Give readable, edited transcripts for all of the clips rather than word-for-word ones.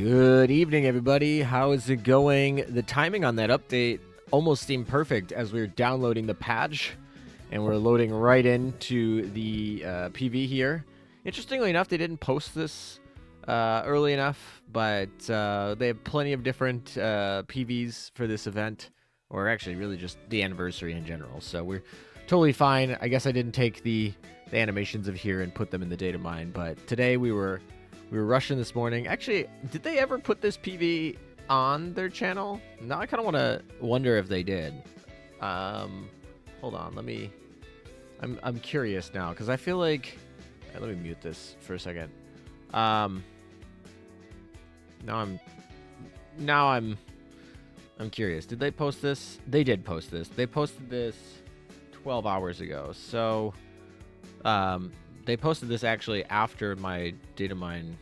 Good evening, everybody. How is it going? The timing on that update almost seemed perfect as we were downloading the patch and we're loading right into the PV here. Interestingly enough, they didn't post this early enough, but they have plenty of different PVs for this event, or actually really just the anniversary in general. So we're totally fine. I guess I didn't take the animations of here and put them in the data mine, but today we were rushing this morning. Actually, did they ever put this PV on their channel? Now I kind of wonder if they did. Hold on, let me. I'm curious now because I feel like. Let me mute this for a second. Now I'm curious. Did they post this? They did post this. They posted this 12 hours ago. So, they posted this actually after my data mine.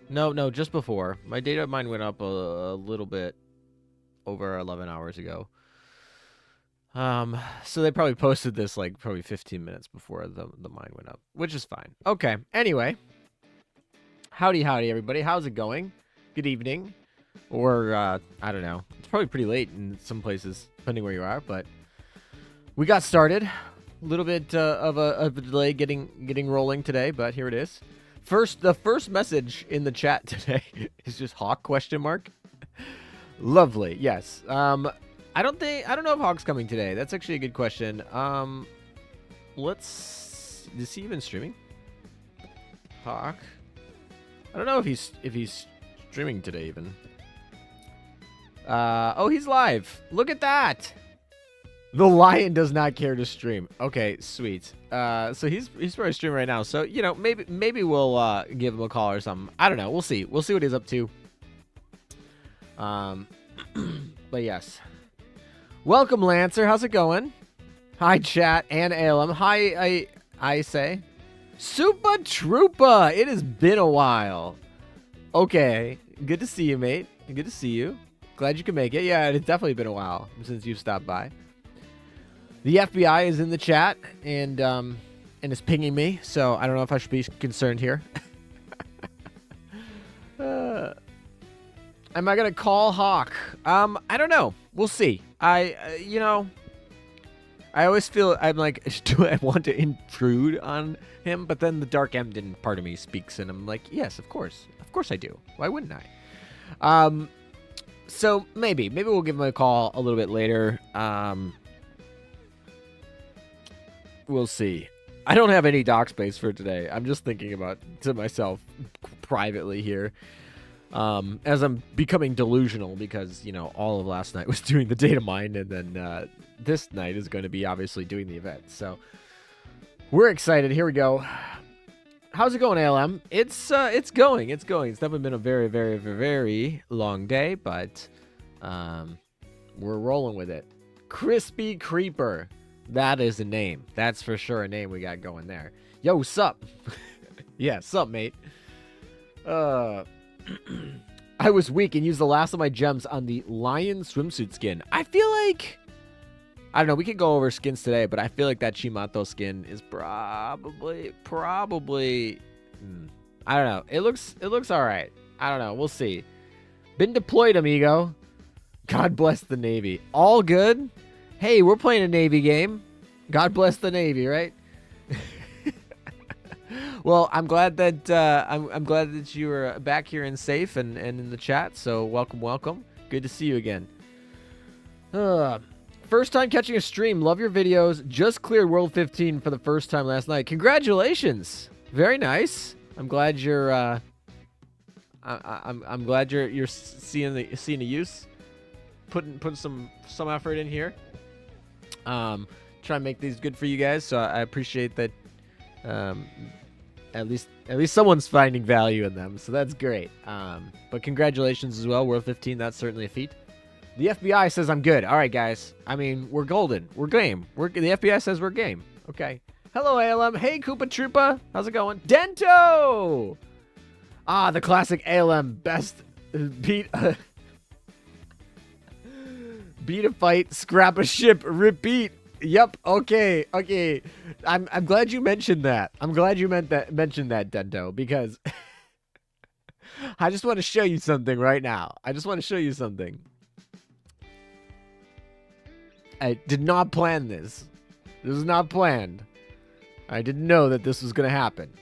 No, just before. My data mine went up a little bit over 11 hours ago. So they probably posted this like probably 15 minutes before the mine went up, which is fine. Okay. Anyway, howdy everybody. How's it going? Good evening, or I don't know. It's probably pretty late in some places, depending where you are. But we got started. A little bit of a delay getting rolling today, but here it is. The first message in the chat today is just Hawk ? Lovely. Yes. I don't know if Hawk's coming today. That's actually a good question. Is he even streaming? Hawk. I don't know if he's streaming today even. Oh, he's live. Look at that. The lion does not care to stream. Okay, sweet. So he's probably streaming right now. So, you know, maybe we'll give him a call or something. I don't know. We'll see. We'll see what he's up to. But yes. Welcome, Lancer. How's it going? Hi, chat and ALM. Hi, I say. Super Troopa. It has been a while. Okay. Good to see you, mate. Good to see you. Glad you can make it. Yeah, it's definitely been a while since you've stopped by. The FBI is in the chat and is pinging me, so I don't know if I should be concerned here. Am I gonna call Hawk? I don't know. We'll see. You know, I always feel I'm like, do I want to intrude on him? But then the Dark Emden part of me speaks, and I'm like, yes, of course I do. Why wouldn't I? So maybe we'll give him a call a little bit later. We'll see. I don't have any dock space for today. I'm just thinking about to myself privately here. As I'm becoming delusional because, you know, all of last night was doing the data mine, and then this night is going to be obviously doing the event. So we're excited. Here we go. How's it going, ALM? It's going. It's definitely been a very, very, very long day, but we're rolling with it. Crispy Creeper. That is a name. That's for sure a name we got going there. Yo, sup? Yeah, sup, mate? I was weak and used the last of my gems on the lion swimsuit skin. I feel like, I don't know, we could go over skins today, but I feel like that Chimato skin is probably, I don't know. It looks all right. I don't know. We'll see. Been deployed, amigo. God bless the Navy. All good? Hey, we're playing a Navy game. God bless the Navy, right? Well, I'm glad that I'm glad that you are back here and safe and in the chat. So welcome. Good to see you again. First time catching a stream. Love your videos. Just cleared World 15 for the first time last night. Congratulations. Very nice. I'm glad you're I'm glad you're seeing the use. Putting some effort in here. Try and make these good for you guys. So I appreciate that. At least someone's finding value in them, so that's great. But congratulations as well, World 15. That's certainly a feat. The FBI says I'm good. All right, guys. I mean, we're golden. We're game. The FBI says we're game. Okay. Hello, ALM. Hey, Koopa Troopa. How's it going? Dento. Ah, the classic ALM best beat. Beat a fight, scrap a ship, repeat. Yep. Okay. I'm glad you mentioned that. I'm glad you mentioned that, Dento, because I just want to show you something right now. I just want to show you something. I did not plan this. This was not planned. I didn't know that this was going to happen.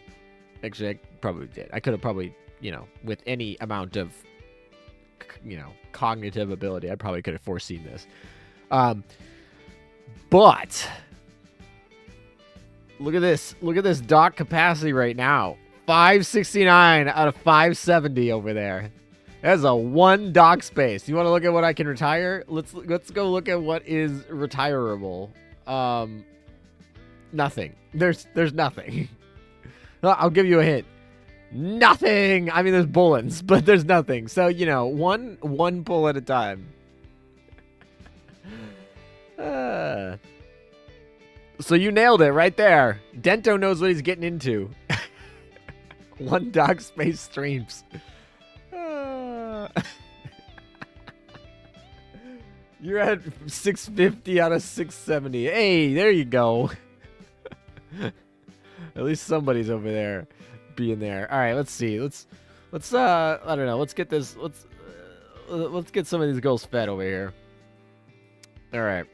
Actually, I probably did. I could have probably, you know, with any amount of, you know, cognitive ability, I probably could have foreseen this. But look at this. Look at this dock capacity right now. 569 out of 570 over there. That's a 1 dock space. You want to look at what I can retire? Let's go look at what is retirable. Nothing. There's nothing. I'll give you a hint. Nothing. I mean, there's bullets, but there's nothing. So, you know, one pull at a time. So you nailed it right there. Dento knows what he's getting into. 1 dock space streams. You're at 650 out of 670. Hey, there you go. At least somebody's over there being there. All right, let's see. Let's I don't know. Let's get this. Let's get some of these girls fed over here. All right.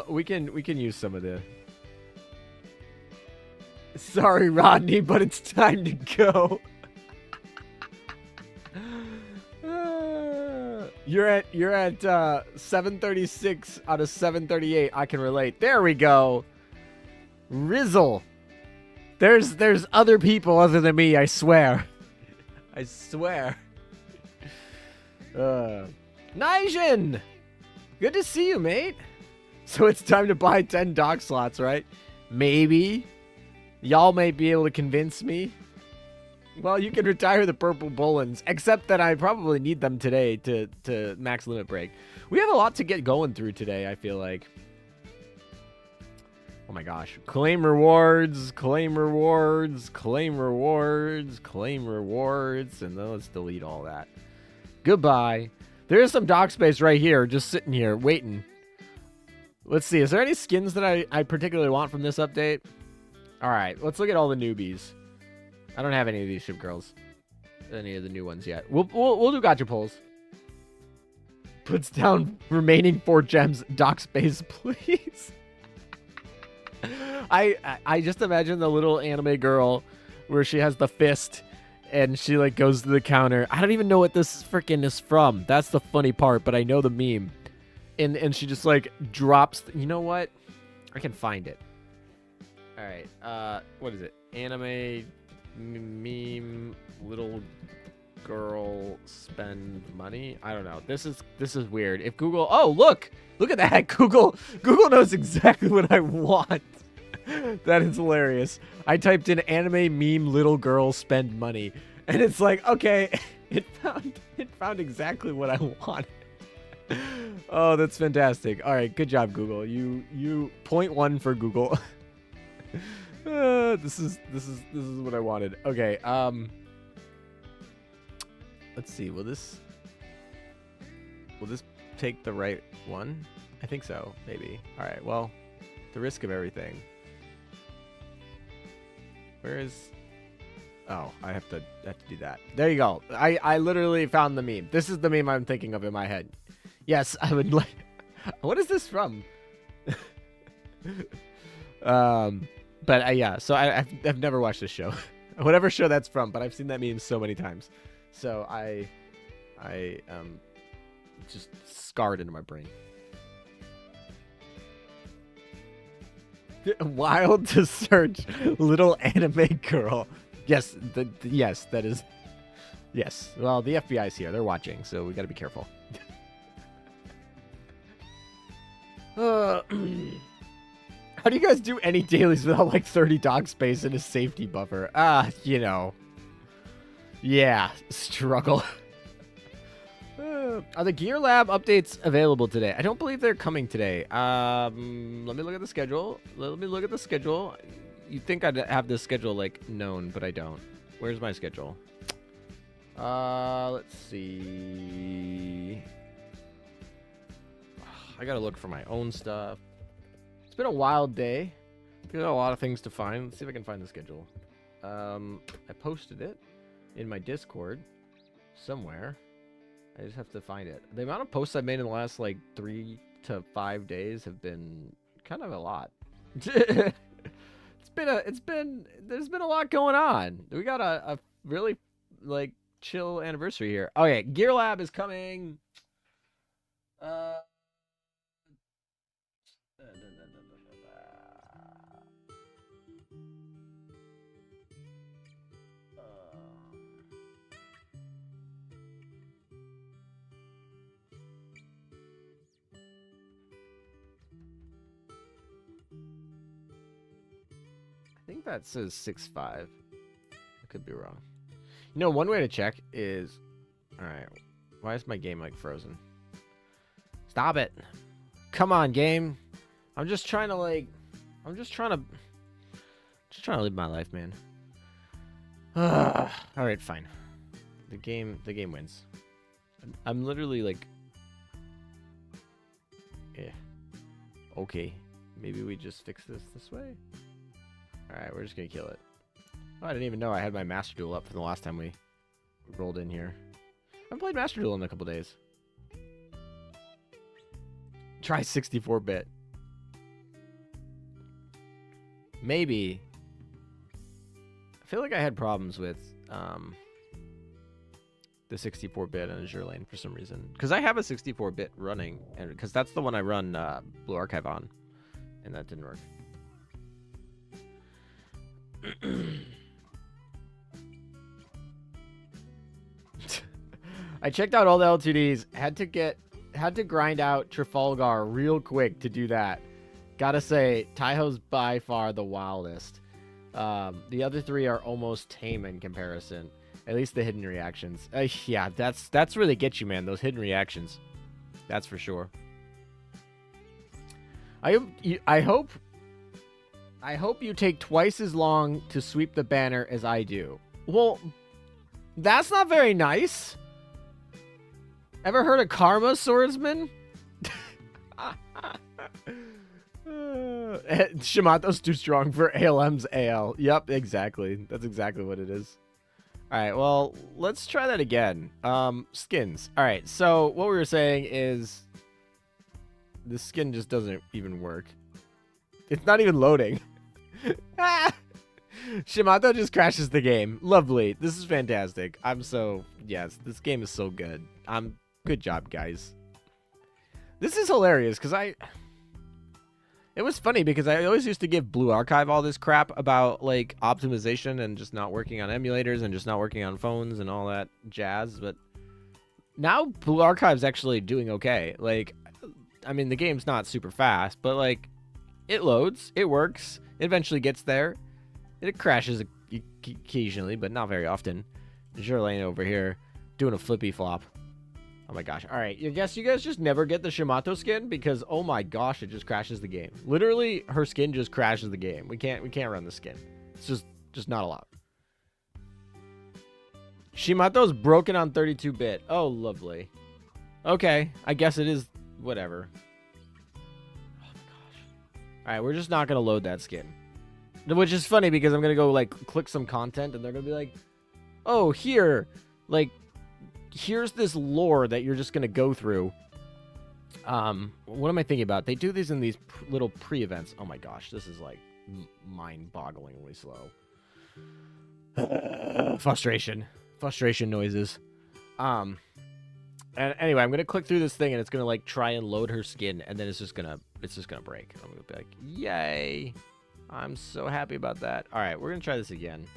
We can use some of the. Sorry, Rodney, but it's time to go. You're at 736 out of 738. I can relate. There we go. Rizzle. There's other people other than me, I swear. I swear. Nijin! Good to see you, mate. So it's time to buy 10 dock slots, right? Maybe. Y'all may be able to convince me. Well, you can retire the purple bullens, except that I probably need them today to max limit break. We have a lot to get going through today, I feel like. Oh my gosh. Claim rewards, claim rewards, claim rewards, claim rewards, and then let's delete all that. Goodbye. There is some dock space right here, just sitting here, waiting. Let's see. Is there any skins that I particularly want from this update? All right. Let's look at all the newbies. I don't have any of these ship girls. Any of the new ones yet. We'll do gacha pulls. Puts down remaining 4 gems. Dock space, please. I just imagine the little anime girl where she has the fist and she like goes to the counter. I don't even know what this freaking is from. That's the funny part, but I know the meme. And she just like drops. You know what? I can find it. All right. What is it? Anime meme little girl spend money. I don't know. This is weird. If Google, oh look at that. Google knows exactly what I want. That is hilarious. I typed in anime meme little girl spend money, and it's like, okay, it found exactly what I wanted. Oh, that's fantastic. All right, good job, Google. You point 1 for Google. This is what I wanted. Okay, let's see. Will this take the right one? I think so, maybe. All right. Well, the risk of everything. Where is? Oh, I have to do that. There you go. I literally found the meme. This is the meme I'm thinking of in my head. Yes, I would like. What is this from? But yeah, so I've never watched this show. Whatever show that's from, but I've seen that meme so many times. So I just scarred into my brain. Wild to search little anime girl. Yes, yes, that is. Yes. Well, the FBI's here. They're watching, so we got to be careful. How do you guys do any dailies without like 30 dock space and a safety buffer? You know. Yeah, struggle. Are the Gear Lab updates available today? I don't believe they're coming today. Let me look at the schedule. You'd think I'd have this schedule like known, but I don't. Where's my schedule? Let's see. I gotta look for my own stuff. It's been a wild day. Got a lot of things to find. Let's see if I can find the schedule. I posted it in my Discord somewhere. I just have to find it. The amount of posts I've made in the last like 3 to 5 days have been kind of a lot. There's been a lot going on. We got a really like chill anniversary here. Oh yeah, Gear Lab is coming. I think that says 6.5. I could be wrong. You know, one way to check is... Alright. Why is my game, like, frozen? Stop it. Come on, game. I'm just trying to, like... Just trying to live my life, man. Alright, fine. The game wins. I'm literally, like... Yeah. Okay. Maybe we just fix this way? Alright, we're just gonna kill it. Oh, I didn't even know I had my Master Duel up from the last time we rolled in here. I haven't played Master Duel in a couple days. Try 64-bit. Maybe. I feel like I had problems with the 64-bit on Azur Lane for some reason. Because I have a 64-bit running, and because that's the one I run Blue Archive on. And that didn't work. I checked out all the L2Ds. Had to grind out Trafalgar real quick to do that. Gotta say, Taiho's by far the wildest. The other three are almost tame in comparison. At least the hidden reactions. Yeah, that's where they get you, man. Those hidden reactions. That's for sure. I hope you take twice as long to sweep the banner as I do. Well, that's not very nice. Ever heard of Karma, swordsman? Shimato's too strong for ALM's AL. Yep, exactly. That's exactly what it is. Alright, well, let's try that again. Skins. Alright, so what we were saying is the skin just doesn't even work. It's not even loading. Shimato just crashes the game. Lovely. This is fantastic. Yes, this game is so good. Good job, guys. This is hilarious because it was funny because I always used to give Blue Archive all this crap about like optimization and just not working on emulators and just not working on phones and all that jazz, but now Blue Archive's actually doing okay. Like, I mean, the game's not super fast, but like it loads, it works, it eventually gets there. It crashes occasionally, but not very often. Azur Lane over here doing a flippy flop. Oh my gosh. All right. I guess you guys just never get the Shimato skin because, oh my gosh, it just crashes the game. Literally, her skin just crashes the game. We can't run the skin. It's just not allowed. Shimato's broken on 32-bit. Oh, lovely. Okay. I guess it is whatever. Oh my gosh. All right. We're just not going to load that skin. Which is funny because I'm going to go, like, click some content and they're going to be like, oh, here, like, here's this lore that you're just going to go through. What am I thinking about? They do these in these little pre-events. Oh my gosh, this is like mind-bogglingly slow. Frustration noises. And anyway, I'm going to click through this thing and it's going to like try and load her skin and then it's just going to break. I'm going to be like, "Yay. I'm so happy about that." All right, we're going to try this again.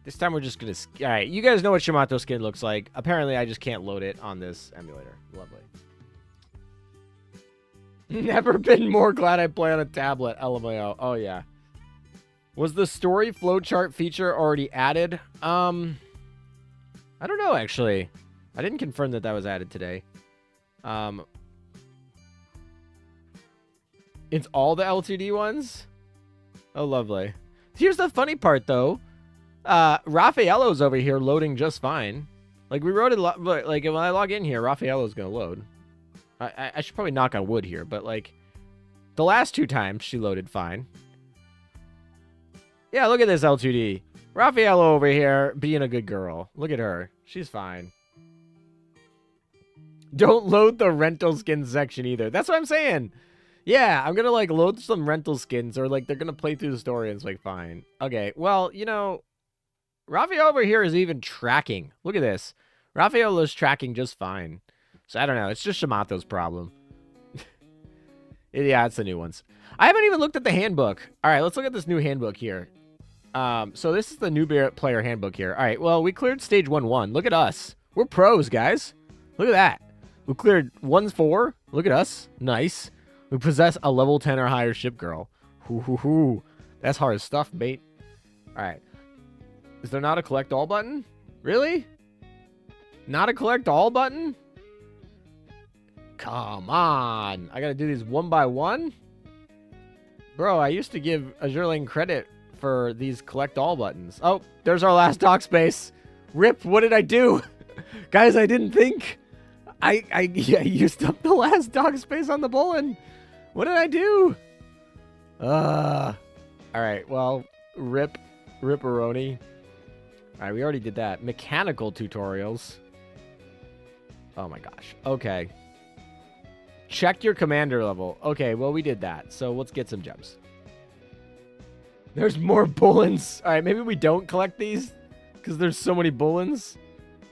This time we're just going to... All right, you guys know what Shimato skin looks like. Apparently, I just can't load it on this emulator. Lovely. Never been more glad I play on a tablet. LMAO. Oh, yeah. Was the story flowchart feature already added? I don't know, actually. I didn't confirm that was added today. It's all the L2D ones? Oh, lovely. Here's the funny part, though. Raffaello's over here loading just fine. Like, we wrote it, like, when I log in here, Raffaello's gonna load. I should probably knock on wood here, but, like, the last 2 times she loaded fine. Yeah, look at this L2D. Raffaello over here being a good girl. Look at her. She's fine. Don't load the rental skins section either. That's what I'm saying. Yeah, I'm gonna like load some rental skins, or like they're gonna play through the story and it's like fine. Okay, well, you know, Raphael over here is even tracking. Look at this. Raphael is tracking just fine. So I don't know. It's just Shamato's problem. Yeah, it's the new ones. I haven't even looked at the handbook. All right, let's look at this new handbook here. So this is the new player handbook here. All right, well, we cleared stage 1-1. Look at us. We're pros, guys. Look at that. We cleared 1-4. Look at us. Nice. We possess a level 10 or higher ship girl. Hoo. That's hard stuff, mate. All right. Is there not a collect all button? Really? Not a collect all button? Come on. I gotta do these one by one? Bro, I used to give Azur credit for these collect all buttons. Oh, there's our last dock space. Rip, what did I do? Guys, I didn't think. I used up the last dock space on the Bullen. What did I do? All right, well, Ripperoni. All right, we already did that. Mechanical tutorials. Oh my gosh. Okay. Check your commander level. Okay, well, we did that. So let's get some gems. There's more Bullens. All right, maybe we don't collect these because there's so many Bullens.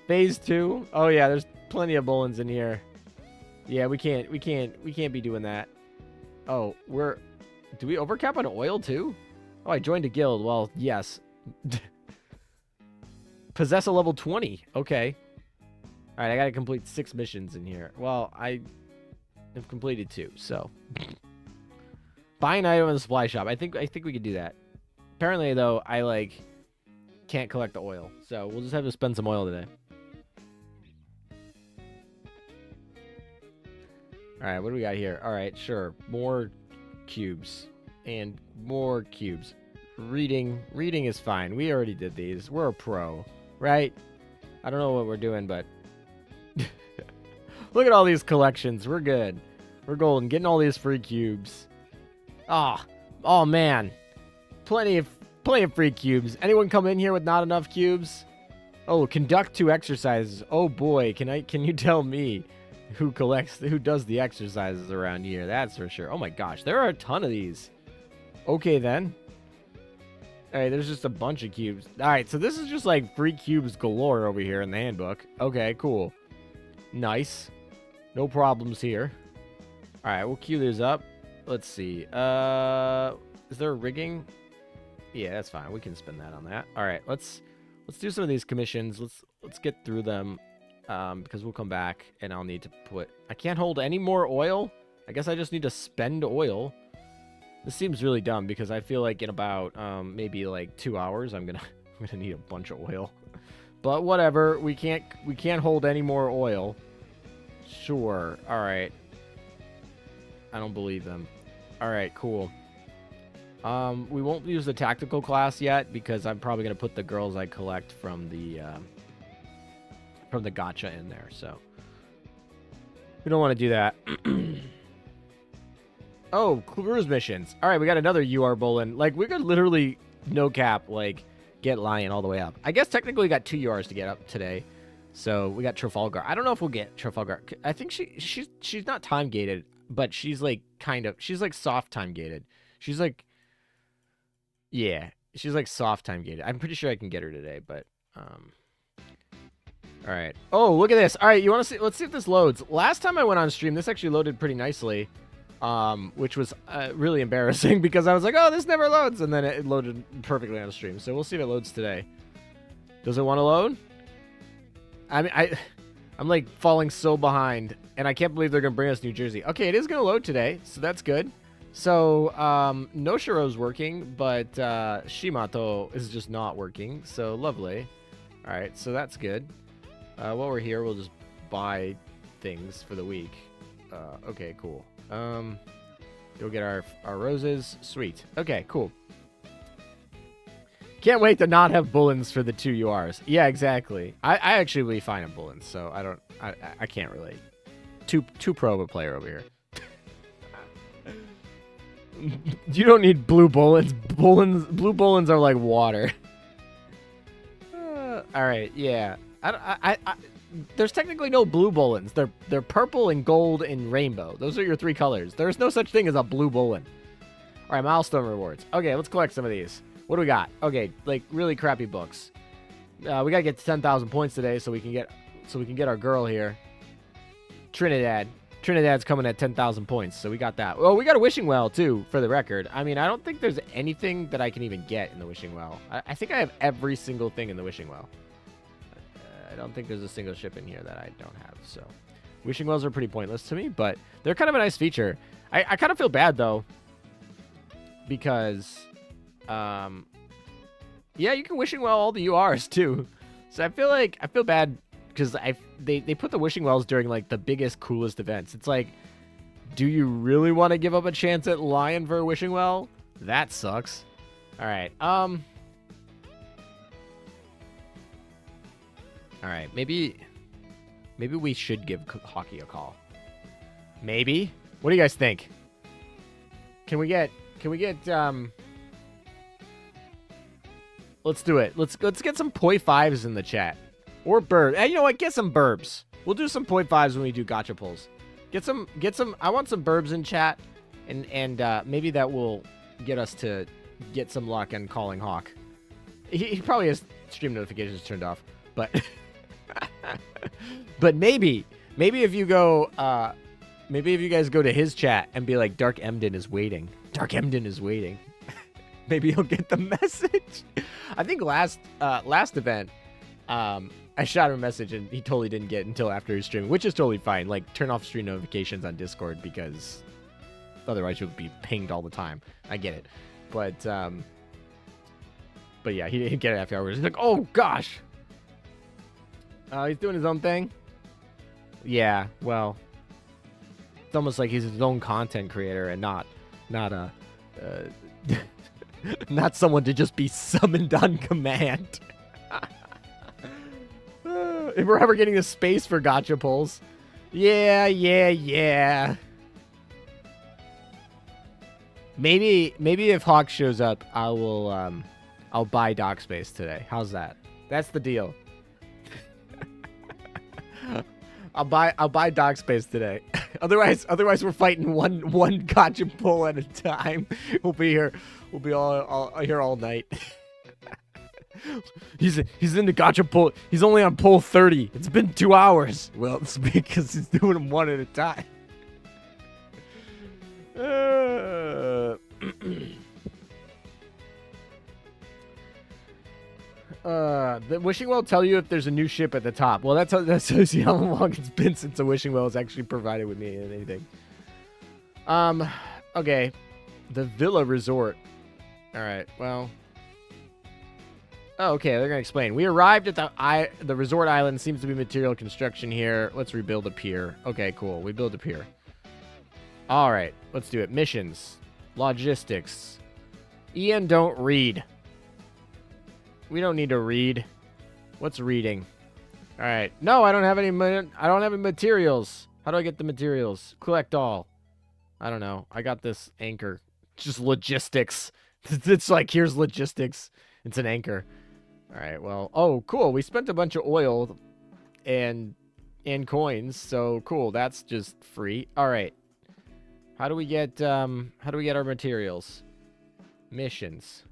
Phase 2. Oh yeah, there's plenty of Bullens in here. Yeah, we can't be doing that. Oh, do we overcap on oil too? Oh, I joined a guild. Well, yes. Possess a level 20. Okay. All right, I got to complete 6 missions in here. Well, I have completed 2, so. Buy an item in the supply shop. I think we could do that. Apparently, though, I, like, can't collect the oil. So, we'll just have to spend some oil today. All right, what do we got here? All right, sure. More cubes. And more cubes. Reading is fine. We already did these. We're a pro, right? I don't know what we're doing, but look at all these collections. We're good. We're golden. Getting all these free cubes. Oh man. Plenty of free cubes. Anyone come in here with not enough cubes? Oh, conduct 2 exercises. Oh boy, can you tell me who does the exercises around here? That's for sure. Oh my gosh, there are a ton of these. Okay then. All right, there's just a bunch of cubes. All right, so this is just like free cubes galore over here in the handbook. Okay, cool. Nice. No problems here. All right, we'll queue this up. Let's see. Is there a rigging? Yeah, that's fine. We can spend that on that. All right, let's do some of these commissions. Let's get through them because we'll come back and I'll need to put. I can't hold any more oil. I guess I just need to spend oil. This seems really dumb because I feel like in about maybe like 2 hours I'm gonna need a bunch of oil. But whatever, we can't hold any more oil. Sure. All right. I don't believe them. All right, cool. We won't use the tactical class yet because I'm probably gonna put the girls I collect from the gacha in there. So we don't want to do that. Oh, cruise missions. All right, we got another UR Bullen. Like, we could literally, no cap, like, get Lion all the way up. I guess technically we got 2 URs to get up today. So, we got Trafalgar. I don't know if we'll get Trafalgar. I think she's not time-gated, but she's, like, she's, like, soft time-gated. She's, like, yeah, she's, like, soft time-gated. I'm pretty sure I can get her today, but, all right. Oh, look at this. All right, you want to see? Let's see if this loads. Last time I went on stream, this actually loaded pretty nicely. Which was really embarrassing because I was like, oh, this never loads. And then it loaded perfectly on the stream. So we'll see if it loads today. Does it want to load? I mean, I'm like falling so behind and I can't believe they're going to bring us New Jersey. Okay, it is going to load today. So that's good. So, Noshiro's working, but Shimato is just not working. So lovely. All right, so that's good. While we're here, we'll just buy things for the week. Okay, cool. Go get our roses. Sweet. Okay, cool. Can't wait to not have Bullens for the 2 URs. Yeah, exactly. I actually really fine at Bullens, so I can't relate. Too pro of a player over here. You don't need blue Bullens. Blue Bullens are like water. All right, yeah. There's technically no blue bullens. They're purple and gold and rainbow. Those are your 3 colors. There's no such thing as a blue bullen. All right, milestone rewards. Okay, let's collect some of these. What do we got? Okay, like really crappy books. We gotta get to 10,000 points today so we can get our girl here. Trinidad. Trinidad's coming at 10,000 points, so we got that. Oh, we got a wishing well, too, for the record. I mean, I don't think there's anything that I can even get in the wishing well. I think I have every single thing in the wishing well. I don't think there's a single ship in here that I don't have, so. Wishing wells are pretty pointless to me, but they're kind of a nice feature. I kind of feel bad, though, because, yeah, you can wishing well all the URs, too. So I feel bad because they put the wishing wells during like the biggest, coolest events. It's like, do you really want to give up a chance at Lion for a wishing well? That sucks. All right. All right. Maybe we should give Hockey a call. Maybe. What do you guys think? Can we get let's do it. Let's get some 0.5s in the chat. Or burbs. You know what? Get some burbs. We'll do some 0.5s when we do gacha pulls. Get some. I want some burbs in chat, and maybe that will get us to get some luck on calling Hawk. He probably has stream notifications turned off, but but maybe if you go, maybe if you guys go to his chat and be like, Dark Emden is waiting. Dark Emden is waiting. Maybe he'll get the message. I think last event, I shot him a message and he totally didn't get it until after his stream, which is totally fine. Like, turn off stream notifications on Discord because otherwise you'll be pinged all the time. I get it. But yeah, he didn't get it after hours. He's like, oh gosh. He's doing his own thing. Yeah, well, it's almost like he's his own content creator and not a not someone to just be summoned on command. If we're ever getting a space for gacha pulls. Yeah. Maybe if Hawk shows up, I'll buy dock space today. How's that? That's the deal. I'll buy dock space today. Otherwise we're fighting one gacha pull at a time. We'll be here all here all night. He's in the gacha pull. He's only on pull 30. It's been 2 hours. Well, it's because he's doing them one at a time. The wishing well tell you if there's a new ship at the top. Well, that tells you how long it's been since a wishing well has actually provided with me in anything. Okay, the Villa Resort. All right, well. Oh, okay, they're gonna explain. We arrived at the resort island. Seems to be material construction here. Let's rebuild a pier. Okay, cool. We build a pier. All right, let's do it. Missions, logistics. Ian, don't read. We don't need to read. What's reading? All right. No, I don't have any. I don't have any materials. How do I get the materials? Collect all. I don't know. I got this anchor. Just logistics. It's like, here's logistics. It's an anchor. All right. Well. Oh, cool. We spent a bunch of oil and coins. So cool. That's just free. All right. How do we get our materials? Missions.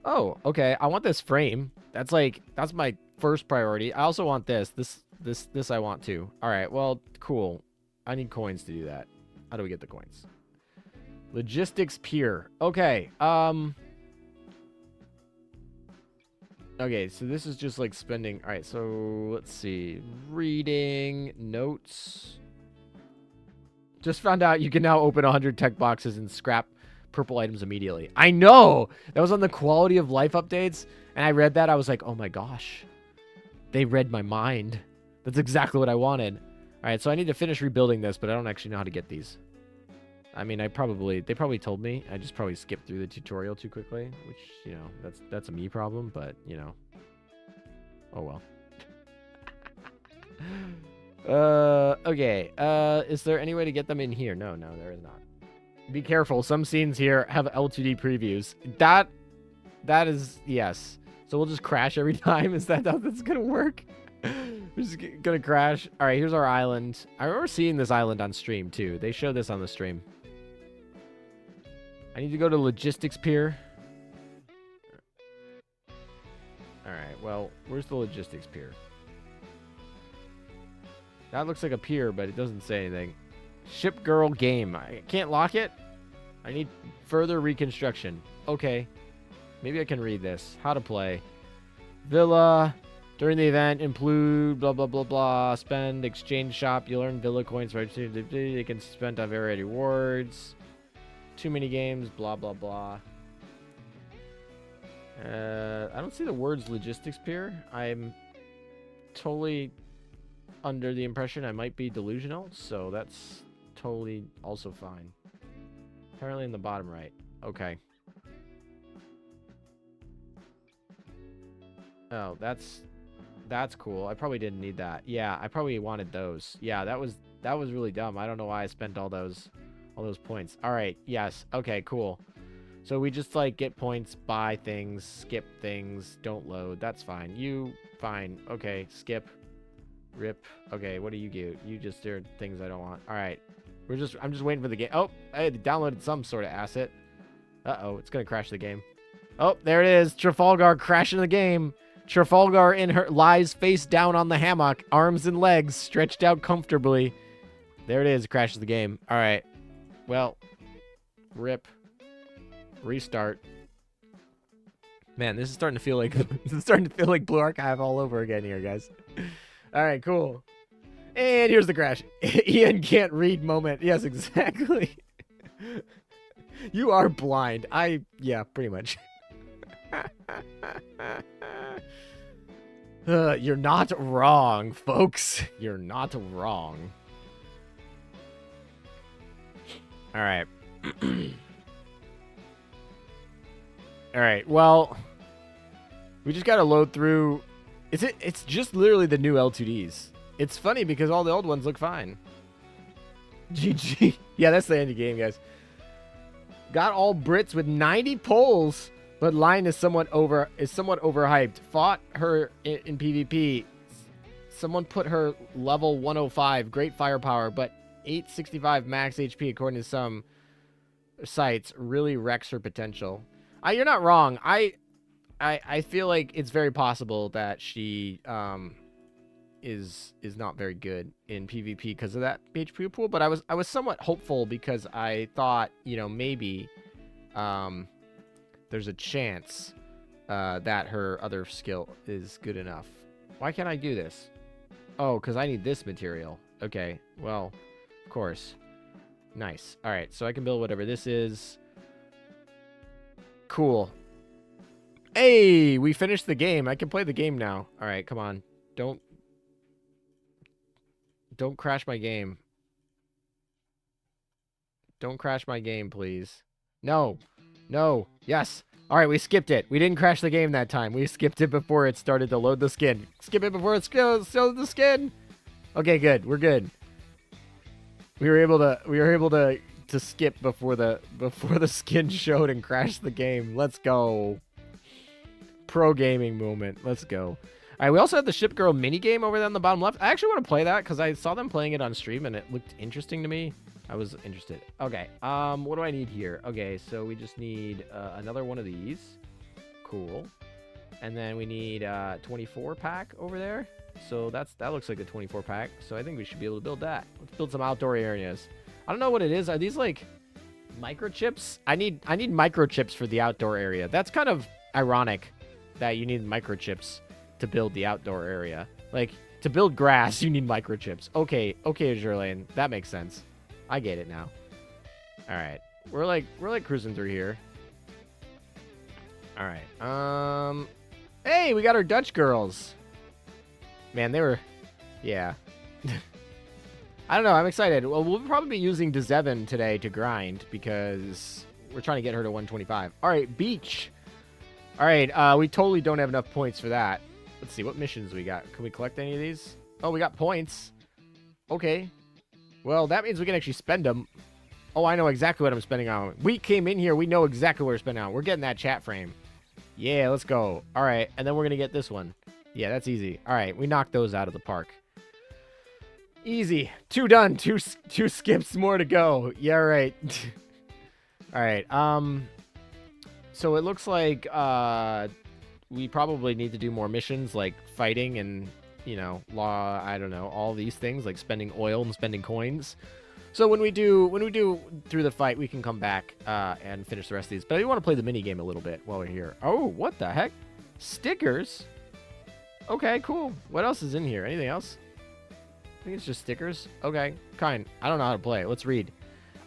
Oh, okay. I want this frame. That's my first priority. I also want this. This I want too. All right. Well, cool. I need coins to do that. How do we get the coins? Logistics pier. Okay. Okay, so this is just like spending. All right, so let's see. Reading notes. Just found out you can now open 100 tech boxes and scrap purple items immediately. I know! That was on the quality of life updates, and I read that. I was like, oh my gosh. They read my mind. That's exactly what I wanted. All right, so I need to finish rebuilding this, but I don't actually know how to get these. I mean, they probably told me. I just probably skipped through the tutorial too quickly, which, you know, that's a me problem, but, you know. Oh, well. Okay. Is there any way to get them in here? No, there is not. Be careful. Some scenes here have L2D previews. That is, yes. So we'll just crash every time. Is that how that's gonna work? We're just gonna crash. All right, here's our island. I remember seeing this island on stream too. They showed this on the stream. I need to go to logistics pier. All right, well, where's the logistics pier? That looks like a pier, but it doesn't say anything. Ship girl game. I can't lock it. I need further reconstruction. Okay. Maybe I can read this. How to play. Villa. During the event, include blah, blah, blah, blah. Spend, exchange shop. You'll earn villa coins. They can spend on variety rewards. Too many games. Blah, blah, blah. I don't see the words logistics pier. I'm totally under the impression I might be delusional. So that's totally also fine. Apparently in the bottom right. Okay. Oh, that's cool. I probably didn't need that. Yeah, I probably wanted those. Yeah, that was really dumb. I don't know why I spent all those points. All right. Yes. Okay, cool. So we just like get points, buy things, skip things, don't load. That's fine. Fine. Okay, skip. Rip. Okay, what do you get? You just there are things I don't want. All right. I'm just waiting for the game. Oh, I downloaded some sort of asset. Uh-oh, it's going to crash the game. Oh, there it is. Trafalgar crashing the game. Trafalgar lies face down on the hammock, arms and legs stretched out comfortably. There it is. It crashes the game. All right. Well, rip. Restart. Man, this is starting to feel like Blue Archive all over again here, guys. All right, cool. And here's the crash. Ian can't read moment. Yes, exactly. You are blind. Yeah, pretty much. You're not wrong, folks. You're not wrong. All right. All right. Well, we just got to load through. It's just literally the new L2Ds. It's funny because all the old ones look fine. GG. Yeah, that's the end of the game, guys. Got all Brits with 90 polls, but line is somewhat overhyped. Fought her in PvP. Someone put her level 105, great firepower, but 865 max HP according to some sites. Really wrecks her potential. You're not wrong. I feel like it's very possible that she is not very good in PvP because of that HP pool, but I was somewhat hopeful because I thought, maybe there's a chance that her other skill is good enough. Why can't I do this? Oh, because I need this material. Okay, well, of course. Nice. All right, so I can build whatever this is. Cool. Hey, we finished the game. I can play the game now. All right, come on. Don't crash my game. Don't crash my game, please. No. No. Yes. All right, we skipped it. We didn't crash the game that time. We skipped it before it started to load the skin. Skip it before it loads the skin. Okay, good. We're good. We were able to skip before the skin showed and crash the game. Let's go. Pro gaming moment. Let's go. All right, we also have the Ship Girl mini-game over there on the bottom left. I actually want to play that because I saw them playing it on stream and it looked interesting to me. I was interested. Okay, what do I need here? Okay, so we just need another one of these. Cool. And then we need a 24 pack over there. So that looks like a 24 pack. So I think we should be able to build that. Let's build some outdoor areas. I don't know what it is. Are these like microchips? I need microchips for the outdoor area. That's kind of ironic that you need microchips to build the outdoor area. Like, to build grass, you need microchips. Okay, Azur Lane. That makes sense. I get it now. All right. We're like cruising through here. All right. Hey, we got our Dutch girls. Man, they were... Yeah. I don't know. I'm excited. Well, we'll probably be using Dzevin today to grind because we're trying to get her to 125. All right, beach. All right, we totally don't have enough points for that. Let's see, what missions we got? Can we collect any of these? Oh, we got points. Okay. Well, that means we can actually spend them. Oh, I know exactly what I'm spending on. We came in here. We know exactly what we're spending on. We're getting that chat frame. Yeah, let's go. All right, and then we're going to get this one. Yeah, that's easy. All right, we knocked those out of the park. Easy. 2 done. Two skips more to go. Yeah, right. All right. So it looks like we probably need to do more missions like fighting and, you know, law, I don't know, all these things like spending oil and spending coins. So when we do through the fight, we can come back and finish the rest of these. But I do want to play the mini game a little bit while we're here. Oh, what the heck? Stickers? Okay, cool. What else is in here? Anything else? I think it's just stickers. Okay, kind. I don't know how to play it. Let's read.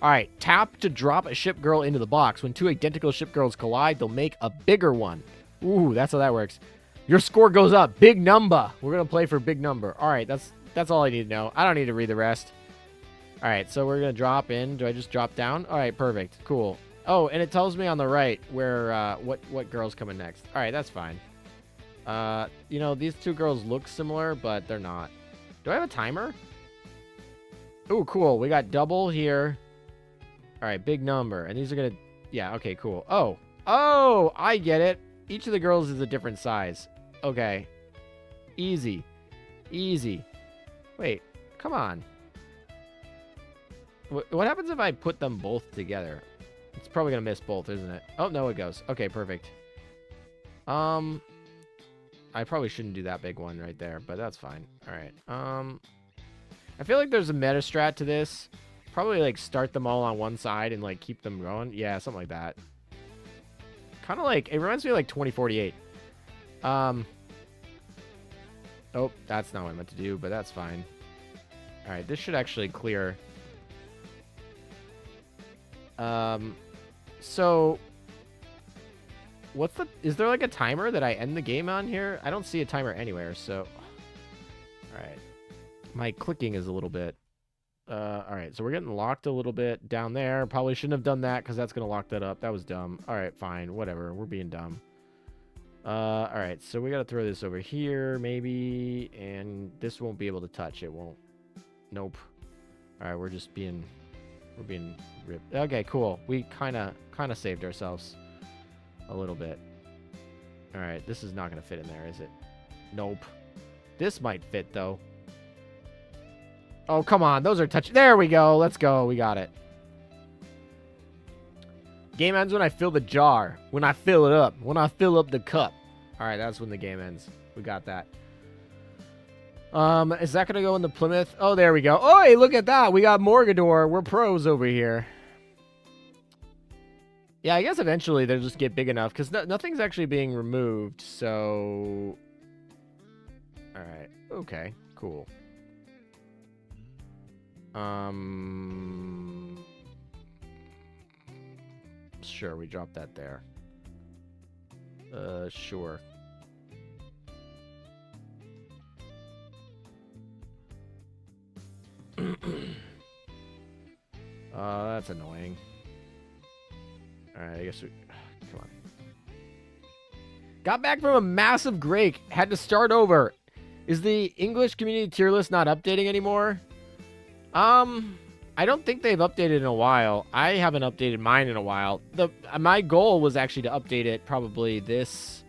All right, tap to drop a ship girl into the box. When 2 identical ship girls collide, they'll make a bigger one. Ooh, that's how that works. Your score goes up. Big number. We're going to play for big number. All right, that's all I need to know. I don't need to read the rest. All right, so we're going to drop in. Do I just drop down? All right, perfect. Cool. Oh, and it tells me on the right where what girl's coming next. All right, that's fine. You know, these 2 girls look similar, but they're not. Do I have a timer? Ooh, cool. We got double here. All right, big number. And these are going to... Yeah, okay, cool. Oh, I get it. Each of the girls is a different size. Okay. Easy. Easy. Wait, come on. What happens if I put them both together? It's probably going to miss both, isn't it? Oh, no, it goes. Okay, perfect. I probably shouldn't do that big one right there, but that's fine. All right. I feel like there's a meta strat to this. Probably, like, start them all on one side and, like, keep them going. Yeah, something like that. Kind of like... It reminds me of, like, 2048. Oh, that's not what I meant to do, but that's fine. All right, this should actually clear... So... What's the... Is there, like, a timer that I end the game on here? I don't see a timer anywhere, so... Alright. My clicking is a little bit... Alright, so we're getting locked a little bit down there. Probably shouldn't have done that, because that's going to lock that up. That was dumb. Alright, fine. Whatever. We're being dumb. Alright, so we got to throw this over here, maybe, and this won't be able to touch. It won't. Nope. Alright, we're just being... We're being ripped. Okay, cool. We kind of saved ourselves a little bit. All right, this is not going to fit in there, is it? Nope. This might fit, though. Oh, come on. Those are touch. There we go. Let's go. We got it. Game ends when I fill the jar. When I fill it up. When I fill up the cup. All right, that's when the game ends. We got that. Is that going to go in the Plymouth? Oh, there we go. Oh, hey, look at that. We got Morgador. We're pros over here. Yeah, I guess eventually they'll just get big enough because nothing's actually being removed. So, all right. Okay, cool. Sure, we drop that there. Sure. That's annoying. Alright, I guess we... Come on. Got back from a massive break. Had to start over. Is the English community tier list not updating anymore? I don't think they've updated in a while. I haven't updated mine in a while. My goal was actually to update it probably this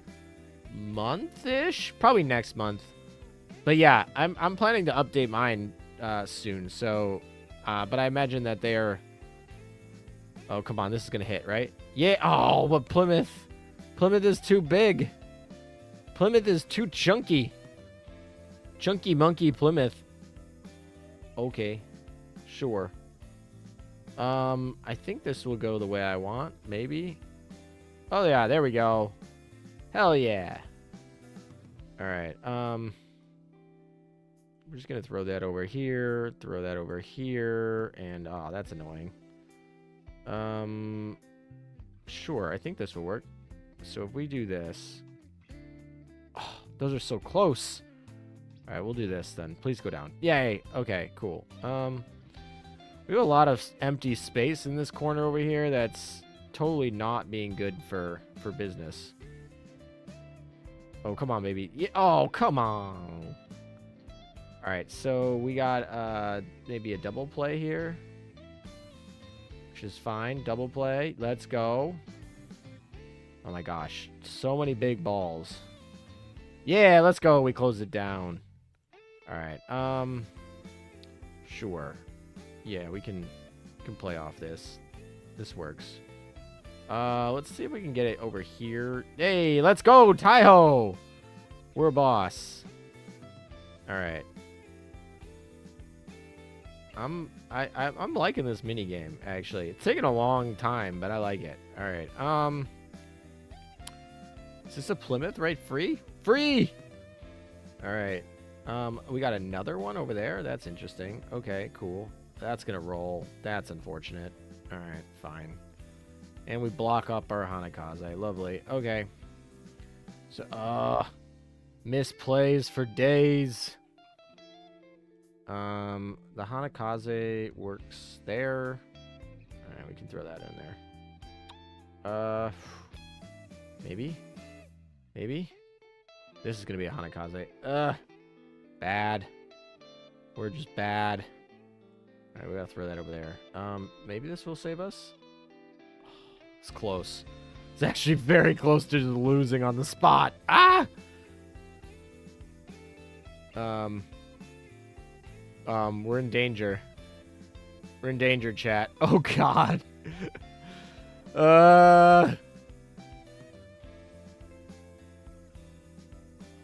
month-ish? Probably next month. But yeah, I'm planning to update mine soon. So, but I imagine that they're... Oh, come on. This is going to hit, right? Yeah. Oh, but Plymouth. Plymouth is too big. Plymouth is too chunky. Chunky monkey Plymouth. Okay. Sure. I think this will go the way I want. Maybe. Oh, yeah. There we go. Hell yeah. All right. We're just going to throw that over here. Throw that over here. And, oh, that's annoying. Sure, I think this will work. So if we do this... Oh, those are so close. All right, we'll do this then. Please go down. Yay. Okay, cool. We have a lot of empty space in this corner over here that's totally not being good for business. Oh, come on, baby. Yeah. Oh, come on. All right, so we got maybe a double play here. Which is fine. Double play. Let's go. Oh my gosh. So many big balls. Yeah, let's go. We closed it down. Alright, sure. Yeah, we can play off this. This works. Let's see if we can get it over here. Hey, let's go, Taiho! We're a boss. Alright. I'm liking this mini game, actually. It's taking a long time, but I like it. Alright, is this a Plymouth, right? Free? Free! Alright. We got another one over there. That's interesting. Okay, cool. That's gonna roll. That's unfortunate. Alright, fine. And we block up our Hanakaze. Lovely. Okay. So, misplays for days. The Hanakaze works there. Alright, we can throw that in there. Maybe? Maybe? This is gonna be a Hanakaze. Bad. We're just bad. Alright, we gotta throw that over there. Maybe this will save us? It's close. It's actually very close to losing on the spot. Ah! We're in danger. We're in danger, chat. Oh, God.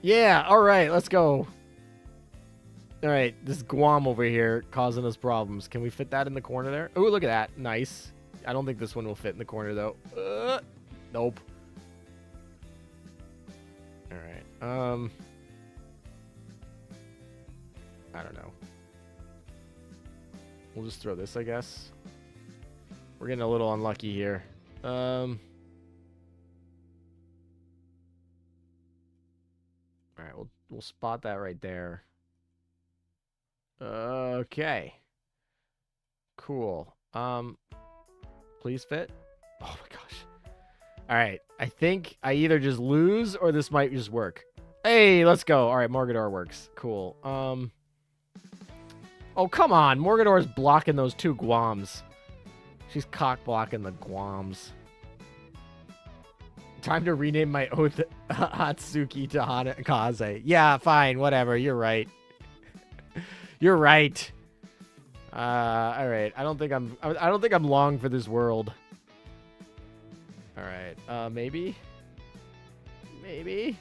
Yeah, alright, let's go. Alright, this Guam over here causing us problems. Can we fit that in the corner there? Oh, look at that. Nice. I don't think this one will fit in the corner, though. Nope. Alright, I don't know. We'll just throw this, I guess. We're getting a little unlucky here. Alright, we'll spot that right there. Okay. Cool. Please fit. Oh my gosh. Alright, I think I either just lose or this might just work. Hey, let's go. Alright, Morgador works. Cool. Oh, come on. Morgador's blocking those two Guams. She's cock blocking the Guams. Time to rename my oath Hatsuki to Hanakaze. Yeah, fine, whatever. You're right. You're right. All right. I don't think I'm long for this world. All right. Maybe. Maybe.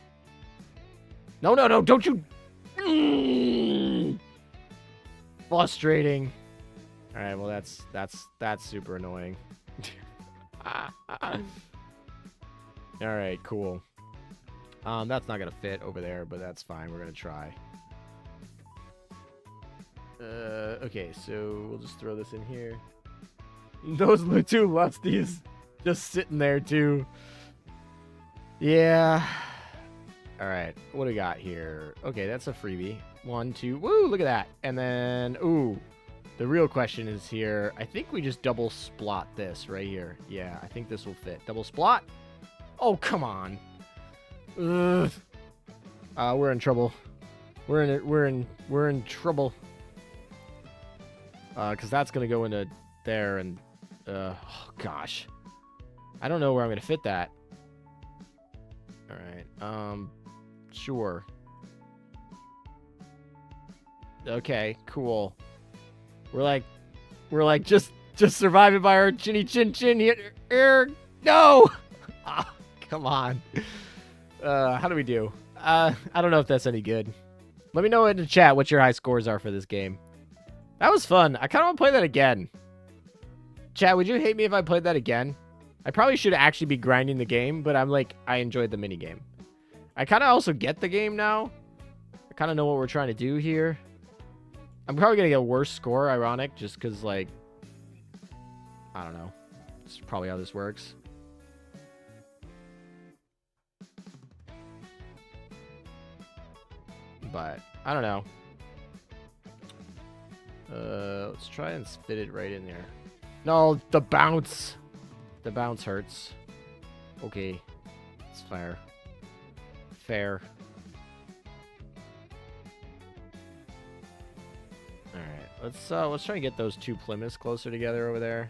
No, no, no! Don't you! Frustrating. All right. Well, that's super annoying. All right, cool. That's not gonna fit over there, but that's fine. We're gonna try. Okay, so we'll just throw this in here. Those are the two lusties just sitting there too. Yeah. All right, what do we got here? Okay, that's a freebie. 1, 2. Woo! Look at that. And then, ooh, the real question is here. I think we just double splot this right here. Yeah, I think this will fit. Double splot. Oh, come on. Ugh. We're in trouble. We're in trouble. Because that's gonna go into there and oh gosh, I don't know where I'm gonna fit that. All right. Sure. Okay. Cool. We're like just surviving by our chinny chin chin here. No. Ah, come on. How do we do? I don't know if that's any good. Let me know in the chat what your high scores are for this game. That was fun. I kind of want to play that again. Chat, would you hate me if I played that again? I probably should actually be grinding the game, but I'm like, I enjoyed the mini game. I kind of also get the game now. I kind of know what we're trying to do here. I'm probably going to get a worse score, ironic, just because, like, I don't know. This is probably how this works. But, I don't know. Let's try and fit it right in there. No, the bounce. The bounce hurts. Okay. It's fair. Fair. Alright, let's try and get those two Plymouths closer together over there.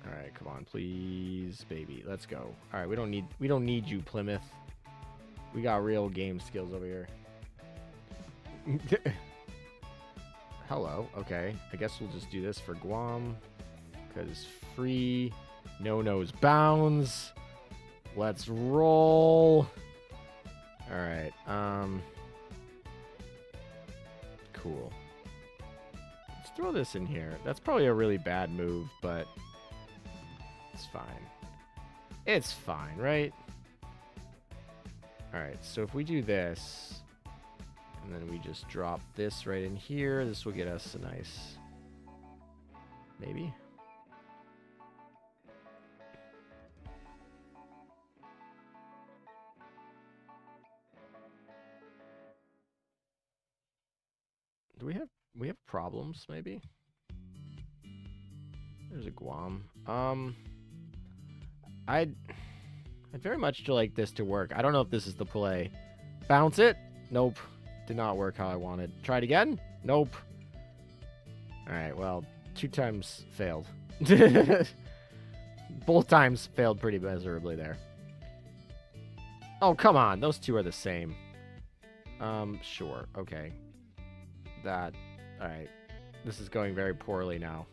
Alright, come on. on, please, baby. Let's go. All right, we don't need you, Plymouth. We got real game skills over here. Hello. Okay. I guess we'll just do this for Guam. Because free. No knows bounds. Let's roll. Alright. Cool. Let's throw this in here. That's probably a really bad move, but it's fine. It's fine, right? Alright, so if we do this, and then we just drop this right in here, this will get us a nice... Maybe? Do we have problems, maybe? There's a Guam. I'd very much like this to work. I don't know if this is the play. Bounce it. Nope. Did not work how I wanted. Try it again. Nope. Alright, well, 2 times failed. Both times failed pretty miserably there. Oh, come on. Those two are the same. Sure. Okay. That. Alright. This is going very poorly now.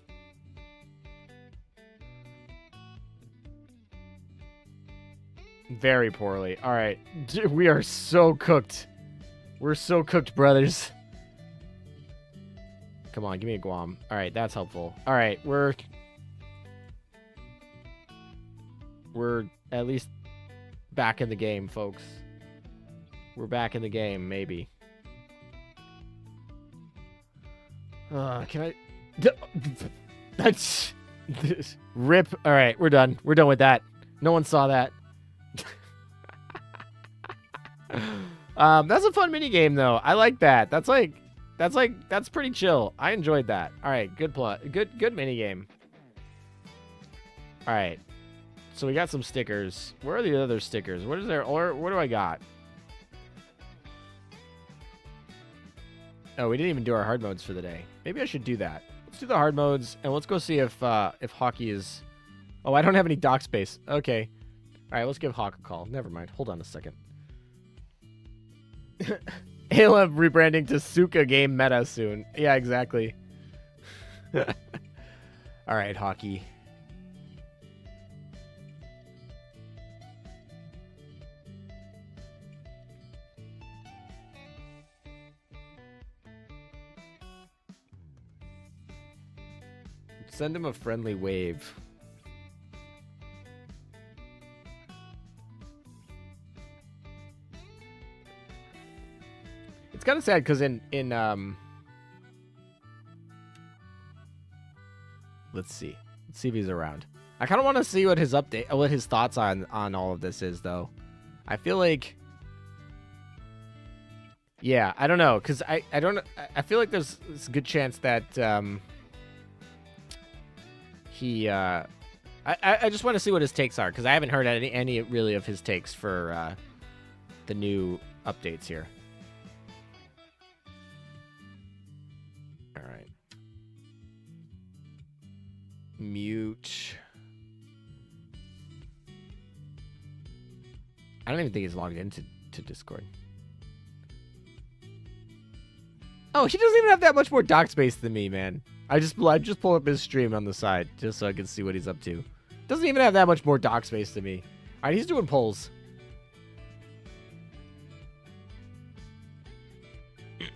Very poorly. Alright. We are so cooked. We're so cooked, brothers. Come on, give me a Guam. Alright, that's helpful. Alright, we're at least back in the game, folks. We're back in the game, maybe. Can I... That's... Rip. Alright, we're done. We're done with that. No one saw that. That's a fun mini game though. I like that. That's pretty chill. I enjoyed that. All right, good plot. Good mini game. All right. So we got some stickers. Where are the other stickers? What is there? Or what do I got? Oh, we didn't even do our hard modes for the day. Maybe I should do that. Let's do the hard modes and let's go see if hockey is... Oh, I don't have any dock space. Okay. All right, let's give Hawk a call. Never mind. Hold on a second. ALM rebranding to Suka game meta soon. Yeah, exactly. All right, hockey. Send him a friendly wave. It's kind of sad because in let's see if he's around. I kind of want to see what his thoughts on all of this is though. I feel like, yeah, I don't know because I feel like there's a good chance that I just want to see what his takes are because I haven't heard any really of his takes for the new updates here. Mute. I don't even think he's logged into Discord. Oh, he doesn't even have that much more dock space than me, man. I just pull up his stream on the side just so I can see what he's up to. Doesn't even have that much more dock space than me. All right, he's doing polls.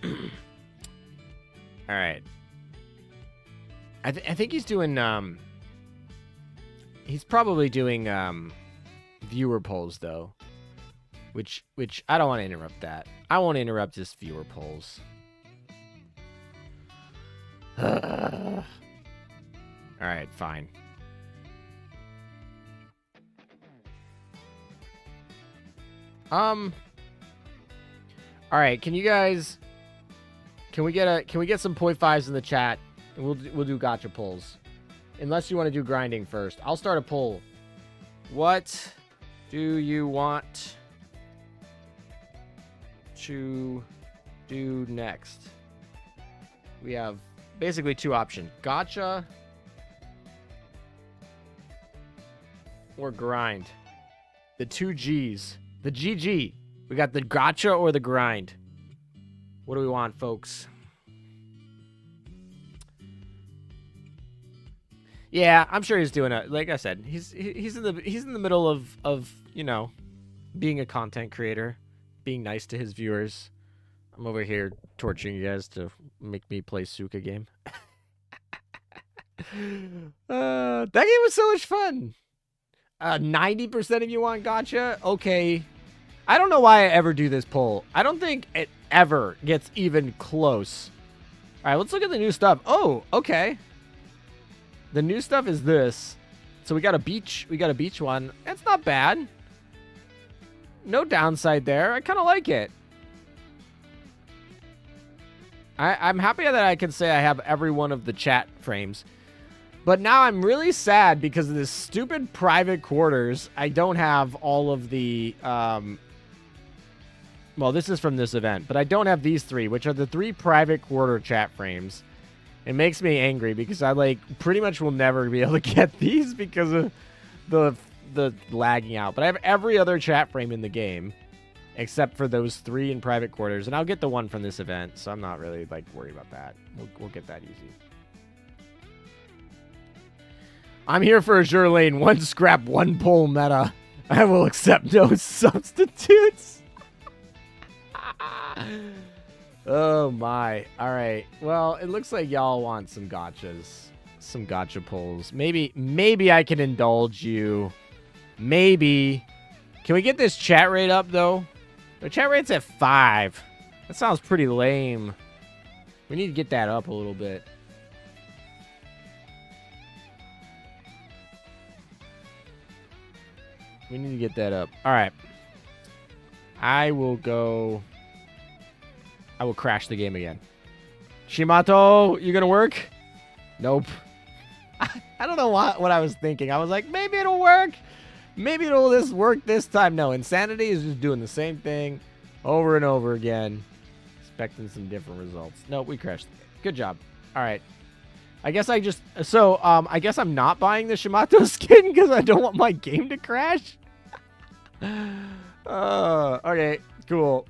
All right. I think he's doing, he's probably doing, viewer polls, though. Which I don't want to interrupt that. I won't interrupt his viewer polls. Alright, fine. Alright, can you guys... Can we get some 0.5s in the chat? We'll do gacha polls. Unless you want to do grinding first. I'll start a poll. What do you want to do next? We have basically two options. Gacha or grind? The two G's. The GG. We got the gacha or the grind. What do we want, folks? Yeah, I'm sure he's doing it. Like I said, he's in the middle of you know, being a content creator, being nice to his viewers. I'm over here torturing you guys to make me play Suka game. That game was so much fun. 90% of you want gacha? Okay. I don't know why I ever do this poll. I don't think it ever gets even close. All right, let's look at the new stuff. Oh, okay. The new stuff is this. So we got a beach. We got a beach one. That's not bad. No downside there. I kind of like it. I'm happy that I can say I have every one of the chat frames. But now I'm really sad because of this stupid private quarters. I don't have all of the... well, this is from this event. But I don't have these three, which are the 3 private quarter chat frames. It makes me angry because I, like, pretty much will never be able to get these because of the lagging out. But I have every other chat frame in the game except for those 3 in private quarters. And I'll get the one from this event, so I'm not really, like, worried about that. We'll get that easy. I'm here for Azur lane. 1 scrap, 1 pull meta. I will accept no substitutes. Oh my. All right. Well, it looks like y'all want some gachas. Some gacha pulls. Maybe I can indulge you. Maybe. Can we get this chat rate up, though? The chat rate's at 5. That sounds pretty lame. We need to get that up a little bit. We need to get that up. All right. I will crash the game again. Shimato, you gonna work? Nope. I don't know what I was thinking. I was like, maybe it'll work. Maybe it'll just work this time. No, Insanity is just doing the same thing over and over again. Expecting some different results. Nope, we crashed the game. Good job. All right. I guess I guess I'm not buying the Shimato skin because I don't want my game to crash. Okay, cool.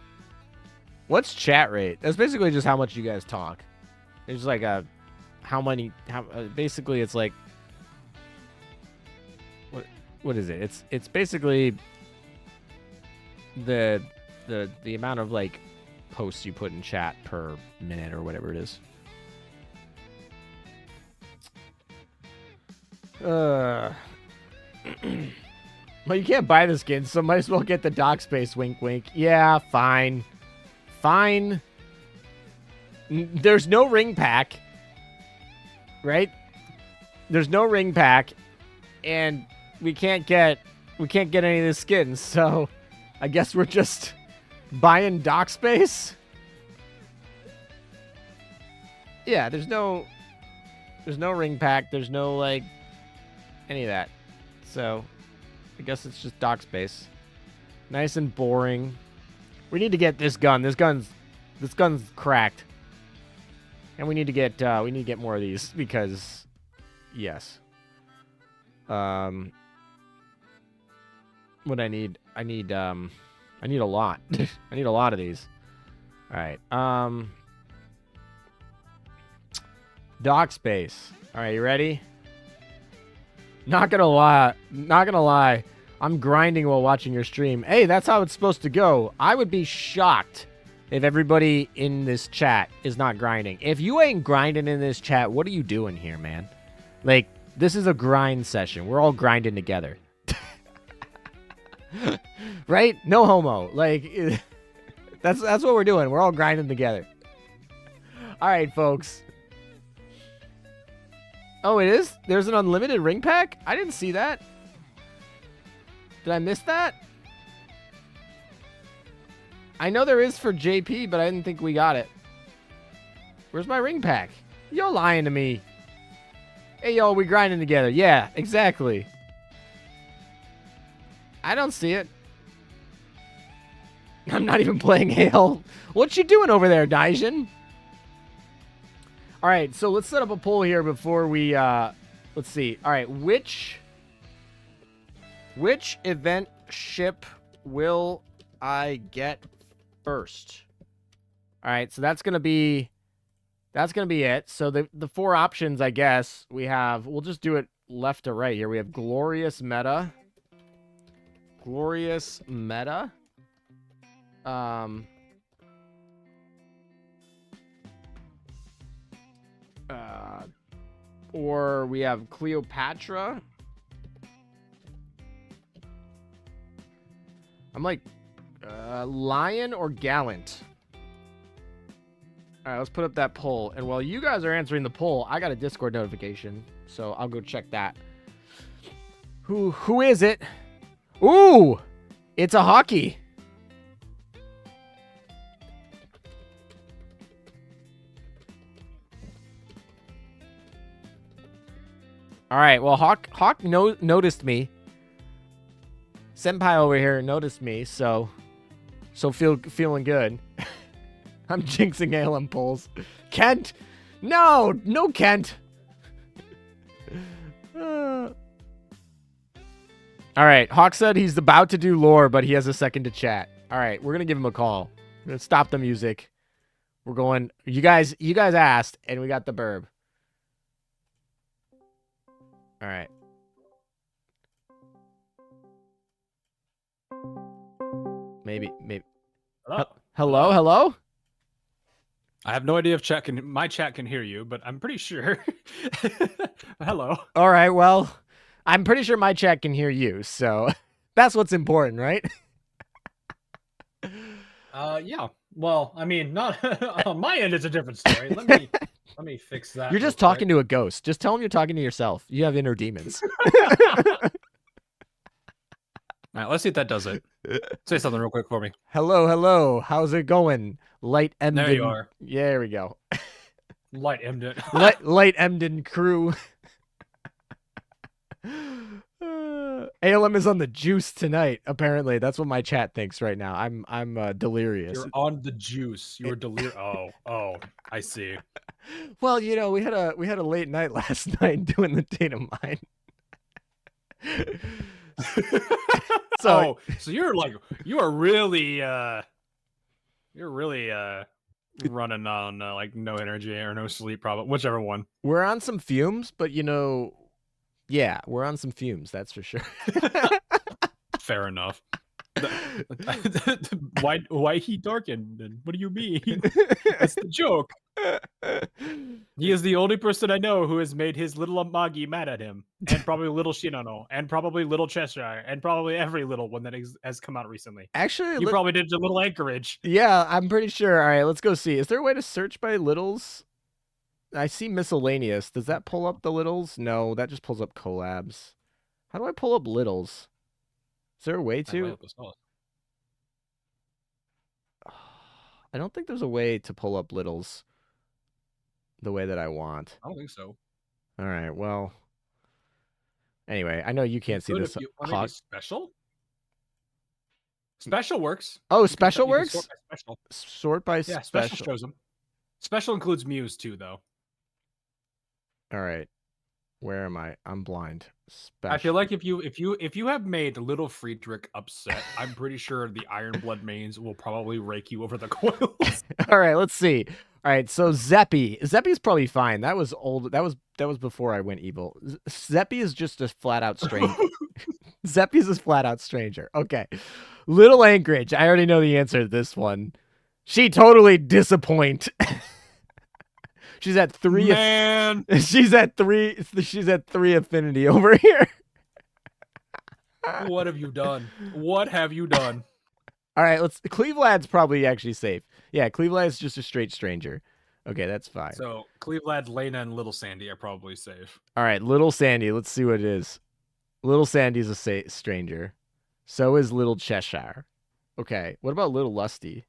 What's chat rate? That's basically just how much you guys talk. It's like basically it's like what is it? It's basically the amount of like posts you put in chat per minute or whatever it is. Well, you can't buy the skin, so might as well get the dock space. Wink, wink. Yeah, fine. Fine. There's no ring pack. Right? There's no ring pack. And we can't get any of the skins, so I guess we're just buying dock space. Yeah, there's no ring pack, there's no like any of that. So I guess it's just dock space. Nice and boring. We need to get this gun. This gun's cracked. And we need to get more of these because yes. What I need a lot. I need a lot of these. All right. Dock space. All right, you ready? Not gonna lie. I'm grinding while watching your stream. Hey, that's how it's supposed to go. I would be shocked if everybody in this chat is not grinding. If you ain't grinding in this chat, what are you doing here, man? Like, this is a grind session. We're all grinding together. Right? No homo. Like, that's what we're doing. We're all grinding together. All right, folks. Oh, it is? There's an unlimited ring pack? I didn't see that. Did I miss that? I know there is for JP, but I didn't think we got it. Where's my ring pack? You're lying to me. Hey, yo, we grinding together. Yeah, exactly. I don't see it. I'm not even playing Hail. What you doing over there, Daijin? All right, so let's set up a poll here before we, let's see. All right, which Which event ship will I get first? All right, so that's gonna be it. So the four options, I guess, we have. We'll just do it left to right here. We have glorious meta. Glorious meta. Or we have Cleopatra. I'm like, Lion or Gallant. All right, let's put up that poll. And while you guys are answering the poll, I got a Discord notification, so I'll go check that. Who is it? Ooh, it's a hockey. All right, well, Hawk noticed me. Senpai over here noticed me, so feeling good. I'm jinxing ALM polls. Kent, no Kent. All right, Hawk said he's about to do lore, but he has a second to chat. All right, we're gonna give him a call. We're gonna stop the music. We're going. You guys asked, and we got the burb. All right. Maybe. Hello. I have no idea if my chat can hear you, but I'm pretty sure. Hello. All right. Well, I'm pretty sure my chat can hear you, so that's what's important, right? Yeah. Well, I mean, not on my end. It's a different story. Let me fix that. You're just talking to a ghost. Just tell him you're talking to yourself. You have inner demons. All right, let's see if that does it. Say something real quick for me. Hello. How's it going? Light Emden. There you are. Yeah, there we go. Light Emden. Light Emden crew. ALM is on the juice tonight. Apparently, that's what my chat thinks right now. I'm delirious. You're on the juice. You were delirious. Oh, I see. Well, you know, we had a late night last night doing the data mine. So you're really running on like no energy or no sleep, probably whichever one. We're on some fumes, but you know, yeah, we're on some fumes. That's for sure. Fair enough. Why he darkened? What do you mean? That's the joke. He is the only person I know who has made his little Amagi mad at him, and probably little Shinano, and probably little Cheshire, and probably every little one that has come out recently. Actually, you probably did the little Anchorage. Yeah, I'm pretty sure. All right, let's go see. Is there a way to search by littles? I see miscellaneous. Does that pull up the littles? No, that just pulls up collabs. How do I pull up littles? Is there a way to? I don't think there's a way to pull up littles the way that I want. I don't think so. All right, well. Anyway, I know you can't see this. Special? Special works. Oh, special works? Sort by special. Sort by special. Special shows them. Special includes Muse too, though. All right. Where am I? I'm blind. Special. I feel like if you have made little Friedrich upset, I'm pretty sure the Ironblood mains will probably rake you over the coils. All right, let's see. All right, so Zeppy's probably fine. That was old. That was before I went evil. Zeppy is just a flat out stranger. Zeppy's a flat out stranger. Okay. Little Anchorage. I already know the answer to this one. She totally disappoint. She's at 3. Man. She's at 3. She's at 3 affinity over here. What have you done? What have you done? All right, Cleveland's probably actually safe. Yeah, Cleveland's just a straight stranger. Okay, that's fine. So Cleveland, Lena, and Little Sandy are probably safe. All right, Little Sandy. Let's see what it is. Little Sandy's a stranger. So is Little Cheshire. Okay, what about Little Lusty?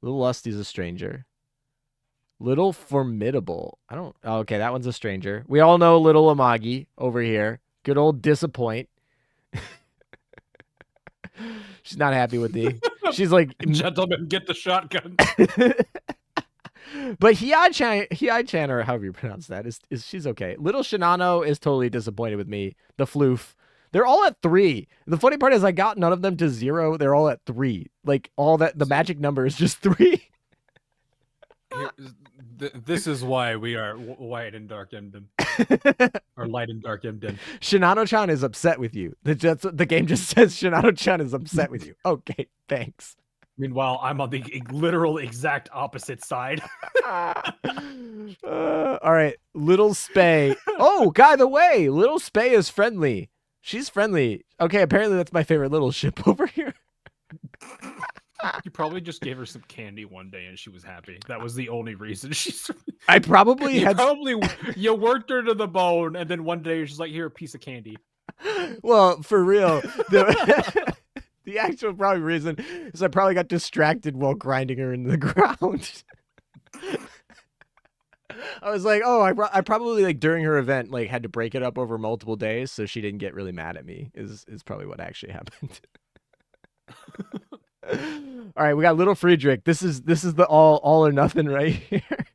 Little Lusty's a stranger. Little Formidable. Okay, that one's a stranger. We all know Little Amagi over here. Good old Disappoint. She's not happy with me. She's like, gentlemen, get the shotgun. But Hiai-chan, or however you pronounce that, is she's okay. Little Shinano is totally disappointed with me. The floof. They're all at 3. The funny part is I got none of them to 0. They're all at 3. Like all that, the magic number is just 3. This is why we are white and dark Emden. Or light and dark Emden. Shinano-chan is upset with you. The game just says Shinano-chan is upset with you. Okay, thanks. Meanwhile, I'm on the literal exact opposite side. All right, Little Spay. Oh, by the way, Little Spay is friendly. She's friendly. Okay, apparently that's my favorite little ship over here. You probably just gave her some candy one day and she was happy. That was the only reason she's. I probably had. You worked her to the bone, and then one day you're just like, here, a piece of candy. Well, for real, the actual probably reason is I probably got distracted while grinding her into the ground. I was like, oh, I probably like during her event like had to break it up over multiple days so she didn't get really mad at me. Is probably what actually happened. All right, we got Little Friedrich. This is the all or nothing right here.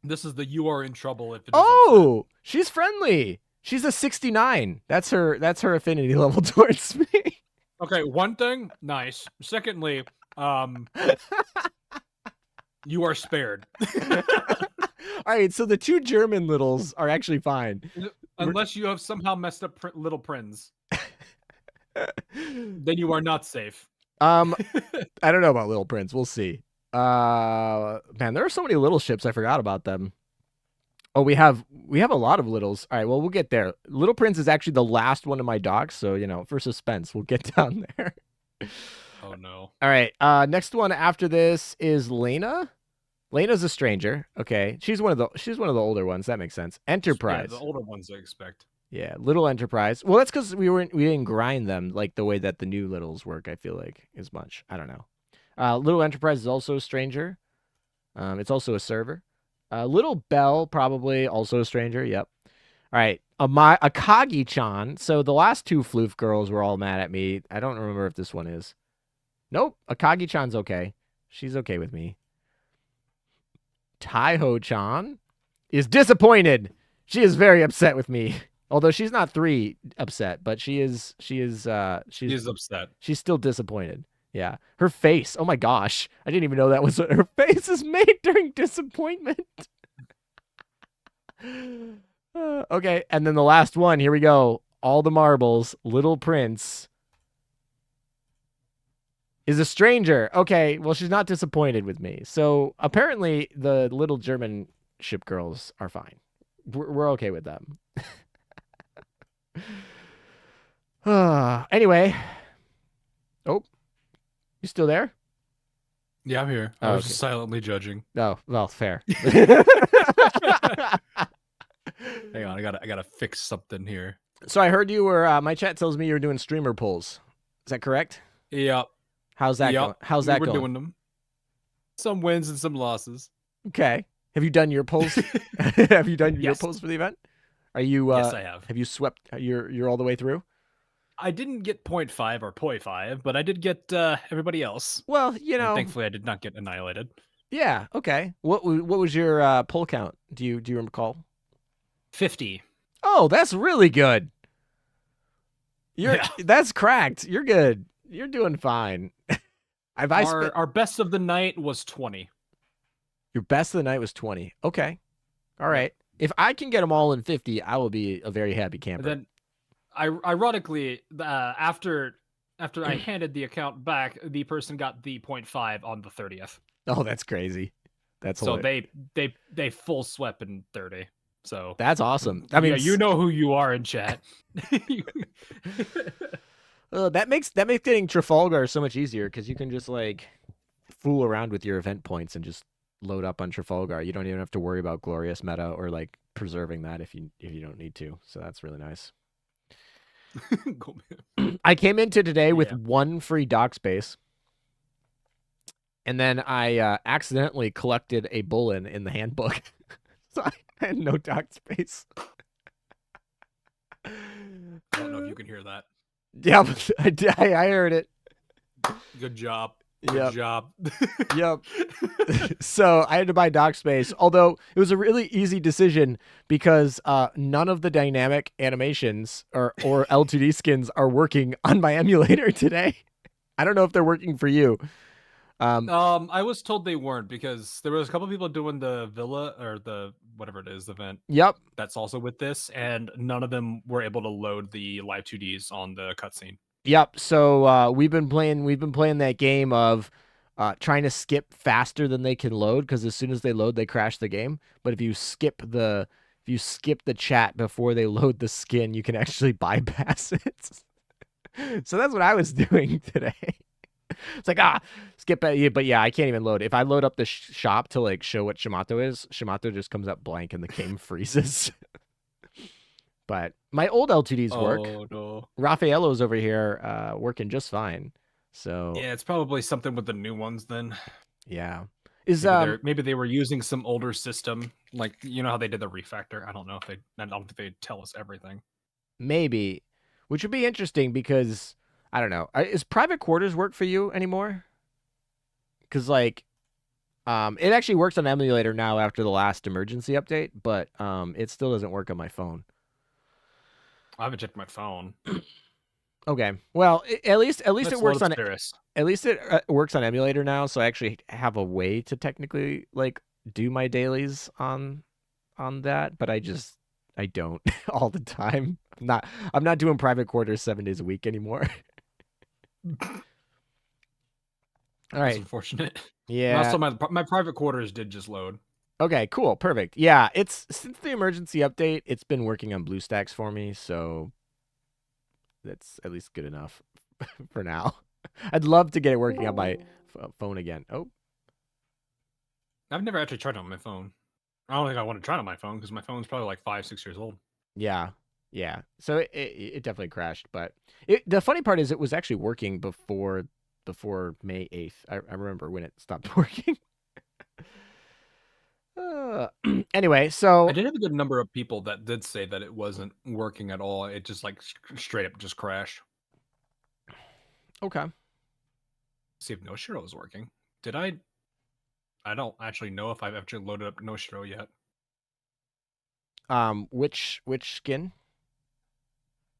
This is the you are in trouble if it is Oh, she's friendly. She's a 69. That's her affinity level towards me. Okay, one thing, nice. Secondly, you are spared. All right, so the 2 German littles are actually fine. Unless you have somehow messed up Little Prince. Then you are not safe. I don't know about Little Prince. We'll see. Man, there are so many little ships. I forgot about them. Oh, we have a lot of littles. All right, well, we'll get there. Little Prince is actually the last one of my docks, so for suspense, we'll get down there. Oh no. All right. Next one after this is Lena. Lena's a stranger. Okay, she's one of the older ones. That makes sense. Enterprise. Yeah, the older ones I expect. Yeah, Little Enterprise. Well, that's because we didn't grind them like the way that the new littles work. I feel like as much. I don't know. Little Enterprise is also a stranger. It's also a server. Little Belle probably also a stranger. Yep. All right. Akagi-chan. So the last 2 floof girls were all mad at me. I don't remember if this one is. Nope. Akagi-chan's okay. She's okay with me. Taiho-chan is disappointed. She is very upset with me. Although she's not 3 upset, but she is upset. She's still disappointed. Yeah. Her face. Oh my gosh. I didn't even know that was what her face is made during disappointment. Okay. And then the last one. Here we go. All the marbles. Little Prince is a stranger. Okay. Well, she's not disappointed with me. So apparently the little German ship girls are fine. We're okay with them. Anyway. Oh. You still there? Yeah, I'm here. I was just silently judging. Oh, well, fair. Hang on, I gotta fix something here. So I heard you were. My chat tells me you were doing streamer polls. Is that correct? Yep. How's that going? How's that going? We're doing them. Some wins and some losses. Okay. Have you done your polls? Have you done your polls for the event? Are you? Yes, I have. Have you swept? You're all the way through. I didn't get 0.5 or 0.5, but I did get everybody else. Well, And thankfully, I did not get annihilated. Yeah. Okay. What was your poll count? Do you recall? 50. Oh, that's really good. That's cracked. You're good. You're doing fine. Our best of the night was 20. Your best of the night was 20. Okay. All right. If I can get them all in 50, I will be a very happy camper. And then, ironically, after I handed the account back, the person got the 0.5 on the 30th. Oh, that's crazy. That's so hilarious. they full swept in 30. So that's awesome. I mean, you know who you are in chat. That makes getting Trafalgar so much easier because you can just like fool around with your event points and just load up on Trafalgar. You don't even have to worry about glorious meta or like preserving that if you don't need to. So that's really nice. I came into today with 1 free dock space, and then I accidentally collected a bullen in the handbook, so I had no dock space. I don't know if you can hear that. Yeah, I heard it. Good job. Good Yep. job. Yep. So I had to buy dock space, although it was a really easy decision because none of the dynamic animations or L2D skins are working on my emulator today. I don't know if they're working for you. I was told they weren't because there was a couple people doing the villa or the whatever it is event. Yep. That's also with this, and none of them were able to load the live 2Ds on the cutscene. Yep. So we've been playing that game of trying to skip faster than they can load, because as soon as they load, they crash the game. But if you skip the chat before they load the skin, you can actually bypass it. So that's what I was doing today. It's like, skip it. But yeah, I can't even load. If I load up the shop to like show what Shimato is, Shimato just comes up blank and the game freezes. But my old L2Ds work. Oh no. Raffaello's over here working just fine. So Yeah, it's probably something with the new ones then. yeah. Is Maybe they were using some older system, like you know how they did the refactor. I don't think they tell us everything. maybe, which would be interesting because I don't know. Is private quarters work for you anymore? Because like, it actually works on emulator now after the last emergency update, but it still doesn't work on my phone. I haven't checked my phone. Okay, well, at least it works on Paris. At least it works on emulator now, so I actually have a way to technically like do my dailies on that, but I don't all the time. I'm not doing private quarters 7 days a week anymore. All right. That's unfortunate. Yeah. Also, my private quarters did just load. Okay, cool. Perfect. Yeah, it's since the emergency update, it's been working on BlueStacks for me, so that's at least good enough for now. I'd love to get it working on my phone again. Oh. I've never actually tried it on my phone. I don't think I want to try it on my phone because my phone's probably like 5-6 years old. Yeah. Yeah. So it definitely crashed, but the funny part is it was actually working before May 8th. I remember when it stopped working. Anyway, so I did have a good number of people that did say that it wasn't working at all. It just like straight up just crashed. Okay. See if Noshiro is working. Did I? I don't actually know if I've actually loaded up Noshiro yet. Which skin?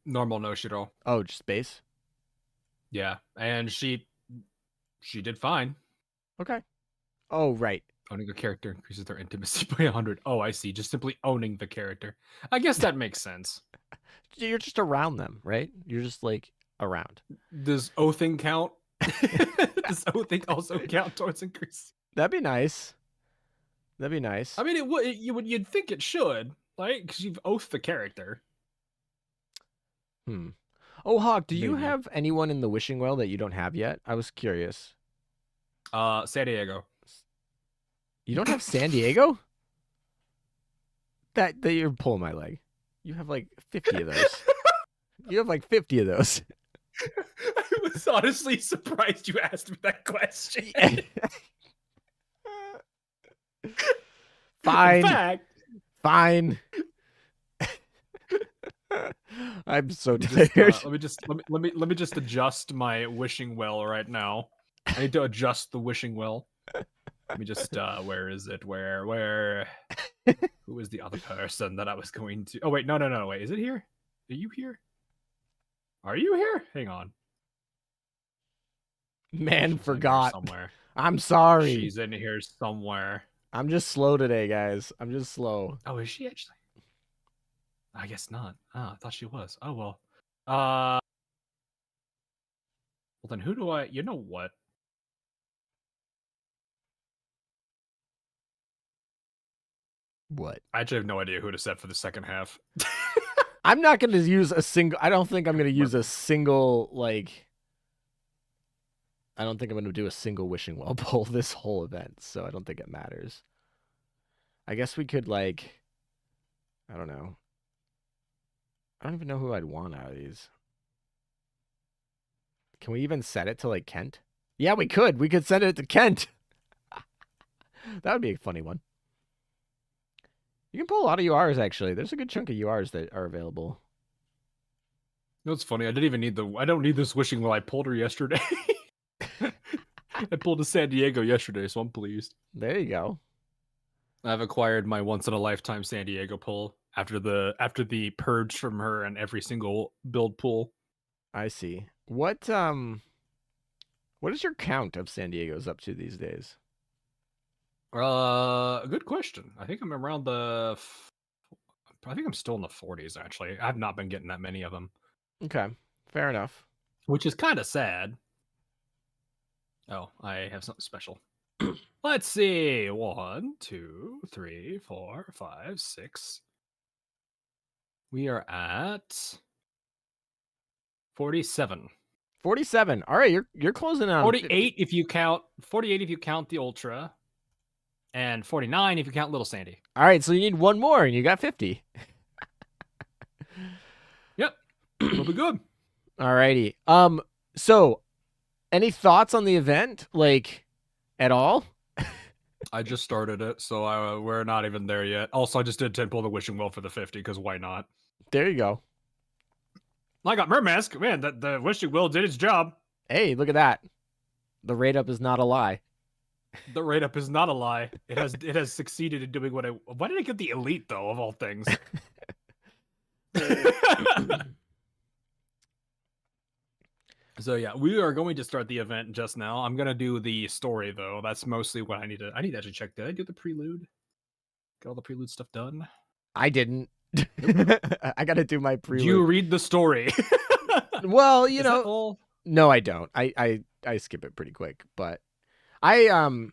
Normal Noshiro. Oh, just base. Yeah, and she did fine. Okay. Oh, right. Owning a character increases their intimacy by 100. Oh, I see. Just simply owning the character. I guess that makes sense. You're just around them, right? You're just like around. Does oathing count? Does oathing also count towards increase? That'd be nice. That'd be nice. I mean, it would. You'd think it should, like, because you've oathed the character. Oh, Hawk, do you Maybe. have anyone in the wishing well that you don't have yet? I was curious. San Diego. You don't have San Diego? That you're pulling my leg. You have like 50 of those. You have like 50 of those. I was honestly surprised you asked me that question. Fine. In fact, fine. I'm so tired. let me just adjust my wishing well right now. I need to adjust the wishing well. Let me just where is it? Where who is the other person that I was going to? Oh wait, no, wait, is it here? Are you here? Are you here? Hang on. Man, She's forgot. Somewhere. I'm sorry. She's in here somewhere. I'm just slow today, guys. I'm just slow. Oh, is she actually? I guess not. I thought she was. Oh well. Well then who do I? You know what? What? I actually have no idea who to set for the second half. I'm not going to use a single. I don't think I'm going to use a single like. I don't think I'm going to do a single wishing well pull this whole event, so I don't think it matters. I guess we could like. I don't know. I don't even know who I'd want out of these. Can we even set it to like Kent? Yeah, we could. We could send it to Kent. That would be a funny one. You can pull a lot of URs, actually. There's a good chunk of URs that are available. You know what's funny? I don't need this wishing well. I pulled her yesterday. I pulled a San Diego yesterday, so I'm pleased. There you go. I've acquired my once in a lifetime San Diego pull after the purge from her and every single build pull. I see. What is your count of San Diego's up to these days? Good question. I think I'm around I think I'm still in the 40s actually. I've not been getting that many of them. Okay, fair enough. Which is kind of sad. Oh, I have something special. Let's see. 1, 2, 3, 4, 5, 6. We are at 47. 47. All right, you're closing on 48 if you count 48 if you count the Ultra, and 49 if you count Little Sandy. All right, so you need one more, and you got 50. Yep, we'll be good. All righty. So any thoughts on the event, like, at all? I just started it, so we're not even there yet. Also, I just did 10 pull the Wishing Well for the 50, because why not? There you go. I got Mermask. Man, the Wishing Well did its job. Hey, look at that. The rate up is not a lie. The rate up is not a lie. It has succeeded in doing what I... Why did I get the Elite, though, of all things? So yeah, we are going to start the event just now. I'm gonna do the story though. That's mostly what I need to actually check. Did I do the prelude? Get all the prelude stuff done? I didn't. I gotta do my prelude. You read the story. Well, you know, no, I don't. I skip it pretty quick, but the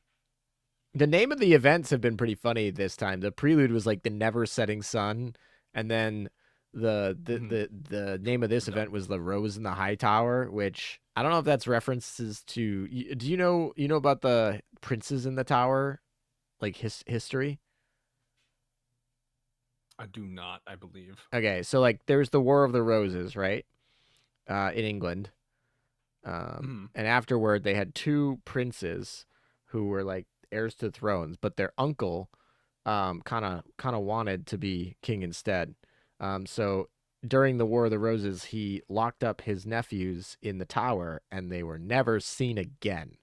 name of the events have been pretty funny this time. The prelude was like the Never Setting Sun, and then the name of this event was the Rose in the High Tower, which I don't know if that's references to. Do you know about the princes in the tower, like history? I do not, I believe. Okay, so like there's the War of the Roses, right? In England. And afterward they had two princes who were like heirs to thrones, but their uncle kind of wanted to be king instead. So during the War of the Roses, he locked up his nephews in the tower and they were never seen again.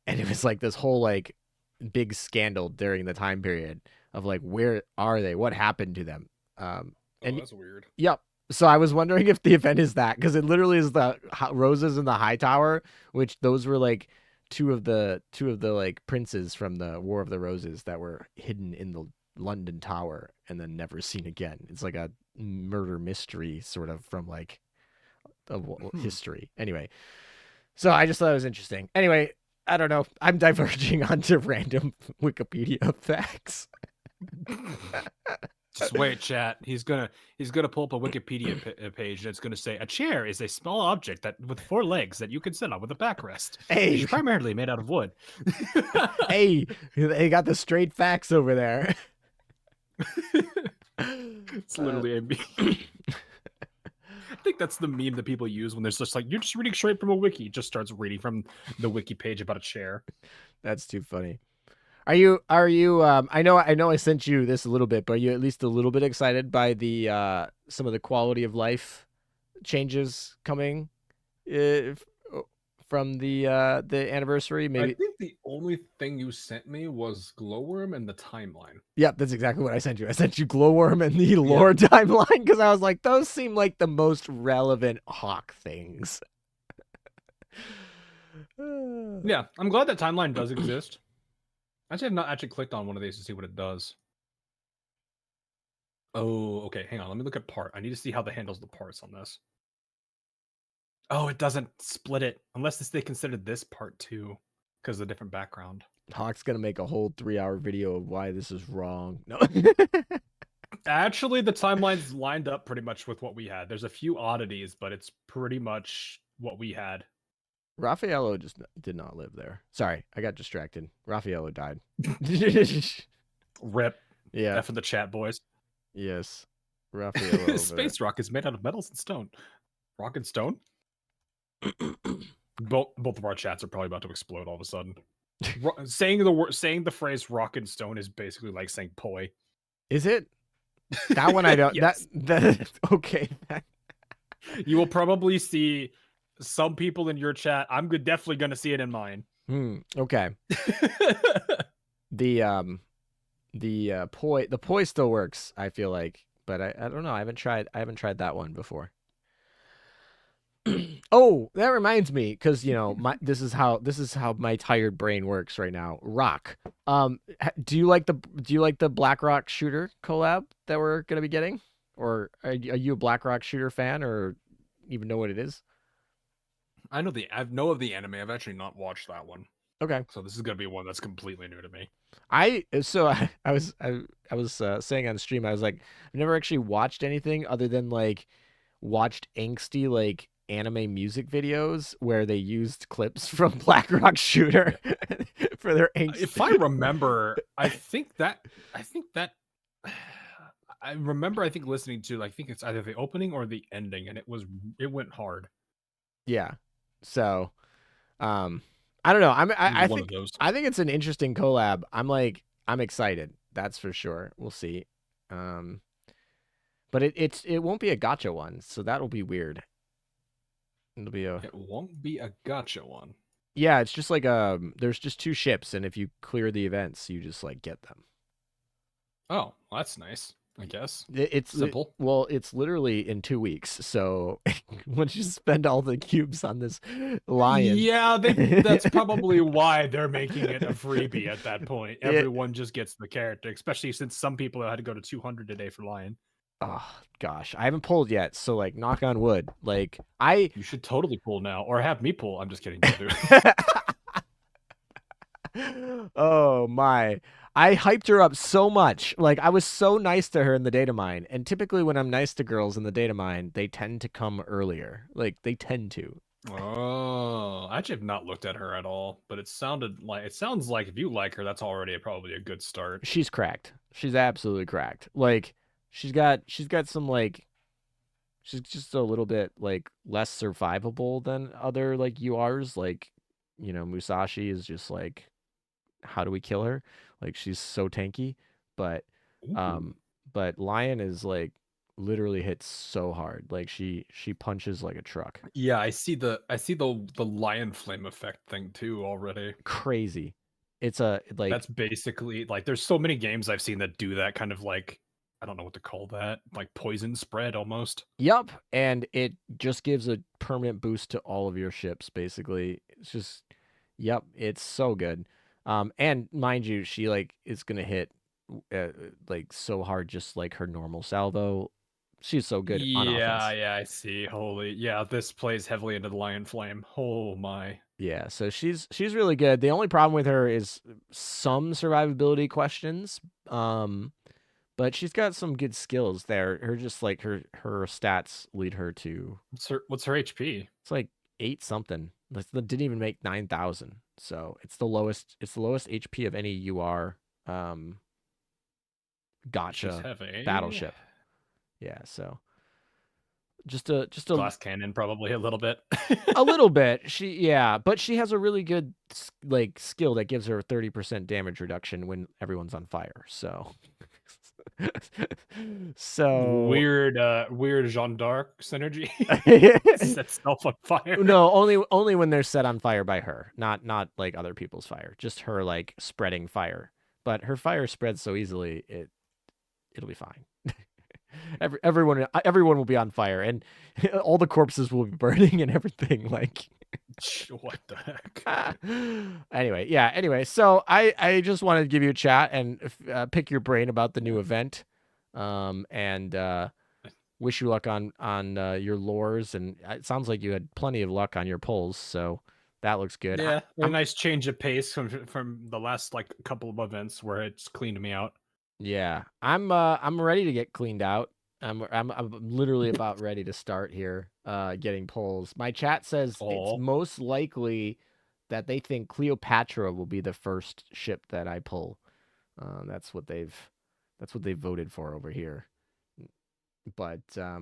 And it was like this whole like big scandal during the time period of like, where are they? What happened to them? And that's weird. Yep. So I was wondering if the event is that, because it literally is the Roses in the High Tower, which those were like two of the like princes from the War of the Roses that were hidden in the London Tower and then never seen again. It's like a murder mystery sort of from like history. Anyway, so I just thought it was interesting. Anyway, I don't know. I'm diverging onto random Wikipedia facts. Just wait, chat. He's gonna pull up a Wikipedia page that's gonna say a chair is a small object that with 4 legs that you can sit on with a backrest. Hey, it's primarily made out of wood. Hey, they got the straight facts over there. It's literally a meme. I think that's the meme that people use when there's just like, you're just reading straight from a wiki. It just starts reading from the wiki page about a chair. That's too funny. Are you I know I sent you this a little bit, but are you at least a little bit excited by the some of the quality of life changes coming from the anniversary? Maybe I think the only thing you sent me was Glowworm and the timeline. Yep, that's exactly what I sent you. I sent you Glowworm and the lore timeline because I was like, those seem like the most relevant Hawk things. Yeah, I'm glad that timeline does exist. I have not actually clicked on one of these to see what it does. Oh, okay. Hang on. Let me look at part. I need to see how that handles the parts on this. Oh, it doesn't split it unless they considered this part too, because of the different background. Hawk's gonna make a whole 3-hour video of why this is wrong. No. Actually, the timeline's lined up pretty much with what we had. There's a few oddities, but it's pretty much what we had. Raffaello just did not live there. Sorry, I got distracted. Raffaello died. Rip. Yeah. F in the chat, boys. Yes. Raffaello. Space rock is made out of metals and stone. Rock and stone? both of our chats are probably about to explode all of a sudden. saying the phrase rock and stone is basically like saying poi. Is it? That one I don't. Yes. that okay. You will probably see some people in your chat. I'm definitely going to see it in mine. Okay. The poi still works, I feel like, but I don't know. I haven't tried that one before. Oh, that reminds me, because this is how my tired brain works right now. Rock. Do you like the Black Rock shooter collab that we're gonna be getting, or are you a Black Rock shooter fan, or even know what it is? I know of the anime. I've actually not watched that one. Okay. So this is gonna be one that's completely new to me. I was saying on stream, I was like, I've never actually watched anything other than like watched angsty like anime music videos where they used clips from Black Rock Shooter for their angst. If I remember, I think that I remember I think listening to I think it's either the opening or the ending, and it went hard. Yeah. So, um, I don't know. It was I one of think those. I think it's an interesting collab. I'm excited. That's for sure. We'll see. Um, but it won't be a gotcha one, so that'll be weird. It'll be a It won't be a gotcha one. Yeah, it's just like there's just two ships, and if you clear the events, you just like get them. Oh, well, that's nice. I guess It's simple. well, it's literally in 2 weeks. So once you spend all the cubes on this lion, Yeah, that's probably why they're making it a freebie at that point. it, Everyone just gets the character, especially since some people had to go to 200 a day for Lion. oh gosh, I haven't pulled yet. So like, knock on wood. Like I, You should totally pull now, or have me pull. I'm just kidding. Don't do it. oh my. I hyped her up so much. Like I was so nice to her in the data mine. And typically when I'm nice to girls in the data mine, they tend to come earlier. Like they tend to. Oh, I actually have not looked at her at all, but it sounds like if you like her, that's already probably a good start. She's cracked. She's absolutely cracked. Like she's got some like she's just a little bit like less survivable than other like URs. Like, Musashi is just like, how do we kill her? Like she's so tanky. But Ooh. um but Lion is like literally hits so hard. Like she punches like a truck. Yeah, I see the lion flame effect thing too already. Crazy. It's a like That's basically like there's so many games I've seen that do that kind of like I don't know what to call that, like poison spread almost. Yup, and it just gives a permanent boost to all of your ships, basically. It's just, yep, it's so good. And mind you, she like is gonna hit like so hard, just like her normal salvo. She's so good on Yeah, offense. yeah, I see. Holy, yeah, this plays heavily into the lion flame. Oh my. Yeah, so she's really good. The only problem with her is some survivability questions. But she's got some good skills there. Her just like her stats lead her to What's her HP? it's like 8 something. That didn't even make 9,000. So it's the lowest. It's the lowest HP of any UR She's gotcha heavy. battleship. Yeah. So just a Glass cannon probably a little bit. a little bit. But she has a really good like skill that gives her 30% damage reduction when everyone's on fire. So so Weird Jeanne d'Arc synergy. Set self on fire. no, only when they're set on fire by her, not like other people's fire. Just her like spreading fire. But her fire spreads so easily, it'll be fine. Everyone will be on fire, and all the corpses will be burning and everything. Like, What the heck? anyway, yeah. Anyway, so I just wanted to give you a chat and pick your brain about the new event, and wish you luck on your lores. And it sounds like you had plenty of luck on your pulls, so that looks good. Yeah, a I'm nice change of pace from the last like couple of events where it's cleaned me out. Yeah, I'm ready to get cleaned out. I'm literally about ready to start here, getting pulls. My chat says it's Oh, most likely that they think Cleopatra will be the first ship that I pull. That's what they've voted for over here. But I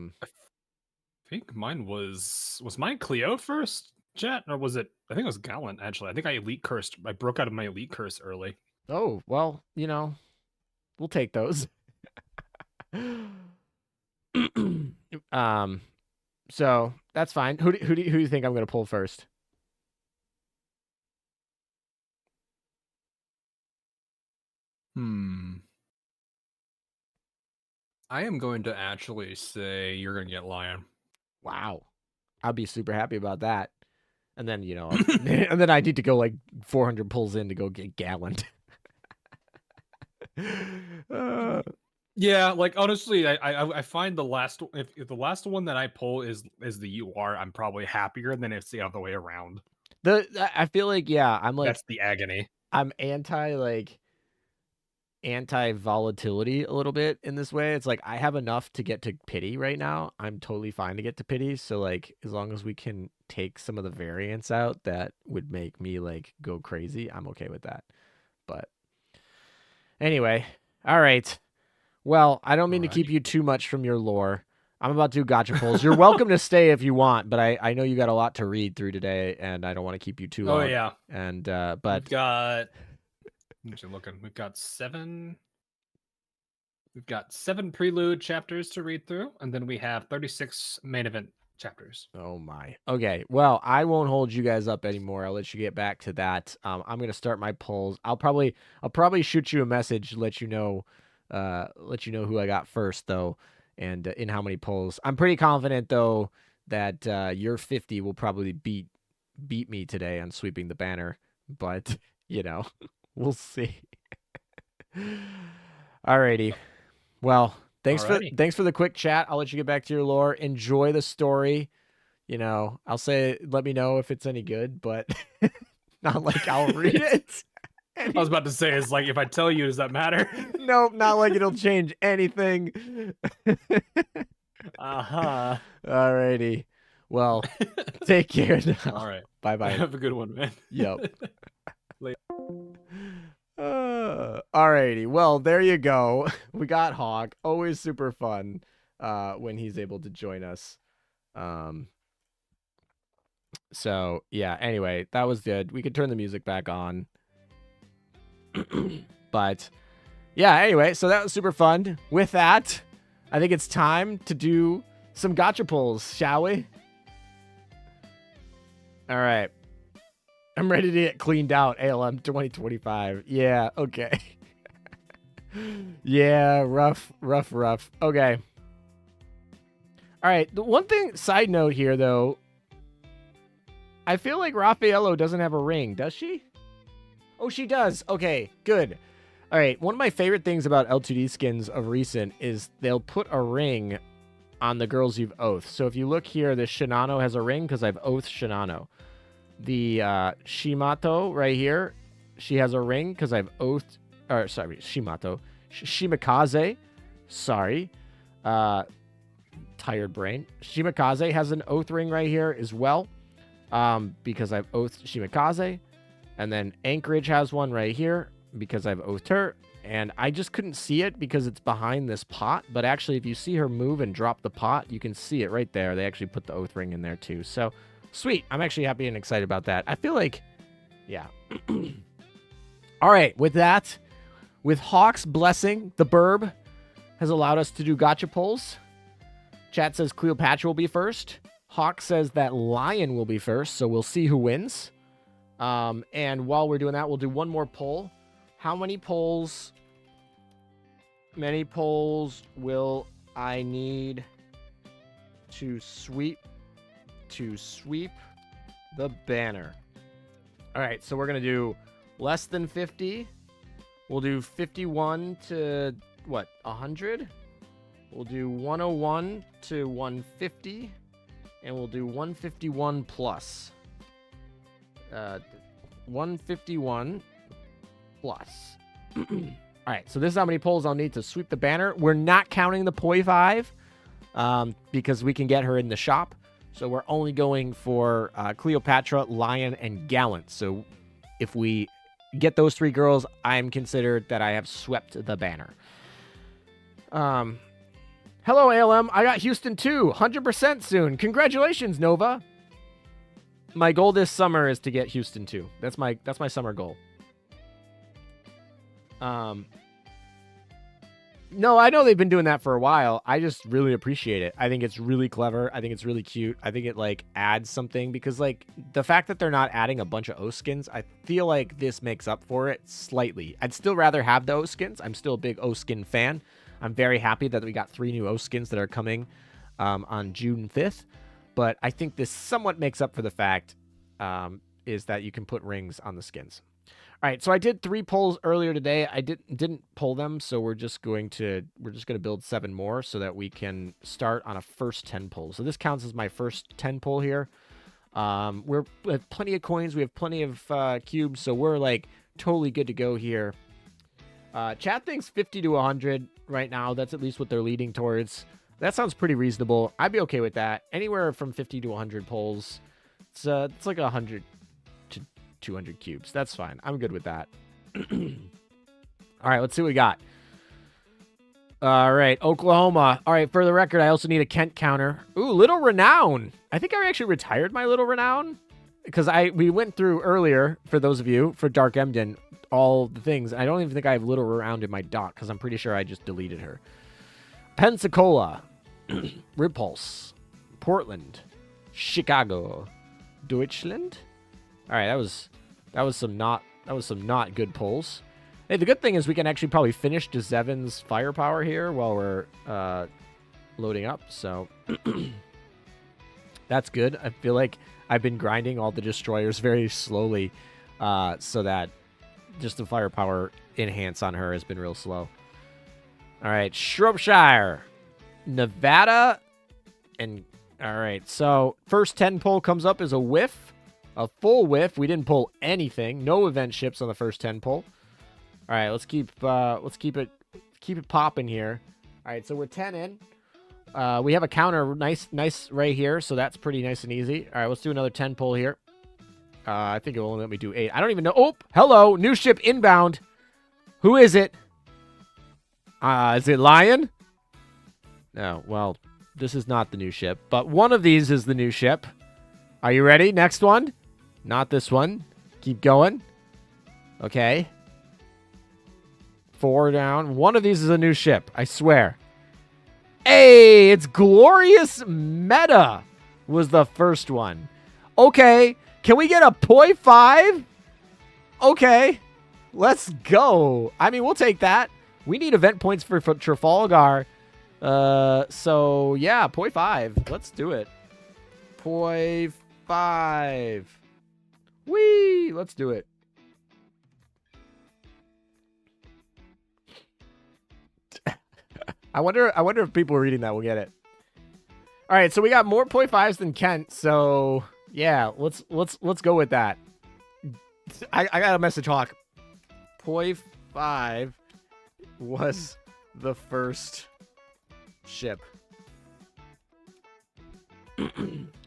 think mine was mine Cleo first, chat, or was it? I think it was Gallant actually. I think I elite cursed. I broke out of my elite curse early. oh well, we'll take those. um, so that's fine. Who do you think I'm gonna pull first? I am going to actually say you're going to get Lion. Wow. I'll be super happy about that. And then, and then I need to go like 400 pulls in to go get Gallant. Yeah, like honestly, I find the last if the last one that I pull is the UR, I'm probably happier than it's the other way around. I feel like I'm like that's the agony. I'm anti volatility a little bit in this way. It's like I have enough to get to pity right now. I'm totally fine to get to pity. So like as long as we can take some of the variance out that would make me like go crazy, I'm okay with that. But anyway, all right. Well, I don't mean to keep you too much from your lore. I'm about to do gacha pulls. You're welcome to stay if you want, but I know you got a lot to read through today, and I don't want to keep you too long. Oh yeah. And but we've got We've got 7 prelude chapters to read through, and then we have 36 main event chapters. Oh my. Okay. Well, I won't hold you guys up anymore. I'll let you get back to that. I'm gonna start my pulls. I'll probably shoot you a message, let you know who I got first though, and in how many pulls. I'm pretty confident though that your 50 will probably beat me today on sweeping the banner, but we'll see. Alrighty. Well, thanks for the quick chat. I'll let you get back to your lore. Enjoy the story. I'll say let me know if it's any good, but not like I'll read it. I was about to say, it's like, if I tell you, does that matter? Nope, not like it'll change anything. Uh-huh. Alrighty. Well, take care now. All right. Bye-bye. Have a good one, man. Yep. Alrighty. Well, there you go. We got Hawk. Always super fun when he's able to join us. So, yeah, anyway, that was good. We could turn the music back on. But, yeah, anyway, so that was super fun. With that, I think it's time to do some gacha pulls, shall we? All right. I'm ready to get cleaned out, ALM 2025. Yeah, okay. Yeah, rough. Okay. All right, the one thing, side note here, though, I feel like Raffaello doesn't have a ring, does she? Oh, she does. Okay, good. All right, one of my favorite things about L2D skins of recent is they'll put a ring on the girls you've oathed. So if you look here, the Shinano has a ring because I've oathed Shinano. The Shimato right here, she has a ring because I've oathed, or sorry, Shimato. Shimakaze, sorry. Tired brain. Shimakaze has an oath ring right here as well because I've oathed Shimakaze. And then Anchorage has one right here because I've oathed her. And I just couldn't see it because it's behind this pot. But actually, if you see her move and drop the pot, you can see it right there. They actually put the oath ring in there too. So, sweet. I'm actually happy and excited about that. I feel like, yeah. All right. With that, with Hawk's blessing, the burb has allowed us to do gacha pulls. Chat says Cleopatra will be first. Hawk says that Lion will be first. So we'll see who wins. And while we're doing that, we'll do one more poll. How many polls will I need to sweep the banner? All right, so we're going to do less than 50. We'll do 51 to, 100? We'll do 101 to 150. And we'll do 151 plus. 151 plus. All right, so this is how many polls I'll need to sweep the banner. We're not counting the .5 because we can get her in the shop. So we're only going for Cleopatra, Lion, and Gallant. So if we get those 3 girls, I'm considered that I have swept the banner. Hello, ALM. I got Houston too. 100% soon. Congratulations, Nova. My goal this summer is to get Houston too. That's my summer goal. No, I know they've been doing that for a while. I just really appreciate it. I think it's really clever. I think it's really cute. I think it like adds something because like the fact that they're not adding a bunch of O skins, I feel like this makes up for it slightly. I'd still rather have the O skins. I'm still a big O skin fan. I'm very happy that we got 3 new O skins that are coming on June 5th. But I think this somewhat makes up for the fact is that you can put rings on the skins. All right, so I did 3 pulls earlier today. I didn't pull them, so we're just going to build 7 more so that we can start on a first 10 pull. So this counts as my first 10 pull here. We have plenty of coins. We have plenty of cubes, so we're like totally good to go here. Chat thinks 50 to 100 right now. That's at least what they're leading towards. That sounds pretty reasonable. I'd be okay with that. Anywhere from 50 to 100 pulls. It's like 100 to 200 cubes. That's fine. I'm good with that. All right, let's see what we got. All right, Oklahoma. All right, for the record, I also need a Kent counter. Ooh, Little Renown. I think I actually retired my Little Renown because we went through earlier, for those of you, for Dark Emden, all the things. I don't even think I have Little Renown in my dock because I'm pretty sure I just deleted her. Pensacola, Repulse, Portland, Chicago, Deutschland. All right, that was some not good pulls. Hey, the good thing is we can actually probably finish DeZevin's firepower here while we're loading up. So that's good. I feel like I've been grinding all the destroyers very slowly, so that just the firepower enhance on her has been real slow. All right, Shropshire, Nevada, and all right. So first 10 pull comes up as a whiff, a full whiff. We didn't pull anything. No event ships on the first 10 pull. All right, let's keep it popping here. All right, so we're 10 in. We have a counter, nice right here, so that's pretty nice and easy. All right, let's do another 10 pull here. I think it will only let me do 8. I don't even know. Oh, hello, new ship inbound. Who is it? Is it Lion? No, well, this is not the new ship, but one of these is the new ship. Are you ready? Next one. Not this one. Keep going. Okay. 4 down. One of these is a new ship. I swear. Hey, it's Glorious Meta was the first one. Okay. Can we get a Mk.II? Okay. Let's go. I mean, we'll take that. We need event points for Trafalgar. So, yeah, Mk.II. Let's do it. Mk.II. Whee! Let's do it. I wonder if people reading that will get it. All right, so we got more Mk.IIs than Kent. So yeah, let's go with that. I got a message, Hawk. Mk.II was the first ship. All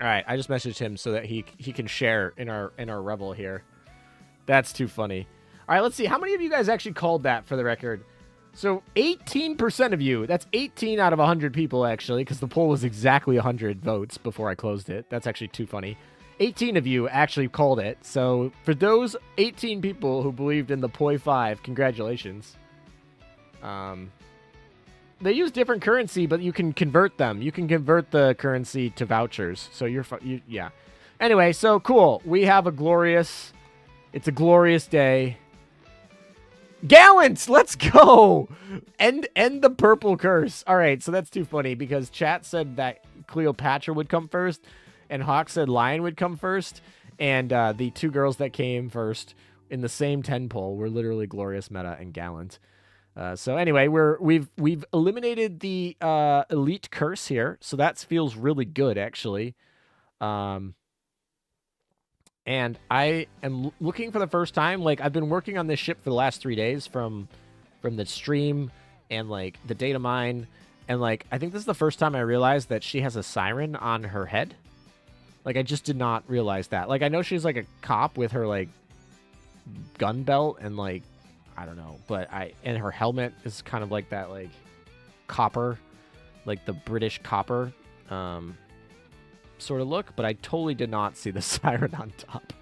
right, I just messaged him so that he can share in our revel here. That's too funny. All right, let's see. How many of you guys actually called that for the record? So 18% of you. That's 18 out of 100 people, actually, because the poll was exactly 100 votes before I closed it. That's actually too funny. 18 of you actually called it. So for those 18 people who believed in the Mk.II, congratulations. They use different currency, but you can convert them. You can convert the currency to vouchers. So yeah. Anyway, so cool. We have it's a glorious day. Gallant, let's go. End the purple curse. All right, so that's too funny because chat said that Cleopatra would come first, and Hawk said Lion would come first, and the 2 girls that came first in the same 10 poll were literally Glorious Meta and Gallant. So anyway, we've eliminated the elite curse here, so that feels really good actually. And I am looking for the first time. Like, I've been working on this ship for the last 3 days from the stream and like the data mine, and like I think this is the first time I realized that she has a siren on her head. Like, I just did not realize that. Like, I know she's like a cop with her like gun belt and like I don't know, but and her helmet is kind of like that like copper, like the British copper sort of look, but I totally did not see the siren on top.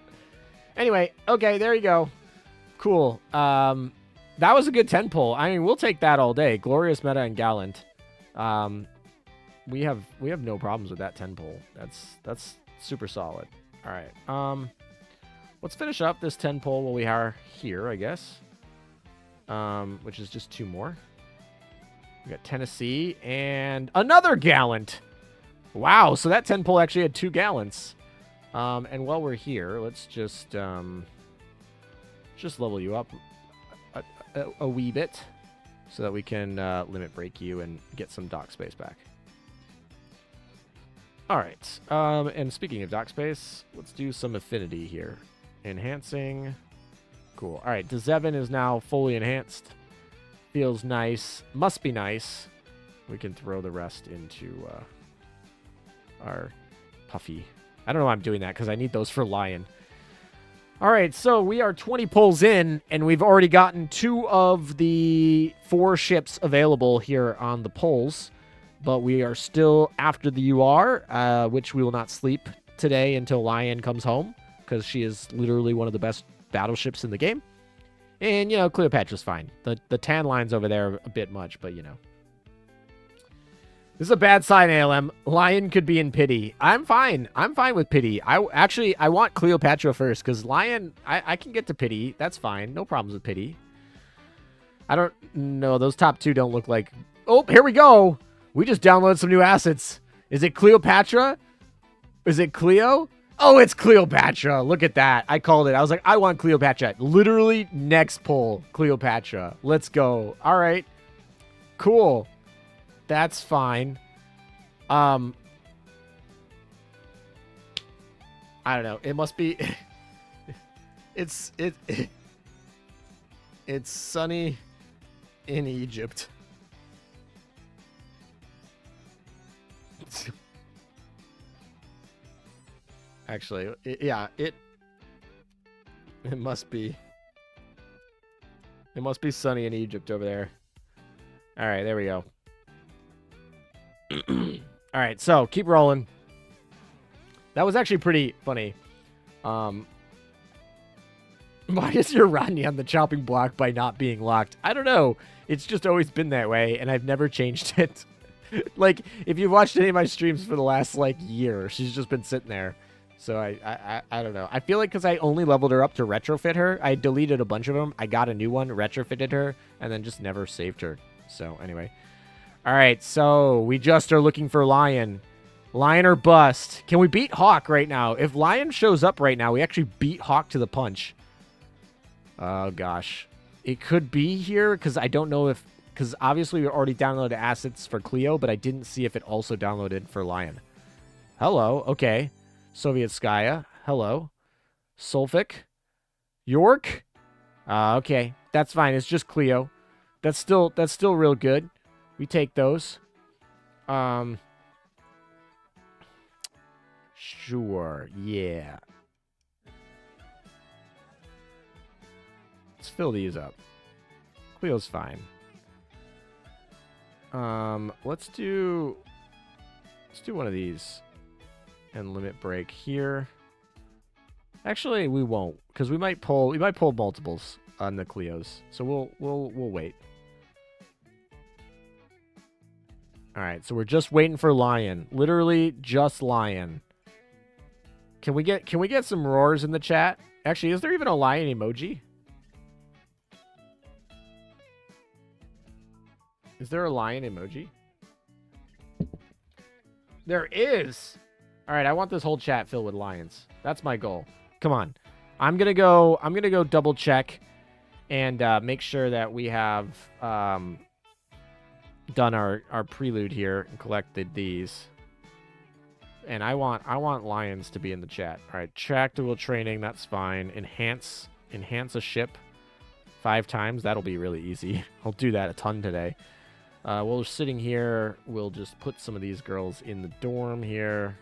Anyway, okay, there you go. Cool. that was a good 10 pull. I mean, we'll take that all day. Glorious Meta and Gallant. We have no problems with that 10 pull. That's super solid. All right. Let's finish up this 10 pull while we are here, I guess. Which is just 2 more. We got Tennessee and another Gallant. Wow, so that 10 pull actually had 2 Gallants. And while we're here, let's just level you up a wee bit so that we can limit break you and get some dock space back. All right. And speaking of dock space, let's do some affinity here. Enhancing. Cool. All right. Dzevin is now fully enhanced. Feels nice. Must be nice. We can throw the rest into our Puffy. I don't know why I'm doing that because I need those for Lion. All right, so we are 20 pulls in, and we've already gotten 2 of the 4 ships available here on the pulls, but we are still after the UR, which we will not sleep today until Lion comes home, because she is literally one of the best battleships in the game. And, you know, Cleopatra's fine. The tan line's over there a bit much, but, you know. This is a bad sign, ALM. Lion could be in pity. I'm fine. I'm fine with pity. I want Cleopatra first, because Lion, I can get to pity. That's fine. No problems with pity. I don't know. Those top 2 don't look like... Oh, here we go. We just downloaded some new assets. Is it Cleopatra? Is it Cleo? Oh, it's Cleopatra. Look at that. I called it. I was like, I want Cleopatra. Literally next pull, Cleopatra. Let's go. All right. Cool. That's fine. I don't know. It must be... It's sunny in Egypt. Actually, it must be... It must be sunny in Egypt over there. All right, there we go. All right, so keep rolling. That was actually pretty funny. Why is your Rodney on the chopping block by not being locked? I don't know. It's just always been that way, and I've never changed it. Like, if you've watched any of my streams for the last, like, year, she's just been sitting there. So I don't know. I feel like because I only leveled her up to retrofit her, I deleted a bunch of them. I got a new one, retrofitted her, and then just never saved her. So, anyway. All right, so we just are looking for Lion. Lion or bust. Can we beat Hawk right now? If Lion shows up right now, we actually beat Hawk to the punch. Oh, gosh. It could be here, because I don't know if... Because obviously we already downloaded assets for Cleo, but I didn't see if it also downloaded for Lion. Hello, okay. Soviet Skya, hello. Sulfic. York? Okay, that's fine. It's just Cleo. That's still real good. We take those. Sure, yeah. Let's fill these up. Cleo's fine. Let's do one of these and limit break here. Actually, we won't, because we might pull multiples on the Cleos. So we'll wait. All right, so we're just waiting for Lion. Literally just Lion. Can we get some roars in the chat? Actually, is there even a lion emoji? Is there a lion emoji? There is. All right, I want this whole chat filled with lions. That's my goal. Come on. I'm going to go double check and make sure that we have done our prelude here and collected these. And I want lions to be in the chat. All right, tractable training, that's fine. Enhance a ship 5 times. That'll be really easy. I'll do that a ton today. While we're sitting here, we'll just put some of these girls in the dorm here.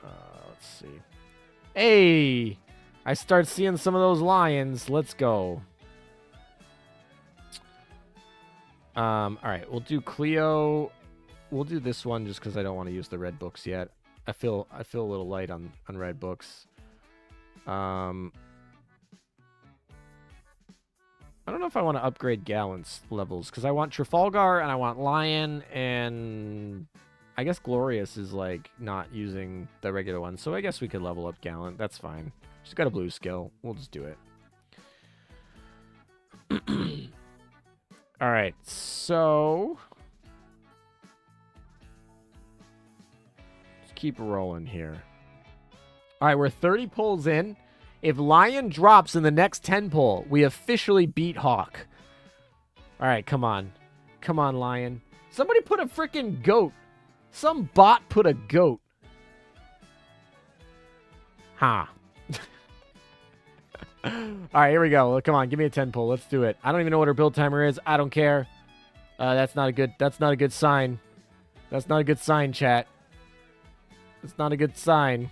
Let's see. Hey, I start seeing some of those lions. Let's go. All right, we'll do Cleo. We'll do this one just because I don't want to use the red books yet. I feel a little light on red books. I don't know if I want to upgrade Gallant's levels, because I want Trafalgar and I want Lion, and I guess Glorious is, like, not using the regular one, so I guess we could level up Gallant. That's fine. She's got a blue skill. We'll just do it. Alright, so... let's keep rolling here. Alright, we're 30 pulls in. If Lion drops in the next 10 pull, we officially beat Hawk. Alright, come on. Come on, Lion. Somebody put a freaking goat. Some bot put a goat. Ha. Alright, here we go. Come on, give me a 10 pull. Let's do it. I don't even know what her build timer is. I don't care. That's not a good sign. That's not a good sign, chat. That's not a good sign.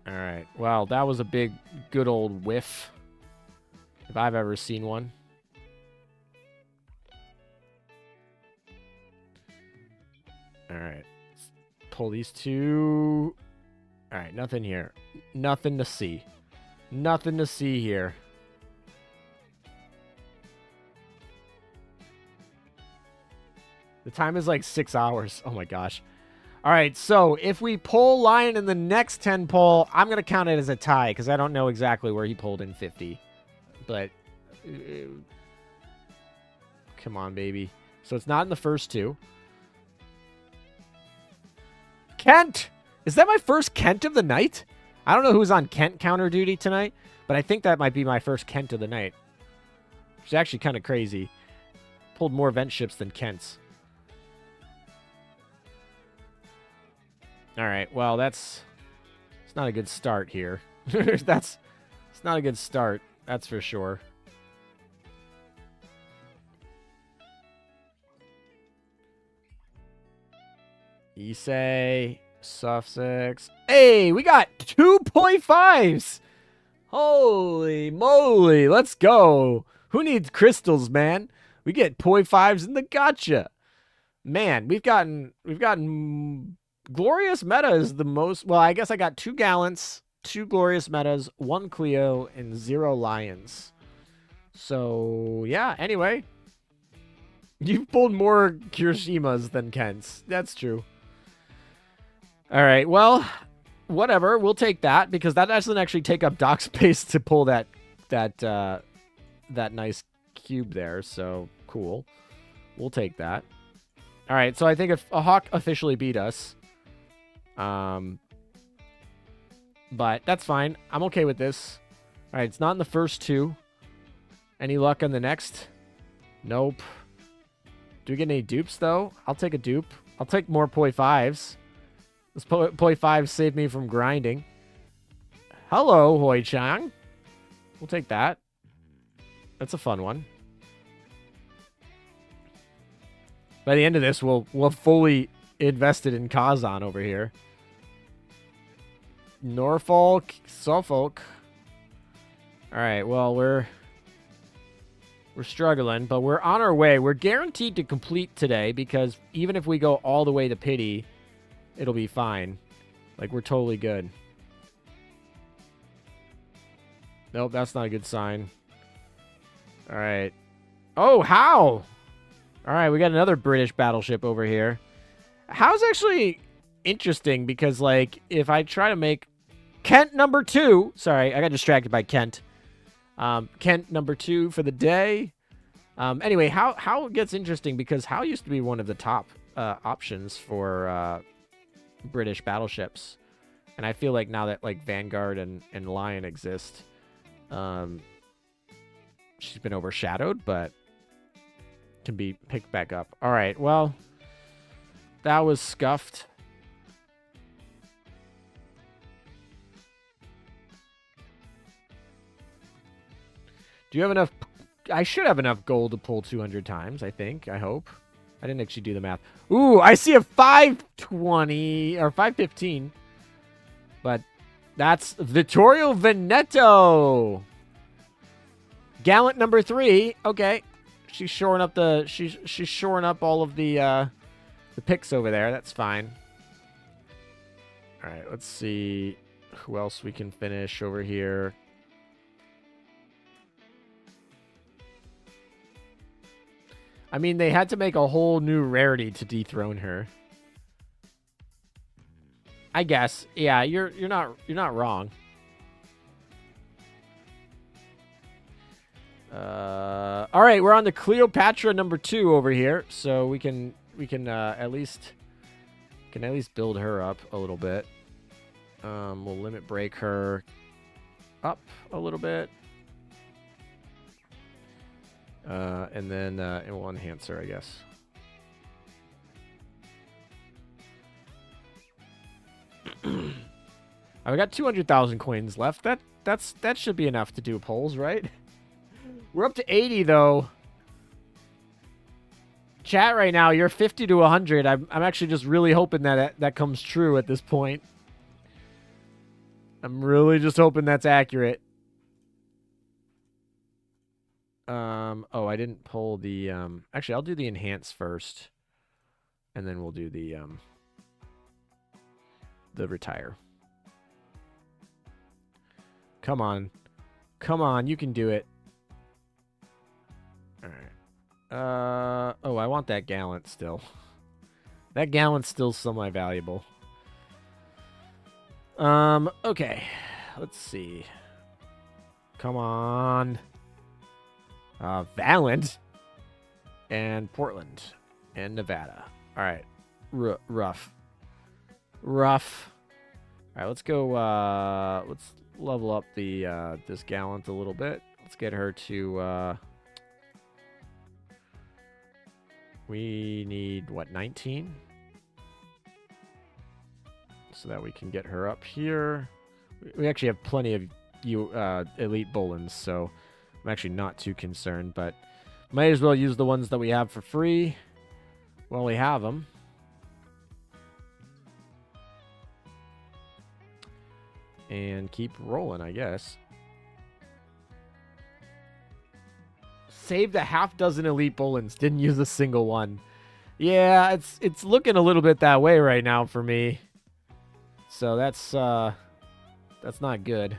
Alright, well, that was a big, good old whiff. If I've ever seen one. Alright, let's pull these two. Alright, nothing here. Nothing to see. Nothing to see here. The time is like 6 hours. Oh my gosh. Alright, so if we pull Lion in the next 10 pull, I'm going to count it as a tie because I don't know exactly where he pulled in 50. But, come on, baby. So it's not in the first two. Kent! Is that my first Kent of the night? I don't know who's on Kent counter duty tonight, but I think that might be my first Kent of the night. Which is actually kind of crazy. Pulled more vent ships than Kents. Alright, well, it's not a good start here. It's not a good start, that's for sure. Issei, Sussex. Hey, we got 2.5s! Holy moly, let's go! Who needs crystals, man? We get 0.5s in the gacha. Man, we've gotten Glorious Meta is the most... well, I guess I got 2 Gallants, 2 Glorious Metas, 1 Cleo, and 0 Lions. So, yeah, anyway. You've pulled more Kirishimas than Kents. That's true. Alright, well, whatever. We'll take that, because that doesn't actually take up dock space to pull that nice cube there, so cool. We'll take that. Alright, so I think if a Hawk officially beat us... but that's fine. I'm okay with this. Alright, it's not in the first two. Any luck on the next? Nope. Do we get any dupes, though? I'll take a dupe. I'll take more .5s. This .5 saved me from grinding. Hello, Hoi Chang. We'll take that. That's a fun one. By the end of this, we'll fully invested in Kazan over here. Norfolk, Suffolk. Alright, well, we're struggling, but we're on our way. We're guaranteed to complete today, because even if we go all the way to pity, it'll be fine. Like, we're totally good. Nope, that's not a good sign. Alright. Oh, how? Alright, we got another British battleship over here. How's actually interesting, because, like, if I try to make Kent number 2... sorry, I got distracted by Kent. Kent number 2 for the day. Anyway, how it gets interesting, because How used to be one of the top options for British battleships. And I feel like now that, like, Vanguard and Lion exist, she's been overshadowed, but can be picked back up. All right, well, that was scuffed. Do you have enough? I should have enough gold to pull 200 times, I think. I hope. I didn't actually do the math. Ooh, I see a 520 or 515. But that's Vittorio Veneto. Gallant number 3. Okay. She's shoring up she's shoring up all of the picks over there. That's fine. All right, let's see. Who else we can finish over here? I mean, they had to make a whole new rarity to dethrone her. I guess. Yeah, you're not wrong. All right, we're on the Cleopatra #2 over here, so we can at least build her up a little bit. We'll limit break her up a little bit. And then we'll enhance her, I guess. I've got 200,000 coins left. That should be enough to do polls, right? We're up to 80 though. Chat right now, you're 50 to 100. I'm actually just really hoping that comes true at this point. I'm really just hoping that's accurate. Oh, I didn't pull the actually I'll do the enhance first. And then we'll do the retire. Come on. Come on, you can do it. Alright. Oh, I want that Gallant still. That Gallant's still semi-valuable. Okay. Let's see. Come on. Valent. And Portland. And Nevada. Alright. Rough. Rough. Alright, let's go, let's level up the, this Gallant a little bit. Let's get her to, we need, what, 19? So that we can get her up here. We actually have plenty of elite Bolins, so I'm actually not too concerned, but might as well use the ones that we have for free while we have them. And keep rolling, I guess. Saved a half dozen elite Bolins. Didn't use a single one. Yeah, it's looking a little bit that way right now for me. So that's not good.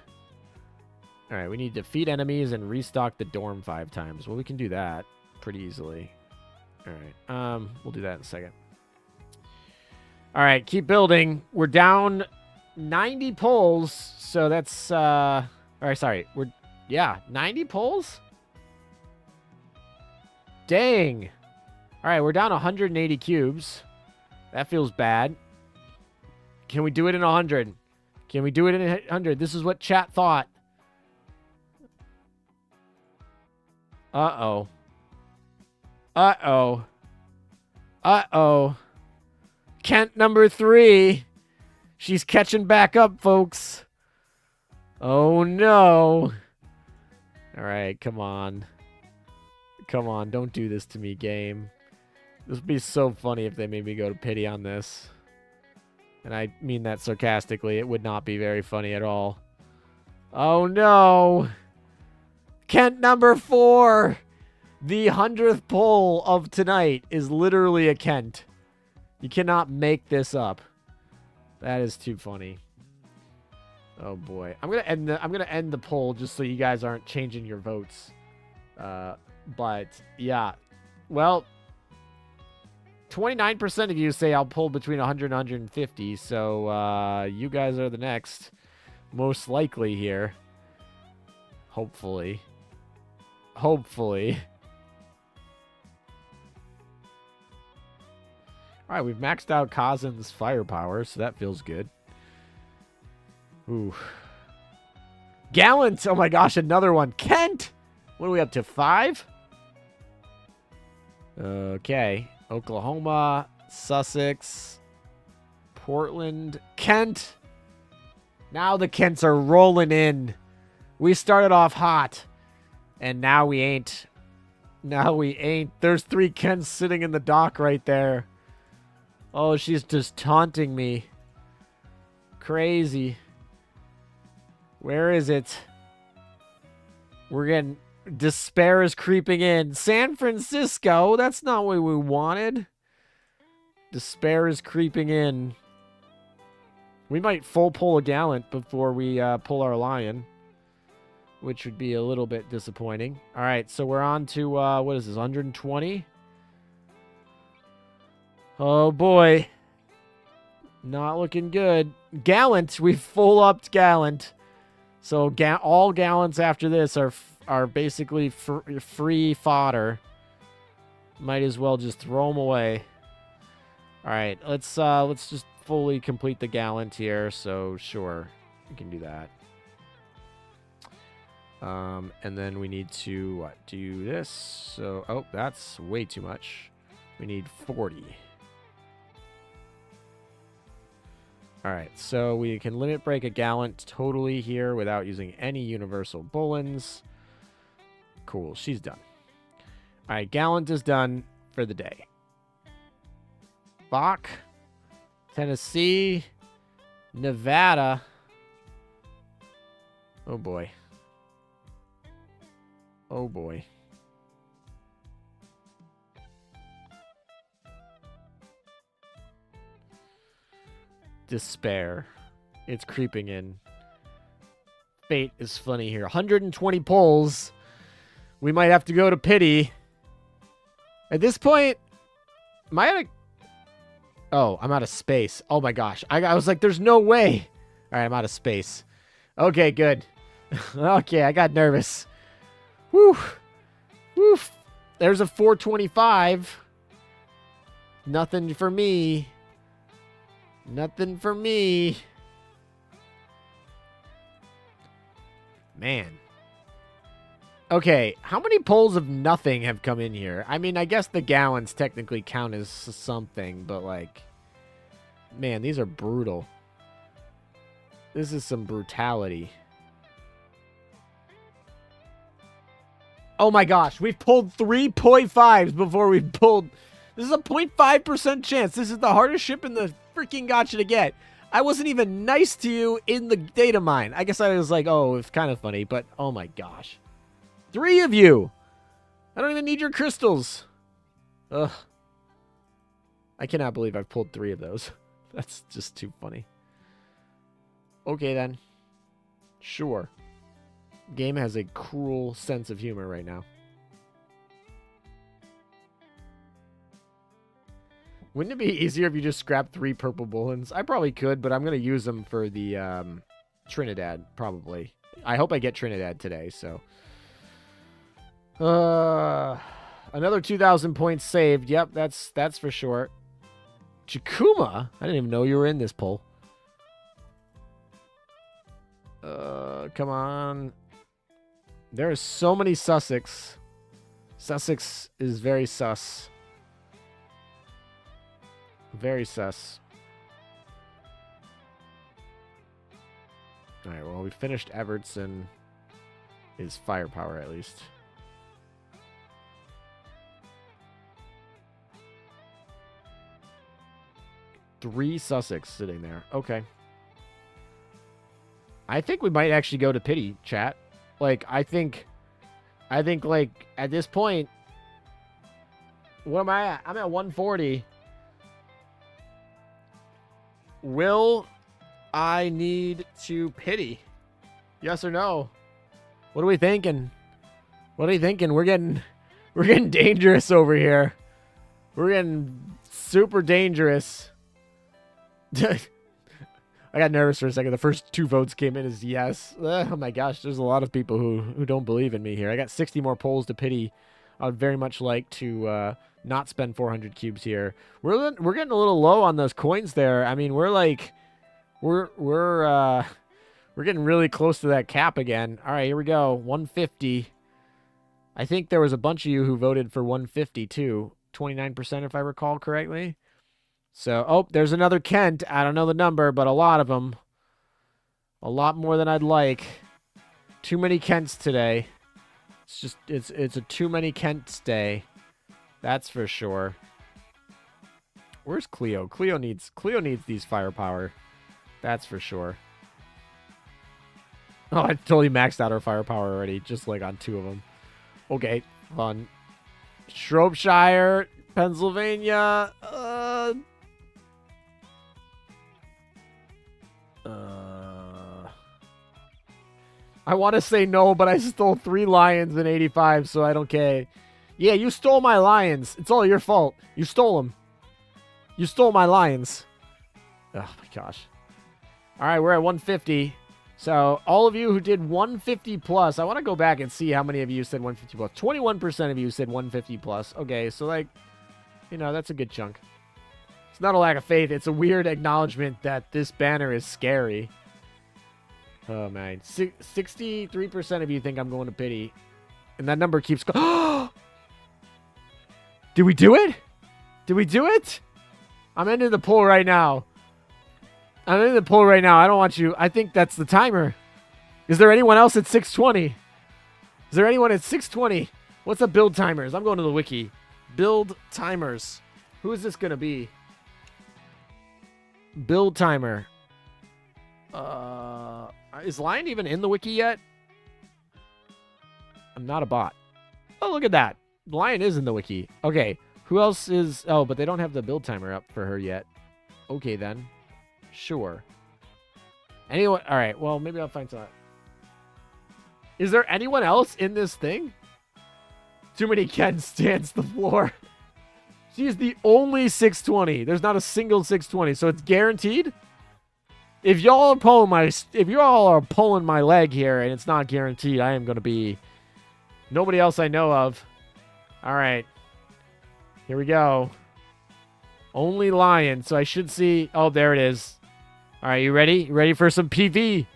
All right, we need to defeat enemies and restock the dorm 5 times. Well, we can do that pretty easily. All right, we'll do that in a second. All right, keep building. We're down 90 polls, so that's all right. Sorry, 90 polls. Dang. All right, we're down 180 cubes. That feels bad. Can we do it in 100? Can we do it in 100? This is what chat thought. Uh-oh. Uh-oh. Uh-oh. Kent #3. She's catching back up, folks. Oh, no. All right, come on. Come on, don't do this to me, game. This would be so funny if they made me go to pity on this. And I mean that sarcastically. It would not be very funny at all. Oh, no. Kent #4. The 100th poll of tonight is literally a Kent. You cannot make this up. That is too funny. Oh boy. I'm gonna end the poll just so you guys aren't changing your votes. But yeah. Well, 29% of you say I'll pull between 100 and 150, so you guys are the next. Most likely here. Hopefully. Hopefully. Alright, we've maxed out Kazin's firepower, so that feels good. Ooh. Gallant! Oh my gosh, another one. Kent! What are we up to, 5? Okay. Oklahoma, Sussex, Portland, Kent. Now the Kents are rolling in. We started off hot, and now we ain't. Now we ain't. There's 3 Kents sitting in the dock right there. Oh, she's just taunting me. Crazy. Where is it? We're getting... Despair is creeping in. San Francisco? That's not what we wanted. Despair is creeping in. We might full pull a Gallant before we pull our Lion, which would be a little bit disappointing. All right, so we're on to, what is this, 120? Oh, boy. Not looking good. Gallant, we've full upped Gallant. So all Gallants after this are basically free fodder. Might as well just throw them away. All right, let's just fully complete the Gallant here. So sure, we can do that. And then we need to do this. So oh, that's way too much. We need 40. All right, so we can limit break a Gallant totally here without using any universal bullens. Cool, she's done. All right, Gallant is done for the day. Bach, Tennessee, Nevada. Oh boy. Oh boy. Despair. It's creeping in. Fate is funny here. 120 polls. We might have to go to pity. At this point, am I at a... Oh, I'm out of space. Oh my gosh. I was like, there's no way. All right, I'm out of space. Okay, good. Okay, I got nervous. Whew. Woof. There's a 425. Nothing for me. Nothing for me. Man. Okay, how many polls of nothing have come in here? I mean, I guess the Gallants technically count as something, but like... Man, these are brutal. This is some brutality. Oh my gosh, we've pulled 3.5s before we pulled... This is a 0.5% chance. This is the hardest ship in the freaking gacha to get. I wasn't even nice to you in the data mine. I guess I was like, oh, it's kind of funny, but oh my gosh. 3 of you. I don't even need your crystals. Ugh. I cannot believe I've pulled 3 of those. That's just too funny. Okay, then. Sure. Game has a cruel sense of humor right now. Wouldn't it be easier if you just scrapped 3 purple bullens? I probably could, but I'm going to use them for the Trinidad, probably. I hope I get Trinidad today, so... another 2,000 points saved. Yep, that's for sure. Chikuma? I didn't even know you were in this poll. Come on. There are so many Sussex. Sussex is very sus. Very sus. Alright, well, we finished Evertson. His firepower, at least. Three Sussex sitting there. Okay. I think we might actually go to pity, chat. Like, I think, like, at this point, what am I at? I'm at 140. Will I need to pity? Yes or no? What are we thinking? What are you thinking? We're getting dangerous over here. We're getting super dangerous. I got nervous for a second. The first 2 votes came in as yes. Oh my gosh, there's a lot of people who don't believe in me here. I got 60 more polls to pity. I would very much like to not spend 400 cubes here. We're getting a little low on those coins there. I mean, we're like we're getting really close to that cap again. All right, here we go. 150. I think there was a bunch of you who voted for 150 too. 29% if I recall correctly. So, oh, there's another Kent. I don't know the number, but a lot of them. A lot more than I'd like. Too many Kents today. It's just, it's a too many Kents day. That's for sure. Where's Cleo? Cleo needs these firepower. That's for sure. Oh, I totally maxed out our firepower already, just like on 2 of them. Okay, fun. Shropshire, Pennsylvania. I want to say no, but I stole 3 lions in 85, so I don't care. Yeah, you stole my lions. It's all your fault. You stole them. You stole my lions. Oh, my gosh. All right, we're at 150. So all of you who did 150 plus, I want to go back and see how many of you said 150 plus. 21% of you said 150 plus. Okay, so like, you know, that's a good chunk. It's not a lack of faith. It's a weird acknowledgement that this banner is scary. Oh, man. 63% of you think I'm going to pity. And that number keeps going. Did we do it? Did we do it? I'm ending the poll right now. I'm in the poll right now. I don't want you. I think that's the timer. Is there anyone else at 620? Is there anyone at 620? What's the build timers? I'm going to the wiki. Build timers. Who is this going to be? Build timer. Is Lion even in the wiki yet? I'm not a bot. Oh, look at that. Lion is in the wiki. Okay. Who else is... Oh, but they don't have the build timer up for her yet. Okay, then. Sure. Anyone? All right. Well, maybe I'll find some. Is there anyone else in this thing? Too many Ken stands the floor. She's the only 620. There's not a single 620, so it's guaranteed. If y'all are pulling my leg here and it's not guaranteed, I am going to be nobody else I know of. All right. Here we go. Only Lion. So I should see. Oh, there it is. All right, you ready? You ready for some PV?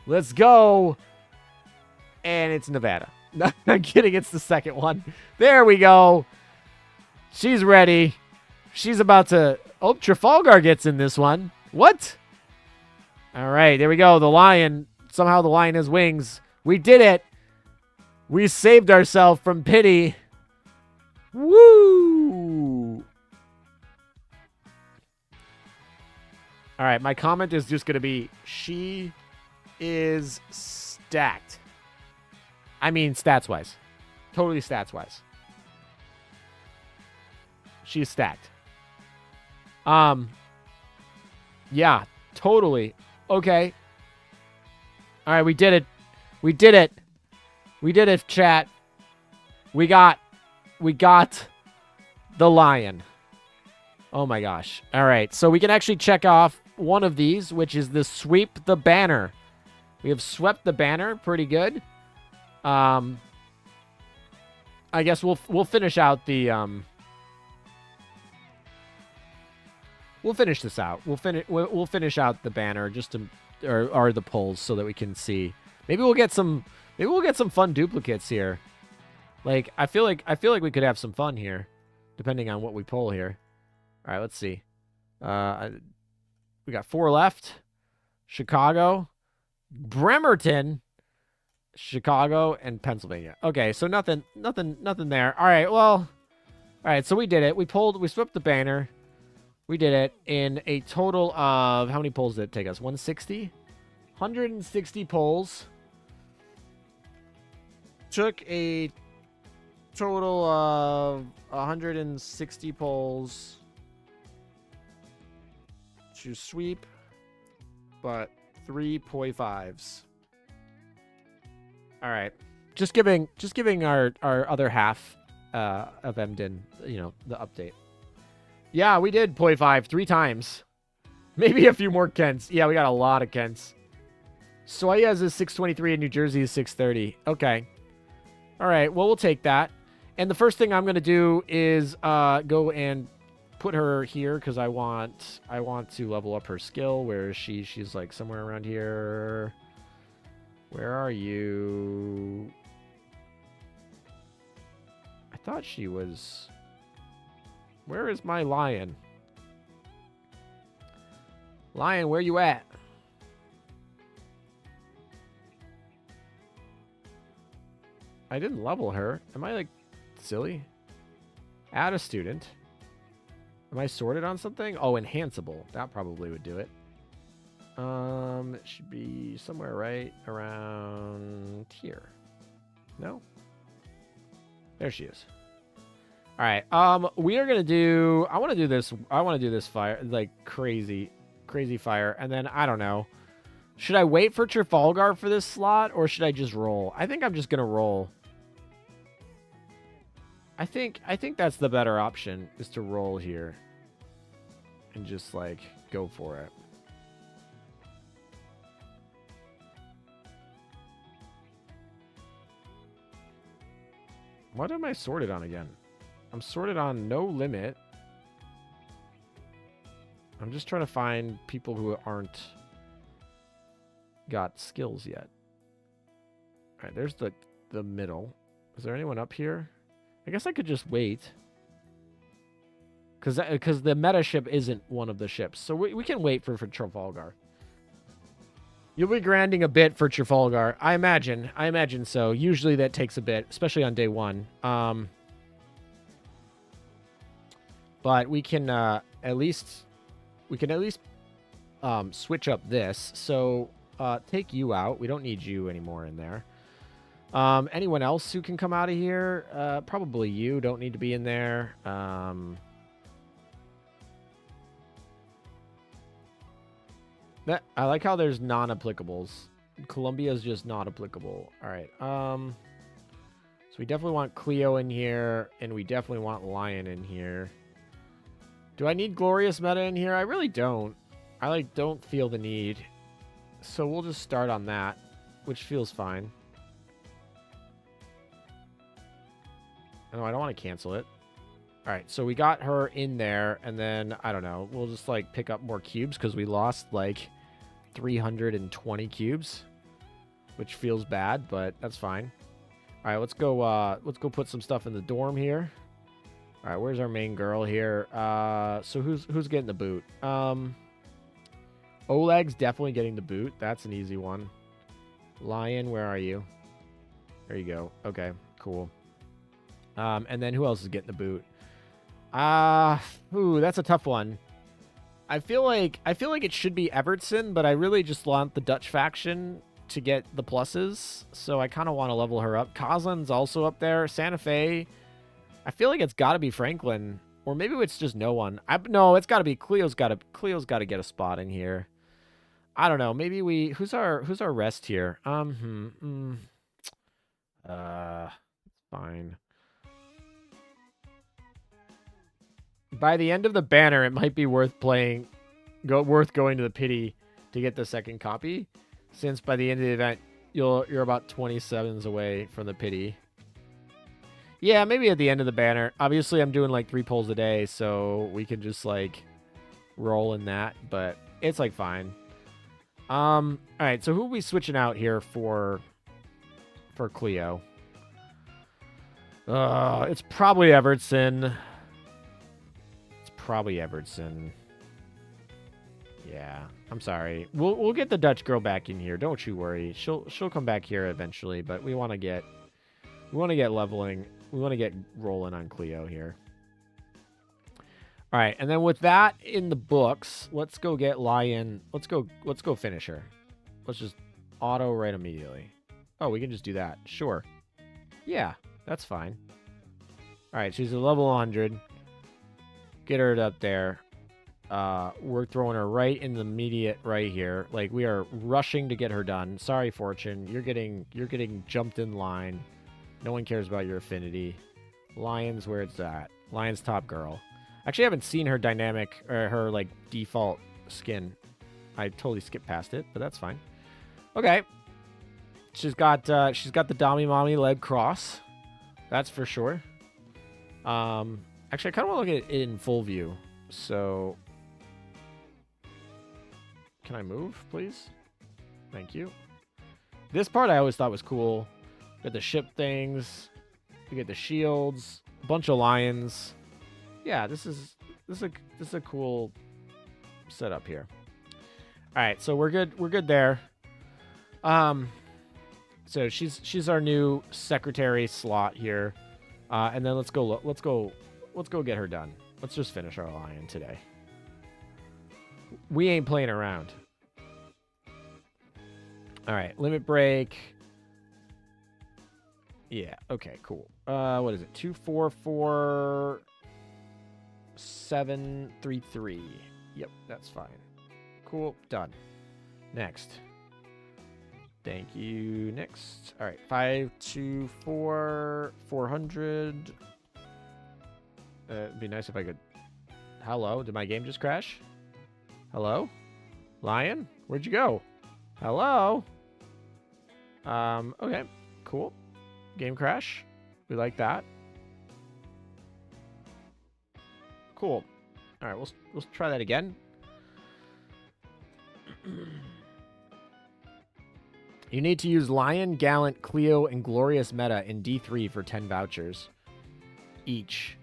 Let's go. And it's Nevada. No, I'm kidding. It's the second one. There we go. She's ready. She's about to... Oh, Trafalgar gets in this one. What? All right, there we go. The Lion. Somehow the Lion has wings. We did it. We saved ourselves from pity. Woo! All right, my comment is just going to be, she is stacked. I mean, stats-wise. Totally stats-wise. She's stacked. Yeah, totally. Okay. All right, we did it. We did it. We did it, chat. We got the Lion. Oh my gosh. All right, so we can actually check off one of these, which is the sweep the banner. We have swept the banner pretty good. I guess we'll finish out the we'll finish this out. We'll finish out the banner just to or the polls so that we can see. Maybe we'll get some fun duplicates here. Like I feel like we could have some fun here depending on what we pull here. All right, let's see. We got 4 left. Chicago, Bremerton, Chicago, and Pennsylvania. Okay, so nothing there. All right, well, all right, so we did it. We swept the banner. We did it in a total of, how many polls did it take us? 160? 160 polls. Took a total of 160 polls to sweep, but 3.5s. All right, just giving our other half of Emden, you know, the update. Yeah, we did 0.5 3 times, maybe a few more Kents. Yeah, we got a lot of Kents. Soyuz is 623 and New Jersey is 630. Okay, all right. Well, we'll take that. And the first thing I'm gonna do is go and put her here because I want to level up her skill. Where is she? She's like somewhere around here. Where are you? I thought she was... Where is my Lion? Lion, where you at? I didn't level her. Am I like silly? Add a student. Am I sorted on something? Oh, enhanceable. That probably would do it. It should be somewhere right around here. No? There she is. All right. We are gonna do. I want to do this. I want to do this fire, like crazy fire, and then I don't know. Should I wait for Trafalgar for this slot, or should I just roll? I think I'm just gonna roll. I think that's the better option, is to roll here. And just, like, go for it. What am I sorted on again? I'm sorted on no limit. I'm just trying to find people who aren't got skills yet. All right, there's the middle. Is there anyone up here? I guess I could just wait. Because the meta ship isn't one of the ships. So we can wait for Trafalgar. You'll be grinding a bit for Trafalgar. I imagine. I imagine so. Usually that takes a bit, especially on day one. But we can at least switch up this. So take you out. We don't need you anymore in there. Anyone else who can come out of here? Probably you. Don't need to be in there. I like how there's non-applicables. Columbia's just not applicable. All right. So we definitely want Cleo in here, and we definitely want Lion in here. Do I need Glorious Meta in here? I really don't. I don't feel the need. So we'll just start on that, which feels fine. No, I don't want to cancel it. All right, so we got her in there, and then, I don't know, we'll just, like, pick up more cubes because we lost, like, 320 cubes, which feels bad, but that's fine. All right, let's go put some stuff in the dorm here. All right, where's our main girl here? So who's getting the boot? Oleg's definitely getting the boot. That's an easy one. Lion, where are you? There you go. Okay, cool. And then who else is getting the boot? Ooh, that's a tough one. I feel like it should be Evertson, but I really just want the Dutch faction to get the pluses, so I kind of want to level her up. Koslin's also up there. Santa Fe. I feel like it's got to be Franklin, or maybe it's just no one. No, it's got to be Cleo's got to get a spot in here. I don't know. Maybe who's our rest here? Fine. By the end of the banner, it might be worth going to the pity to get the second copy, since by the end of the event, you're about 27s away from the pity. Yeah, maybe at the end of the banner. Obviously, I'm doing like 3 polls a day, so we can just like roll in that, but it's like fine. All right, so who are we switching out here for Cleo? It's probably Evertson. Probably Evertson. Yeah, I'm sorry. We'll get the Dutch girl back in here. Don't you worry. She'll come back here eventually. But we want to get leveling. We want to get rolling on Cleo here. All right, and then with that in the books, let's go get Lion. Let's go finish her. Let's just auto right immediately. Oh, we can just do that. Sure. Yeah, that's fine. All right, she's a level 100. Get her up there. We're throwing her right in the immediate right here. Like, we are rushing to get her done. Sorry, Fortune. You're getting jumped in line. No one cares about your affinity. Lion's where it's at. Lion's top girl. Actually, I haven't seen her dynamic or her like default skin. I totally skipped past it, but that's fine. Okay. She's got the Dommy Mommy leg cross. That's for sure. Actually, I kind of want to look at it in full view. So, can I move, please? Thank you. This part I always thought was cool. Got the ship things. We get the shields. A bunch of lions. Yeah, this is a cool setup here. All right, so we're good. We're good there. So she's our new secretary slot here, and then let's go get her done. Let's just finish our lion today. We ain't playing around. All right, limit break. Yeah, okay, cool. What is it? 244733. Yep, that's fine. Cool, done. Next. Thank you. Next. All right. 524 400. It'd be nice if I could. Hello? Did my game just crash? Hello? Lion? Where'd you go? Hello? Okay. Cool. Game crash. We like that. Cool. All right, we'll try that again. You need to use Lion, Gallant, Cleo, and Glorious Meta in D3 for 10 vouchers each.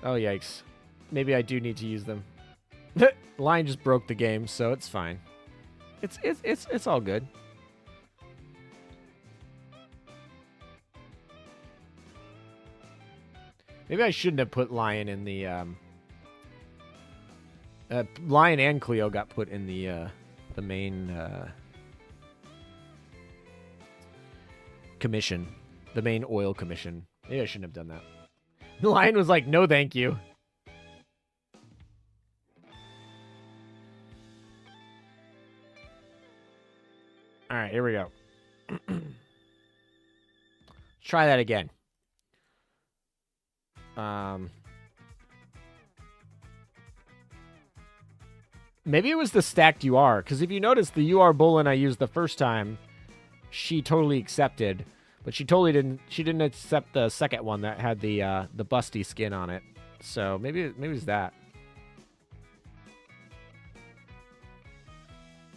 Oh, yikes. Maybe I do need to use them. Lion just broke the game, so it's fine. It's all good. Maybe I shouldn't have put Lion in the Lion and Cleo got put in the main commission, the main oil commission. Maybe I shouldn't have done that. The Lion was like, "No, thank you." All right, here we go. Let's try that again. Maybe it was the stacked UR, because if you notice, the UR Bullen I used the first time, she totally accepted, but she totally didn't. She didn't accept the second one that had the busty skin on it. So maybe it was that.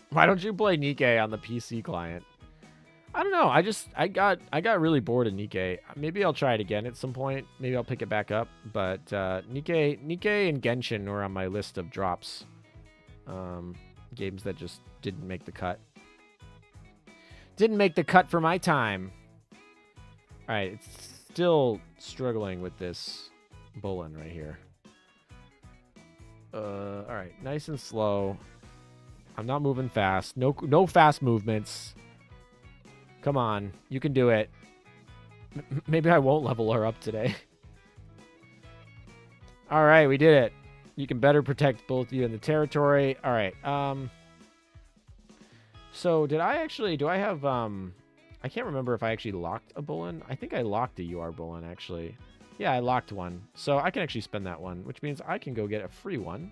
Why don't you play Nikke on the PC client? I don't know. I got really bored of Nikke. Maybe I'll try it again at some point. Maybe I'll pick it back up. But Nikke and Genshin were on my list of drops. Games that just didn't make the cut. Didn't make the cut for my time. All right, it's still struggling with this Bullen right here. All right, nice and slow. I'm not moving fast. No fast movements. Come on, you can do it. Maybe I won't level her up today. All right, we did it. You can better protect both of you in the territory. All right. So do I have, I can't remember if I actually locked a Bullen. I think I locked a UR Bullen, actually. Yeah, I locked one. So I can actually spend that one, which means I can go get a free one.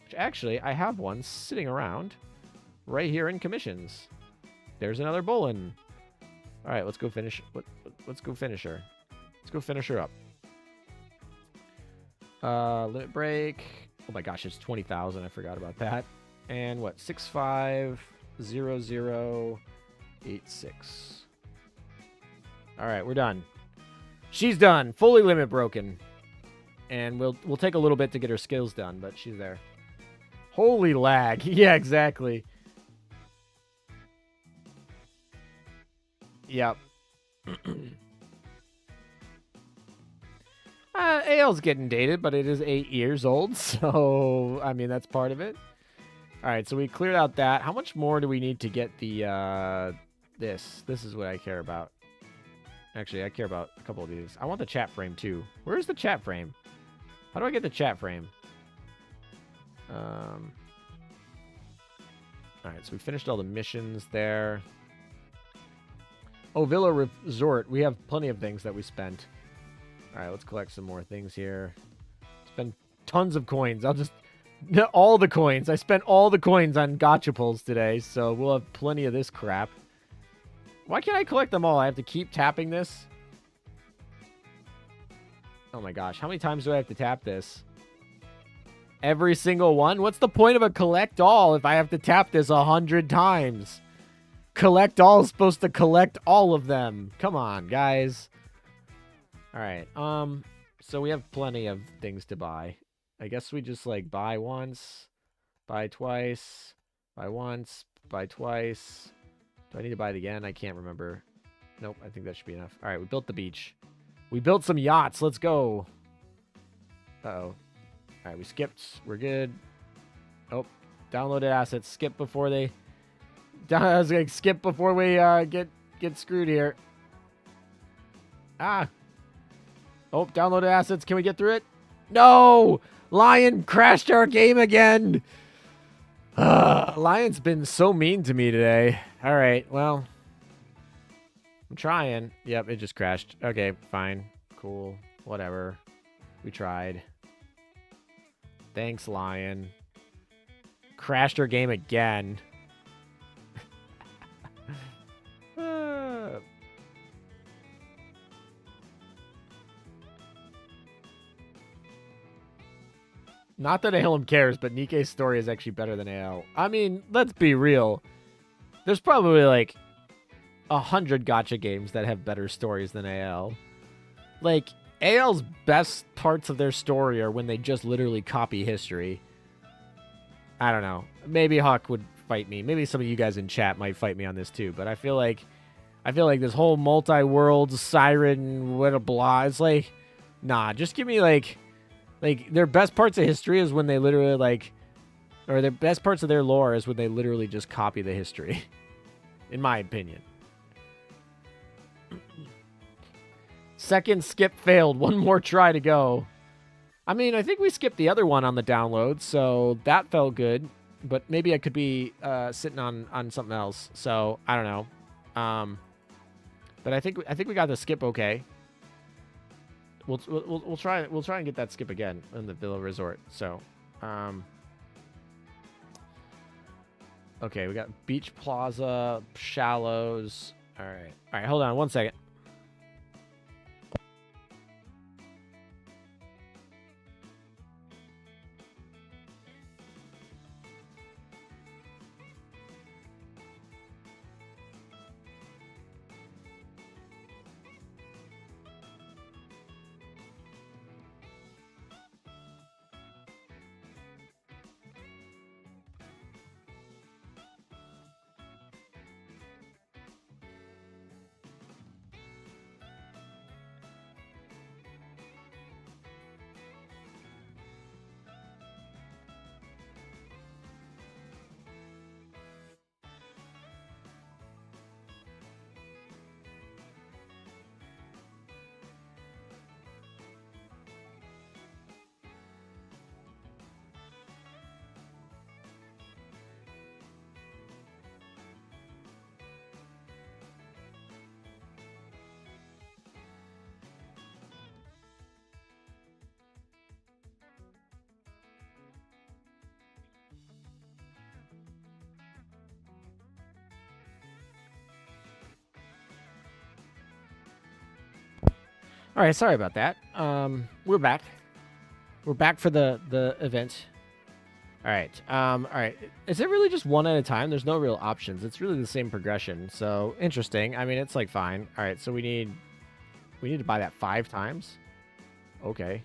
Which actually, I have one sitting around right here in commissions. There's another Bullen. All right, let's go finish. Let's go finish her. Let's go finish her up. Limit break. Oh my gosh, it's 20,000. I forgot about that. And what? 650086. All right, we're done. She's done. Fully limit broken. And we'll take a little bit to get her skills done, but she's there. Holy lag. Yeah, exactly. Yep. AL's getting dated, but it is 8 years old, so, I mean, that's part of it. All right, so we cleared out that. How much more do we need to get the, this? This is what I care about. Actually, I care about a couple of these. I want the chat frame, too. Where's the chat frame? How do I get the chat frame? All right, so we finished all the missions there. Oh, Villa Resort. We have plenty of things that we spent. All right, let's collect some more things here. Spend tons of coins. I'll just... all the coins. I spent all the coins on gacha pulls today, so we'll have plenty of this crap. Why can't I collect them all? I have to keep tapping this? Oh my gosh. How many times do I have to tap this? Every single one? What's the point of a collect all if I have to tap this 100 times? Collect all is supposed to collect all of them. Come on, guys. All right. So we have plenty of things to buy. I guess we just like buy once, buy twice, buy once, buy twice. Do I need to buy it again? I can't remember. Nope, I think that should be enough. All right, we built the beach. We built some yachts. Let's go. Uh-oh. All right, we skipped. We're good. Oh, downloaded assets. Skip before they... I was going to skip before we get screwed here. Ah. Oh, downloaded assets. Can we get through it? No! Lion crashed our game again. Lion's been so mean to me today. All right, well, I'm trying. Yep, it just crashed. Okay, fine. Cool. Whatever. We tried. Thanks, Lion. Crashed our game again. Not that Alum cares, but Nikke's story is actually better than AL. I mean, let's be real. There's probably like 100 gacha games that have better stories than AL. Like, AL's best parts of their story are when they just literally copy history. I don't know. Maybe Hawk would fight me. Maybe some of you guys in chat might fight me on this too, but I feel like this whole multi-world Siren what a blah. It's like, nah, just give me like their best parts of history is when they literally like, or their best parts of their lore is when they literally just copy the history. In my opinion. Second skip failed. One more try to go. I mean, I think we skipped the other one on the download, so that felt good. But maybe I could be sitting on something else. So I don't know. But I think we got the skip okay. We'll try and get that skip again in the Villa Resort. So, okay, we got Beach Plaza, Shallows. All right, hold on 1 second. All right, sorry about that. We're back. We're back for the event. All right. All right. Is it really just one at a time? There's no real options. It's really the same progression. So interesting. I mean, it's like fine. All right. So we need to buy that 5 times. Okay.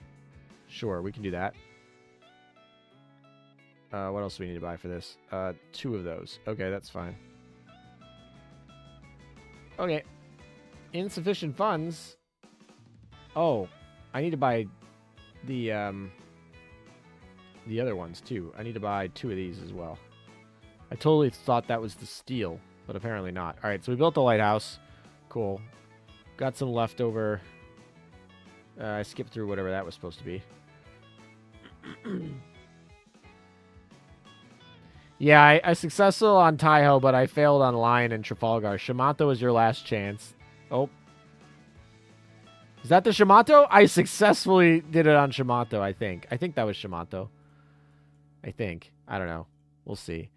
Sure, we can do that. What else do we need to buy for this? 2 of those. Okay, that's fine. Okay. Insufficient funds. Oh, I need to buy the other ones too. I need to buy 2 of these as well. I totally thought that was the steal, but apparently not. All right, so we built the lighthouse. Cool. Got some leftover. I skipped through whatever that was supposed to be. Yeah, I successful on Taiho, but I failed on Lion and Trafalgar. Shamato is your last chance. Oh. Is that the Shamato? I successfully did it on Shamato, I think. I think that was Shamato. I think. I don't know. We'll see.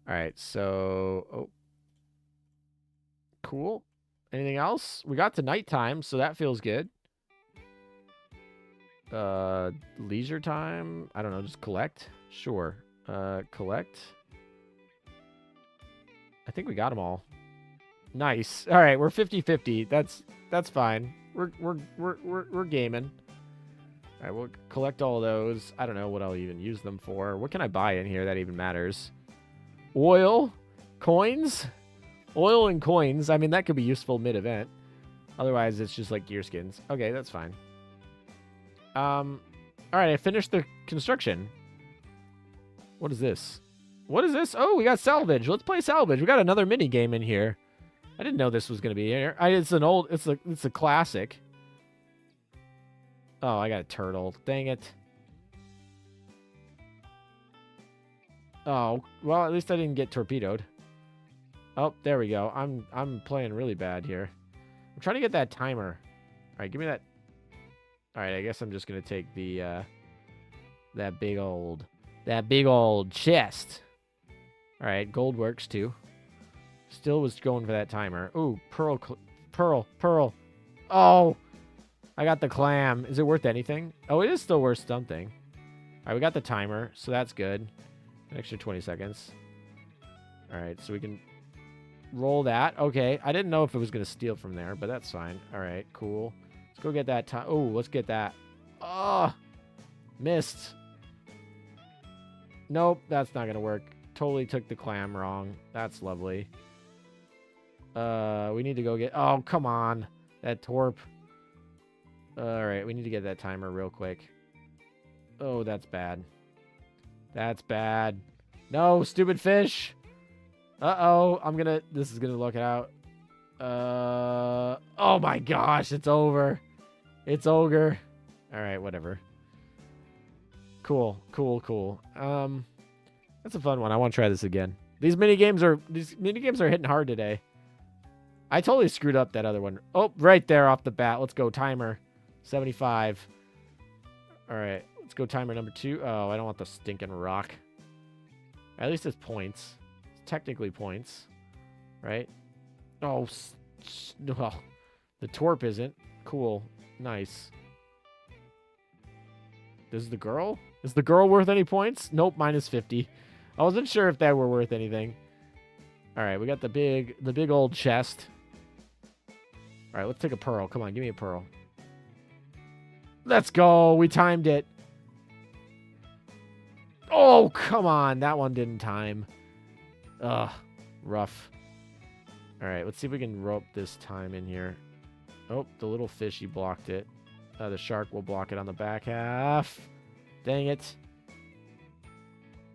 All right, so... Oh. Cool. Anything else? We got to nighttime, so that feels good. Leisure time? I don't know, just collect? Sure. Collect. I think we got them all. Nice. All right, we're 50-50. That's fine. We're gaming. All right, we'll collect all those. I don't know what I'll even use them for. What can I buy in here that even matters? Oil, coins, oil and coins. I mean, that could be useful mid-event. Otherwise, it's just like gear skins. Okay, that's fine. All right, I finished the construction. What is this? What is this? Oh, we got salvage. Let's play salvage. We got another mini game in here. I didn't know this was gonna be here. It's a classic. Oh, I got a turtle. Dang it. Oh, well, at least I didn't get torpedoed. Oh, there we go. I'm playing really bad here. I'm trying to get that timer. All right, give me that. All right, I guess I'm just gonna take the that big old chest. All right, gold works too. Still was going for that timer. Ooh, pearl. Oh, I got the clam. Is it worth anything? Oh, it is still worth something. All right, we got the timer, so that's good. An extra 20 seconds. All right, so we can roll that. Okay, I didn't know if it was going to steal from there, but that's fine. All right, cool. Let's go get that time. Oh, let's get that. Oh, missed. Nope, that's not going to work. Totally took the clam wrong. That's lovely. We need to go get... Oh, come on. That torp. All right, we need to get that timer real quick. Oh, that's bad. That's bad. No, stupid fish. Uh-oh. This is gonna look out. Oh my gosh, it's over. It's ogre. All right, whatever. Cool. That's a fun one. I want to try this again. These mini games are hitting hard today. I totally screwed up that other one. Oh, right there off the bat. Let's go timer. 75. All right, let's go timer number 2. Oh, I don't want the stinking rock. At least it's points. It's technically points, right? Oh, well, the torp isn't. Cool. Nice. This is the girl? Is the girl worth any points? Nope, minus 50. I wasn't sure if that were worth anything. All right, we got the big old chest. All right, let's take a pearl. Come on, give me a pearl. Let's go. We timed it. Oh, come on. That one didn't time. Ugh, rough. All right, let's see if we can rope this time in here. Oh, the little fishy blocked it. The shark will block it on the back half. Dang it.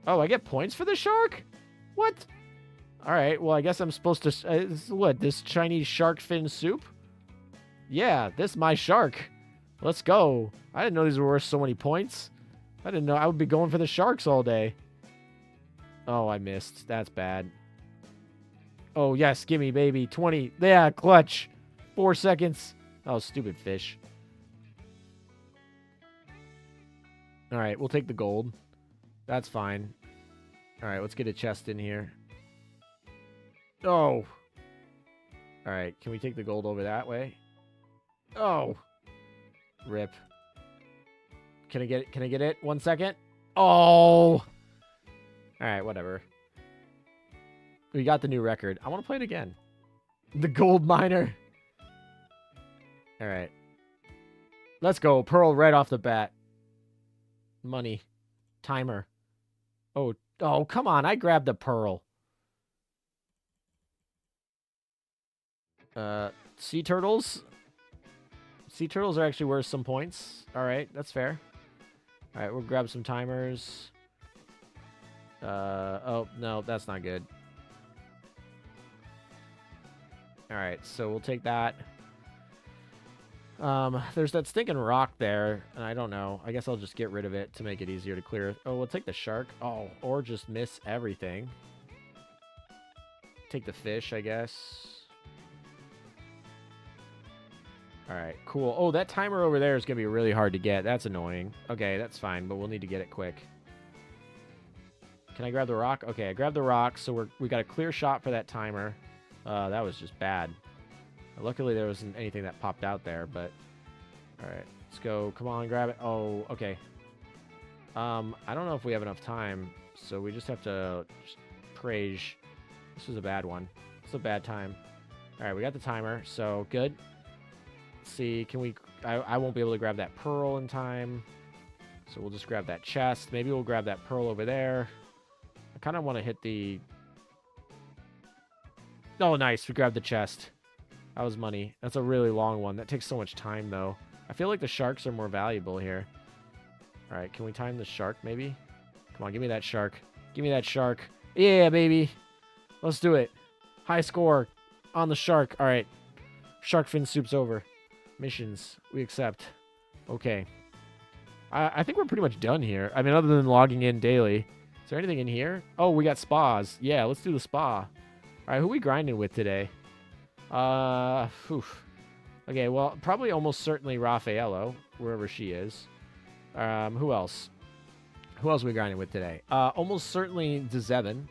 Oh, I get points for the shark? What? All right, well, I guess I'm supposed to... what, this Chinese shark fin soup? Yeah, this is my shark. Let's go. I didn't know these were worth so many points. I didn't know I would be going for the sharks all day. Oh, I missed. That's bad. Oh, yes, gimme, baby. 20. Yeah, clutch. 4 seconds. Oh, stupid fish. All right, we'll take the gold. That's fine. All right, let's get a chest in here. Oh. All right, can we take the gold over that way? Oh. Rip. Can I get it? Can I get it? 1 second. Oh. All right, whatever. We got the new record. I want to play it again. The gold miner. All right. Let's go. Pearl right off the bat. Money. Timer. Oh, come on. I grabbed the pearl. Sea turtles. Sea turtles are actually worth some points. All right, that's fair. All right, we'll grab some timers. Oh, no, that's not good. All right, so we'll take that. There's that stinking rock there, and I don't know. I guess I'll just get rid of it to make it easier to clear. Oh, we'll take the shark. Oh, or just miss everything. Take the fish, I guess. All right, cool. Oh, that timer over there is going to be really hard to get. That's annoying. Okay, that's fine, but we'll need to get it quick. Can I grab the rock? Okay, I grabbed the rock, so we got a clear shot for that timer. That was just bad. Luckily, there wasn't anything that popped out there, but... All right, let's go. Come on, grab it. Oh, okay. I don't know if we have enough time, so we just have to just praise. This was a bad one. It's a bad time. All right, we got the timer, so good. Let's see, can we... I won't be able to grab that pearl in time, so we'll just grab that chest. Maybe we'll grab that pearl over there. I kind of want to hit the... Oh, nice. We grabbed the chest. That was money. That's a really long one. That takes so much time, though. I feel like the sharks are more valuable here. All right, can we time the shark, maybe? Come on, give me that shark. Give me that shark. Yeah, baby. Let's do it. High score on the shark. All right. Shark fin soup's over. Missions. We accept. Okay. I think we're pretty much done here. I mean, other than logging in daily. Is there anything in here? Oh, we got spas. Yeah, let's do the spa. right, who we grinding with today? Oof. Okay, well, probably almost certainly Raffaello, wherever she is. Who else? Who else are we grinding with today? Almost certainly Dzevin,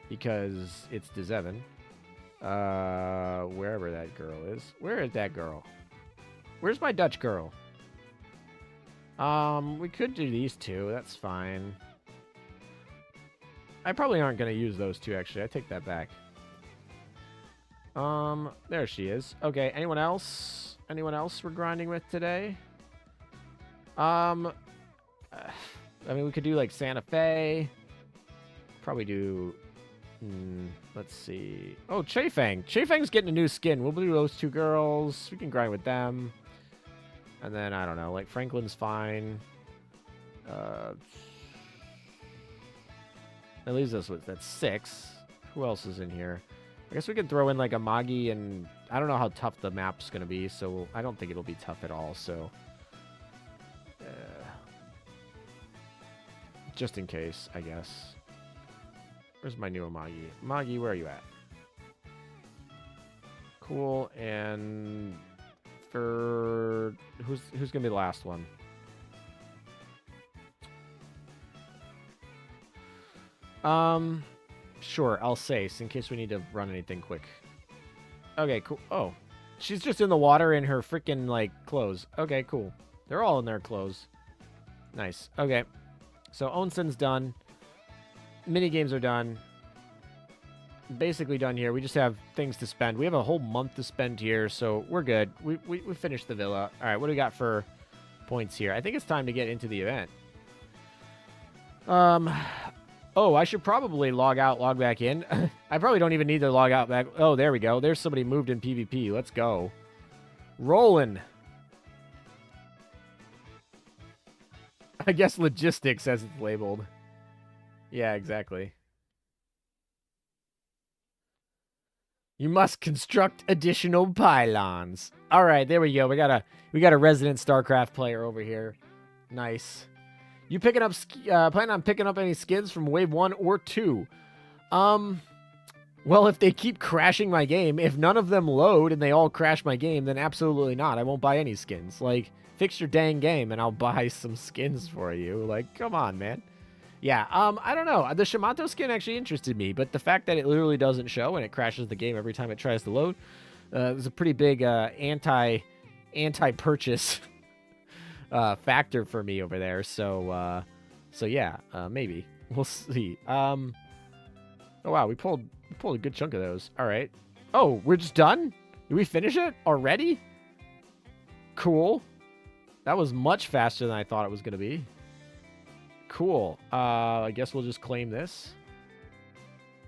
because it's Dzevin. Wherever that girl is. Where is that girl? Where's my Dutch girl? We could do these two. That's fine. I probably aren't going to use those two, actually. I take that back. There she is. Okay, anyone else? Anyone else we're grinding with today? I mean, we could do, like, Santa Fe. Probably do... let's see. Oh, Chafang. Chafang's getting a new skin. We'll do those two girls. We can grind with them. And then, I don't know, like, Franklin's fine. That leaves us with, that's 6. Who else is in here? I guess we could throw in, like, a Magi, and I don't know how tough the map's going to be, so I don't think it'll be tough at all, so... just in case, I guess. Where's my new Magi? Magi, where are you at? Cool, and... for... Who's going to be the last one? Sure, I'll say, in case we need to run anything quick. Okay, cool. Oh, she's just in the water in her freaking, like, clothes. Okay, cool. They're all in their clothes. Nice. Okay. So, Onsen's done. Mini-games are done. Basically done here. We just have things to spend. We have a whole month to spend here, so we're good. We finished the villa. All right, what do we got for points here? I think it's time to get into the event. Oh, I should probably log out, log back in. I probably don't even need to log out back. Oh, there we go. There's somebody moved in PvP. Let's go. Rolling. I guess logistics as it's labeled. Yeah, exactly. You must construct additional pylons. All right, there we go. We got a resident StarCraft player over here. Nice. You picking up plan on picking up any skins from wave 1 or 2? Well, if they keep crashing my game, if none of them load and they all crash my game, then absolutely not. I won't buy any skins. Like, fix your dang game and I'll buy some skins for you. Like, come on, man. Yeah, I don't know. The Shimato skin actually interested me, but the fact that it literally doesn't show and it crashes the game every time it tries to load is a pretty big anti-purchase factor for me over there. So yeah, maybe we'll see. Oh wow, we pulled a good chunk of those. All right. Oh, we're just done? Did we finish it already? Cool. That was much faster than I thought it was gonna be. Cool. I guess we'll just claim this.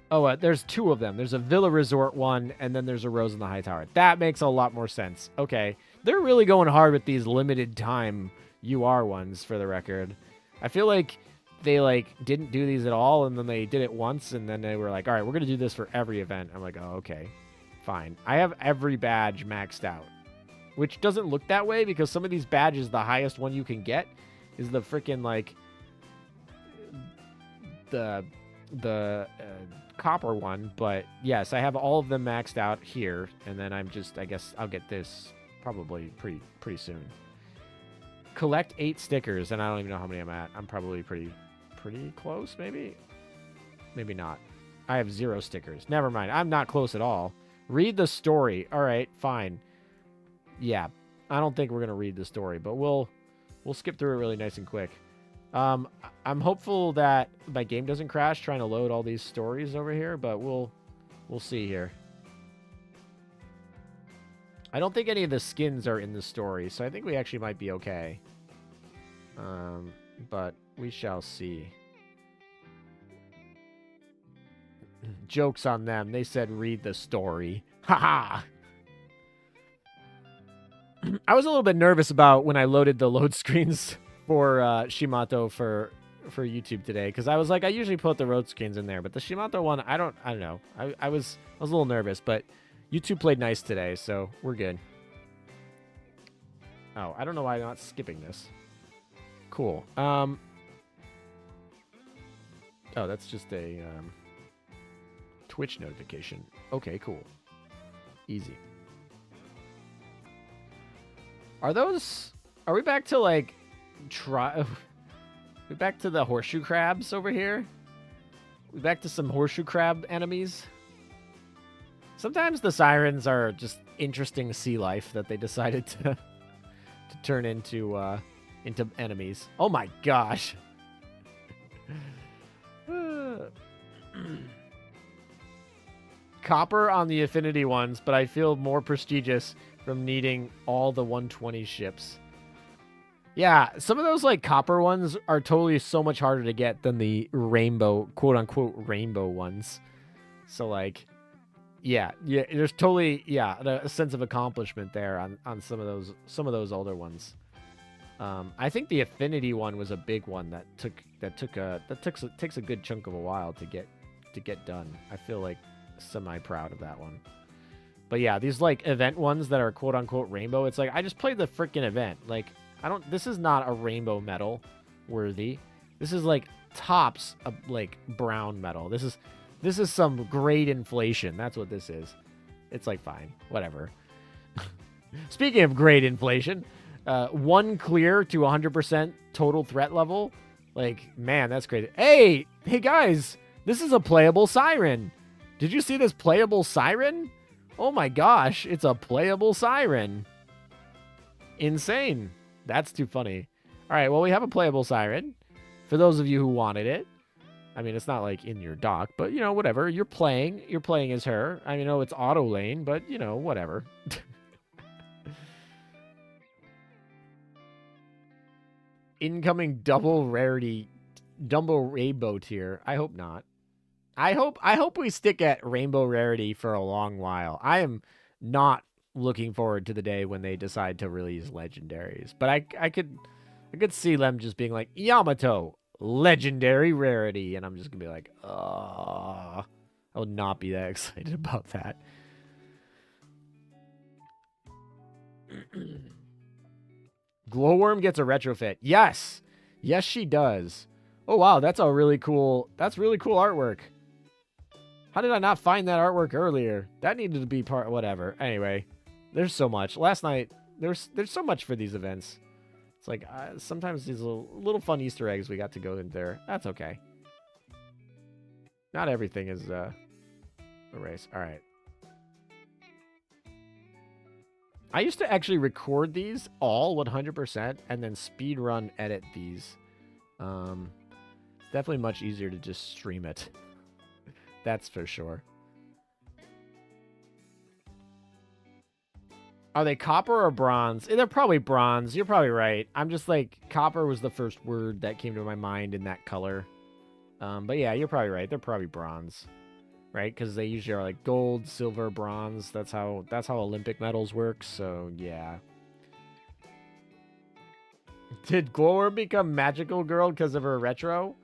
Oh, there's 2 of them. There's a Villa Resort one, and then there's a Rose in the High Tower. That makes a lot more sense. Okay. They're really going hard with these limited time UR ones, for the record. I feel like they, like, didn't do these at all, and then they did it once, and then they were like, all right, we're going to do this for every event. I'm like, oh, okay. Fine. I have every badge maxed out, which doesn't look that way because some of these badges, the highest one you can get is the freaking, like, the copper one, but yes, I have all of them maxed out here, and then I'm just, I guess I'll get this probably pretty soon. Collect 8 stickers, and I don't even know how many I'm at. I'm probably pretty close, maybe not. I have 0 stickers. Never mind, I'm not close at all. Read the story. All right, fine. Yeah, I don't think we're gonna read the story, but we'll skip through it really nice and quick. I'm hopeful that my game doesn't crash trying to load all these stories over here, but we'll see here. I don't think any of the skins are in the story, so I think we actually might be okay. But we shall see. Joke's on them. They said read the story. Haha! I was a little bit nervous about when I loaded the load screens for Shimato for YouTube today, because I was like, I usually put the road screens in there, but the Shimato one, I don't know. I was a little nervous, but YouTube played nice today, so we're good. Oh, I don't know why I'm not skipping this. Cool. Oh, that's just a Twitch notification. Okay, cool. Easy. Are we back to like we back to the horseshoe crabs over here? We back to some horseshoe crab enemies? Sometimes the sirens are just interesting sea life that they decided to turn into enemies. Oh my gosh. Copper on the affinity ones, but I feel more prestigious from needing all the 120 ships. Yeah, some of those like copper ones are totally so much harder to get than the rainbow, quote unquote rainbow ones. So like, yeah, there's totally a sense of accomplishment there on some of those older ones. I think the affinity one was a big one that takes a good chunk of a while to get done. I feel like semi proud of that one. But yeah, these like event ones that are quote unquote rainbow, it's like I just played the freaking event. Like this is not a rainbow medal worthy. This is like tops of like brown medal. This is some grade inflation. That's what this is. It's like fine, whatever. Speaking of grade inflation, 1 clear to 100% total threat level. Like, man, that's crazy. Hey guys, this is a playable Siren. Did you see this playable Siren? Oh my gosh, it's a playable Siren. Insane. That's too funny. All right, well, we have a playable Siren. For those of you who wanted it. I mean, it's not like in your dock, but, you know, whatever. You're playing as her. I mean, it's auto lane, but, you know, whatever. Incoming double rainbow tier. I hope not. I hope we stick at rainbow rarity for a long while. I am not looking forward to the day when they decide to release legendaries. But I could see them just being like, Yamato, legendary rarity, and I'm just gonna be like, I will not be that excited about that. Glowworm gets a retrofit. Yes, she does. Oh wow, that's really cool artwork. How did I not find that artwork earlier? That needed to be part, whatever. Anyway, there's so much. Last night, there's so much for these events. It's like, sometimes these little fun Easter eggs we got to go in there. That's okay. Not everything is a race. All right. I used to actually record these all 100% and then speed run edit these. Definitely much easier to just stream it. That's for sure. Are they copper or bronze? They're probably bronze. You're probably right. I'm just like, copper was the first word that came to my mind in that color. But yeah, you're probably right. They're probably bronze. Right? Because they usually are like gold, silver, bronze. That's how Olympic medals work. So yeah. Did Glowworm become Magical Girl because of her retro?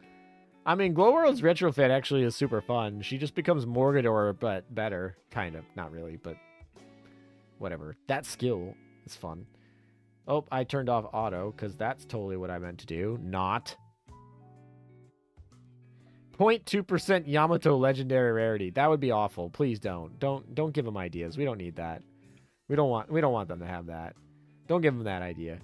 I mean, Glowworm's retrofit actually is super fun. She just becomes Morgador, but better. Kind of. Not really, but whatever. That skill is fun. Oh, I turned off auto because that's totally what I meant to do. Not. 0.2% Yamato legendary rarity. That would be awful. Please don't. Don't give them ideas. We don't need that. We don't want them to have that. Don't give them that idea.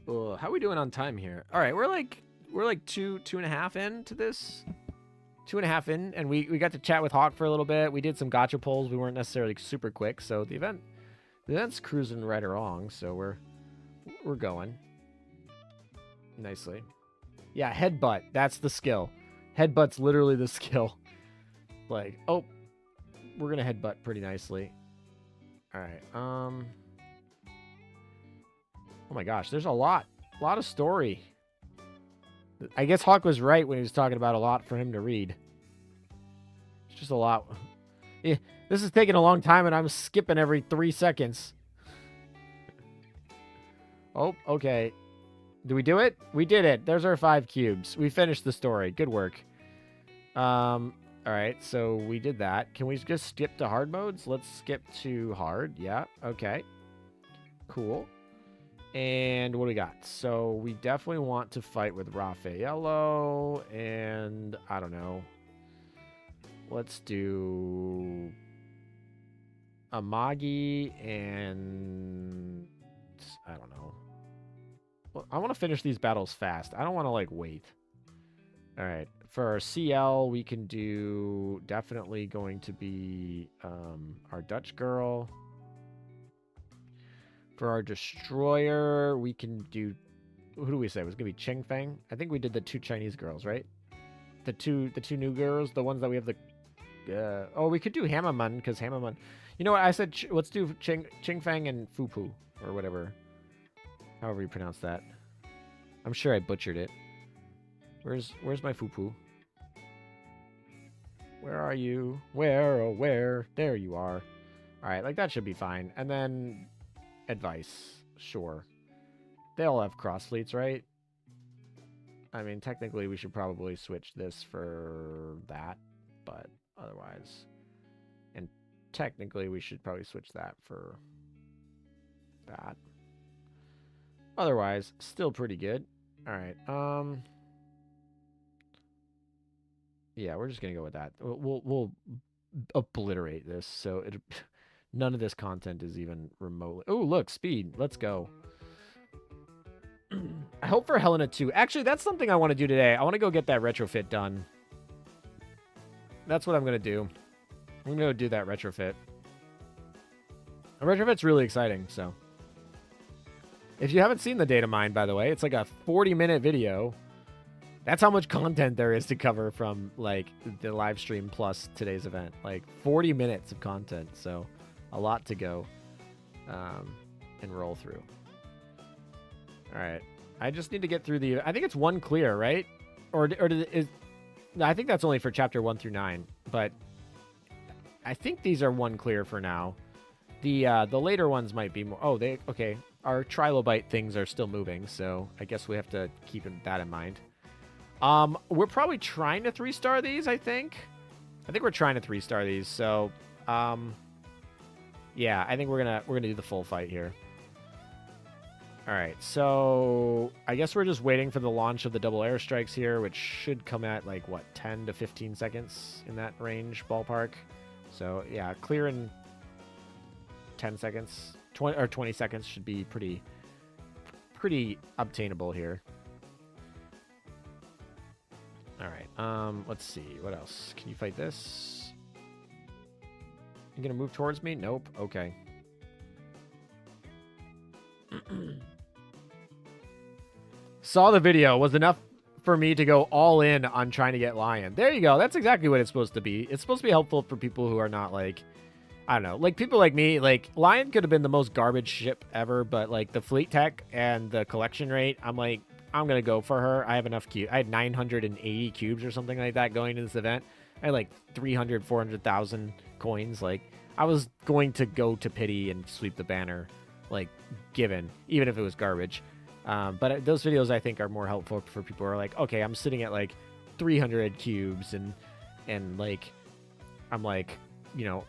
How are we doing on time here? All right, we're like 2.5 into this. 2.5 in, and we got to chat with Hawk for a little bit. We did some gacha polls. We weren't necessarily super quick, so the event's cruising right along. So we're going nicely. Yeah, headbutt. That's the skill. Headbutt's literally the skill. Like, oh, we're gonna headbutt pretty nicely. All right. Oh my gosh, there's a lot of story. I guess Hawk was right when he was talking about a lot for him to read. It's just a lot. Yeah, this is taking a long time, and I'm skipping every 3 seconds. Oh, okay. Did we do it? We did it. There's our 5 cubes. We finished the story. Good work. All right, so we did that. Can we just skip to hard modes? Let's skip to hard. Yeah, okay. Cool. And what do we got? So we definitely want to fight with Raffaello, and I don't know. Let's do Amagi and I don't know. Well, I want to finish these battles fast. I don't want to like wait. All right. For our CL, we can do definitely going to be our Dutch girl. For our destroyer, we can do. Who do we say? It was gonna be Cheng Feng. I think we did the 2 Chinese girls, right? The two new girls, the ones that we have the. Oh, we could do Hamaman because Hamaman. You know what? I said let's do Cheng Feng and Fupu or whatever. However you pronounce that. I'm sure I butchered it. Where's my Fupu? Where are you? Where, oh where? There you are. Alright, like that should be fine. And then advice. Sure. They all have cross fleets, right? I mean, technically we should probably switch this for that, but otherwise. And technically we should probably switch that for that. Otherwise, still pretty good. Alright, yeah, we're just gonna go with that. We'll obliterate this, so none of this content is even remotely. Oh, look, speed. Let's go. I hope for Helena too. Actually, that's something I want to do today. I want to go get that retrofit done. That's what I'm gonna do. I'm gonna go do that retrofit. The retrofit's really exciting. So, if you haven't seen the data mine, by the way, it's like a 40-minute video. That's how much content there is to cover from like the live stream plus today's event. Like 40 minutes of content, so a lot to go and roll through. All right, I just need to get through the. I think it's 1 clear, right? Or is? No, I think that's only for chapter 1 through 9. But I think these are 1 clear for now. The later ones might be more. Oh, okay. Our trilobite things are still moving, so I guess we have to keep that in mind. We're probably trying to 3-star these, I think. I think we're trying to 3-star these, so yeah, I think we're gonna do the full fight here. Alright, so I guess we're just waiting for the launch of the double airstrikes here, which should come at like what, 10 to 15 seconds in that range ballpark. So yeah, clear in 10 seconds. 20 seconds should be pretty obtainable here. All right. Let's see. What else? Can you fight this? You gonna move towards me? Nope. Okay. Saw the video. Was enough for me to go all in on trying to get Lion. There you go. That's exactly what it's supposed to be. It's supposed to be helpful for people who are not like, I don't know, like people like me. Like Lion could have been the most garbage ship ever, but like the fleet tech and the collection rate, I'm like, I'm going to go for her. I have enough cubes. I had 980 cubes or something like that going into this event. I had like 300, 400,000 coins. Like, I was going to go to pity and sweep the banner, like, given, even if it was garbage. But those videos, I think, are more helpful for people who are like, okay, I'm sitting at like 300 cubes and like, I'm like, you know,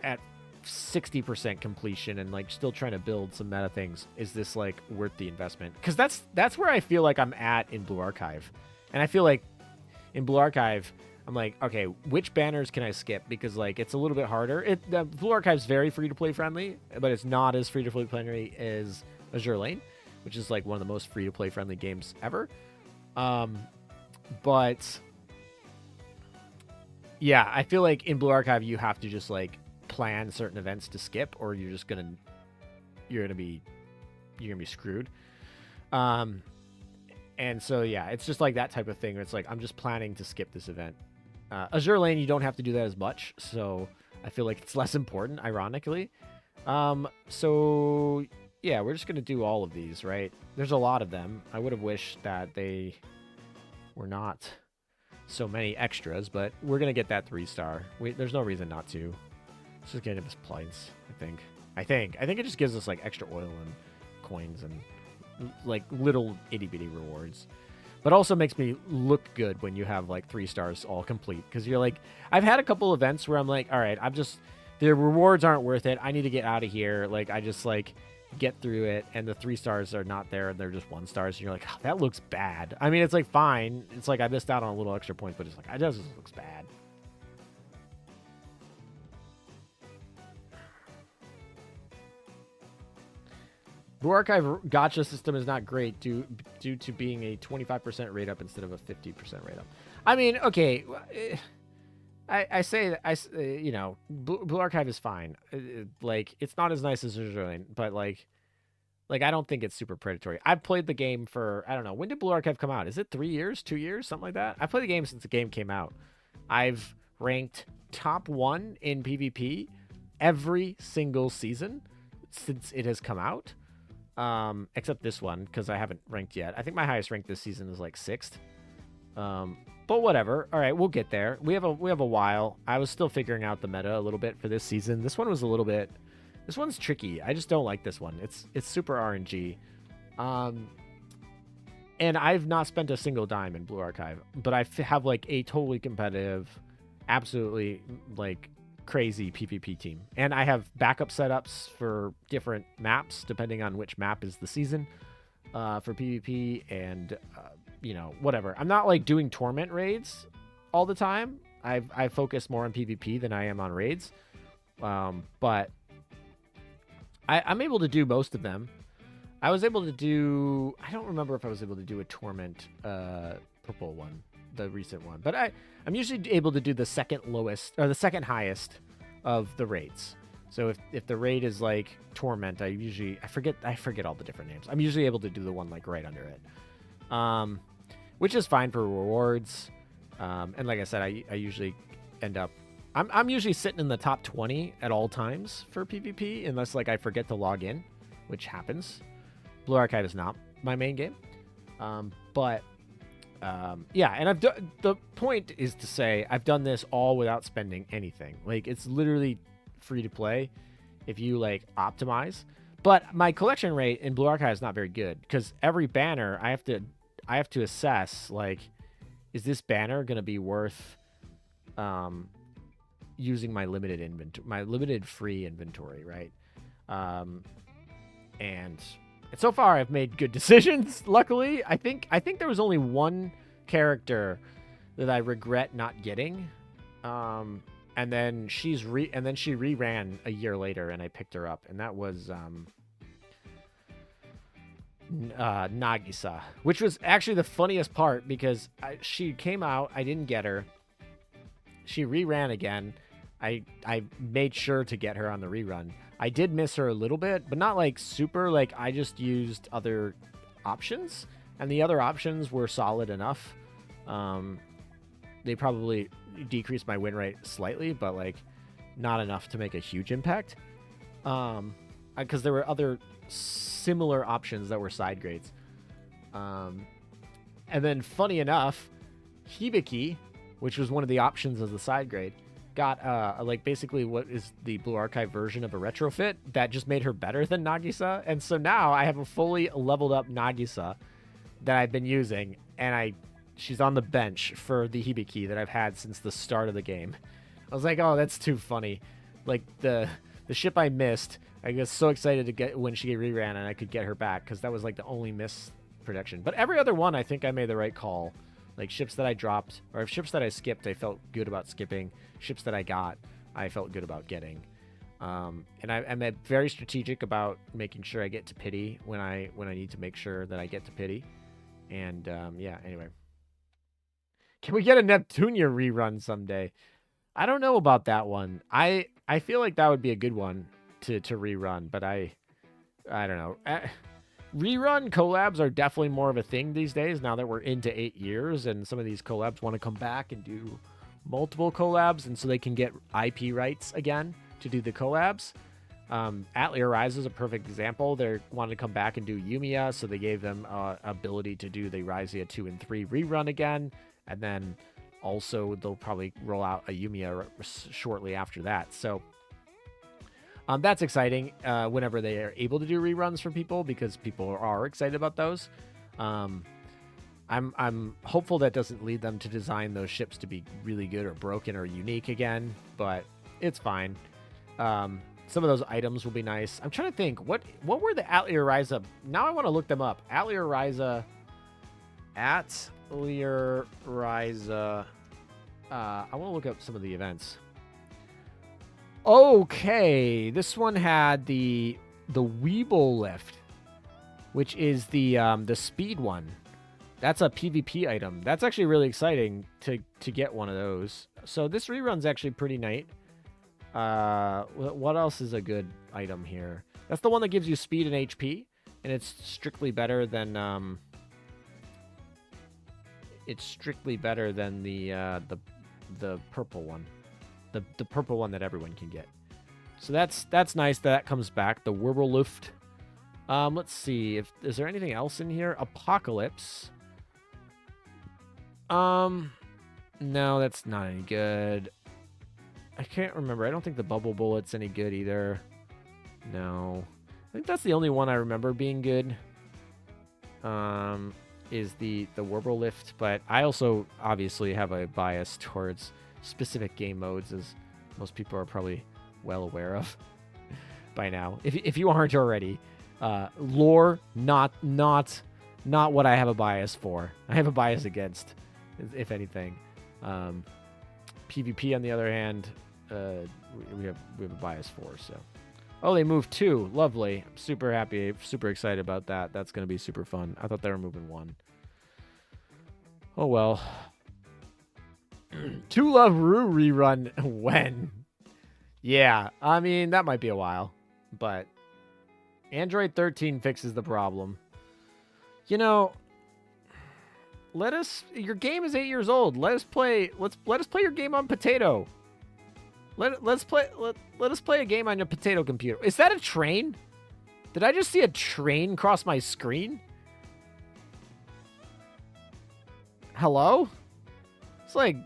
at 60% completion and like still trying to build some meta things. Is this like worth the investment? Because that's where I feel like I'm at in Blue Archive. And I feel like in Blue Archive, I'm like, okay, which banners can I skip? Because like it's a little bit harder. The Blue Archive's very free to play friendly, but it's not as free to play friendly as Azur Lane, which is like one of the most free to play friendly games ever. But yeah, I feel like in Blue Archive you have to just like plan certain events to skip, or you're gonna be screwed. And so yeah, it's just like that type of thing where it's like I'm just planning to skip this event. Azur Lane, you don't have to do that as much, so I feel like it's less important, ironically. So yeah, we're just gonna do all of these, right? There's a lot of them. I would have wished that they were not so many extras, but we're gonna get that 3-star. There's no reason not to. Let's just get him his points, I think it just gives us like extra oil and coins and like little itty-bitty rewards. But also makes me look good when you have like 3 stars all complete. Because you're like, I've had a couple events where I'm like, all right, the rewards aren't worth it. I need to get out of here. Like, I just like get through it, and the 3 stars are not there, and they're just 1 stars, and you're like, oh, that looks bad. I mean, it's like fine. It's like I missed out on a little extra point, but it's like, it just looks bad. Blue Archive gacha system is not great due to being a 25% rate up instead of a 50% rate up. I mean, okay, I say that you know, Blue Archive is fine. Like, it's not as nice as Azur, but like I don't think it's super predatory. I've played the game for, I don't know, when did Blue Archive come out? Is it 3 years, 2 years, something like that? I've played the game since the game came out. I've ranked top 1 in PvP every single season since it has come out. Except this one, because I haven't ranked yet. I think my highest rank this season is like 6th. But whatever. All right, we'll get there. We have a while. I was still figuring out the meta a little bit for this season. This one was a little bit. This one's tricky. I just don't like this one. It's super RNG. And I've not spent a single dime in Blue Archive, but I have like a totally competitive, absolutely like crazy PvP team, and I have backup setups for different maps depending on which map is the season for PvP, and you know, whatever. I'm not like doing torment raids all the time. I focus more on PvP than I am on raids, but I'm able to do most of them. I was able to do, I don't remember if I was able to do a torment purple one, the recent one, but I'm usually able to do the second lowest or the second highest of the raids. So if the raid is like torment, I forget all the different names. I'm usually able to do the one like right under it, which is fine for rewards. And like I said, I usually end up, I'm usually sitting in the top 20 at all times for PvP, unless like I forget to log in, which happens. Blue Archive is not my main game, but yeah. And the point is to say I've done this all without spending anything. Like, it's literally free to play if you like optimize. But my collection rate in Blue Archive is not very good, because every banner I have to assess, like, is this banner going to be worth using my limited inventory, my limited free inventory, right? And so far I've made good decisions. Luckily, I think there was only one character that I regret not getting, and then she reran a year later, and I picked her up, and that was Nagisa, which was actually the funniest part, because she came out, I didn't get her. She reran again. I made sure to get her on the rerun. I did miss her a little bit, but not like super. Like, I just used other options, and the other options were solid enough. They probably decreased my win rate slightly, but like not enough to make a huge impact. Because there were other similar options that were side grades. And then, funny enough, Hibiki, which was one of the options as the side grade, got like basically what is the Blue Archive version of a retrofit that just made her better than Nagisa. And so now I have a fully leveled up Nagisa that I've been using, and she's on the bench for the Hibiki that I've had since the start of the game. I was like, oh, that's too funny. Like, the ship I missed, I was so excited to get when she reran and I could get her back, because that was like the only miss prediction. But every other one, I think I made the right call. Like, ships that I dropped, or ships that I skipped, I felt good about skipping. Ships that I got, I felt good about getting. And I'm very strategic about making sure I get to pity when I need to make sure that I get to pity. And yeah, anyway. Can we get a Neptunia rerun someday? I don't know about that one. I feel like that would be a good one to rerun, but I don't know. Rerun collabs are definitely more of a thing these days, now that we're into 8 years, and some of these collabs want to come back and do multiple collabs, and so they can get IP rights again to do the collabs. Atelier Rise is a perfect example. They wanted to come back and do Yumiya, so they gave them ability to do the Ryzia 2 and 3 rerun again, and then also they'll probably roll out a Yumiya shortly after that. So that's exciting whenever they are able to do reruns for people, because people are excited about those. I'm hopeful that doesn't lead them to design those ships to be really good or broken or unique again, but it's fine. Some of those items will be nice. I'm trying to think. What were the Atelier Ryza? Now I want to look them up. Atelier Ryza. Atelier Ryza. I want to look up some of the events. Okay. This one had the Weeble lift, which is the speed one. That's a PvP item. That's actually really exciting to get one of those. So this rerun's actually pretty neat. What else is a good item here? That's the one that gives you speed and HP, and it's strictly better than the purple one, the purple one that everyone can get. So that's nice that comes back. The Werbeluft. Let's see is there anything else in here? Apocalypse. No, that's not any good. I can't remember. I don't think the bubble bullet's any good either. No. I think that's the only one I remember being good. Is the Werbeluft, but I also obviously have a bias towards specific game modes, as most people are probably well aware of by now. If you aren't already. Lore, not what I have a bias for. I have a bias against, if anything. PvP, on the other hand, we have a bias for. So, oh, they moved 2. Lovely. I'm super happy, super excited about that. That's gonna be super fun. I thought they were moving 1. Oh well. 2 Love Rue rerun when? Yeah, I mean that might be a while, but Android 13 fixes the problem. You know, your game is 8 years old. Let us play your game on Potato. Let us play a game on your Potato computer. Is that a train? Did I just see a train cross my screen? Hello? It's like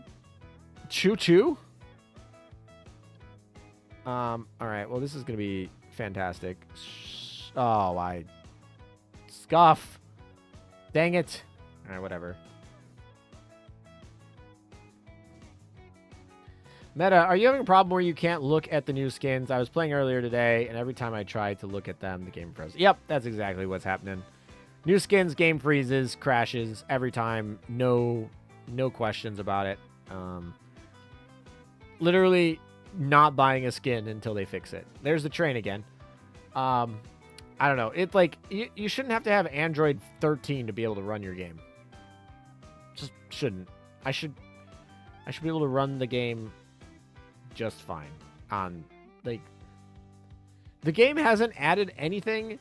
choo-choo. All right. Well, this is going to be fantastic. Oh, I scuff. Dang it. All right, whatever. Meta, are you having a problem where you can't look at the new skins? I was playing earlier today, and every time I tried to look at them, the game froze. Yep, that's exactly what's happening. New skins, game freezes, crashes every time. No questions about it. Literally not buying a skin until they fix it. There's the train again. I don't know. It's like you shouldn't have to have Android 13 to be able to run your game. Just shouldn't. I should be able to run the game just fine on, like, the game hasn't added anything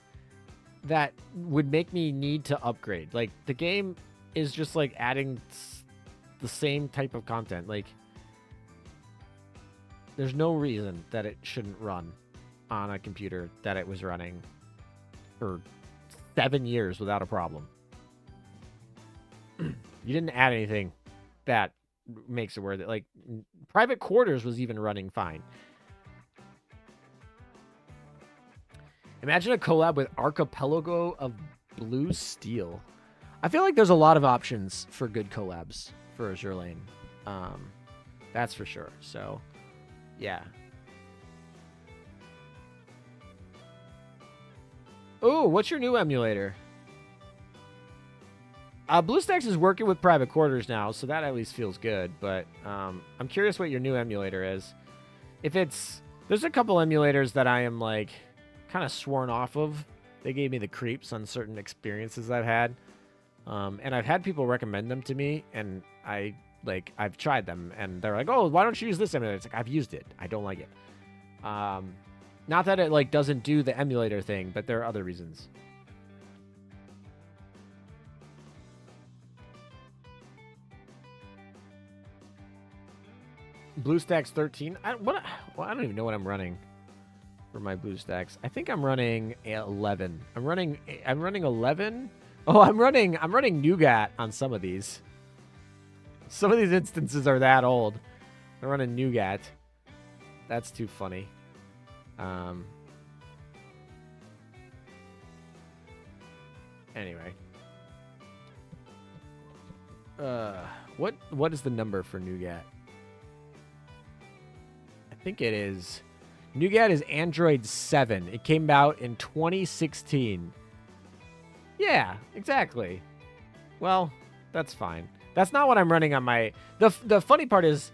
that would make me need to upgrade. Like, the game is just like adding the same type of content. Like, there's no reason that it shouldn't run on a computer that it was running for 7 years without a problem. You didn't add anything that makes it worth it. Like, Private Quarters was even running fine. Imagine a collab with Archipelago of Blue Steel. I feel like there's a lot of options for good collabs for Azur Lane. That's for sure. So, yeah. Oh, what's your new emulator? BlueStacks is working with Private Quarters now, so that at least feels good. But I'm curious what your new emulator is. There's a couple emulators that I am like kind of sworn off of. They gave me the creeps on certain experiences I've had, and I've had people recommend them to me, and I've tried them, and they're like, "Oh, why don't you use this emulator?" It's like, I've used it. I don't like it. Not that it like doesn't do the emulator thing, but there are other reasons. BlueStacks 13. I don't even know what I'm running for my BlueStacks. I think I'm running 11. I'm running 11. Oh, I'm running Nougat on some of these. Some of these instances are that old. I'm running Nougat. That's too funny. Anyway. What is the number for Nougat? I think it is Nougat is Android 7. It came out in 2016. Yeah, exactly. Well, that's fine. That's not what I'm running on my... The funny part is,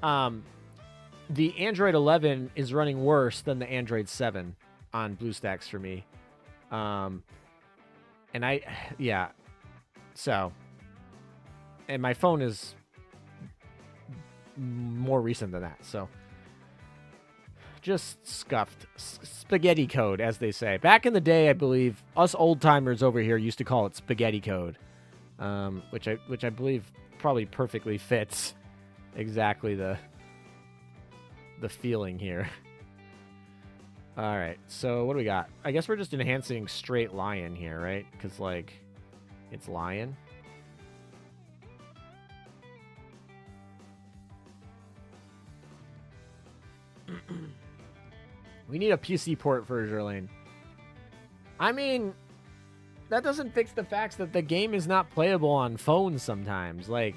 the Android 11 is running worse than the Android 7 on BlueStacks for me. And yeah. So, and my phone is more recent than that, so just scuffed spaghetti code, as they say. Back in the day, I believe us old timers over here used to call it spaghetti code, which I believe probably perfectly fits exactly the feeling here. All right, so what do we got? I guess we're just enhancing straight lion here, right? Because like it's lion. We need a PC port for Azure Lane. I mean, that doesn't fix the facts that the game is not playable on phones sometimes. Like,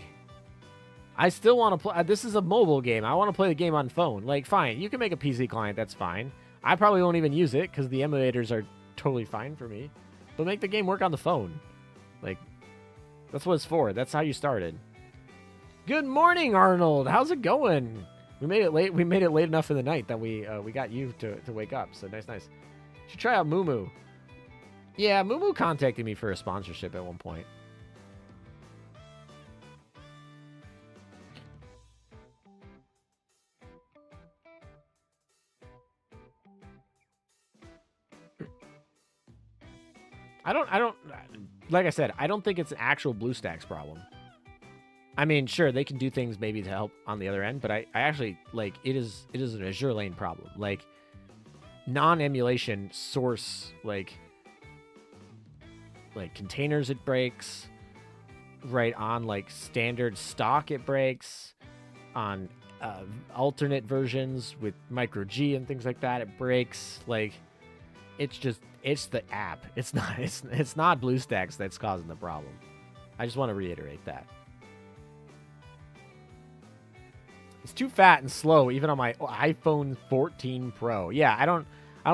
I still want to play. This is a mobile game. I want to play the game on phone. Like, fine, you can make a PC client. That's fine. I probably won't even use it because the emulators are totally fine for me. But make the game work on the phone. Like, that's what it's for. That's how you started. Good morning, Arnold. How's it going? We made it late. We made it late enough in the night that we got you to wake up. So nice. You should try out Mumu. Yeah, Mumu contacted me for a sponsorship at one point. I don't like I said, I don't think it's an actual BlueStacks problem. I mean, sure, they can do things maybe to help on the other end, but I actually, like, it is an Azure Lane problem. Like, non-emulation source, like containers it breaks, right on, like, standard stock it breaks, on alternate versions with micro G and things like that, it breaks. Like, it's the app. It's not BlueStacks that's causing the problem. I just want to reiterate that. It's too fat and slow, even on my iPhone 14 Pro. Yeah, I don't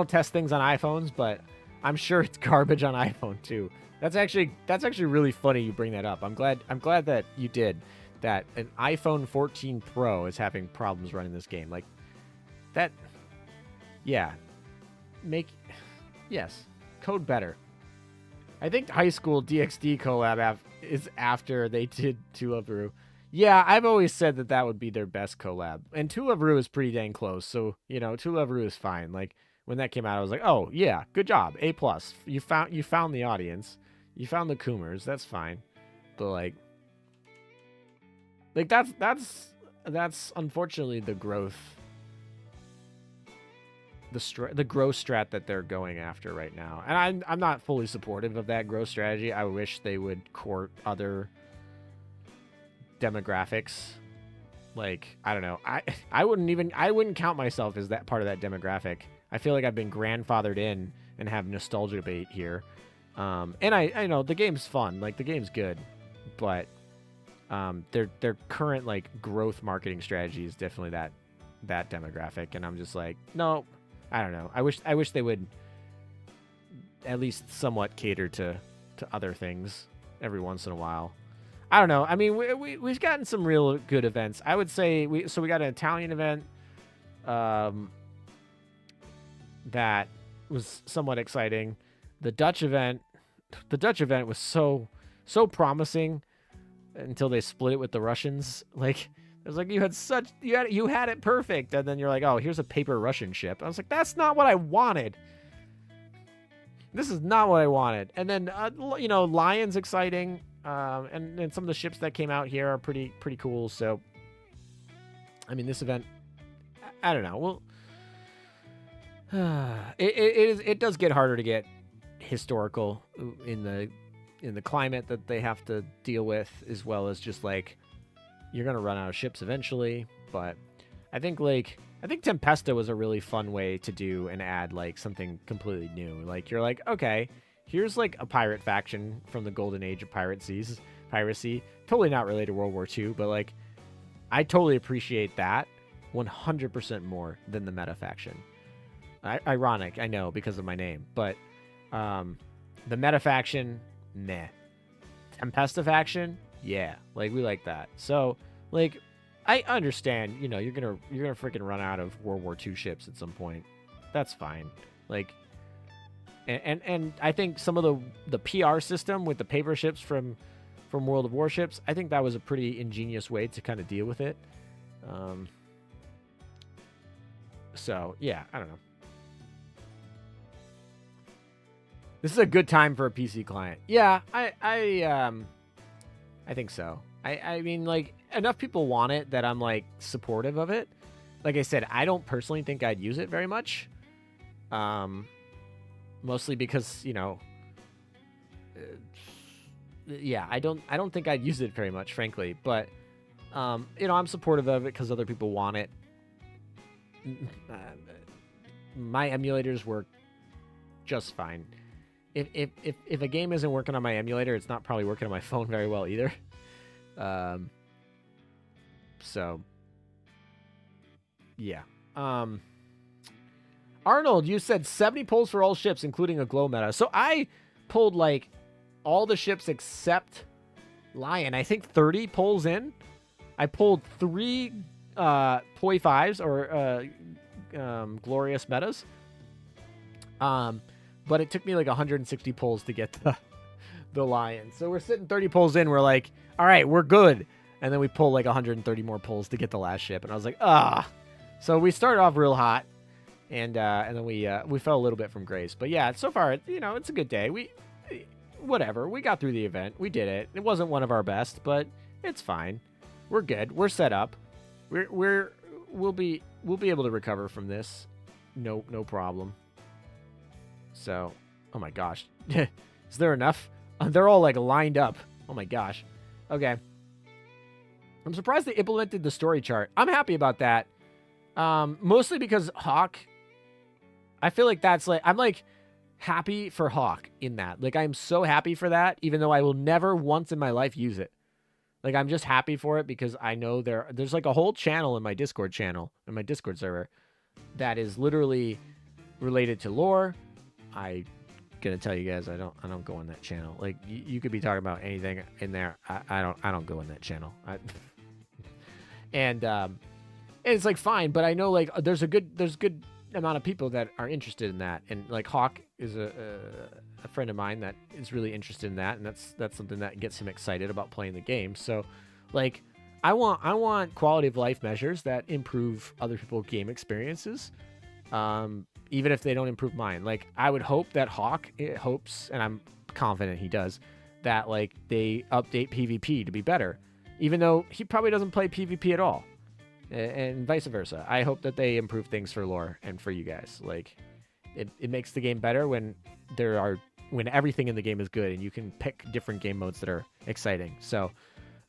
test things on iPhones, but I'm sure it's garbage on iPhone too. That's actually really funny you bring that up. I'm glad that you did that. An iPhone 14 Pro is having problems running this game. Like that. Yeah. Yes. Code better. I think High School DxD collab is after they did Tulavru. Yeah, I've always said that would be their best collab. And Tulavru is pretty dang close. So, you know, Tulavru is fine. Like, when that came out, I was like, oh, yeah, good job. A+. You found the audience. You found the Coomers. That's fine. But, like that's unfortunately the growth. The growth strat that they're going after right now. And I'm not fully supportive of that growth strategy. I wish they would court other demographics. Like, I don't know. I wouldn't count myself as that part of that demographic. I feel like I've been grandfathered in and have nostalgia bait here. And I know the game's fun. Like, the game's good. But their current, like, growth marketing strategy is definitely that demographic. And I'm just like, no, I don't know. I wish they would at least somewhat cater to other things every once in a while. I don't know. I mean, we've gotten some real good events. I would say we got an Italian event that was somewhat exciting. The Dutch event was so promising until they split it with the Russians. Like, it was like you had it perfect, and then you're like, oh, here's a paper Russian ship. I was like, that's not what I wanted. This is not what I wanted. And then you know, Lion's exciting. And some of the ships that came out here are pretty cool. So, I mean, this event, I don't know. Well, it does get harder to get historical in the climate that they have to deal with, as well as just like you're gonna run out of ships eventually. But I think Tempesta was a really fun way to do and add like something completely new. Like, you're like, okay, here's like a pirate faction from the golden age of piracy. Totally not related to World War II, but like, I totally appreciate that 100% more than the meta faction. Ironic, I know, because of my name. But the meta faction, meh. Tempesta faction, yeah. Like, we like that. So, like, I understand, you know, you're gonna freaking run out of World War II ships at some point. That's fine. Like, and I think some of the PR system with the paper ships from World of Warships, I think that was a pretty ingenious way to kind of deal with it. So yeah, I don't know. This is a good time for a PC client. Yeah, I think so. I mean, like, enough people want it that I'm, like, supportive of it. Like I said, I don't personally think I'd use it very much. Mostly because, you know, yeah, I don't think I'd use it very much, frankly. But, you know, I'm supportive of it because other people want it. My emulators work just fine. If a game isn't working on my emulator, it's not probably working on my phone very well either. So, yeah. Arnold, you said 70 pulls for all ships, including a glow meta. So I pulled, like, all the ships except Lion. I think 30 pulls in. I pulled 3 Poi 5s or glorious metas. But it took me like 160 pulls to get the Lion. So we're sitting 30 pulls in. We're like, all right, we're good. And then we pull like 130 more pulls to get the last ship. And I was like, ah. So we started off real hot. And then we fell a little bit from grace. But yeah, so far, you know, it's a good day. Whatever. We got through the event. We did it. It wasn't one of our best, but it's fine. We're good. We're set up. We'll be able to recover from this. No problem. So, oh my gosh. Is there enough? They're all like lined up. Oh my gosh. Okay. I'm surprised they implemented the story chart. I'm happy about that. Mostly because Hawk, I feel like that's like, I'm like happy for Hawk in that. Like, I'm so happy for that, even though I will never once in my life use it. Like, I'm just happy for it because I know there's like a whole channel in my Discord server that is literally related to lore. I gonna tell you guys, I don't go in that channel. Like, you could be talking about anything in there. I don't go in that channel. And it's like fine, but I know like there's good amount of people that are interested in that, and like Hawk is a friend of mine that is really interested in that, and that's something that gets him excited about playing the game. So, like, I want quality of life measures that improve other people's game experiences. Even if they don't improve mine. Like, I would hope that Hawk hopes, and I'm confident he does, that, like, they update PvP to be better. Even though he probably doesn't play PvP at all. And vice versa. I hope that they improve things for lore and for you guys. Like, it makes the game better when everything in the game is good and you can pick different game modes that are exciting. So,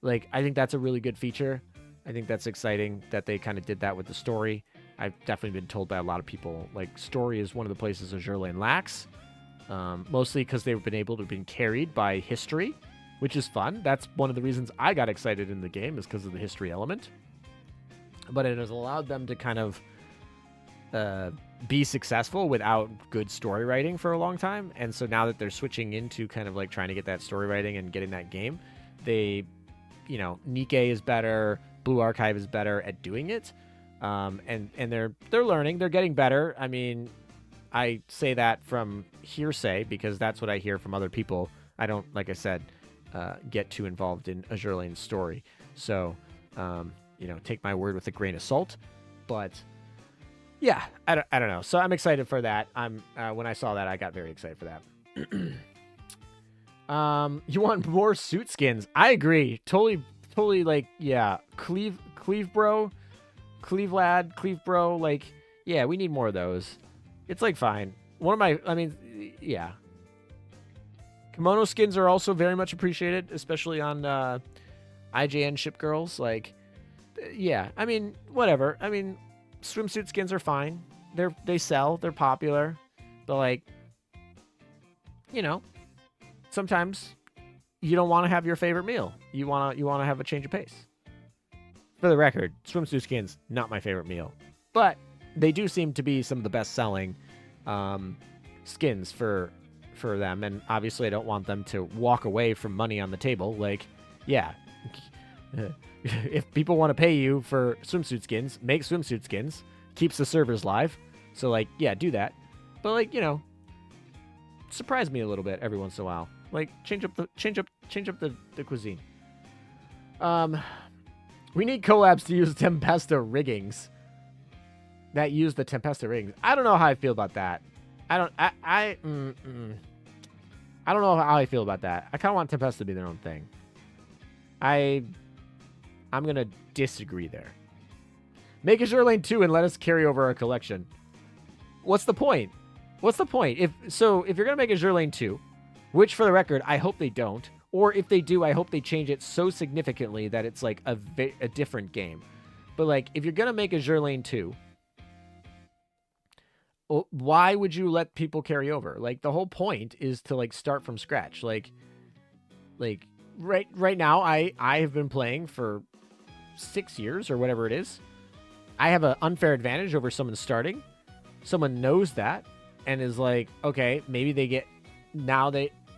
like, I think that's a really good feature. I think that's exciting that they kind of did that with the story. I've definitely been told by a lot of people, like, story is one of the places Azur Lane lacks. Mostly because they've been able to be carried by history, which is fun. That's one of the reasons I got excited in the game, is because of the history element. But it has allowed them to kind of be successful without good story writing for a long time. And so now that they're switching into kind of like trying to get that story writing and getting that game, they, you know, Nikkei is better, Blue Archive is better at doing it. And they're learning, they're getting better. I mean, I say that from hearsay because that's what I hear from other people. I don't, like I said, get too involved in Azur Lane's story. So, you know, take my word with a grain of salt. But yeah, I don't know. So I'm excited for that. When I saw that, I got very excited for that. You want more suit skins? I agree. Totally, like, yeah. Cleve bro. Cleve lad, Cleve bro, like, yeah, we need more of those. It's like fine. Yeah. Kimono skins are also very much appreciated, especially on IJN ship girls. Like, yeah, I mean, whatever. I mean, swimsuit skins are fine. They sell, they're popular, but like, you know, sometimes you don't want to have your favorite meal. You want to have a change of pace. For the record, swimsuit skins, not my favorite meal. But they do seem to be some of the best selling skins for them, and obviously I don't want them to walk away from money on the table. Like, yeah, if people want to pay you for swimsuit skins, make swimsuit skins, keeps the servers live. So like, yeah, do that. But like, you know, surprise me a little bit every once in a while. Like, change up the cuisine. We need collabs to use Tempesta riggings. That use the Tempesta riggings. I don't know how I feel about that. I don't know how I feel about that. I kind of want Tempesta to be their own thing. I'm gonna disagree there. Make Azur Lane 2 and let us carry over our collection. What's the point? What's the point? If you're gonna make Azur Lane 2, which for the record I hope they don't, or if they do, I hope they change it so significantly that it's like a different game. But like, if you're gonna make Azur Lane 2, why would you let people carry over? Like, the whole point is to like start from scratch. Like right now, I have been playing for 6 years or whatever it is. I have an unfair advantage over someone starting. Someone knows that and is like, okay, maybe they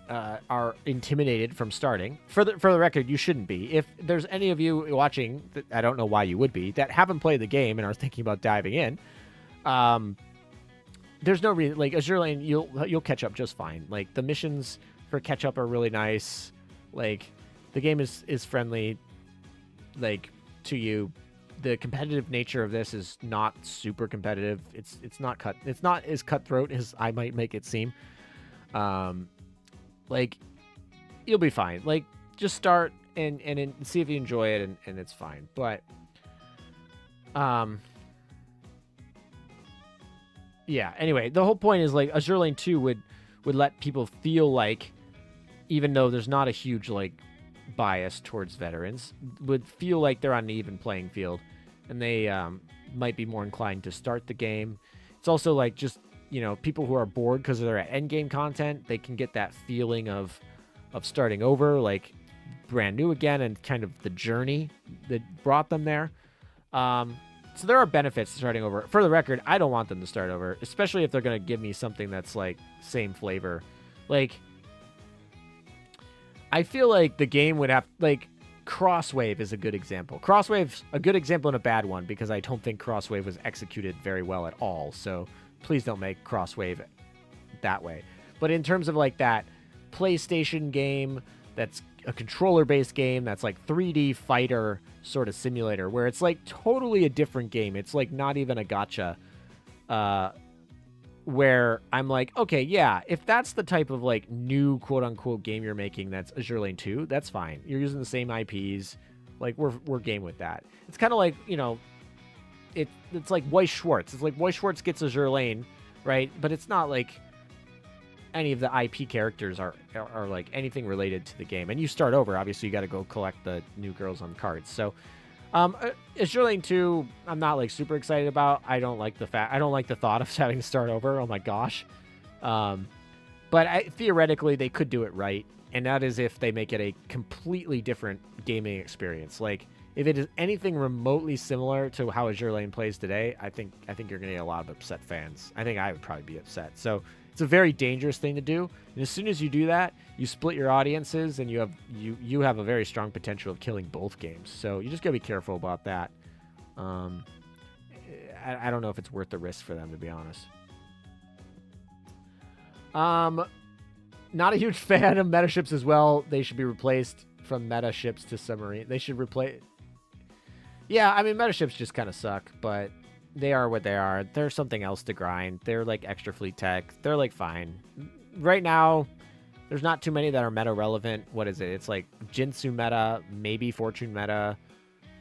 are intimidated from starting. For the record, you shouldn't be. If there's any of you watching, I don't know why you would be, that haven't played the game and are thinking about diving in, there's no reason. Like, Azur Lane, you'll catch up just fine. Like, the missions for catch up are really nice. Like, the game is friendly, like, to you. The competitive nature of this is not super competitive. It's not as cutthroat as I might make it seem. Like, you'll be fine. Like, just start and see if you enjoy it, and it's fine. But yeah, anyway, the whole point is like Azur Lane 2 would let people feel like, even though there's not a huge like bias towards veterans, would feel like they're on an even playing field, and they might be more inclined to start the game. It's also like, just, you know, people who are bored because they're at end game content, they can get that feeling of starting over, like brand new again, and kind of the journey that brought them there. So there are benefits to starting over. For the record, I don't want them to start over, especially if they're going to give me something that's like same flavor. Like, I feel like the game would have, like, Crosswave is a good example. Crosswave's a good example and a bad one, because I don't think Crosswave was executed very well at all. So please don't make Crosswave that way. But in terms of like that PlayStation game that's a controller-based game that's like 3D fighter sort of simulator, where it's like totally a different game. It's like not even a gacha, where I'm like, okay, yeah, if that's the type of like new quote-unquote game you're making that's Azur Lane 2, that's fine. You're using the same IPs. Like, we're game with that. It's kind of like, you know, it's like Weiss Schwarz. It's like Weiss Schwarz gets Azur Lane, right? But it's not like any of the IP characters are like anything related to the game. And you start over. Obviously, you got to go collect the new girls on cards. So, Azur Lane 2, I'm not like super excited about. I don't like the thought of having to start over. Oh my gosh. But theoretically, they could do it right. And that is if they make it a completely different gaming experience. Like, if it is anything remotely similar to how Azur Lane plays today, I think you're going to get a lot of upset fans. I think I would probably be upset. So it's a very dangerous thing to do. And as soon as you do that, you split your audiences, and you have a very strong potential of killing both games. So you just got to be careful about that. I don't know if it's worth the risk for them, to be honest. Not a huge fan of meta ships as well. They should be replaced from meta ships to submarine. They should replace... Yeah, I mean, meta ships just kind of suck, but they are what they are. They're something else to grind. They're like extra fleet tech. They're like fine. Right now, there's not too many that are meta relevant. What is it? It's like Jinsu meta, maybe Fortune meta.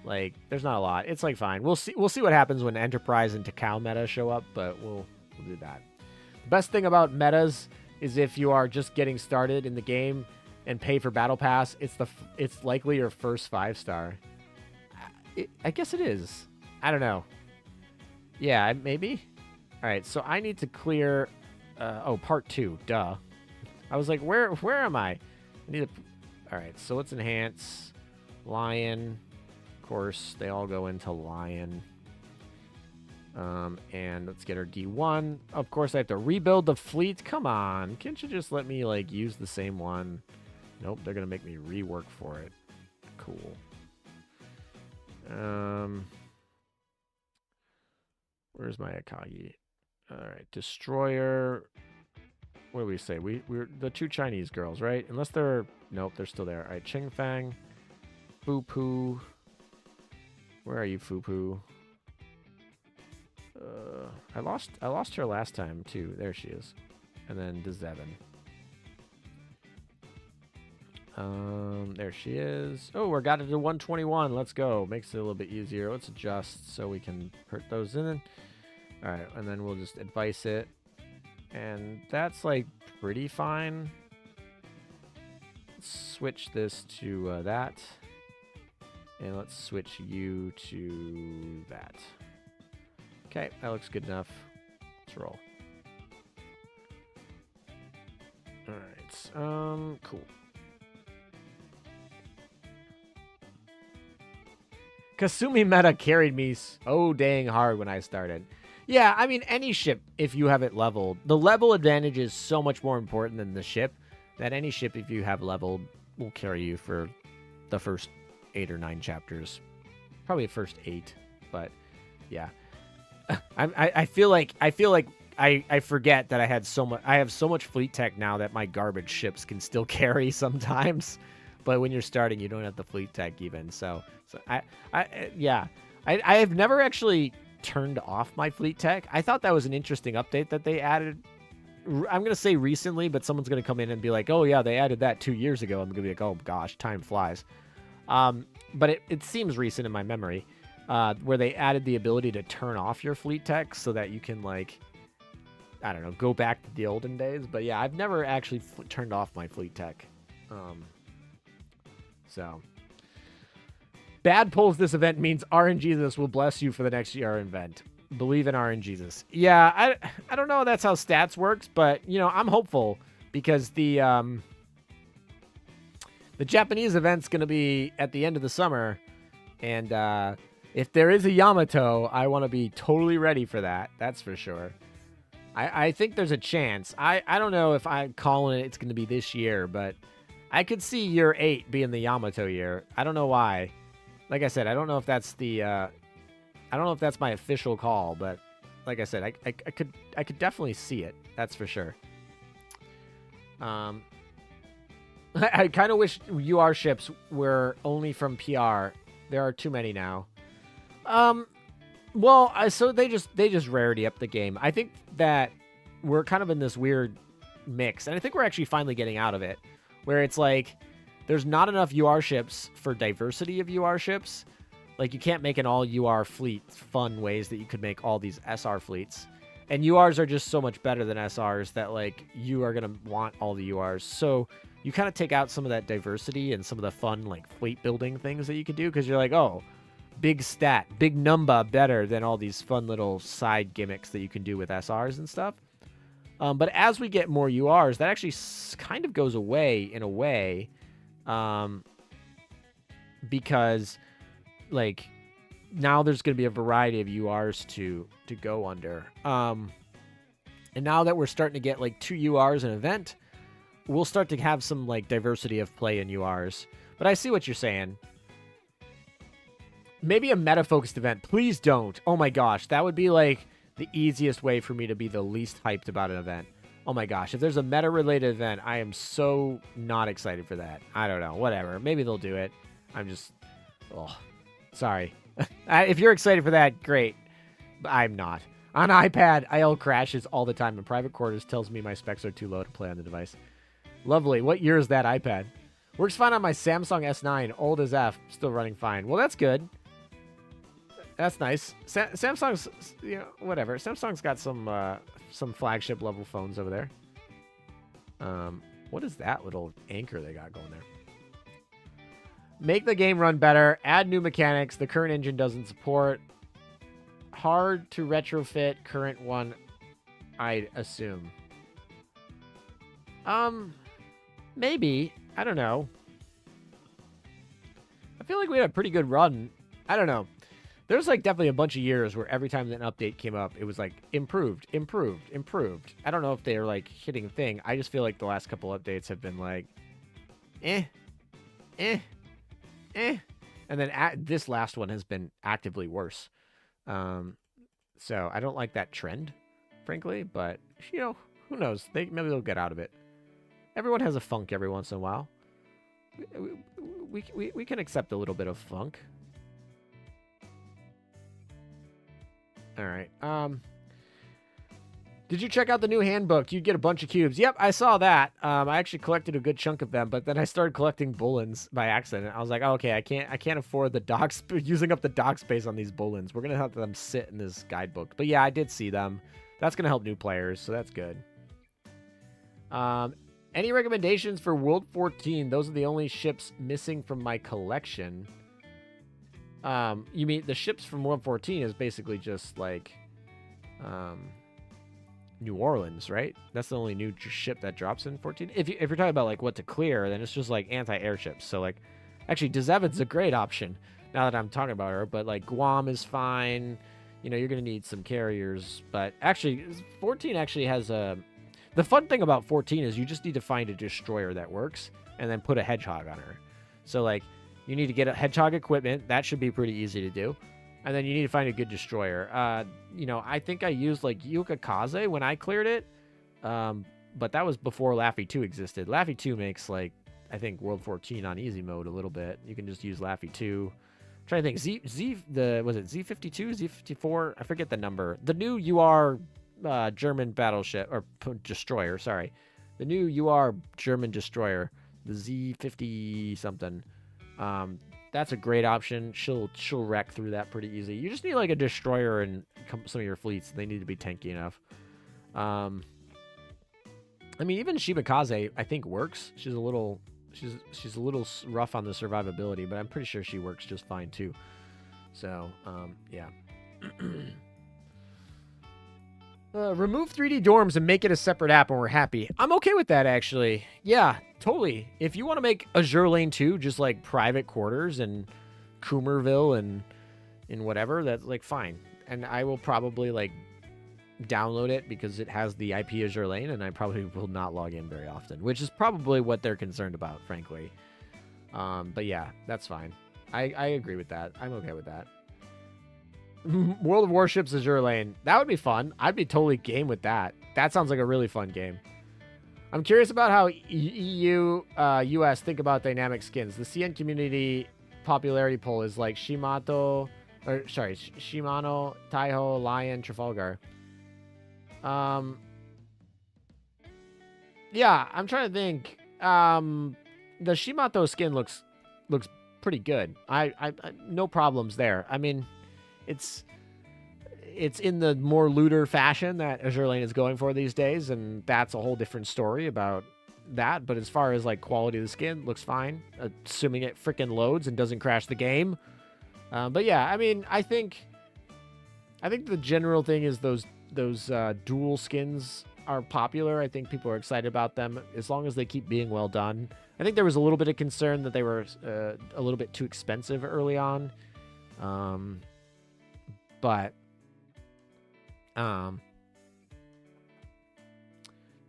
Like, there's not a lot. It's like fine. We'll see what happens when Enterprise and Takao meta show up, but we'll do that. The best thing about metas is if you are just getting started in the game and pay for Battle Pass, it's likely your first 5-star. I guess it is. I don't know. Yeah, maybe. All right, so I need to clear. Part 2. Duh. I was like, where am I? I need to. All right, so let's enhance Lion. Of course, they all go into Lion. And let's get our D1. Of course, I have to rebuild the fleet. Come on. Can't you just let me, like, use the same one? Nope, they're going to make me rework for it. Cool. Where's my Akagi? All right, Destroyer. What do we say? We're the 2 Chinese girls, right? Unless they're... Nope, they're still there. All right, Ching Fang. Fu Poo. Where are you, Fu Poo? I lost her last time too. There she is. And then Dzevin. There she is. Oh, we got it to 121. Let's go. Makes it a little bit easier. Let's adjust so we can put those in. All right, and then we'll just advice it. And that's like pretty fine. Let's switch this to that. And let's switch you to that. Okay, that looks good enough. Let's roll. Alright, cool. Kasumi meta carried me so dang hard when I started. Yeah, I mean, any ship, if you have it leveled, the level advantage is so much more important than the ship, that any ship, if you have leveled, will carry you for the first 8 or 9 chapters. Probably the first 8, but yeah. I feel like I forget that I have so much fleet tech now that my garbage ships can still carry sometimes. But when you're starting, you don't have the fleet tech even. So I have never actually turned off my fleet tech. I thought that was an interesting update that they added. I'm gonna say recently, but someone's gonna come in and be like, "Oh yeah, they added that 2 years ago." I'm gonna be like, "Oh gosh, time flies." But it seems recent in my memory. Where they added the ability to turn off your fleet tech so that you can, like, I don't know, go back to the olden days. But yeah, I've never actually turned off my fleet tech. So, bad pulls this event means RNGesus will bless you for the next year event. Believe in RNGesus. Yeah, I don't know if that's how stats works, but, you know, I'm hopeful because the Japanese event's going to be at the end of the summer, and if there is a Yamato, I want to be totally ready for that. That's for sure. I think there's a chance. I don't know if I'm calling it's going to be this year, but I could see year 8 being the Yamato year. I don't know why. Like I said, I don't know if that's the I don't know if that's my official call, but like I said, I could definitely see it. That's for sure. I kind of wish UR ships were only from PR. There are too many now. Well, so they just rarity up the game. I think that we're kind of in this weird mix, and I think we're actually finally getting out of it, where it's like there's not enough UR ships for diversity of UR ships. Like, you can't make an all UR fleet fun ways that you could make all these SR fleets. And URs are just so much better than SRs that, like, you are going to want all the URs. So you kind of take out some of that diversity and some of the fun, like, fleet building things that you can do, because you're like, oh, big stat, big number better than all these fun little side gimmicks that you can do with SRs and stuff. But as we get more URs, that actually kind of goes away in a way, because, like, now there's going to be a variety of URs to go under. And now that we're starting to get, like, 2 URs an event, we'll start to have some, like, diversity of play in URs. But I see what you're saying. Maybe a meta-focused event. Please don't. Oh my gosh, that would be, like, the easiest way for me to be the least hyped about an event. Oh my gosh, if there's a meta-related event, I am so not excited for that. I don't know. Whatever. Maybe they'll do it. I'm just... Oh, sorry. If you're excited for that, great. But I'm not. On iPad, IL crashes all the time, and private quarters tells me my specs are too low to play on the device. Lovely. What year is that iPad? Works fine on my Samsung S9. Old as F. Still running fine. Well, that's good. That's nice. Samsung's, you know, whatever. Samsung's got some flagship level phones over there. What is that little anchor they got going there? Make the game run better. Add new mechanics the current engine doesn't support. Hard to retrofit current one, I'd assume. Maybe. I don't know. I feel like we had a pretty good run. I don't know. There's like definitely a bunch of years where every time an update came up, it was like improved, improved, improved. I don't know if they're like hitting a thing. I just feel like the last couple updates have been like, eh, eh, eh. And then this last one has been actively worse. So I don't like that trend, frankly. But, you know, who knows? Maybe they'll get out of it. Everyone has a funk every once in a while. We can accept a little bit of funk. All right. Did you check out the new handbook? You'd get a bunch of cubes. Yep, I saw that. I actually collected a good chunk of them, but then I started collecting bullens by accident. I was like, oh, okay, I can't afford the using up the dock space on these bullens. We're gonna have them sit in this guidebook. But yeah, I did see them. That's gonna help new players, so that's good. Any recommendations for World 14? Those are the only ships missing from my collection. You mean the ships from World 14 is basically just like, New Orleans, right? That's the only new ship that drops in 14. If you're talking about like what to clear, then it's just like anti-airships. So like, actually, Dezevin's a great option now that I'm talking about her. But like Guam is fine. You know, you're gonna need some carriers. But actually, 14 actually has a. The fun thing about 14 is you just need to find a destroyer that works and then put a hedgehog on her. So like, you need to get a hedgehog equipment. That should be pretty easy to do. And then you need to find a good destroyer. You know, I think I used like Yukikaze when I cleared it. But that was before Laffy 2 existed. Laffy 2 makes like, I think World 14 on easy mode a little bit. You can just use Laffy 2. I'm trying to think, was it Z52, Z54? I forget the number. The new UR German battleship, or destroyer, sorry. The new UR German destroyer, the Z50 something. That's a great option. She'll wreck through that pretty easy. You just need like a destroyer and some of your fleets. They need to be tanky enough. I mean, even Shimakaze I think works. She's a little rough on the survivability, but I'm pretty sure she works just fine too. So yeah. Remove 3D dorms and make it a separate app and we're happy. I'm okay with that, actually. Yeah, totally. If you want to make Azur Lane 2 just like private quarters and Coomerville and whatever, that's like fine. And I will probably like download it because it has the IP Azur Lane and I probably will not log in very often, which is probably what they're concerned about, frankly. But yeah, that's fine. I agree with that. I'm okay with that. World of Warships Azur Lane. That would be fun. I'd be totally game with that. That sounds like a really fun game. I'm curious about how EU, US think about dynamic skins. The CN community popularity poll is like Shimano, Taiho, Lion, Trafalgar. Yeah, I'm trying to think. The Shimano skin looks pretty good. I no problems there. I mean, it's in the more looter fashion that Azur Lane is going for these days, and that's a whole different story about that. But as far as like quality of the skin, looks fine, assuming it freaking loads and doesn't crash the game. But yeah, I mean, I think the general thing is those dual skins are popular. I think people are excited about them as long as they keep being well done. I think there was a little bit of concern that they were a little bit too expensive early on. But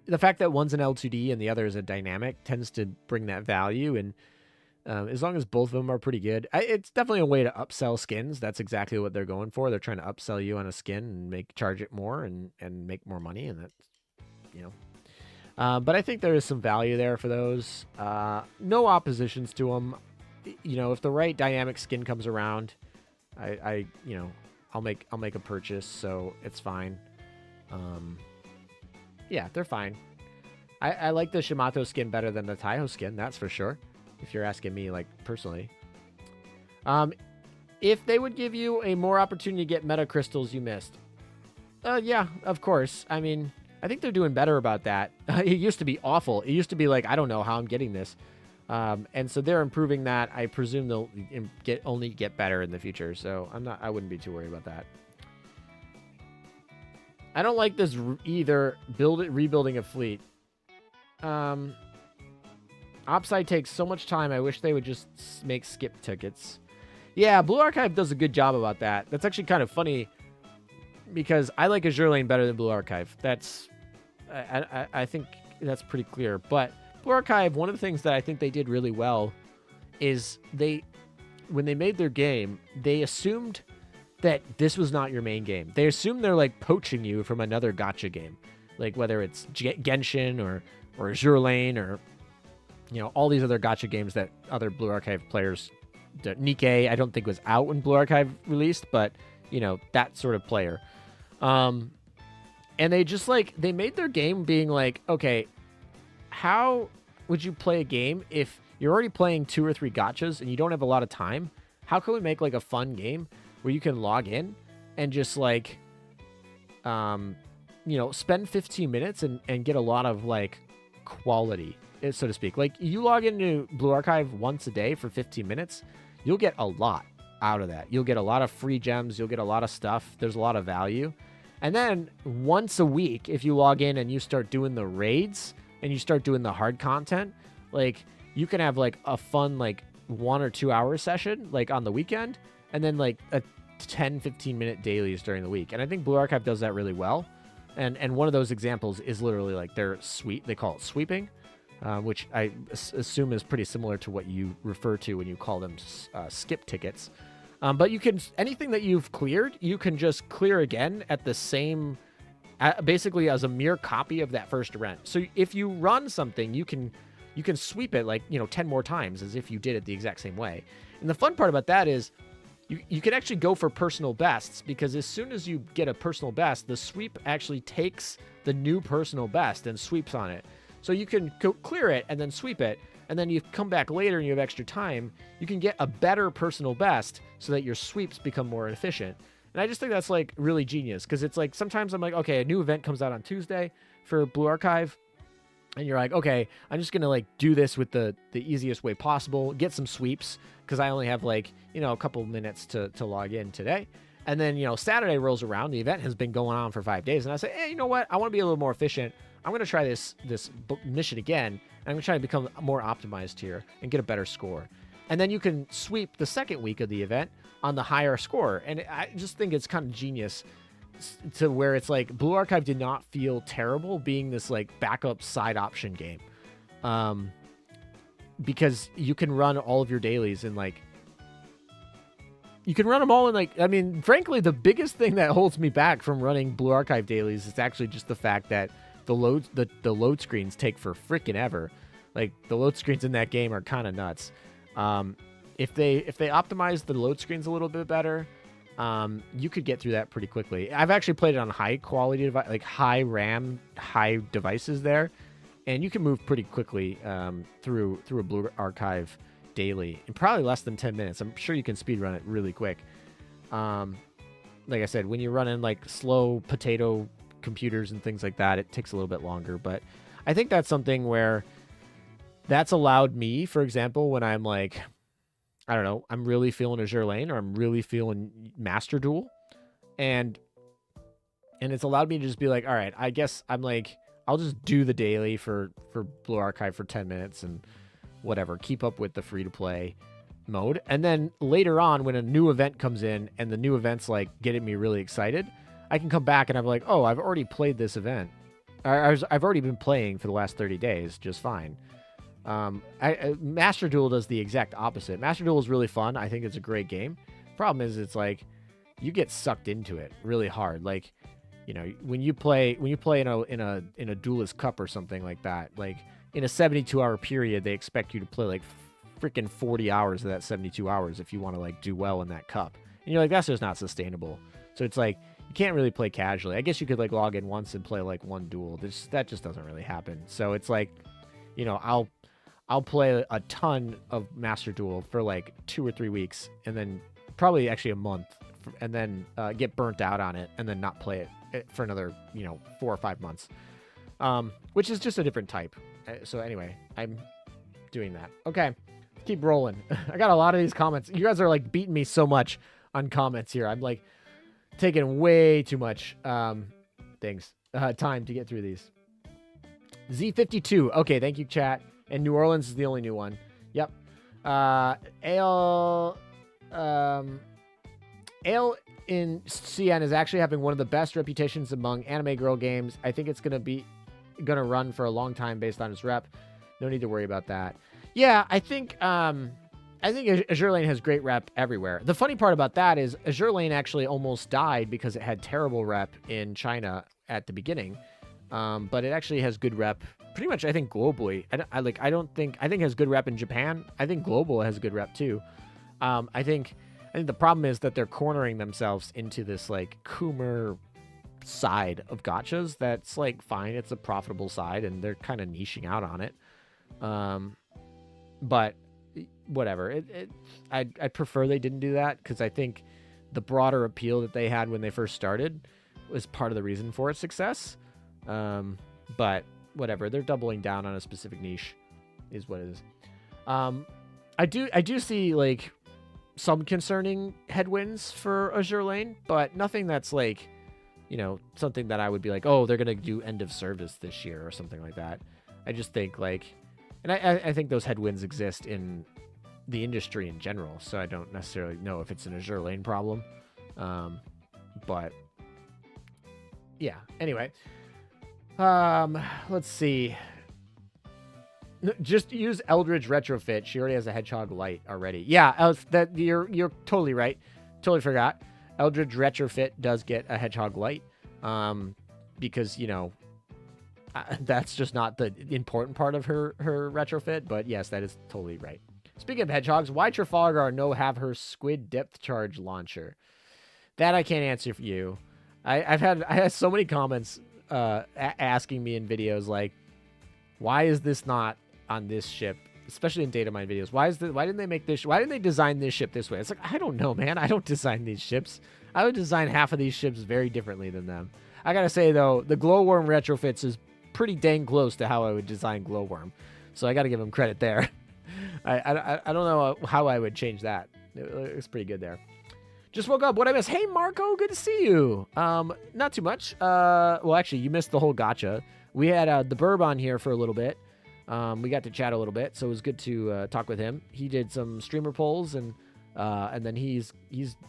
the fact that one's an L2D and the other is a dynamic tends to bring that value. And as long as both of them are pretty good, it's definitely a way to upsell skins. That's exactly what they're going for. They're trying to upsell you on a skin and charge it more and make more money. And that's, you know, but I think there is some value there for those. No oppositions to them. You know, if the right dynamic skin comes around, you know, I'll make a purchase, so it's fine. Yeah, they're fine. I like the Shimano skin better than the Taiho skin, that's for sure. If you're asking me, like, personally. If they would give you a more opportunity to get meta crystals you missed. Yeah, of course. I mean, I think they're doing better about that. It used to be awful. It used to be like, I don't know how I'm getting this. And so they're improving that. I presume they'll only get better in the future. So I wouldn't be too worried about that. I don't like this either. Rebuilding a fleet. Opside takes so much time. I wish they would just make skip tickets. Yeah, Blue Archive does a good job about that. That's actually kind of funny because I like Azur Lane better than Blue Archive. I think that's pretty clear. But Blue Archive, one of the things that I think they did really well is when they made their game, they assumed that this was not your main game. They assumed they're like poaching you from another gacha game, like whether it's Genshin or Azur Lane or all these other gacha games that other Blue Archive players. Nikkei, I don't think was out when Blue Archive released, but that sort of player. And they just they made their game being like, okay, how would you play a game if you're already playing 2 or 3 gachas and you don't have a lot of time? How can we make like a fun game where you can log in and just spend 15 minutes and get a lot of quality, so to speak. Like you log into Blue Archive once a day for 15 minutes, you'll get a lot out of that. You'll get a lot of free gems. You'll get a lot of stuff. There's a lot of value. And then once a week, if you log in and you start doing the raids and you start doing the hard content, you can have a fun 1 or 2 hour session on the weekend, and then a 10-15 minute dailies during the week. And I think Blue Archive does that really well. And one of those examples is literally their sweep. They call it sweeping, which I assume is pretty similar to what you refer to when you call them skip tickets. But you can, anything that you've cleared, you can just clear again at the same, basically as a mere copy of that first event. So if you run something, you can sweep it 10 more times as if you did it the exact same way. And the fun part about that is you can actually go for personal bests, because as soon as you get a personal best, the sweep actually takes the new personal best and sweeps on it. So you can clear it and then sweep it, and then you come back later and you have extra time, you can get a better personal best so that your sweeps become more efficient. And I just think that's really genius, because it's sometimes I'm okay, a new event comes out on Tuesday for Blue Archive, and you're okay, I'm just gonna do this with the easiest way possible, get some sweeps, because I only have a couple minutes to log in today. And then Saturday rolls around, the event has been going on for 5 days, and I say, hey, you know what, I want to be a little more efficient. I'm gonna try this mission again, and I'm gonna try to become more optimized here and get a better score. And then you can sweep the second week of the event on the higher score. And I just think it's kind of genius to where it's Blue Archive did not feel terrible being this backup side option game, because you can run all of your dailies in you can run them all in I mean, frankly, the biggest thing that holds me back from running Blue Archive dailies is actually just the fact that the load screens take for freaking ever. The load screens in that game are kind of nuts. If they optimize the load screens a little bit better, you could get through that pretty quickly. I've actually played it on high quality device, high RAM, high devices there, and you can move pretty quickly through a Blue Archive daily in probably less than 10 minutes. I'm sure you can speed run it really quick. Like I said, when you're running slow potato computers and things like that, it takes a little bit longer. But I think that's something where that's allowed me, for example, when I'm I don't know, I'm really feeling Azur Lane, or I'm really feeling Master Duel, and it's allowed me to just be all right, I guess I'm I'll just do the daily for Blue Archive for 10 minutes and whatever, keep up with the free-to-play mode. And then later on, when a new event comes in and the new event's getting me really excited, I can come back and I'm oh, I've already played this event. I've already been playing for the last 30 days just fine. Master Duel does the exact opposite. Master Duel is really fun. I think it's a great game. Problem is, it's you get sucked into it really hard. When you play in a Duelist Cup or something like that, in a 72-hour period, they expect you to play freaking 40 hours of that 72 hours if you want to do well in that cup. And you're that's just not sustainable. So it's you can't really play casually. I guess you could log in once and play one duel. That just doesn't really happen. So it's I'll play a ton of Master Duel for 2 or 3 weeks, and then probably actually a month, and then get burnt out on it, and then not play it for another 4 or 5 months, which is just a different type. So anyway, I'm doing that. Okay, keep rolling. I got a lot of these comments. You guys are beating me so much on comments here. I'm taking way too much time to get through these. Z52. Okay, thank you, chat. And New Orleans is the only new one. Yep. Ale in CN is actually having one of the best reputations among anime girl games. I think it's gonna run for a long time based on its rep. No need to worry about that. Yeah, I think Azur Lane has great rep everywhere. The funny part about that is Azur Lane actually almost died because it had terrible rep in China at the beginning, but it actually has good rep pretty much. I think globally. I think it has good rep in Japan. I think global has good rep too. I think the problem is that they're cornering themselves into this like Coomer side of gachas. That's like fine. It's a profitable side, and they're kind of niching out on it. But whatever. I'd prefer they didn't do that because I think the broader appeal that they had when they first started was part of the reason for its success. But whatever. They're doubling down on a specific niche, is what it is. I do see like some concerning headwinds for Azur Lane, but nothing that's like, something that I would be like, oh, they're gonna do end of service this year or something like that. I just think like, and I think those headwinds exist in the industry in general, so I don't necessarily know if it's an Azur Lane problem. But yeah. Anyway, let's see. Just use Eldridge Retrofit. She already has a Hedgehog Light already. Yeah, that you're totally right. Totally forgot. Eldridge Retrofit does get a Hedgehog Light, because that's just not the important part of her retrofit. But yes, that is totally right. Speaking of hedgehogs, why Trafalgar no have her squid depth charge launcher? That I can't answer for you. I had so many comments asking me in videos like, why is this not on this ship, especially in data mine videos? Why didn't they make this? Why didn't they design this ship this way? It's like, I don't know, man. I don't design these ships. I would design half of these ships very differently than them. I gotta say though, the Glowworm retrofits is pretty dang close to how I would design Glowworm, so I gotta give them credit there. I don't know how I would change that. It's pretty good there. Just woke up. What I miss? Hey Marco, good to see you. Not too much. Well, actually, you missed the whole gacha. We had the Burb on here for a little bit. We got to chat a little bit, so it was good to talk with him. He did some streamer polls, and then he's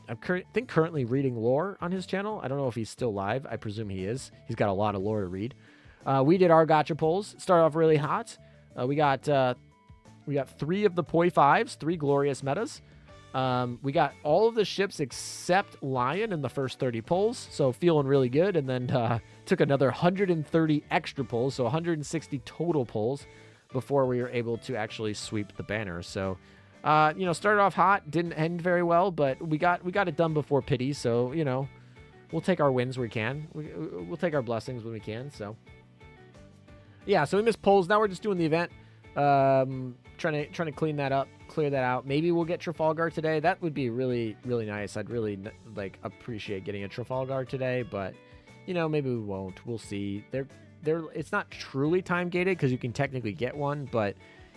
I think currently reading lore on his channel. I don't know if he's still live. I presume he is. He's got a lot of lore to read. We did our gacha polls. Started off really hot. We got 3 of the Poi 5s, 3 glorious metas. We got all of the ships except Lion in the first 30 polls, so feeling really good. And then took another 130 extra polls, so 160 total polls before we were able to actually sweep the banner. So, started off hot, didn't end very well, but we got it done before pity. So, we'll take our wins when we can. We'll take our blessings when we can. So, yeah. So we missed polls. Now we're just doing the event. Trying to clean that up, clear that out. Maybe we'll get Trafalgar today. That would be really, really nice. I'd really appreciate getting a Trafalgar today, but maybe we won't. We'll see. It's not truly time gated because you can technically get one, but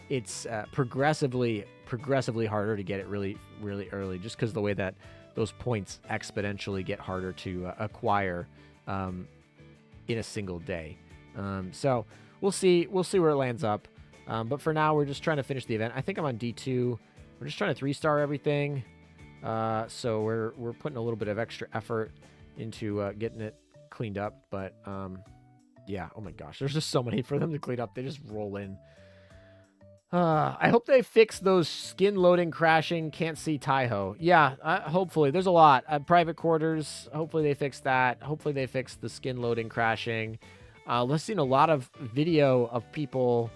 it's progressively harder to get it really, really early, just because the way that those points exponentially get harder to acquire in a single day. So we'll see where it lands up. But for now, we're just trying to finish the event. I think I'm on D2. We're just trying to 3-star everything. So we're putting a little bit of extra effort into getting it cleaned up. But yeah, oh my gosh, there's just so many for them to clean up. They just roll in. I hope they fix those skin loading crashing, can't see Taiho. Yeah, hopefully. There's a lot. Private quarters, hopefully they fix that. Hopefully they fix the skin loading crashing. I've seen a lot of video of people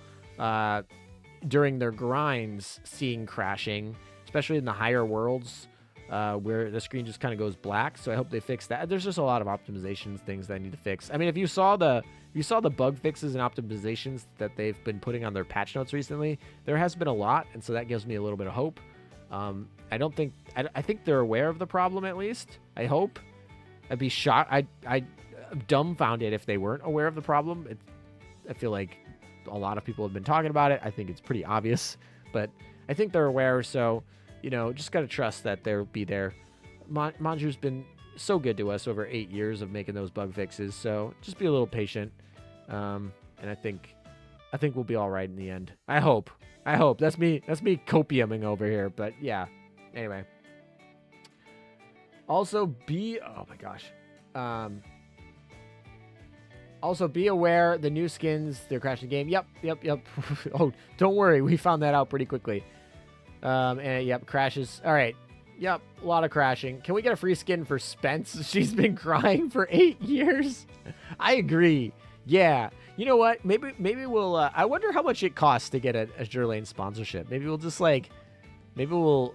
during their grinds seeing crashing, especially in the higher worlds where the screen just kind of goes black. So I hope they fix that. There's just a lot of optimizations, things that I need to fix. I mean, if you saw the bug fixes and optimizations that they've been putting on their patch notes recently, there has been a lot, and so that gives me a little bit of hope. I think they're aware of the problem, at least. I hope. I'd be shocked. I'd dumbfounded if they weren't aware of the problem. I feel like a lot of people have been talking about it. I think it's pretty obvious, but I think they're aware. So, just got to trust that they'll be there. Manju's been so good to us over 8 years of making those bug fixes. So just be a little patient. And I think we'll be all right in the end. I hope that's me copiuming over here, but yeah. Anyway, Also, oh my gosh. Also, be aware the new skins, they're crashing the game. Yep. Oh, don't worry. We found that out pretty quickly. And yep, crashes. All right. Yep, a lot of crashing. Can we get a free skin for Spence? She's been crying for 8 years. I agree. Yeah. You know what? Maybe we'll, I wonder how much it costs to get a Azur Lane sponsorship. Maybe we'll just like, we'll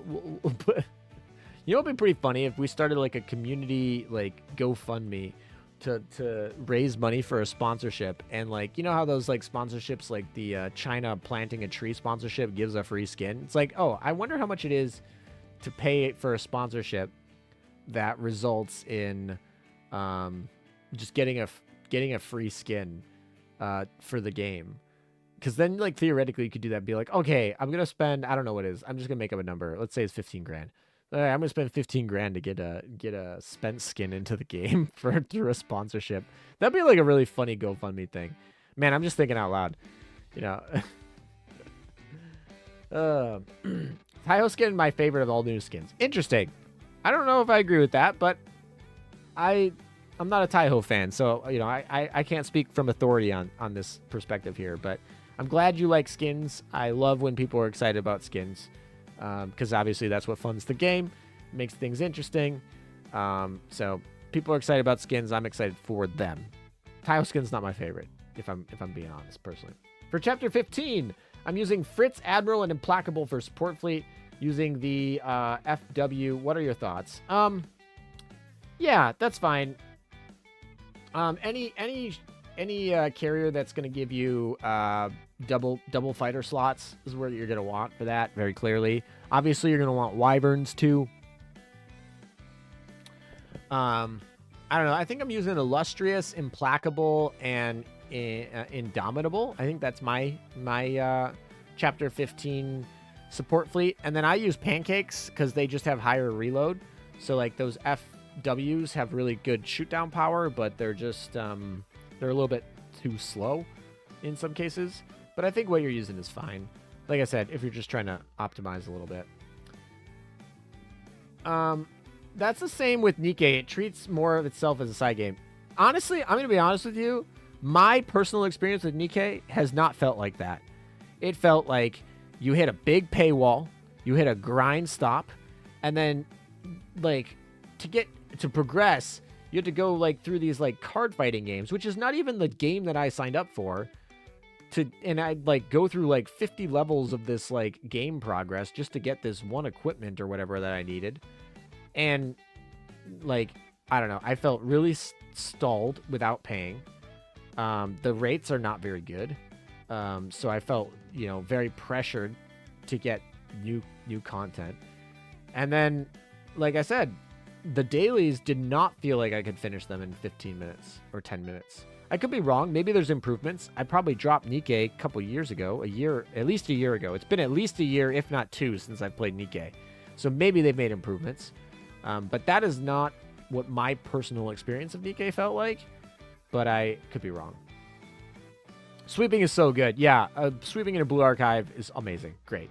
put, you know, it'd be pretty funny if we started like a community, like GoFundMe to raise money for a sponsorship. And like, you know how those like sponsorships, like the China planting a tree sponsorship gives a free skin. It's like, oh, I wonder how much it is to pay for a sponsorship that results in just getting a free skin for the game. Because then, like, theoretically, you could do that and be like, okay, I'm going to spend, I don't know what it is. I'm just going to make up a number. Let's say it's 15 grand. All right, I'm going to spend 15 grand to get a Spence skin into the game through a sponsorship. That'd be like a really funny GoFundMe thing. Man, I'm just thinking out loud. You know. Taiho skin, my favorite of all new skins. Interesting. I don't know if I agree with that, but I'm not a Taiho fan, so you know I can't speak from authority on this perspective here. But I'm glad you like skins. I love when people are excited about skins, because obviously that's what funds the game, makes things interesting. So people are excited about skins. I'm excited for them. Taiho skin's not my favorite, if I'm being honest personally. For chapter 15. I'm using Fritz, Admiral, and Implacable for support fleet, using the FW. What are your thoughts? Yeah, that's fine. Any carrier that's going to give you double fighter slots is where you're going to want for that, very clearly. Obviously, you're going to want Wyverns, too. I don't know. I think I'm using Illustrious, Implacable, and Indomitable. I think that's my chapter 15 support fleet. And then I use Pancakes because they just have higher reload. So like those FWs have really good shoot down power, but they're just they're a little bit too slow in some cases. But I think what you're using is fine. Like I said, if you're just trying to optimize a little bit. That's the same with Nikkei. It treats more of itself as a side game. Honestly, I'm going to be honest with you. My personal experience with Nikkei has not felt like that. It felt like you hit a big paywall, you hit a grind stop, and then, like, to progress, you have to go, like, through these, like, card fighting games, which is not even the game that I signed up for. And I'd, like, go through, like, 50 levels of this, like, game progress just to get this one equipment or whatever that I needed. And, like, I don't know. I felt really stalled without paying. The rates are not very good. So I felt, you know, very pressured to get new content. And then, like I said, the dailies did not feel like I could finish them in 15 minutes or 10 minutes. I could be wrong. Maybe there's improvements. I probably dropped Nikkei a couple years ago, at least a year ago. It's been at least a year, if not 2, since I've played Nikkei. So maybe they've made improvements. But that is not what my personal experience of Nikkei felt like. But I could be wrong. Sweeping is so good. Yeah, sweeping in a blue archive is amazing. Great.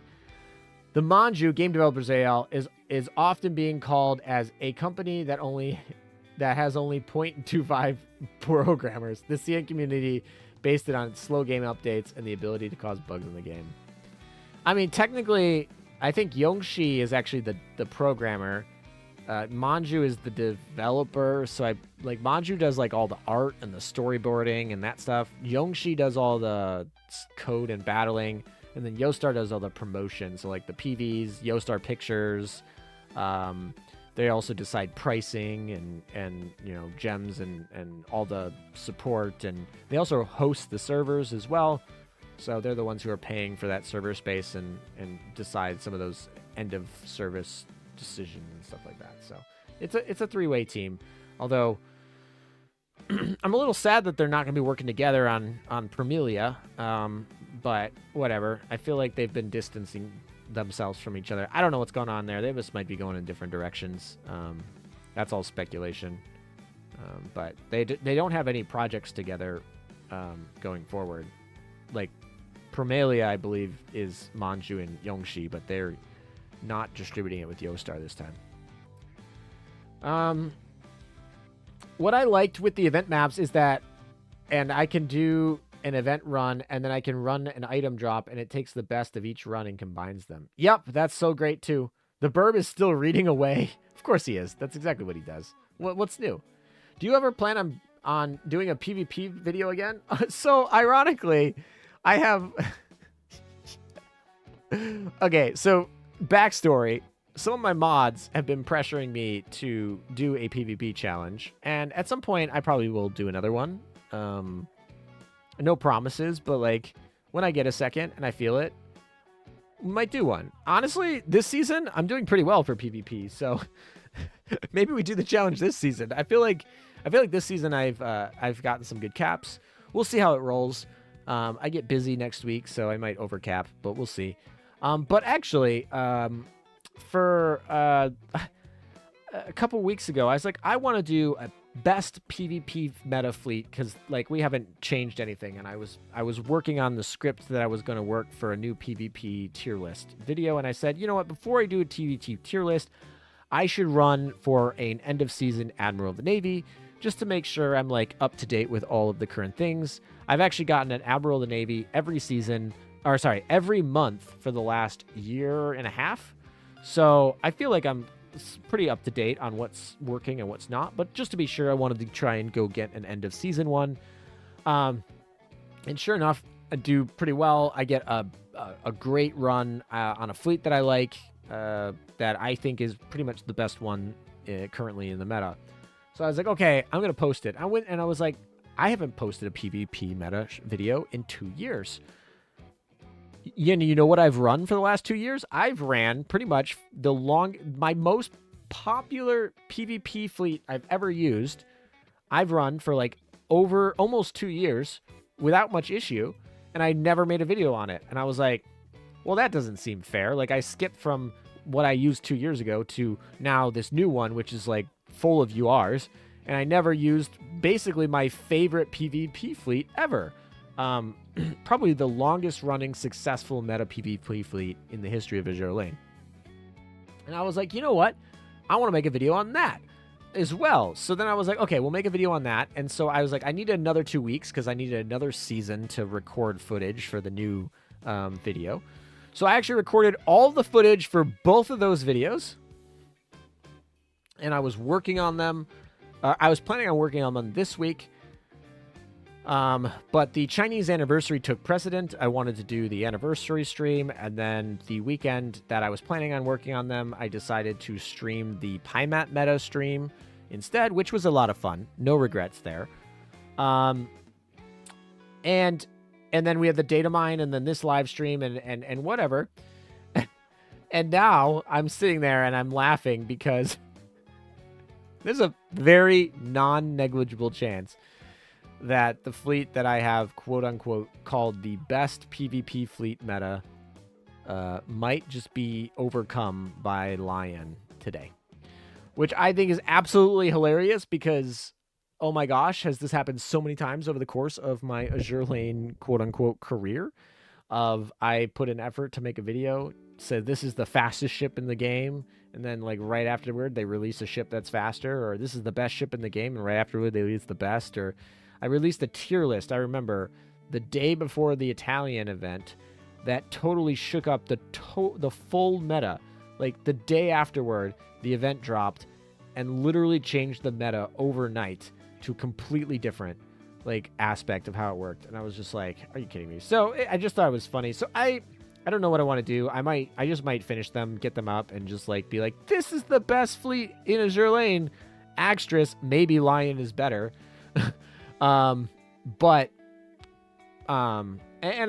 The Manju Game Developers AL is often being called as a company that has only 0.25 programmers. The CN community based it on its slow game updates and the ability to cause bugs in the game. I mean, technically, I think Yongshi is actually the programmer. Manju is the developer, so Manju does like all the art and the storyboarding and that stuff. Yongshi does all the code and battling, and then Yostar does all the promotion, so like the PVs, Yostar pictures. They also decide pricing and you know, gems and all the support, and they also host the servers as well. So they're the ones who are paying for that server space and decide some of those end of service decisions and stuff like that. So it's a three-way team. Although I'm a little sad that they're not going to be working together on Promelia. But whatever. I feel like they've been distancing themselves from each other. I don't know what's going on there. They just might be going in different directions. That's all speculation. But they don't have any projects together going forward. Like Promelia, I believe, is Manju and Yongshi, but they're not distributing it with Yostar this time. What I liked with the event maps is that, and I can do an event run, and then I can run an item drop, and it takes the best of each run and combines them. Yep, that's so great too. The Burb is still reading away. Of course he is. That's exactly what he does. What's new? Do you ever plan on doing a PvP video again? So ironically, I have... Okay, so backstory. Some of my mods have been pressuring me to do a PvP challenge, and at some point I probably will do another one. No promises, but like when I get a second and I feel it, might do one. Honestly, this season I'm doing pretty well for PvP, so maybe we do the challenge this season. I feel like this season I've gotten some good caps. We'll see how it rolls. I get busy next week, so I might overcap, but we'll see. But actually, for a couple weeks ago, I was like, I want to do a best PvP meta fleet because like we haven't changed anything, and I was working on the script that I was going to work for a new PvP tier list video, and I said, you know what, before I do a PvP tier list, I should run for an end of season Admiral of the Navy just to make sure I'm like up to date with all of the current things. I've actually gotten an Admiral of the Navy every month for the last year and a half. So I feel like I'm pretty up to date on what's working and what's not. But just to be sure, I wanted to try and go get an end of season one. And sure enough, I do pretty well. I get a great run on a fleet that I like, that I think is pretty much the best one currently in the meta. So I was like, okay, I'm going to post it. I went and I was like, I haven't posted a PvP meta video in 2 years. You know what I've run for the last 2 years? I've ran pretty much my most popular PvP fleet I've ever used. I've run for like over almost 2 years without much issue, and I never made a video on it. And I was like, well, that doesn't seem fair. Like I skipped from what I used 2 years ago to now this new one, which is like full of URs, and I never used basically my favorite PvP fleet ever. Probably the longest running successful meta PvP fleet in the history of Azur Lane. And I was like, you know what? I want to make a video on that as well. So then I was like, okay, we'll make a video on that. And so I was like, I need another 2 weeks because I needed another season to record footage for the new video. So I actually recorded all the footage for both of those videos. And I was working on them. I was planning on working on them this week. But the Chinese anniversary took precedent. I wanted to do the anniversary stream, and then the weekend that I was planning on working on them, I decided to stream the Pymat meta stream instead, which was a lot of fun. No regrets there. And then we had the data mine, and then this live stream, and whatever. And now I'm sitting there and I'm laughing because there's a very non-negligible chance that the fleet that I have, quote-unquote, called the best PvP fleet meta might just be overcome by Lion today. Which I think is absolutely hilarious because, oh my gosh, has this happened so many times over the course of my Azur Lane, quote-unquote, career of I put an effort to make a video, said this is the fastest ship in the game, and then like right afterward they release a ship that's faster, or this is the best ship in the game, and right afterward they release the best, or I released a tier list, I remember, the day before the Italian event that totally shook up the full meta. Like, the day afterward, the event dropped and literally changed the meta overnight to a completely different, like, aspect of how it worked. And I was just like, are you kidding me? So, I just thought it was funny. So, I don't know what I want to do. I just might finish them, get them up, and just, like, be like, this is the best fleet in Azur Lane. Axtris, maybe Lion is better. And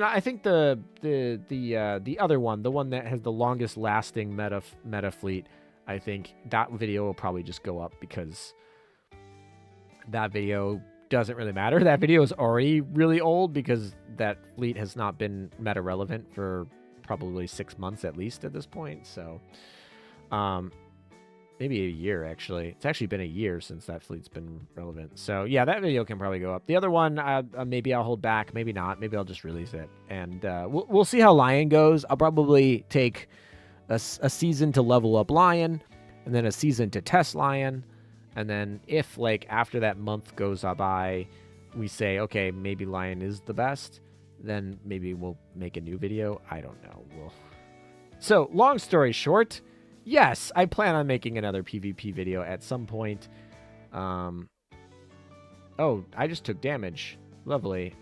I think the other one, the one that has the longest lasting meta fleet, I think that video will probably just go up because that video doesn't really matter. That video is already really old because that fleet has not been meta relevant for probably 6 months at least at this point. So, maybe a year, actually. It's actually been a year since that fleet's been relevant. So, yeah, that video can probably go up. The other one, maybe I'll hold back. Maybe not. Maybe I'll just release it. And we'll see how Lion goes. I'll probably take a season to level up Lion, and then a season to test Lion, And then if, like, after that month goes by, we say, okay, maybe Lion is the best, then maybe we'll make a new video. I don't know. So, long story short, yes, I plan on making another PvP video at some point. Oh, I just took damage. Lovely.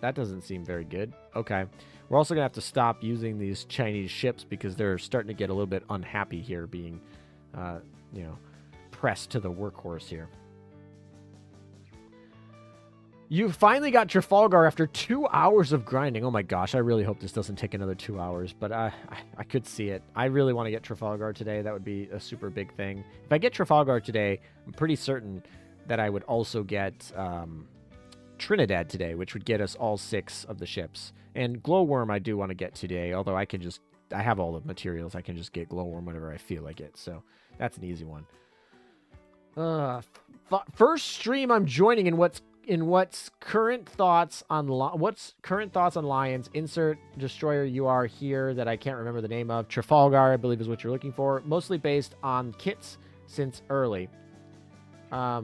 That doesn't seem very good. Okay. We're also going to have to stop using these Chinese ships because they're starting to get a little bit unhappy here being, you know, pressed to the workhorse here. You finally got Trafalgar after 2 hours of grinding. Oh my gosh, I really hope this doesn't take another 2 hours, but I could see it. I really want to get Trafalgar today. That would be a super big thing. If I get Trafalgar today, I'm pretty certain that I would also get Trinidad today, which would get us all 6 of the ships. And Glowworm I do want to get today, although I have all the materials. I can just get Glowworm whenever I feel like it, so that's an easy one. First stream I'm joining in what's current thoughts on Lions. Insert destroyer you are here that I can't remember the name of. Trafalgar, I believe, is what you're looking for. Mostly based on kits since early. More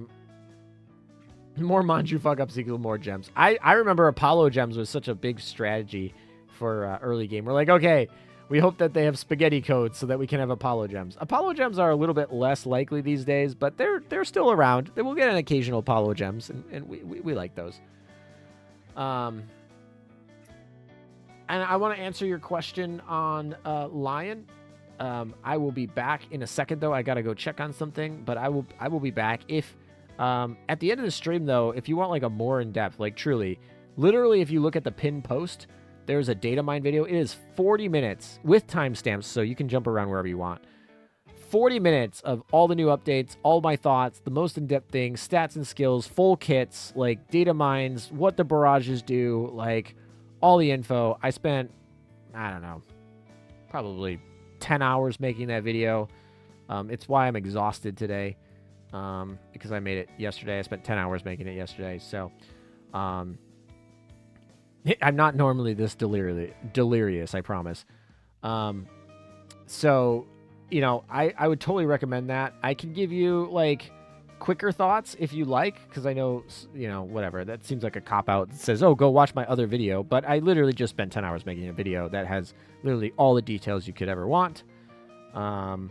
Manju fuck-ups equal more gems. I remember Apollo gems was such a big strategy for early game. We're like, okay, we hope that they have spaghetti codes so that we can have Apollo gems. Apollo gems are a little bit less likely these days, but they're still around. They will get an occasional Apollo gems, and we like those. And I want to answer your question on Lion. I will be back in a second, though. I got to go check on something, but I will be back. If at the end of the stream, though, if you want like a more in-depth, like truly, literally, if you look at the pinned post, there's a data mine video. It is 40 minutes with timestamps, so you can jump around wherever you want. 40 minutes of all the new updates, all my thoughts, the most in-depth things, stats and skills, full kits, like data mines, what the barrages do, like all the info. I spent, I don't know, probably 10 hours making that video. It's why I'm exhausted today, because I made it yesterday. I spent 10 hours making it yesterday, so I'm not normally this delirious, I promise. So, you know, I would totally recommend that. I can give you, like, quicker thoughts if you like, because I know, you know, whatever. That seems like a cop-out that says, oh, go watch my other video. But I literally just spent 10 hours making a video that has literally all the details you could ever want, and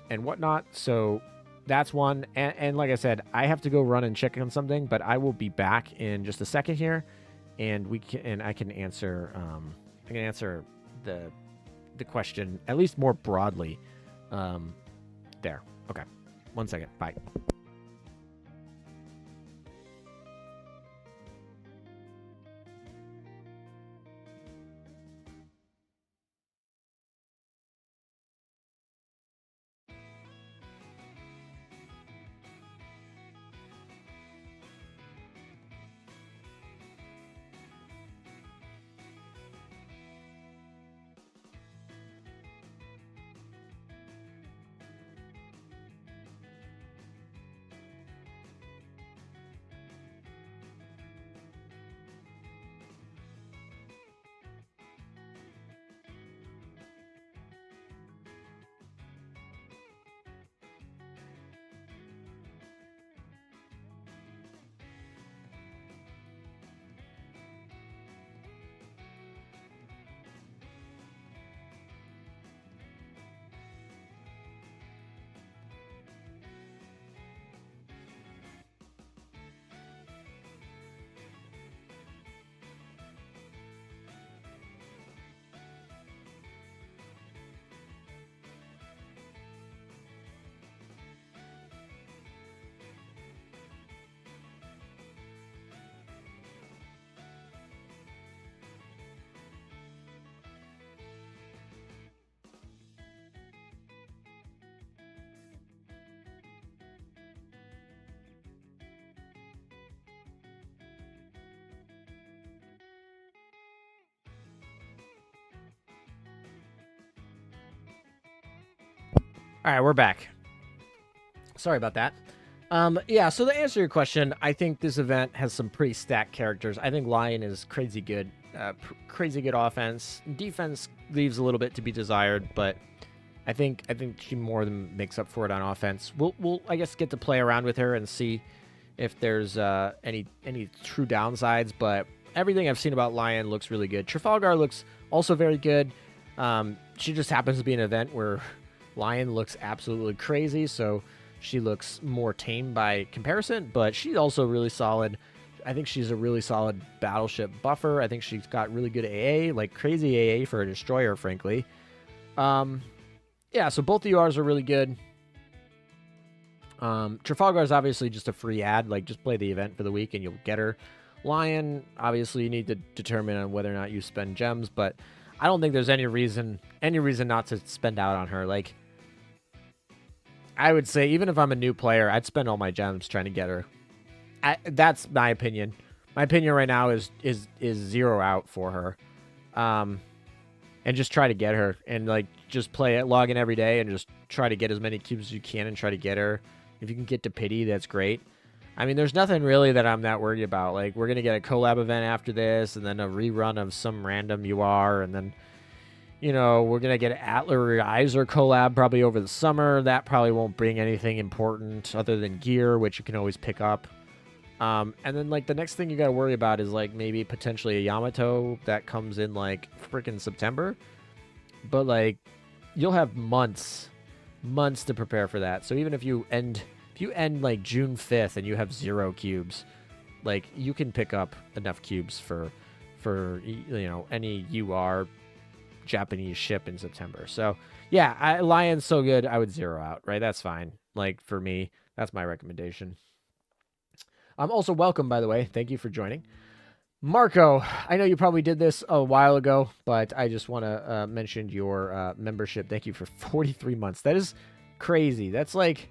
whatnot. So that's one. And like I said, I have to go run and check on something, but I will be back in just a second here. And I can answer the question at least more broadly there. Okay. 1 second. Bye. All right, we're back. Sorry about that. Yeah, so to answer your question, I think this event has some pretty stacked characters. I think Lion is crazy good offense. Defense leaves a little bit to be desired, but I think she more than makes up for it on offense. We'll I guess get to play around with her and see if there's any true downsides. But everything I've seen about Lion looks really good. Trafalgar looks also very good. She just happens to be an event where Lion looks absolutely crazy, so she looks more tame by comparison. But she's also really solid. I think she's a really solid battleship buffer. I think she's got really good AA, like crazy AA for a destroyer, frankly. Yeah, so both the URs are really good. Trafalgar is obviously just a free ad. Like, just play the event for the week and you'll get her. Lion, obviously, you need to determine on whether or not you spend gems, but I don't think there's any reason not to spend out on her. Like, I would say, even if I'm a new player, I'd spend all my gems trying to get her. That's my opinion. My opinion right now is 0 out for her. And just try to get her. And, like, just play it, log in every day, and just try to get as many cubes as you can and try to get her. If you can get to pity, that's great. I mean, there's nothing really that I'm that worried about. Like, we're going to get a collab event after this, and then a rerun of some random UR, and then, you know, we're going to get an Atler or Azur collab probably over the summer. That probably won't bring anything important other than gear, which you can always pick up. And then, like, the next thing you got to worry about is, like, maybe potentially a Yamato that comes in, like, freaking September. But, like, you'll have months to prepare for that. So even if you end like June 5th and you have 0 cubes, like, you can pick up enough cubes for you know, any UR Japanese ship in September. So yeah, Lion's so good, I would 0 out, right? That's fine. Like, for me, that's my recommendation. Also, welcome, by the way. Thank you for joining. Marco, I know you probably did this a while ago, but I just want to mention your membership. Thank you for 43 months. That is crazy. That's like,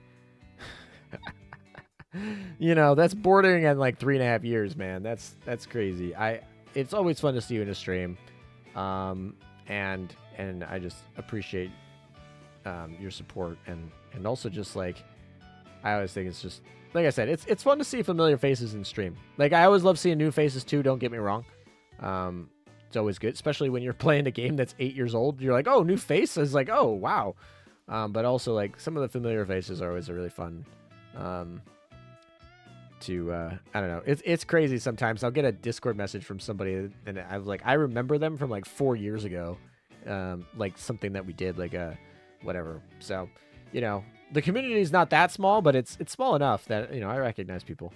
you know, that's bordering on like 3.5 years, man. That's crazy. It's always fun to see you in a stream, and I just appreciate your support, and also just like, I always think it's just, like I said, it's fun to see familiar faces in stream. Like, I always love seeing new faces too, don't get me wrong. It's always good, especially when you're playing a game that's 8 years old. You're like, oh, new face? It's like, oh, wow. But also, like, some of the familiar faces are always really fun to, I don't know. It's crazy sometimes. I'll get a Discord message from somebody, and I was like, I remember them from, like, 4 years ago. Like, something that we did, like, whatever. So, you know, the community is not that small, but it's small enough that, you know, I recognize people.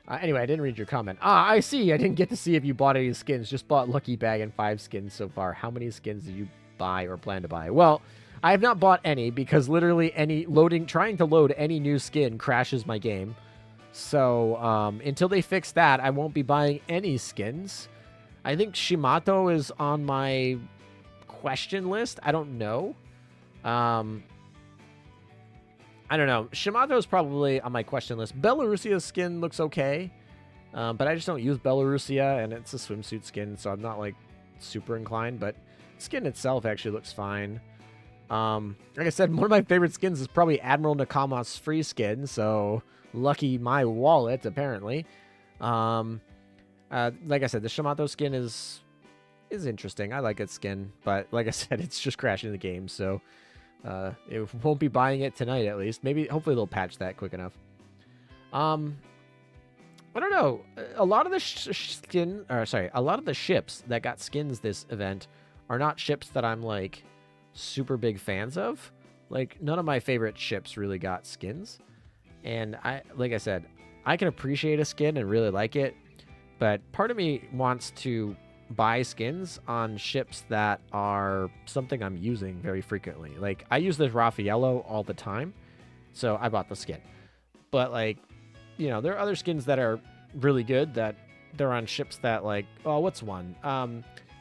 Anyway, I didn't read your comment. I see. I didn't get to see if you bought any skins. Just bought Lucky Bag and 5 skins so far. How many skins did you buy or plan to buy? Well, I have not bought any because literally trying to load any new skin crashes my game. So until they fix that, I won't be buying any skins. I think Shimato is on my question list. I don't know. I don't know. Shimato is probably on my question list. Belarusia's skin looks okay, but I just don't use Belarusia, and it's a swimsuit skin, so I'm not, like, super inclined, but skin itself actually looks fine. Like I said, one of my favorite skins is probably Admiral Nakama's free skin, so lucky my wallet, apparently. Like I said, the Shimato skin is interesting. I like its skin, but like I said, it's just crashing the game, so it won't be buying it tonight, at least. Maybe, hopefully they'll patch that quick enough. I don't know. A lot of the a lot of the ships that got skins this event are not ships that I'm, like, super big fans of. Like, none of my favorite ships really got skins. And like I said, I can appreciate a skin and really like it, but part of me wants to buy skins on ships that are something I'm using very frequently. Like, I use this Raffaello all the time, so I bought the skin. But, like, you know, there are other skins that are really good that they're on ships that, like, oh, what's one?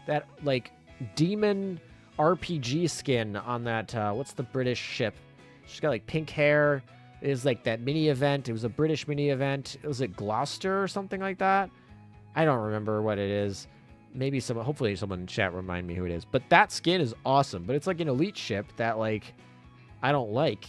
That, like, Demon RPG skin on that, what's the British ship? She's got, like, pink hair. It is, like, that mini event. It was a British mini event. Was it Gloucester or something like that? I don't remember what it is. Maybe hopefully someone in chat remind me who it is. But that skin is awesome. But it's like an elite ship that, like, I don't like.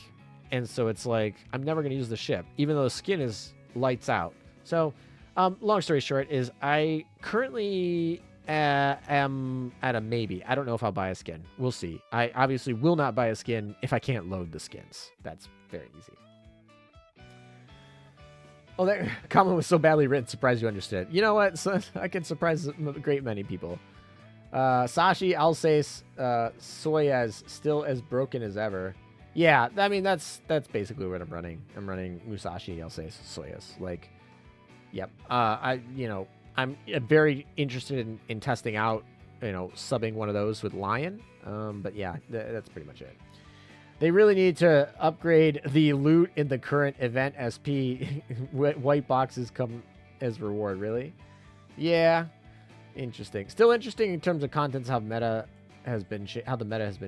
And so it's like, I'm never going to use the ship, even though the skin is lights out. So, long story short is I currently am at a maybe. I don't know if I'll buy a skin. We'll see. I obviously will not buy a skin if I can't load the skins. That's very easy. Oh, that comment was so badly written, surprised you understood. You know what? So, I can surprise a great many people. Sashi, Alsace, Soyaz, still as broken as ever. Yeah, I mean, that's basically what I'm running. I'm running Musashi, Alsace, Soyaz. Like, yep. I'm very interested in testing out, subbing one of those with Lion. But yeah, that's pretty much it. They really need to upgrade the loot in the current event SP. White boxes come as reward, really? Yeah. Interesting. Still interesting in terms of contents, how the meta has been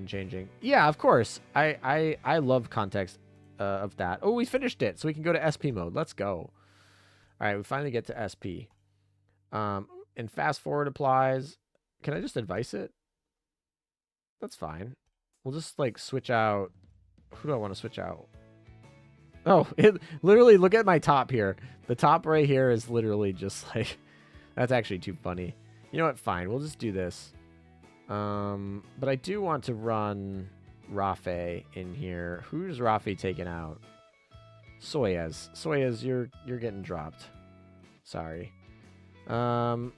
changing. Yeah, of course. I love context of that. Oh, we finished it, so we can go to SP mode. Let's go. All right, we finally get to SP. And fast forward applies. Can I just advice it? That's fine. We'll just like switch out. Who do I want to switch out? Oh, literally look at my top here. The top right here is literally just like, that's actually too funny. You know what? Fine. We'll just do this. But I do want to run Rafe in here. Who's Rafe taking out? Soyaz. Soyaz, you're getting dropped. Sorry. For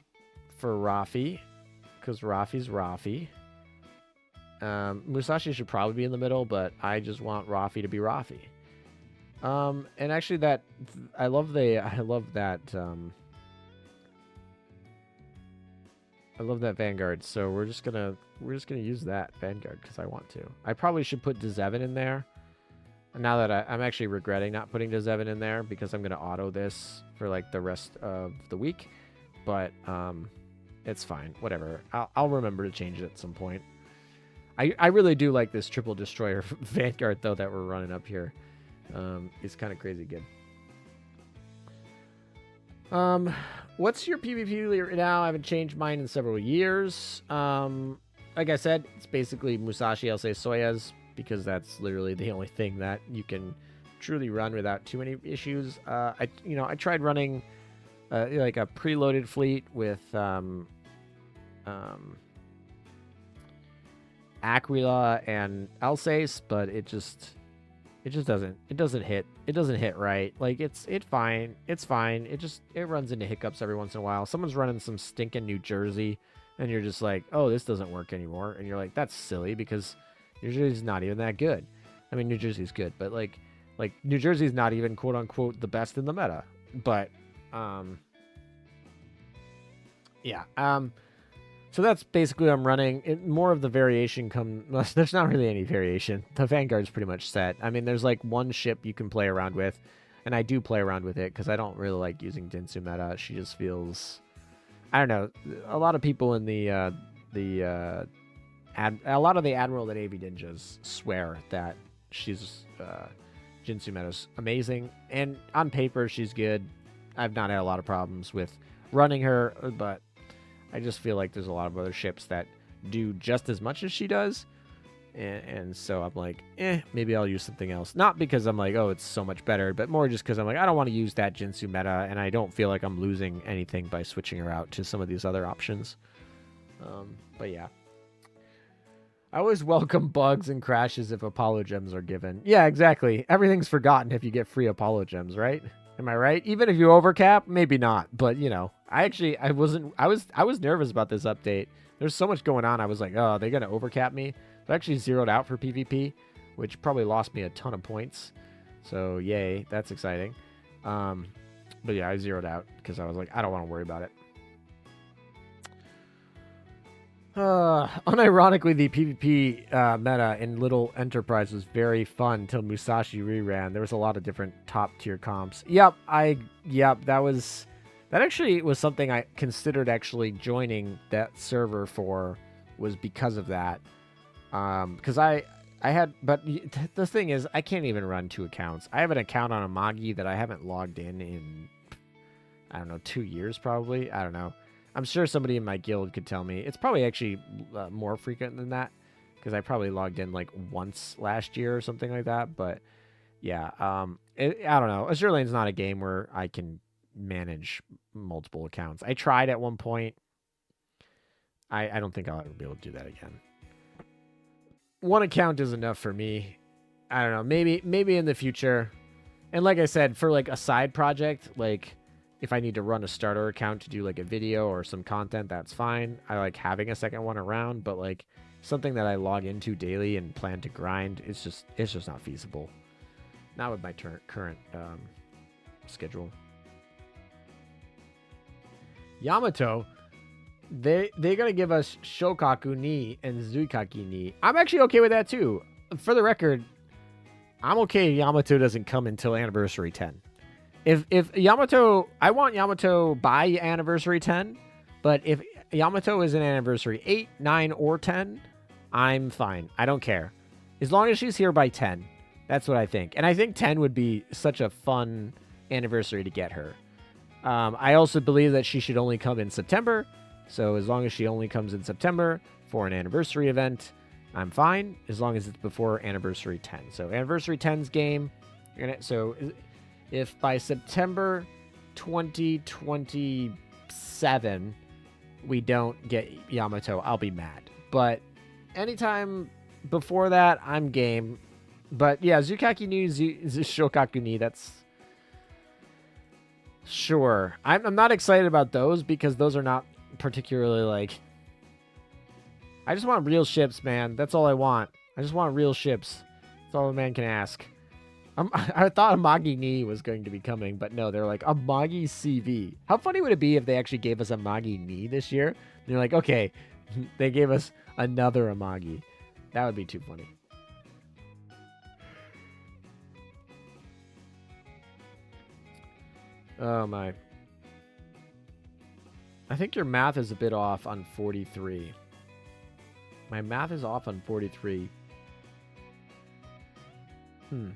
Rafi, because Rafi's Rafi. Musashi should probably be in the middle, but I just want Rafi to be Rafi. And actually I love that Vanguard, so we're just gonna use that Vanguard because I want to. I probably should put Dzevin in there. And now that I'm actually regretting not putting Dzevin in there because I'm gonna auto this for like the rest of the week. But it's fine. Whatever. I'll remember to change it at some point. I really do like this triple destroyer Vanguard though that we're running up here. It's kind of crazy good. What's your PvP right now? I haven't changed mine in several years. Like I said, it's basically Musashi, I'll say Soyaz, because that's literally the only thing that you can truly run without too many issues. I tried running like a preloaded fleet with Aquila and Alsace, but it doesn't hit right. Like it's fine. It runs into hiccups every once in a while. Someone's running some stinking New Jersey and you're just like, oh, this doesn't work anymore. And you're like, that's silly because New Jersey's not even that good. I mean, New Jersey's good, but like New Jersey's not even quote unquote the best in the meta. But yeah. So that's basically what I'm running. More of the variation there's not really any variation. The Vanguard's pretty much set. I mean, there's like one ship you can play around with, and I do play around with it because I don't really like using Dinsu meta. She just feels, I don't know. A lot of people in a lot of the Admiral and AV Ninjas swear that she's Jinsu meta's amazing, and on paper she's good. I've not had a lot of problems with running her, but I just feel like there's a lot of other ships that do just as much as she does. And so I'm like, maybe I'll use something else. Not because I'm like, oh, it's so much better, but more just because I'm like, I don't want to use that Jinsu meta, and I don't feel like I'm losing anything by switching her out to some of these other options. But yeah. I always welcome bugs and crashes if Apollo gems are given. Yeah, exactly. Everything's forgotten if you get free Apollo gems, right? Am I right? Even if you overcap, maybe not. But I was nervous about this update. There's so much going on. I was like, oh, they're gonna overcap me. But I actually zeroed out for PvP, which probably lost me a ton of points. So yay, that's exciting. But yeah, I zeroed out because I was like, I don't want to worry about it. Unironically, the PvP meta in Little Enterprise was very fun until Musashi reran. There was a lot of different top tier comps. Yep, that actually was something I considered actually joining that server for, was because of that. Because I had, but the thing is, I can't even run 2 accounts. I have an account on Amagi that I haven't logged in, I don't know, 2 years probably. I don't know. I'm sure somebody in my guild could tell me. It's probably actually more frequent than that, because I probably logged in like once last year or something like that. But yeah, I don't know. Azur Lane's not a game where I can manage multiple accounts. I tried at one point, I don't think I'll ever be able to do that again. One account is enough for me. I don't know. Maybe in the future. And like I said, for like a side project, like if I need to run a starter account to do like a video or some content, that's fine. I like having a second one around, but like something that I log into daily and plan to grind, it's just not feasible. Not with my current schedule. Yamato, they're gonna give us Shokaku ni and Zuikaki ni. I'm actually okay with that too. For the record, I'm okay if Yamato doesn't come until Anniversary 10. If Yamato, I want Yamato by Anniversary 10, but if Yamato is an Anniversary 8, 9, or 10, I'm fine. I don't care. As long as she's here by 10. That's what I think. And I think 10 would be such a fun anniversary to get her. I also believe that she should only come in September. So as long as she only comes in September for an anniversary event, I'm fine. As long as it's before Anniversary 10. So Anniversary 10's game. So if by September 2027 we don't get Yamato, I'll be mad. But anytime before that, I'm game. But yeah, Zukaki ni, Shokaku ni, that's... Sure. I'm not excited about those because those are not particularly like... I just want real ships, man. That's all I want. I just want real ships. That's all a man can ask. I thought Amagi ni was going to be coming, but no, they're like Amagi CV. How funny would it be if they actually gave us Amagi ni this year? And you're like, okay, they gave us another Amagi. That would be too funny. Oh my. I think your math is a bit off on 43. My math is off on 43. To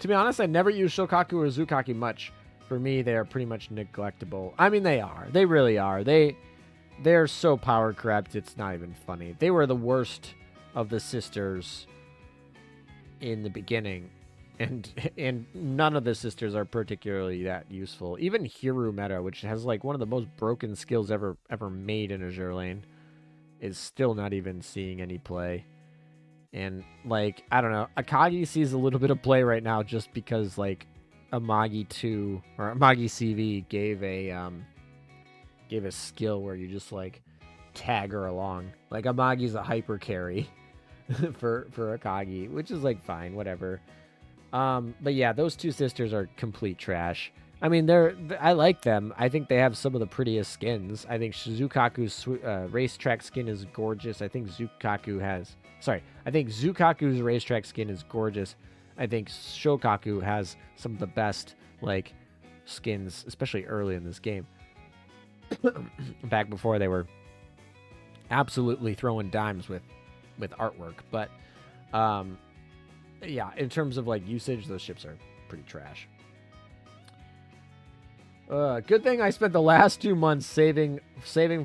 be honest, I never use Shokaku or Zukaki much. For me, they are pretty much neglectable. I mean, they are. They really are. They're so power crept, it's not even funny. They were the worst of the sisters in the beginning. And none of the sisters are particularly that useful. Even Hiru Meta, which has like one of the most broken skills ever made in Azur Lane, is still not even seeing any play. And like, I don't know, Akagi sees a little bit of play right now just because like Mk.II or Amagi CV gave a skill where you just like tag her along. Like Amagi's a hyper carry for Akagi, which is like fine, whatever. But yeah, those two sisters are complete trash. I mean, I like them. I think they have some of the prettiest skins. I think Zukaku's racetrack skin is gorgeous. I think Zukaku's racetrack skin is gorgeous. I think Shokaku has some of the best like skins, especially early in this game. Back before they were absolutely throwing dimes with artwork, but yeah, in terms of like usage, those ships are pretty trash. Good thing I spent the last 2 months saving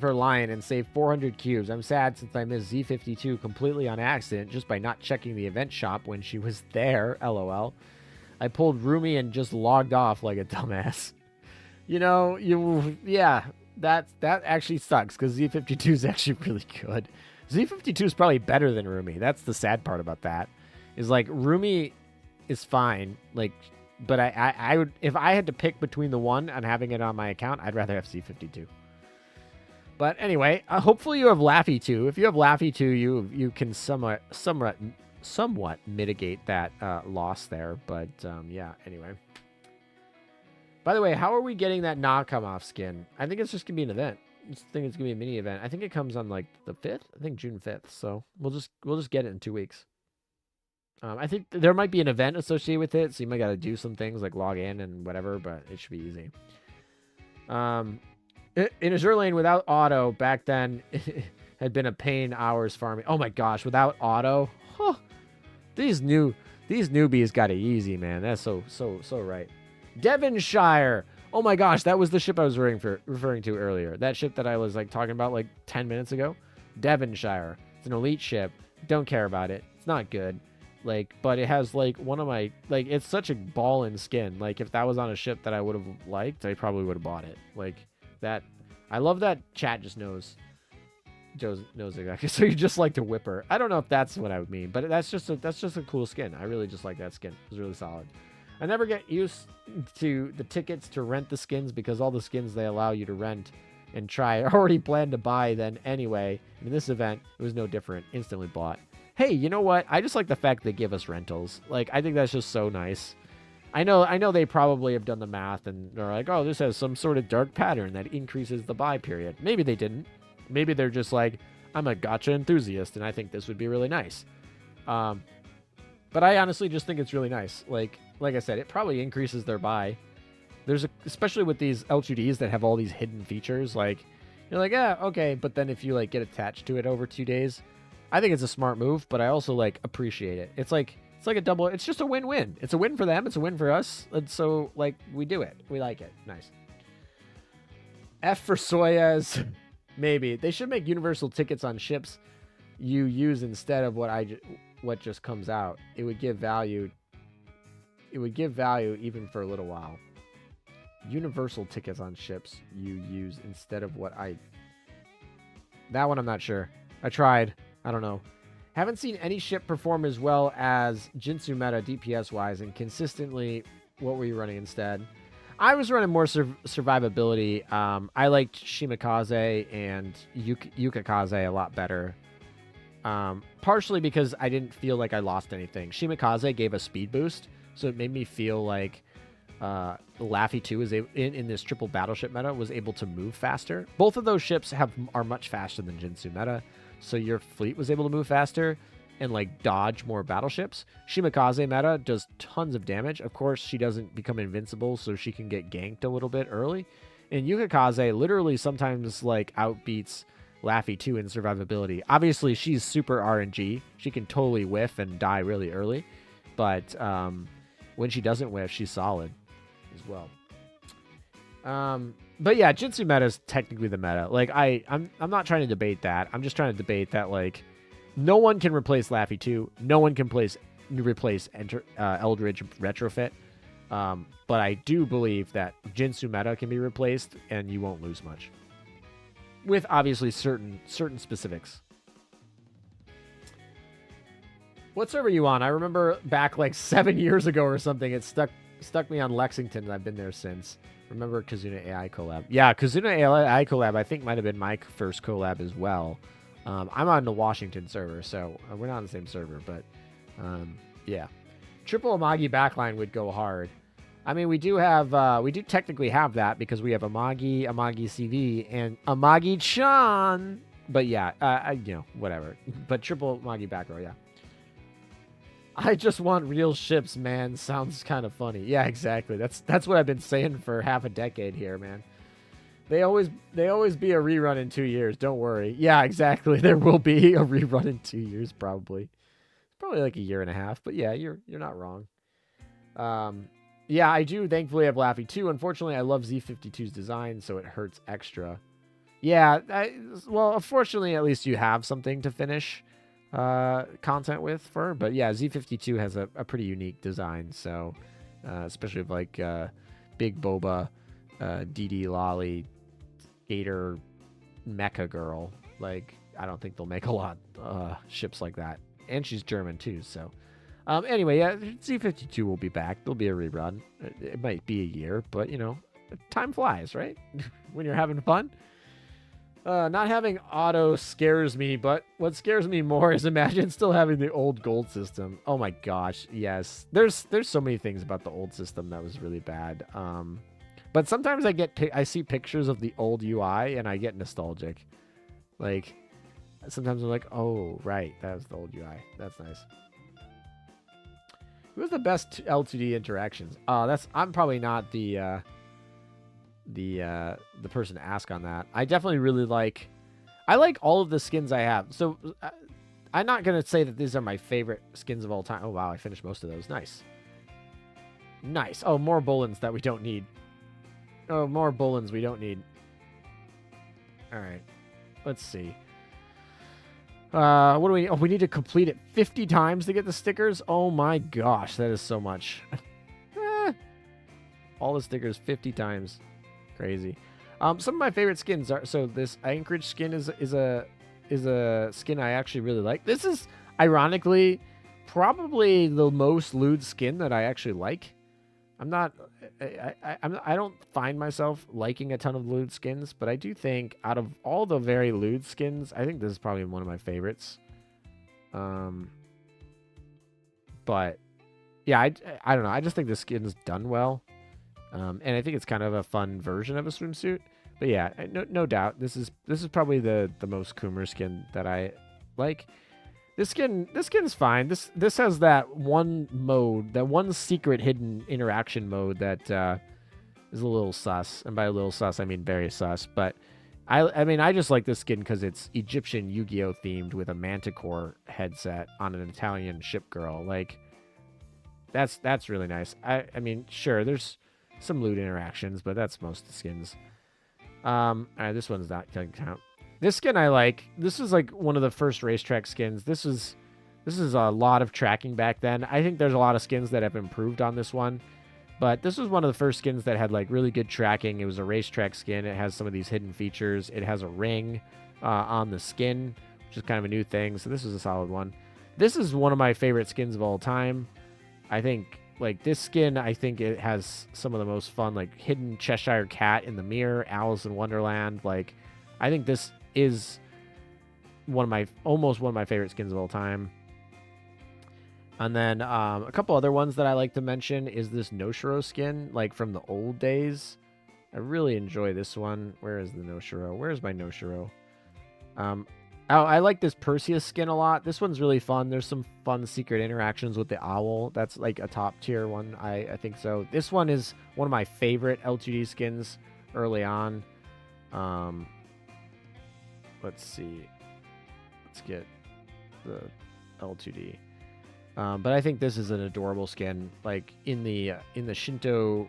for Lion and saved 400 cubes. I'm sad since I missed Z52 completely on accident just by not checking the event shop when she was there, lol. I pulled Rumi and just logged off like a dumbass. You know, yeah, that actually sucks because Z52 is actually really good. Z52 is probably better than Rumi. That's the sad part about that. Is like Rumi is fine, like, but I would, if I had to pick between the one and having it on my account, I'd rather have Z52. But anyway, hopefully you have Laffy 2. If you have Laffy 2, you can somewhat mitigate that loss there. But yeah, anyway. By the way, how are we getting that Nakamoff skin? I think it's just gonna be an event. I think it's gonna be a mini event. I think it comes on like the 5th. I think June 5th. So we'll just get it in 2 weeks. I think there might be an event associated with it, so you might got to do some things like log in and whatever, but it should be easy. In Azur Lane without auto back then had been a pain hours farming. Oh my gosh, without auto, huh. These newbies got it easy, man. That's so right. Devonshire. Oh my gosh, that was the ship I was referring to earlier. That ship that I was like talking about like 10 minutes ago. Devonshire. It's an elite ship. Don't care about it. It's not good. Like, but it has like one of my, like, it's such a ball in skin. Like if that was on a ship that I would have liked, I probably would have bought it. Like that I love that chat just knows exactly. So you just like to whip her. I don't know if that's what I would mean, but that's just a cool skin. I really just like that skin. It was really solid. I never get used to the tickets to rent the skins because all the skins they allow you to rent and try I already planned to buy then anyway. In this event, it was no different. Instantly bought. Hey, you know what? I just like the fact they give us rentals. Like, I think that's just so nice. I know they probably have done the math and they're like, oh, this has some sort of dark pattern that increases the buy period. Maybe they didn't. Maybe they're just like, I'm a gacha enthusiast and I think this would be really nice. But I honestly just think it's really nice. Like I said, it probably increases their buy. Especially with these L2Ds that have all these hidden features, like you're like, yeah, okay, but then if you like get attached to it over 2 days, I think it's a smart move, but I also like appreciate it. It's like a double, it's just a win-win. It's a win for them, it's a win for us, and so like we do it. We like it. Nice. F for Soyas. Maybe. They should make universal tickets on ships you use instead of what just comes out. It would give value. It would give value even for a little while. Universal tickets on ships you use instead of That one I'm not sure. I tried. I don't know. Haven't seen any ship perform as well as Jinsu meta DPS-wise, and consistently, what were you running instead? I was running more survivability. I liked Shimikaze and Yukikaze a lot better. Partially because I didn't feel like I lost anything. Shimikaze gave a speed boost, so it made me feel like Laffy 2 is in this triple battleship meta was able to move faster. Both of those ships are much faster than Jinsu meta, so your fleet was able to move faster and like dodge more battleships. Shimikaze meta does tons of damage. Of course, she doesn't become invincible, so she can get ganked a little bit early. And Yukikaze literally sometimes like outbeats Laffy 2 in survivability. Obviously, she's super RNG. She can totally whiff and die really early, but when she doesn't whiff, she's solid as well. But yeah, Jinsu meta is technically the meta. Like I'm not trying to debate that. I'm just trying to debate that like no one can replace Laffy 2. No one can replace Eldridge Retrofit. But I do believe that Jinsu meta can be replaced and you won't lose much. With obviously certain specifics. What server are you on? I remember back like 7 years ago or something, it stuck me on Lexington, and I've been there since. Remember Kazuna AI collab? Yeah, Kazuna AI collab I think might have been my first collab as well. I'm on the Washington server, so we're not on the same server, but yeah. Triple Amagi backline would go hard. I mean, we do technically have that because we have Amagi CV, and Amagi-chan. But yeah, whatever. But triple Amagi back row, yeah. I just want real ships, man. Sounds kind of funny. Yeah, exactly. That's what I've been saying for half a decade here, man. They always be a rerun in 2 years. Don't worry. Yeah, exactly. There will be a rerun in 2 years, probably. Probably like a year and a half. But yeah, you're not wrong. Yeah, I do thankfully have Laffy 2. Unfortunately, I love Z52's design, so it hurts extra. Yeah, well, unfortunately, at least you have something to finish content with for. But yeah, Z52 has a pretty unique design. So, especially with like Big Boba, DD Lolly, Gator, Mecha Girl. Like, I don't think they'll make a lot ships like that. And she's German too, so. Anyway, yeah, Z52 will be back. There'll be a rerun. It might be a year, but, time flies, right? When you're having fun. Not having auto scares me, but what scares me more is imagine still having the old gold system. Oh my gosh, yes. There's so many things about the old system that was really bad. But sometimes I see pictures of the old UI and I get nostalgic. Like, sometimes I'm like, oh, right, that was the old UI. That's nice. Who has the best L2D interactions? I'm probably not the person to ask on that. I definitely really like all of the skins I have. So I'm not gonna say that these are my favorite skins of all time. Oh wow, I finished most of those. Nice. Oh, more Bolins that we don't need. Oh, more Bolins we don't need. All right, let's see. What do we... Oh, we need to complete it 50 times to get the stickers? Oh my gosh, that is so much. All the stickers 50 times. Crazy. Some of my favorite skins are this Anchorage skin is a skin I actually really like. This is ironically probably the most lewd skin that I actually like. I'm not I don't find myself liking a ton of lewd skins, but I do think out of all the very lewd skins, I think this is probably one of my favorites. But yeah, I don't know. I just think the skin's done well. And I think it's kind of a fun version of a swimsuit. But yeah, no doubt this is probably the most Coomer skin that I like. This skin's fine. This has that one mode, that one secret hidden interaction mode that is a little sus. And by a little sus, I mean very sus. But I mean I just like this skin because it's Egyptian Yu-Gi-Oh themed with a Manticore headset on an Italian ship girl. Like that's really nice. I mean sure there's some lewd interactions, but that's most of the skins. All right, this one's not gonna count. This skin I like. This is like one of the first racetrack skins. This is a lot of tracking back then. I think there's a lot of skins that have improved on this one, but this was one of the first skins that had like really good tracking. It was a racetrack skin. It has some of these hidden features. It has a ring on the skin, which is kind of a new thing. So this is a solid one. This is one of my favorite skins of all time. I think like this skin, I think it has some of the most fun, like hidden Cheshire Cat in the mirror, Alice in Wonderland. Like, I think this is almost one of my favorite skins of all time. And then a couple other ones that I like to mention is this Noshiro skin, like from the old days. I really enjoy this one. Where is the Noshiro? Where's my Noshiro? I like this Perseus skin a lot. This one's really fun. There's some fun secret interactions with the owl. That's like a top tier one. I think so. This one is one of my favorite L2D skins early on. Let's see. Let's get the L2D. But I think this is an adorable skin, like in the Shinto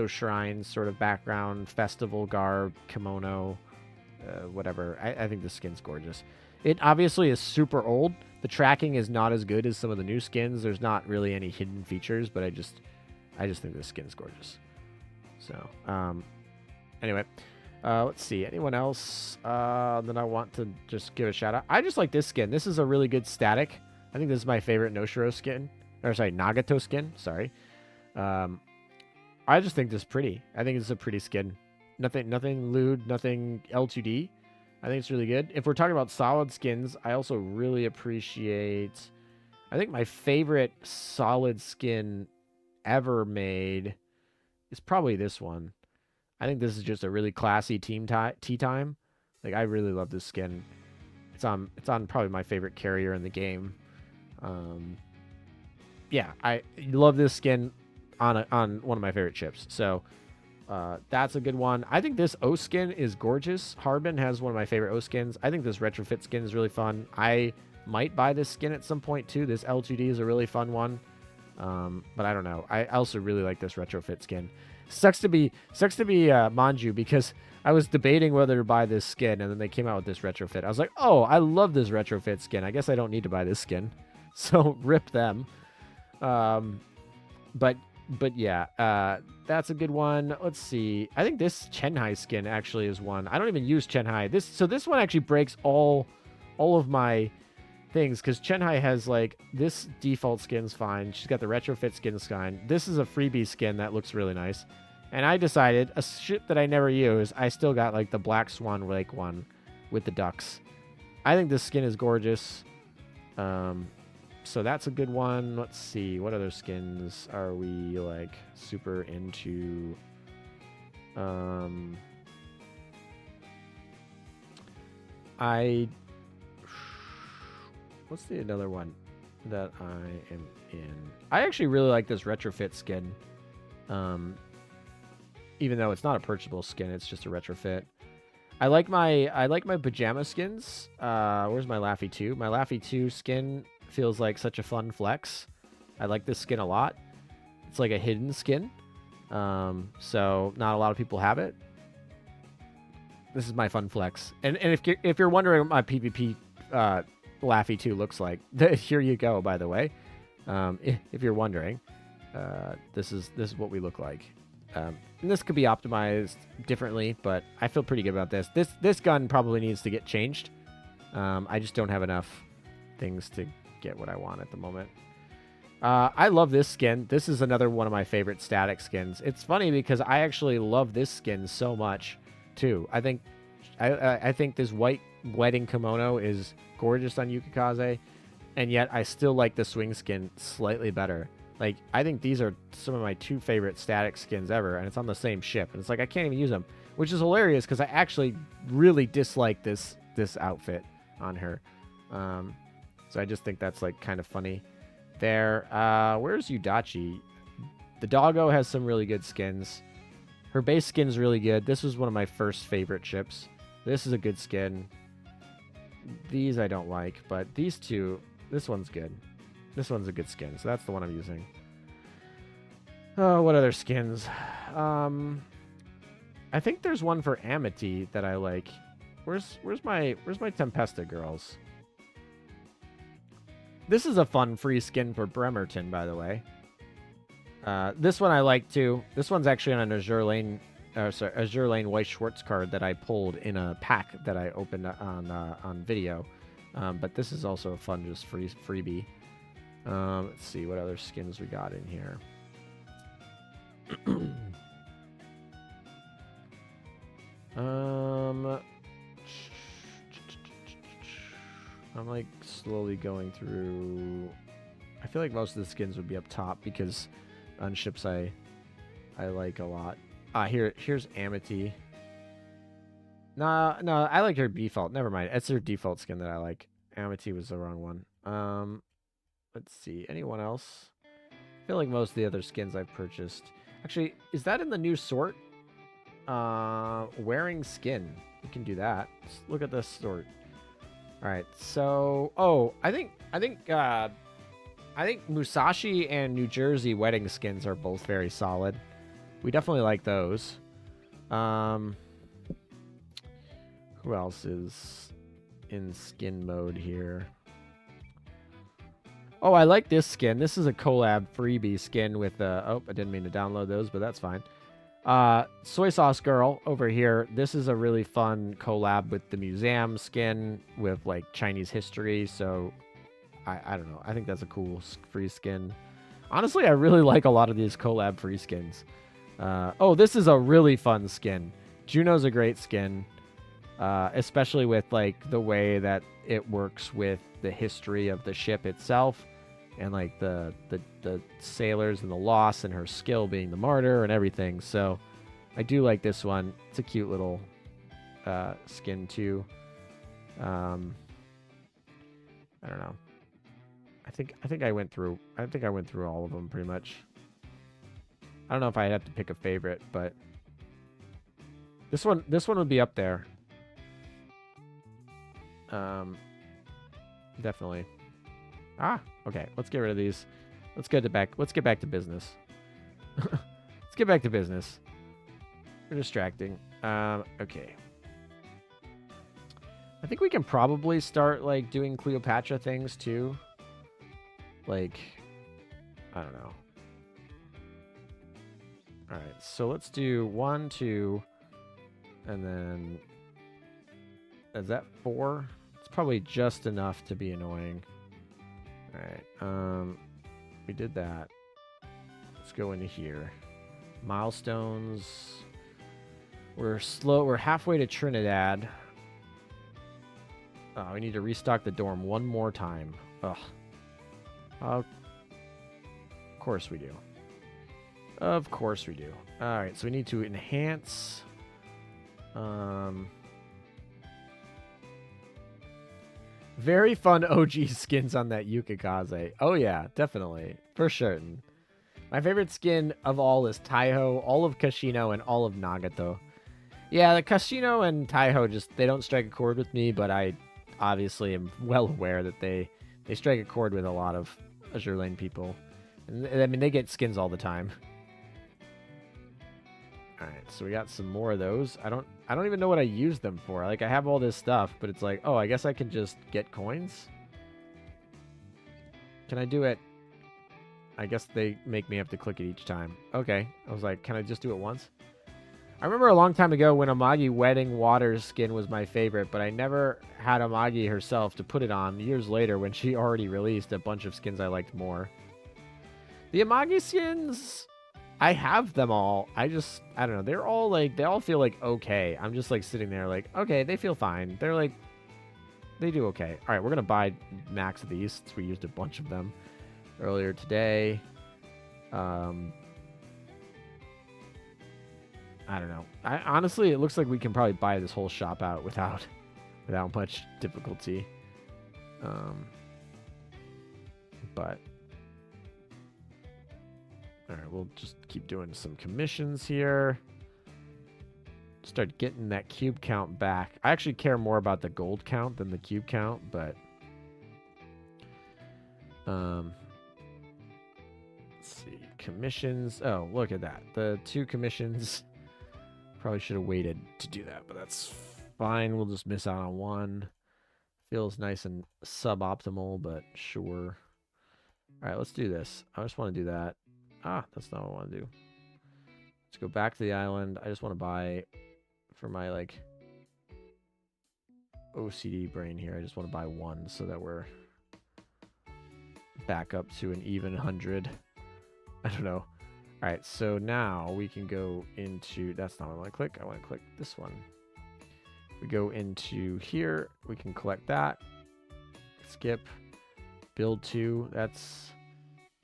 shrine sort of background, festival garb, kimono. Whatever. I think the skin's gorgeous. It obviously is super old. The tracking is not as good as some of the new skins. There's not really any hidden features, but I just think this skin's gorgeous. So, anyway, let's see. Anyone else that I want to just give a shout out? I just like this skin. This is a really good static. I think this is my favorite Noshiro skin. Or sorry, Nagato skin. Sorry. I just think this is pretty. I think it's a pretty skin. Nothing lewd, nothing L2D. I think it's really good. If we're talking about solid skins, I also really appreciate... I think my favorite solid skin ever made is probably this one. I think this is just a really classy tea time. Like, I really love this skin. It's on probably my favorite carrier in the game. Yeah, I love this skin on one of my favorite ships. So... that's a good one. I think this O skin is gorgeous. Harbin has one of my favorite O skins. I think this retrofit skin is really fun. I might buy this skin at some point too. This L2D is a really fun one. But I don't know. I also really like this retrofit skin. Sucks to be Manju because I was debating whether to buy this skin and then they came out with this retrofit. I was like, oh, I love this retrofit skin. I guess I don't need to buy this skin. So rip them. But yeah, that's a good one. Let's see. I think this Chenhai skin actually is one. I don't even use Chenhai. This one actually breaks all of my things because Chenhai has like this default skin's fine. She's got the retrofit skin's fine. This is a freebie skin that looks really nice. And I decided a ship that I never use, I still got like the Black Swan Lake one with the ducks. I think this skin is gorgeous. So that's a good one. Let's see. What other skins are we like super into? What's the another one that I am in? I actually really like this retrofit skin. Even though it's not a purchasable skin, it's just a retrofit. I like my pajama skins. Where's my Laffy 2? My Laffy 2 skin feels like such a fun flex. I like this skin a lot. It's like a hidden skin. So not a lot of people have it. This is my fun flex. And if you're wondering what my PvP Laffy 2 looks like, here you go, by the way. If you're wondering, this is what we look like. And this could be optimized differently, but I feel pretty good about this. This gun probably needs to get changed. I just don't have enough things to get what I want at the moment. I love this skin. This is another one of my favorite static skins. It's funny because I actually love this skin so much, too. I think this white wedding kimono is gorgeous on Yukikaze, and yet I still like the swing skin slightly better. Like, I think these are some of my 2 favorite static skins ever, and it's on the same ship. And it's like, I can't even use them, which is hilarious because I actually really dislike this outfit on her. So I just think that's, like, kind of funny there. Where's Udachi? The doggo has some really good skins. Her base skin is really good. This was one of my first favorite ships. This is a good skin. These I don't like, but these 2, this one's good. This one's a good skin, so that's the one I'm using. Oh, what other skins? I think there's one for Amity that I like. Where's my Tempesta girls? This is a fun free skin for Bremerton, by the way. This one I like too. This one's actually on an Azur Lane White Schwartz card that I pulled in a pack that I opened on video. But this is also a fun just freebie. Let's see what other skins we got in here. I'm like slowly going through. I feel like most of the skins would be up top because on ships I like a lot. Here's Amity. No, I like her default. Never mind. It's her default skin that I like. Amity was the wrong one. Let's see. Anyone else? I feel like most of the other skins I've purchased. Actually, is that in the new sort? Wearing skin. We can do that. Let's look at this sort. All right. So, I think Musashi and New Jersey wedding skins are both very solid. We definitely like those. Who else is in skin mode here? Oh, I like this skin. This is a collab freebie skin with oh, I didn't mean to download those, but that's fine. Soy Sauce Girl over here. This is a really fun collab with the museum skin with like Chinese history. So I don't know. I think that's a cool free skin. Honestly, I really like a lot of these collab free skins. Oh, this is a really fun skin. Juno's a great skin, especially with like the way that it works with the history of the ship itself. And like the sailors and the loss and her skill being the martyr and everything. So I do like this one. It's a cute little skin too. I don't know. I think I went through all of them pretty much. I don't know if I have to pick a favorite, but this one would be up there. Definitely. Okay. Let's get rid of these. Let's get back to business. Let's get back to business. We're distracting. Okay. I think we can probably start like doing Cleopatra things too. Like, I don't know. All right. So let's do 1, 2, and then is that 4? It's probably just enough to be annoying. All right, we did that. Let's go into here. Milestones. We're halfway to Trinidad. Oh, we need to restock the dorm one more time. Ugh. Of course we do. Of course we do. All right, so we need to enhance. Very fun OG skins on that Yukikaze. Oh yeah, definitely. For certain. My favorite skin of all is Taiho, all of Kashino, and all of Nagato. Yeah, the Kashino and Taiho they don't strike a chord with me, but I obviously am well aware that they strike a chord with a lot of Azur Lane people. And, I mean, they get skins all the time. Alright, so we got some more of those. I don't even know what I use them for. Like, I have all this stuff, but it's like, oh, I guess I can just get coins? Can I do it? I guess they make me have to click it each time. Okay. I was like, can I just do it once? I remember a long time ago when Amagi Wedding Water skin was my favorite, but I never had Amagi herself to put it on years later when she already released a bunch of skins I liked more. The Amagi skins, I have them all. I don't know. They're all like, they all feel like okay. I'm just like sitting there like, okay, they feel fine. They're like, they do okay. All right, we're going to buy max of these since we used a bunch of them earlier today. I don't know. Honestly, it looks like we can probably buy this whole shop out without much difficulty. But all right, we'll just keep doing some commissions here. Start getting that cube count back. I actually care more about the gold count than the cube count, but let's see. Commissions. Oh, look at that. The 2 commissions. Probably should have waited to do that, but that's fine. We'll just miss out on 1. Feels nice and suboptimal, but sure. All right, let's do this. I just want to do that. Ah, that's not what I want to do. Let's go back to the island. I just want to buy for my like OCD brain here. I just want to buy 1 so that we're back up to an even 100. I don't know. All right, so now we can go into, that's not what I want to click. I want to click this one. We go into here. We can collect that. Skip. Build 2. That's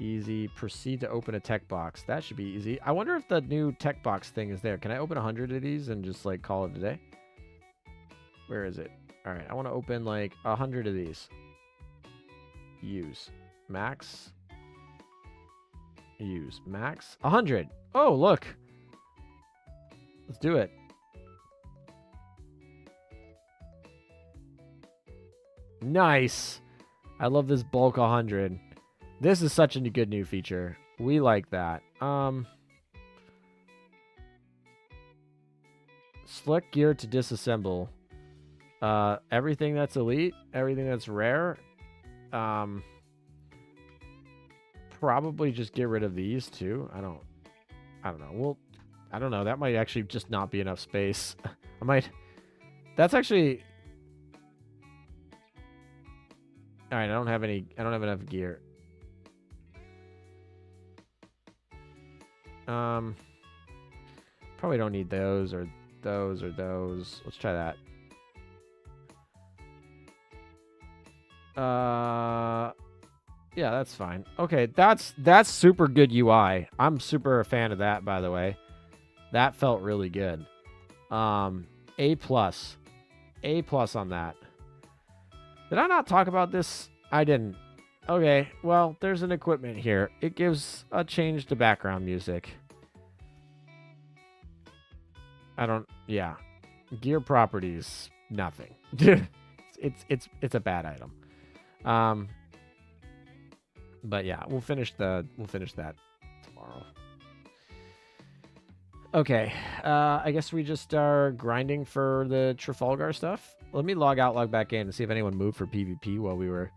easy. Proceed to open a tech box. That should be easy. I wonder if the new tech box thing is there. Can I open 100 of these and just like call it a day? Where is it? All right, I want to open like 100 of these. Use. Max. Use. Max. 100. Oh, look. Let's do it. Nice. I love this bulk 100. This is such a good new feature. We like that. Select gear to disassemble. Everything that's elite, everything that's rare. Probably just get rid of these too. I don't know. Well, I don't know. That might actually just not be enough space. That's actually. All right, I don't have enough gear. Probably don't need those or those or those. Let's try that. Yeah, that's fine. Okay, that's super good UI. I'm super a fan of that, by the way. That felt really good. A plus. A plus on that. Did I not talk about this? I didn't. Okay, well, there's an equipment here. It gives a change to background music. Yeah. Gear properties, nothing. it's a bad item. But yeah, we'll finish that tomorrow. Okay, I guess we just are grinding for the Trafalgar stuff. Let me log out, log back in, and see if anyone moved for PvP while we were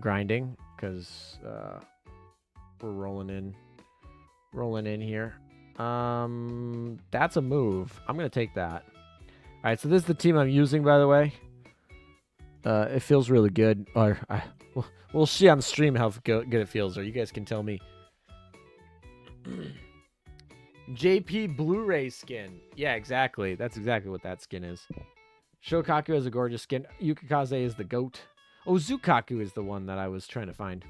grinding, because we're rolling in here. That's a move. I'm gonna take that. All right, so this is the team I'm using, by the way. It feels really good. We'll see on stream how good it feels, or you guys can tell me. JP Blu-ray skin. Yeah, exactly. That's exactly what that skin is. Shokaku has a gorgeous skin. Yukikaze is the goat. Oh, Zukaku is the one that I was trying to find.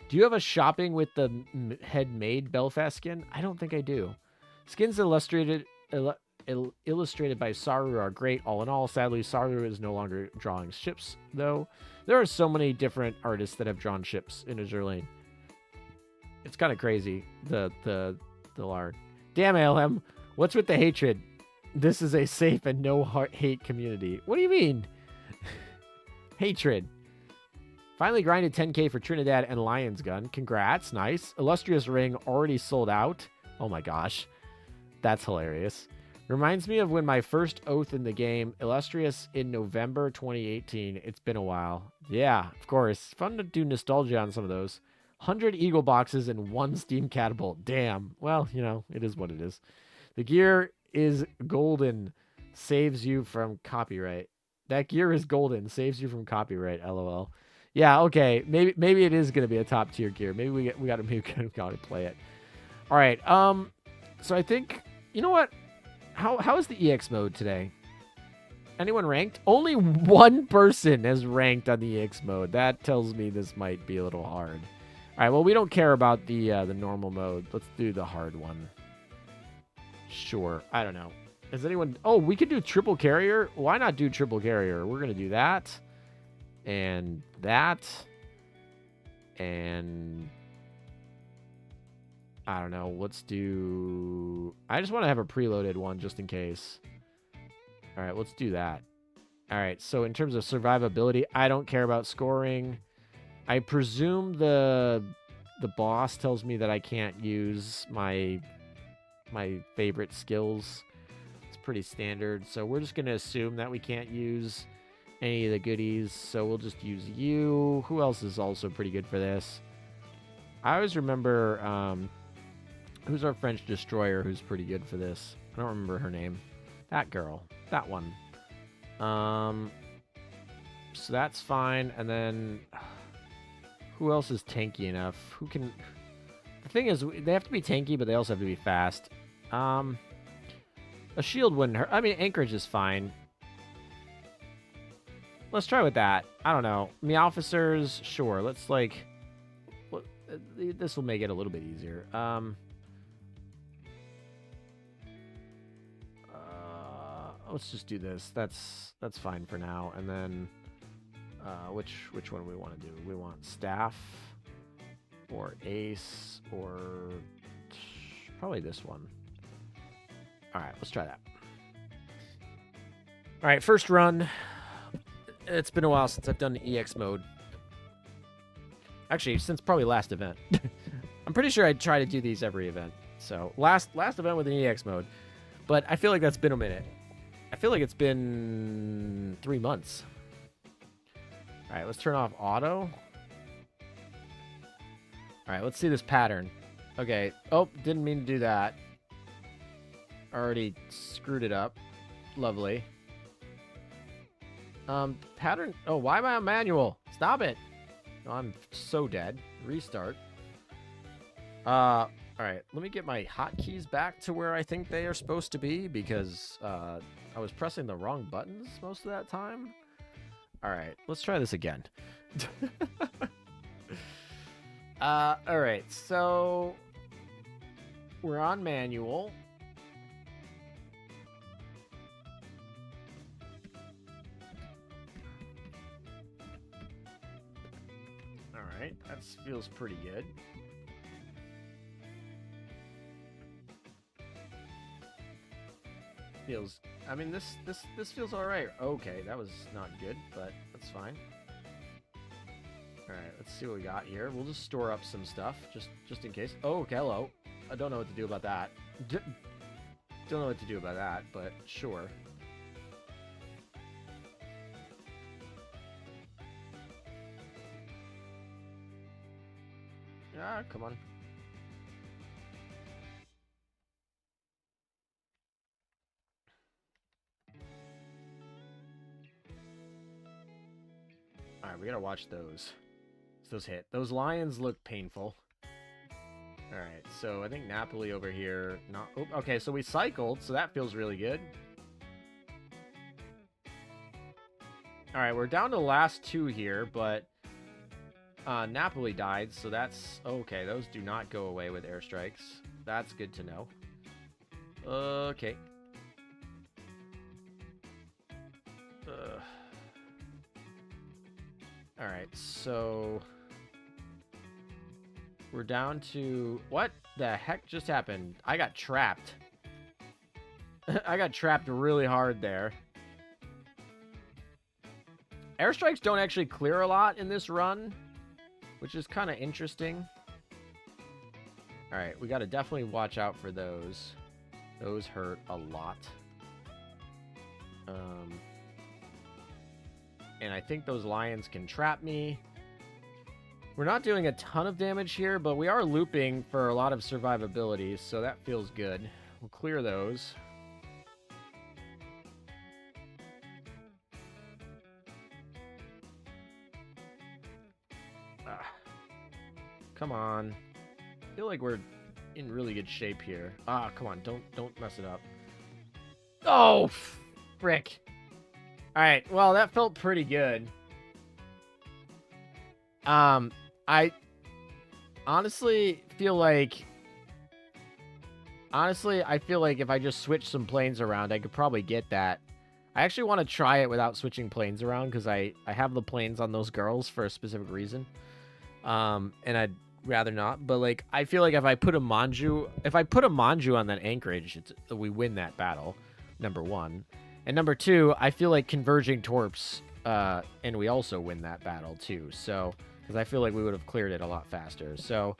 Do you have a shopping with the head-made Belfast skin? I don't think I do. Skins illustrated by Saru are great all in all. Sadly, Saru is no longer drawing ships, though. There are so many different artists that have drawn ships in Azur Lane. It's kind of crazy, the lard. Damn, ALM. What's with the hatred? This is a safe and no-hate community. What do you mean? Hatred. Finally grinded 10k for Trinidad and Lion's Gun. Congrats. Nice. Illustrious Ring already sold out. Oh my gosh. That's hilarious. Reminds me of when my first oath in the game, Illustrious, in November 2018. It's been a while. Yeah, of course. Fun to do nostalgia on some of those. 100 Eagle boxes and 1 Steam catapult. Damn. Well, you know, it is what it is. The gear is golden. Saves you from copyright. That gear is golden. Saves you from copyright. LOL. Yeah, okay. Maybe it is gonna be a top tier gear. Maybe we gotta play it. All right. So I think, you know what? How is the EX mode today? Anyone ranked? Only 1 person has ranked on the EX mode. That tells me this might be a little hard. All right. Well, we don't care about the normal mode. Let's do the hard one. Sure. I don't know. Is anyone... Oh, we could do triple carrier. Why not do triple carrier? We're going to do that. And that. And... I don't know. Let's do... I just want to have a preloaded one just in case. All right, let's do that. All right, so in terms of survivability, I don't care about scoring. I presume the boss tells me that I can't use my favorite skills. It's pretty standard. So we're just going to assume that we can't use any of the goodies. So we'll just use you. Who else is also pretty good for this? I always remember... who's our French destroyer who's pretty good for this? I don't remember her name. That girl. That one. So that's fine. And then... who else is tanky enough? Who can... The thing is, they have to be tanky, but they also have to be fast. A shield wouldn't hurt. I mean, anchorage is fine. Let's try with that. I don't know. Me officers, sure. Let's, like... This will make it a little bit easier. Let's just do this. That's fine for now. And then, which one do we want to do? We want staff, or ace, or probably this one. All right, let's try that. All right, first run. It's been a while since I've done the EX mode. Actually, since probably last event. I'm pretty sure I try to do these every event. So last event with an EX mode, but I feel like that's been a minute. I feel like it's been 3 months. All right, let's turn off auto. All right, let's see this pattern. Okay. Oh, didn't mean to do that. Already screwed it up. Lovely. Pattern. Oh, why am I on manual? Stop it. No, I'm so dead. Restart. All right, let me get my hotkeys back to where I think they are supposed to be because I was pressing the wrong buttons most of that time. All right, let's try this again. All right, so we're on manual. All right, that feels pretty good. Feels, I mean, this feels all right. Okay, that was not good, but that's fine. All right, let's see what we got here. We'll just store up some stuff just in case. Oh, okay, hello. I don't know what to do about that. Don't know what to do about that, but sure. Ah, come on. Alright, we gotta watch those. Those hit. Those lions look painful. Alright, so I think Napoli over here... Not. Oh, okay, so we cycled, so that feels really good. Alright, we're down to the last 2 here, but... Napoli died, so that's... Okay, those do not go away with airstrikes. That's good to know. Okay. Alright, so... We're down to... What the heck just happened? I got trapped. I got trapped really hard there. Airstrikes don't actually clear a lot in this run, which is kind of interesting. Alright, we got to definitely watch out for those. Those hurt a lot. And I think those lions can trap me. We're not doing a ton of damage here, but we are looping for a lot of survivability, so that feels good. We'll clear those. Come on. I feel like we're in really good shape here. Come on, don't mess it up. Oh, frick. All right, well, that felt pretty good. I honestly feel like if I just switch some planes around, I could probably get that. I actually want to try it without switching planes around because I have the planes on those girls for a specific reason. And I'd rather not, but like I feel like if I put a Manju on that anchorage, we win that battle, number one. And number two, I feel like converging torps, and we also win that battle too. So, because I feel like we would have cleared it a lot faster. So,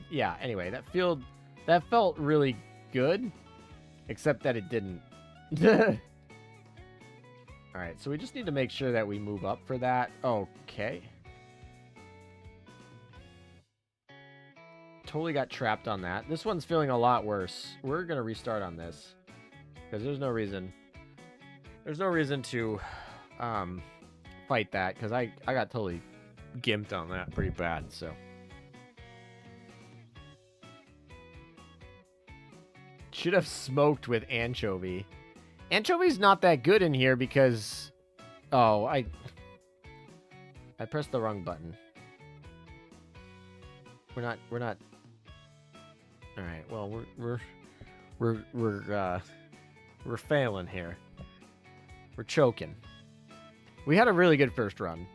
yeah. Anyway, that felt really good. Except that it didn't. Alright, so we just need to make sure that we move up for that. Okay. Totally got trapped on that. This one's feeling a lot worse. We're going to restart on this. Because there's no reason. There's no reason to fight that. Because I got totally gimped on that pretty bad, so... Should have smoked with anchovy. Anchovy's not that good in here because... Oh, I pressed the wrong button. We're not... Alright, well, we're failing here. We're choking. We had a really good first run,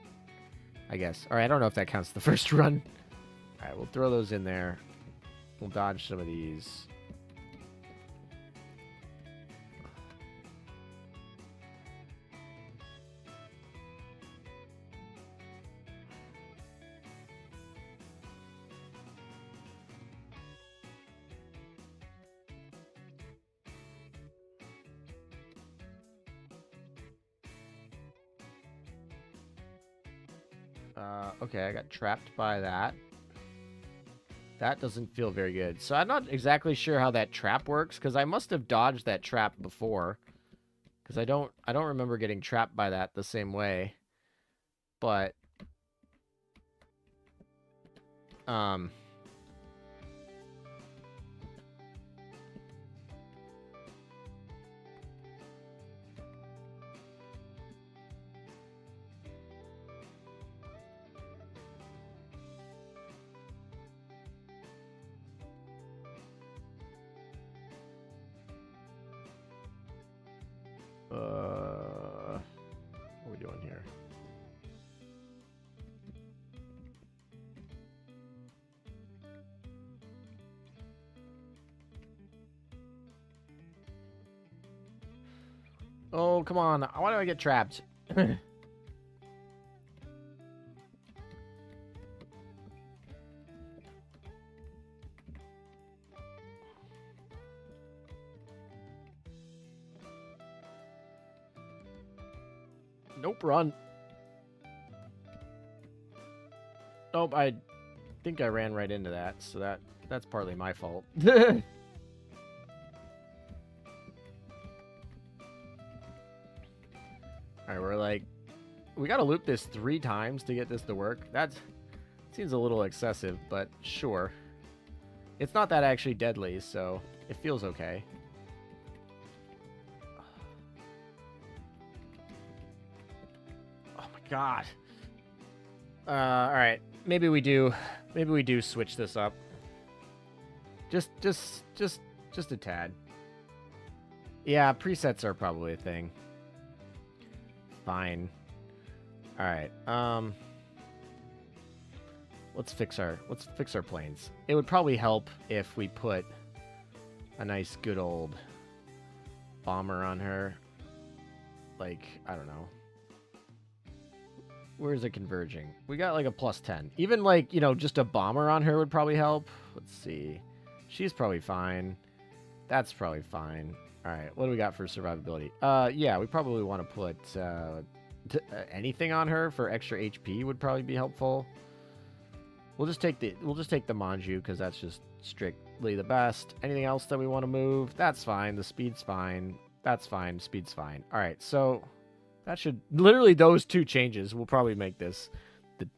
I guess. Alright, I don't know if that counts the first run. Alright, we'll throw those in there. We'll dodge some of these. Okay, I got trapped by that. That doesn't feel very good. So I'm not exactly sure how that trap works, because I must have dodged that trap before. Because I don't remember getting trapped by that the same way. But what are we doing here? Oh, come on. Why do I get trapped? Nope, run. Nope, I think I ran right into that, so that's partly my fault. Alright, we're like... We gotta loop this 3 times to get this to work. That seems a little excessive, but sure. It's not that actually deadly, so it feels okay. God. Alright. Maybe we do switch this up. Just a tad. Yeah, presets are probably a thing. Fine. Alright. Let's fix our planes. It would probably help if we put a nice good old bomber on her. Like, I don't know. Where is it converging? We got like a +10. Even like, just a bomber on her would probably help. Let's see. She's probably fine. That's probably fine. All right, what do we got for survivability? Yeah, we probably want to put anything on her for extra HP would probably be helpful. We'll just take the Manju because that's just strictly the best. Anything else that we want to move? That's fine. The speed's fine. That's fine. Speed's fine. All right, so that should literally those two changes will probably make this.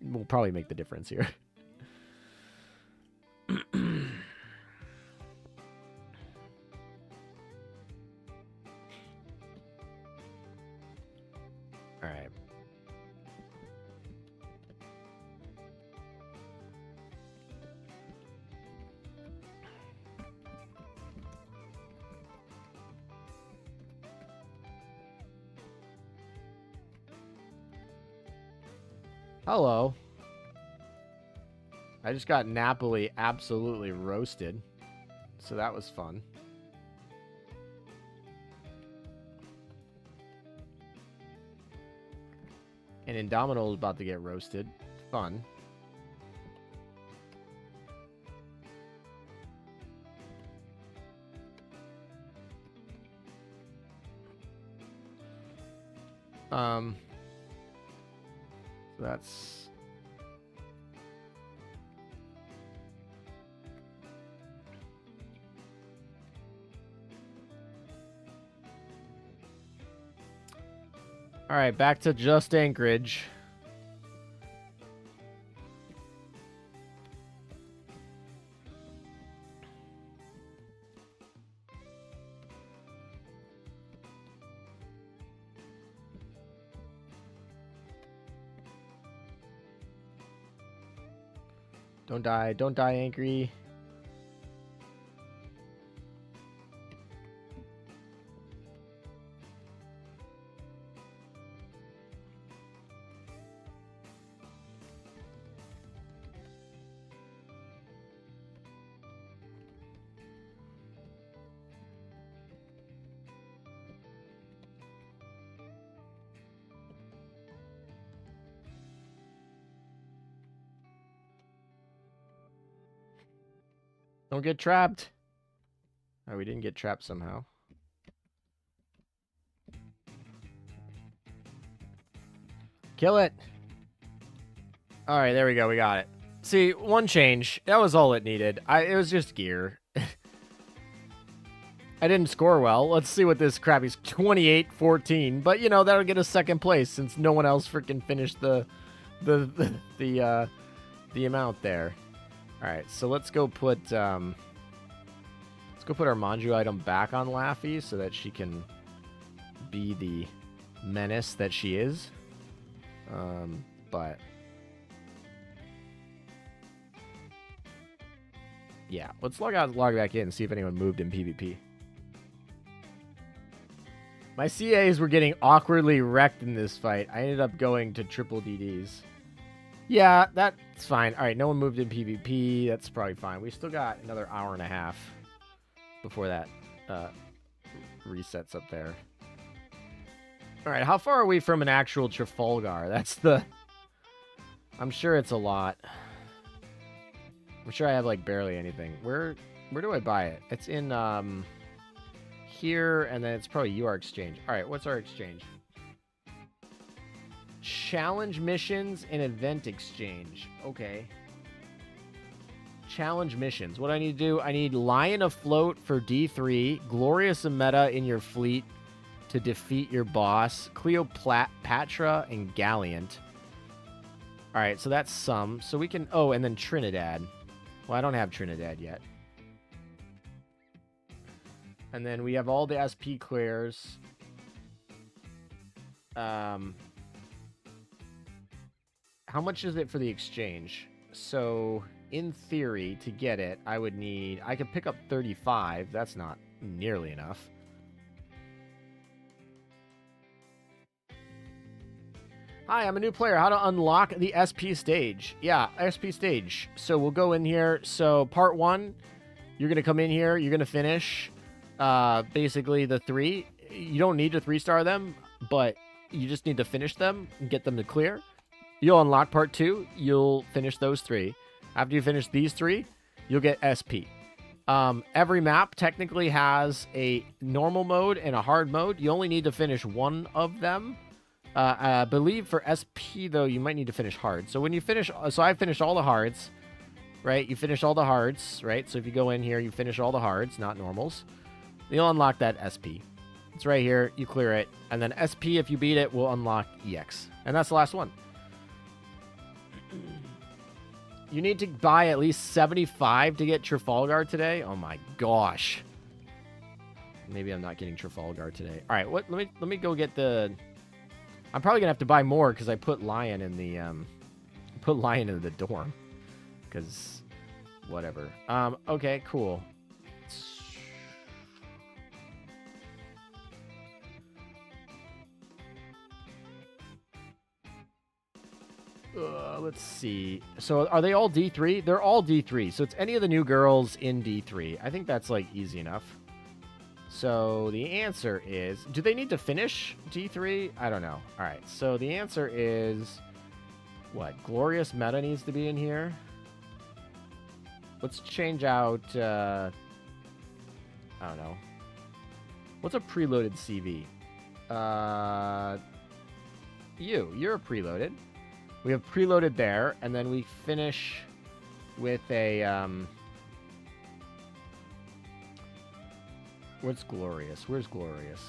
Will probably make the difference here. All right. Hello. I just got Napoli absolutely roasted. So that was fun. And Indomitable is about to get roasted. Fun. So that's... All right, back to just Anchorage. Don't die, Angry. Don't get trapped. Oh, we didn't get trapped somehow. Kill it. All right, there we go. We got it. See, one change. That was all it needed. It was just gear. I didn't score well. Let's see what this crappy's 28-14. But, you know, that'll get us second place since no one else freaking finished the amount there. All right, so let's go put our Manju item back on Laffy so that she can be the menace that she is. But yeah, let's log back in and see if anyone moved in PvP. My CAs were getting awkwardly wrecked in this fight. I ended up going to triple DDs. Yeah, that's fine. All right, no one moved in PvP. That's probably fine. We still got another hour and a half before that resets up there. All right, how far are we from an actual Trafalgar? That's the... I'm sure it's a lot. I'm sure I have, like, barely anything. Where do I buy it? It's in here, and then it's probably UR Exchange. All right, what's our exchange? Challenge missions and event exchange. Okay. Challenge missions. What do I need to do? I need Lion Afloat for D3. Glorious Meta in your fleet to defeat your boss. Cleopatra and Gallant. All right, so that's some. So we can... Oh, and then Trinidad. Well, I don't have Trinidad yet. And then we have all the SP clears. How much is it for the exchange? So, in theory, to get it, I would need... I could pick up 35. That's not nearly enough. Hi, I'm a new player. How to unlock the SP stage? Yeah, SP stage. So, we'll go in here. So, part 1, you're going to come in here. You're going to finish basically the 3. You don't need to 3-star them, but you just need to finish them and get them to clear. You'll unlock part 2. You'll finish those 3. After you finish these 3, you'll get SP. Every map technically has a normal mode and a hard mode. You only need to finish one of them. I believe for SP, though, you might need to finish hard. So when you finish... So I finished all the hards, right? You finish all the hards, right? So if you go in here, you finish all the hards, not normals. You'll unlock that SP. It's right here. You clear it. And then SP, if you beat it, will unlock EX. And that's the last one. You need to buy at least 75 to get Trafalgar today. Oh my gosh. Maybe I'm not getting Trafalgar today. All right, let me go get the... I'm probably gonna have to buy more because I put Lion in the dorm. Because whatever. Okay, cool. Let's see. So are they all D3? They're all D3. So it's any of the new girls in D3. I think that's like easy enough. So the answer is, do they need to finish D3? I don't know. All right. So the answer is what? Glorious Meta needs to be in here. Let's change out, I don't know. What's a preloaded CV? You're a preloaded. We have preloaded there, and then we finish with a, what's Glorious? Where's Glorious?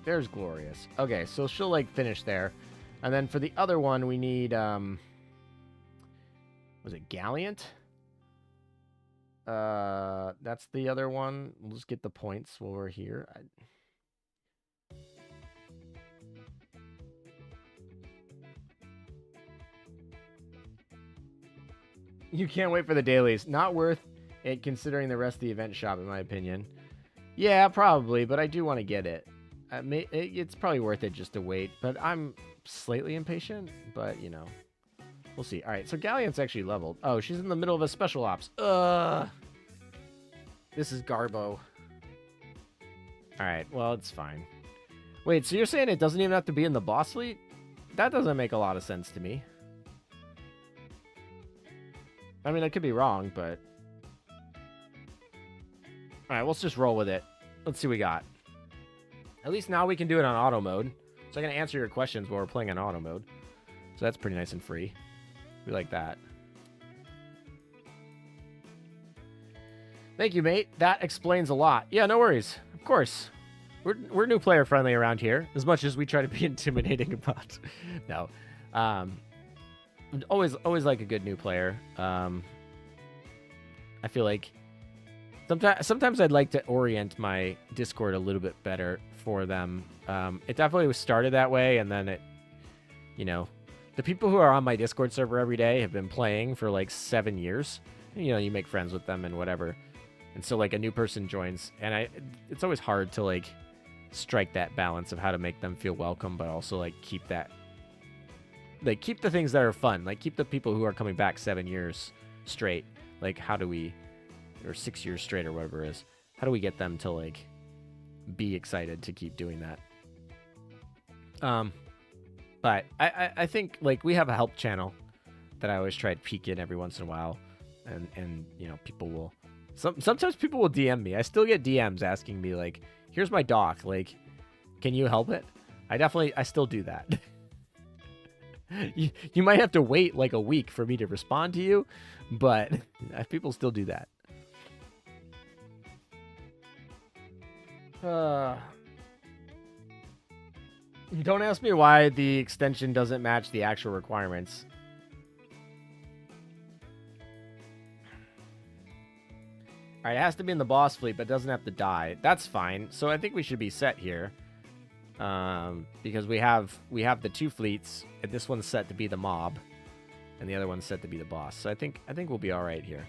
There's Glorious. Okay, so she'll, like, finish there. And then for the other one, we need, was it Gallant? That's the other one. We'll just get the points while we're here. You can't wait for the dailies. Not worth it considering the rest of the event shop, in my opinion. Yeah, probably, but I do want to get it. It's probably worth it just to wait, but I'm slightly impatient, but, you know. We'll see. All right, so Gallant's actually leveled. Oh, she's in the middle of a special ops. This is Garbo. All right, well, it's fine. Wait, so you're saying it doesn't even have to be in the boss fleet? That doesn't make a lot of sense to me. I mean, I could be wrong, but... Alright, let's just roll with it. Let's see what we got. At least now we can do it on auto mode. So I can answer your questions while we're playing on auto mode. So that's pretty nice and free. We like that. Thank you, mate. That explains a lot. Yeah, no worries. Of course. We're new player friendly around here, as much as we try to be intimidating about. No. Always like a good new player. I feel like sometimes I'd like to orient my Discord a little bit better for them. It definitely was started that way, and then it, you know, the people who are on my Discord server every day have been playing for like 7 years. You know, you make friends with them and whatever, and so like a new person joins, and it's always hard to like strike that balance of how to make them feel welcome, but also like keep that. Like, keep the things that are fun. Like, keep the people who are coming back 7 years straight. Like, how do we... Or 6 years straight or whatever it is. How do we get them to, like, be excited to keep doing that? But I think, like, we have a help channel that I always try to peek in every once in a while. And you know, people will... Sometimes people will DM me. I still get DMs asking me, like, here's my doc. Like, can you help it? I still do that. You might have to wait like a week for me to respond to you, but people still do that. Don't ask me why the extension doesn't match the actual requirements. All right, it has to be in the boss fleet, but it doesn't have to die. That's fine. So I think we should be set here. Because we have the 2 fleets, and this one's set to be the mob, and the other one's set to be the boss. So I think we'll be all right here.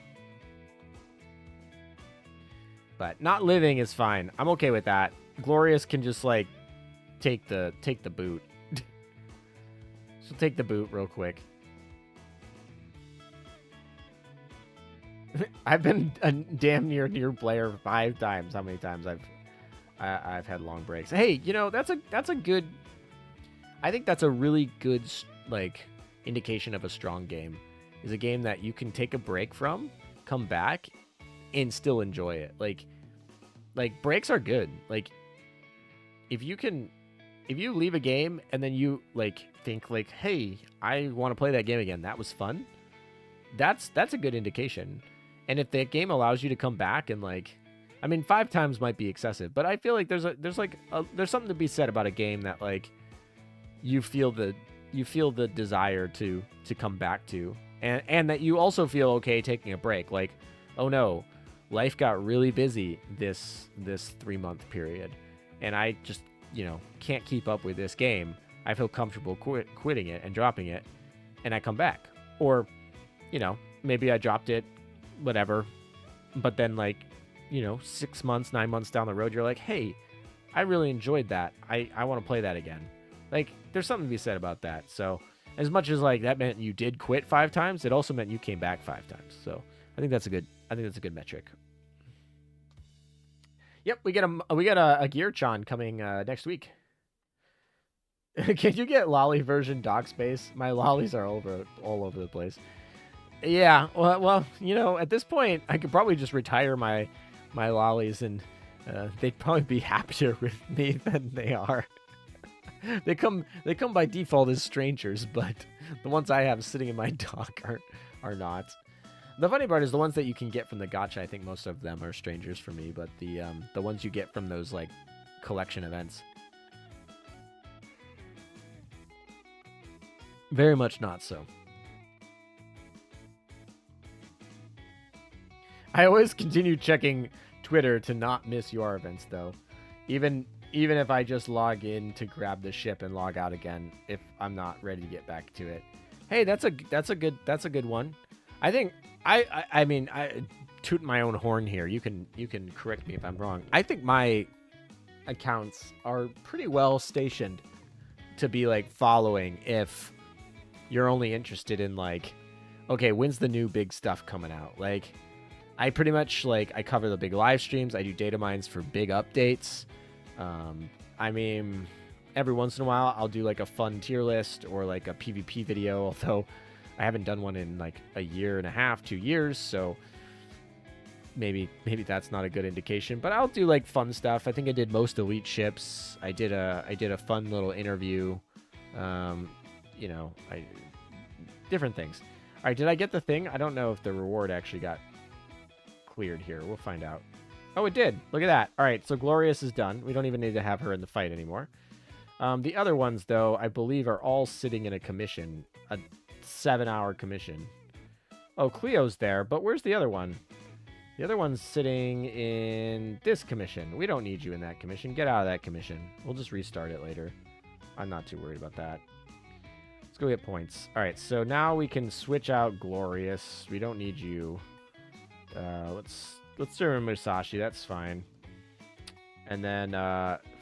But not living is fine. I'm okay with that. Glorious can just like take the boot. She'll take the boot real quick. I've been a damn near player 5 times. How many times I've had long breaks. Hey, you know, that's a good... I think that's a really good, like, indication of a strong game. Is a game that you can take a break from, come back, and still enjoy it. Like breaks are good. Like if you leave a game and then you like think like, hey, I want to play that game again. That was fun. That's a good indication. And if that game allows you to come back and like, I mean, 5 times might be excessive, but I feel like there's something to be said about a game that like you feel the desire to come back to, and that you also feel okay taking a break. Like, oh no, life got really busy this 3-month period, and I just can't keep up with this game. I feel comfortable quitting it and dropping it, and I come back. Or, maybe I dropped it, whatever, but then like 6 months, 9 months down the road, you're like, hey, I really enjoyed that. I want to play that again. Like, there's something to be said about that. So as much as like that meant you did quit 5 times, it also meant you came back 5 times. So I think that's a good metric. Yep, we get a Gear-chan coming next week. Can you get lolly version dock space? My lollies are all over the place. Yeah, well, at this point, I could probably just retire my lollies, and they'd probably be happier with me than they are. They come by default as strangers, but the ones I have sitting in my dock are not. The funny part is the ones that you can get from the gacha, I think most of them are strangers for me, but the ones you get from those like collection events, very much not so. I always continue checking Twitter to not miss your events, though. Even if I just log in to grab the ship and log out again, if I'm not ready to get back to it. Hey, that's a good one. I think I mean I toot my own horn here. You can correct me if I'm wrong. I think my accounts are pretty well stationed to be like following if you're only interested in like, okay, when's the new big stuff coming out? Like, I pretty much like I cover the big live streams. I do data mines for big updates. I mean, every once in a while I'll do like a fun tier list or like a PvP video, although I haven't done one in like a year and a half, 2 years, so maybe that's not a good indication. But I'll do like fun stuff. I think I did most elite ships. I did a fun little interview. Different things. All right, did I get the thing? I don't know if the reward actually got cleared here. We'll find out. Oh, it did. Look at that. All right, so Glorious is done. We don't even need to have her in the fight anymore. The other ones, though, I believe are all sitting in a commission, a 7-hour commission. Oh, Cleo's there, but where's the other one? The other one's sitting in this commission. We don't need you in that commission. Get out of that commission. We'll just restart it later. I'm not too worried about that. Let's go get points. All right, so now we can switch out Glorious. We don't need you. Let's throw in Musashi. That's fine. And then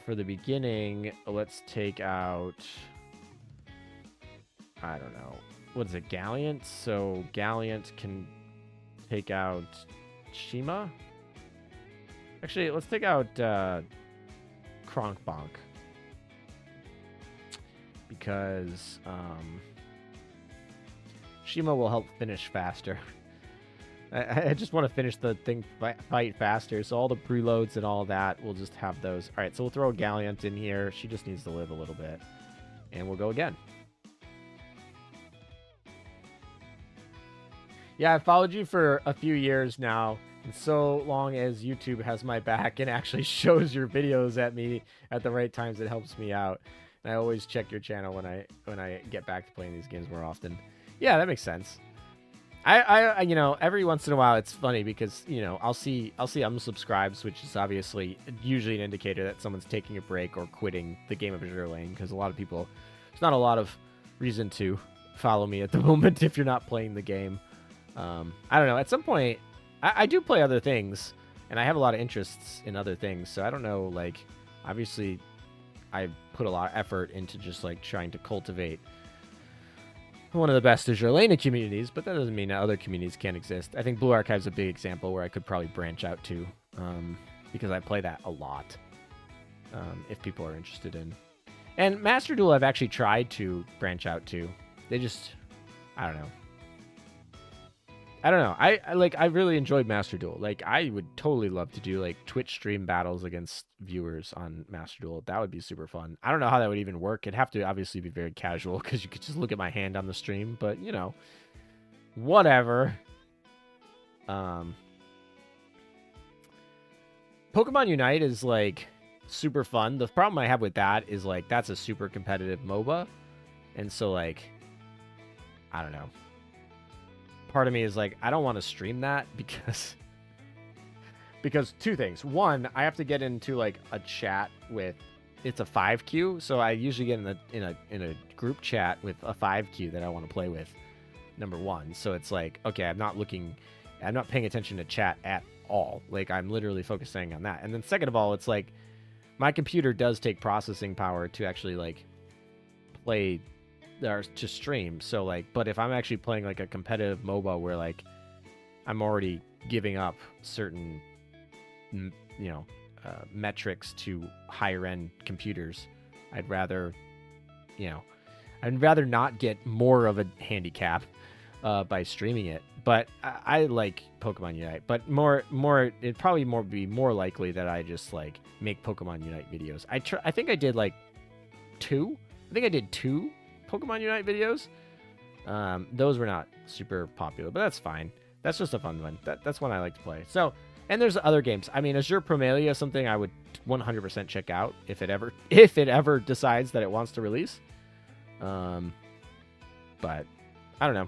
for the beginning, let's take out, I don't know, what is it, Gallant? So Gallant can take out Shima. Actually, let's take out Kronkbonk, because Shima will help finish faster. I just want to finish the fight faster, so all the preloads and all that, we'll just have those. All right, so we'll throw a Gallant in here. She just needs to live a little bit, and we'll go again. Yeah, I've followed you for a few years now, and so long as YouTube has my back and actually shows your videos at me at the right times, it helps me out. And I always check your channel when I get back to playing these games more often. Yeah, that makes sense. I every once in a while it's funny because I'll see unsubscribes, which is obviously usually an indicator that someone's taking a break or quitting the game of Azur Lane, because a lot of people, there's not a lot of reason to follow me at the moment if you're not playing the game. I don't know. At some point, I do play other things, and I have a lot of interests in other things. So I don't know. Like, obviously, I put a lot of effort into just like trying to cultivate one of the best Azur Lane communities, but that doesn't mean that other communities can't exist. I think Blue Archive's a big example where I could probably branch out to, because I play that a lot, if people are interested in. And Master Duel I've actually tried to branch out to. They just, I don't know. I don't know. I really enjoyed Master Duel. Like, I would totally love to do like Twitch stream battles against viewers on Master Duel. That would be super fun. I don't know how that would even work. It'd have to obviously be very casual because you could just look at my hand on the stream. But you know, whatever. Pokemon Unite is like super fun. The problem I have with that is like that's a super competitive MOBA, and so like I don't know. Part of me is like I don't want to stream that because two things. One, I have to get into like a chat with it's a 5 queue, so I usually get in a group chat with a 5 queue that I want to play with. Number one, so it's like okay, I'm not paying attention to chat at all. Like I'm literally focusing on that. And then second of all, it's like my computer does take processing power to actually like play or to stream. So like, but if I'm actually playing like a competitive MOBA where like I'm already giving up certain metrics to higher end computers, I'd rather not get more of a handicap by streaming it. But I like Pokemon Unite. But it'd probably be more likely that I just like make Pokemon Unite videos. I think I did like 2. I think I did 2 Pokemon Unite videos. Those were not super popular, but that's fine. That's just a fun one. That's one I like to play. So, and there's other games. I mean, Azur Promelia is something I would 100% check out if it ever decides that it wants to release. But I don't know.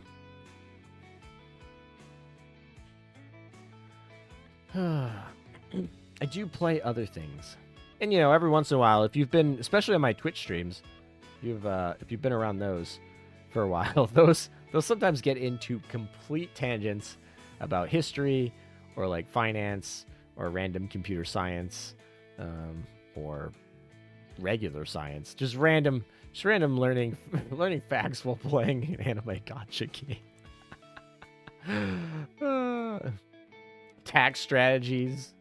I do play other things, and every once in a while, if you've been, especially on my Twitch streams, if you've been around those for a while, those sometimes get into complete tangents about history or like finance or random computer science, or regular science, just random learning facts while playing an anime gacha game. Tax strategies,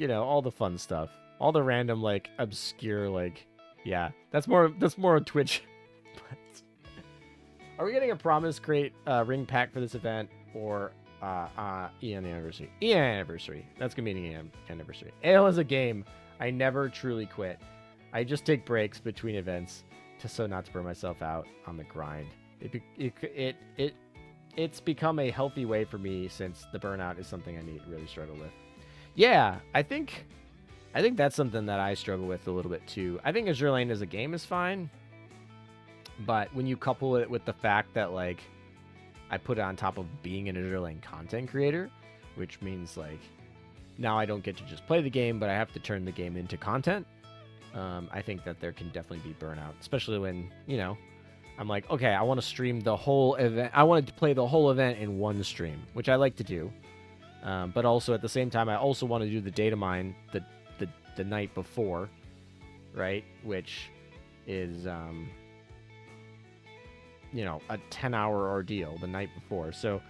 all the fun stuff, all the random like obscure like, yeah, that's more a Twitch. Are we getting a promise crate ring pack for this event or EN anniversary? EN anniversary. That's gonna be an EN anniversary. Ale is a game. I never truly quit. I just take breaks between events so not to burn myself out on the grind. It's become a healthy way for me since the burnout is something I really struggle with. Yeah, I think that's something that I struggle with a little bit too. I think Azur Lane as a game is fine, but when you couple it with the fact that like I put it on top of being an Azur Lane content creator, which means like now I don't get to just play the game, but I have to turn the game into content. I think that there can definitely be burnout, especially when I'm like, okay, I want to stream the whole event. I wanted to play the whole event in one stream, which I like to do. But also at the same time, I also want to do the data mine the night before, right? Which is, a 10-hour ordeal the night before. So,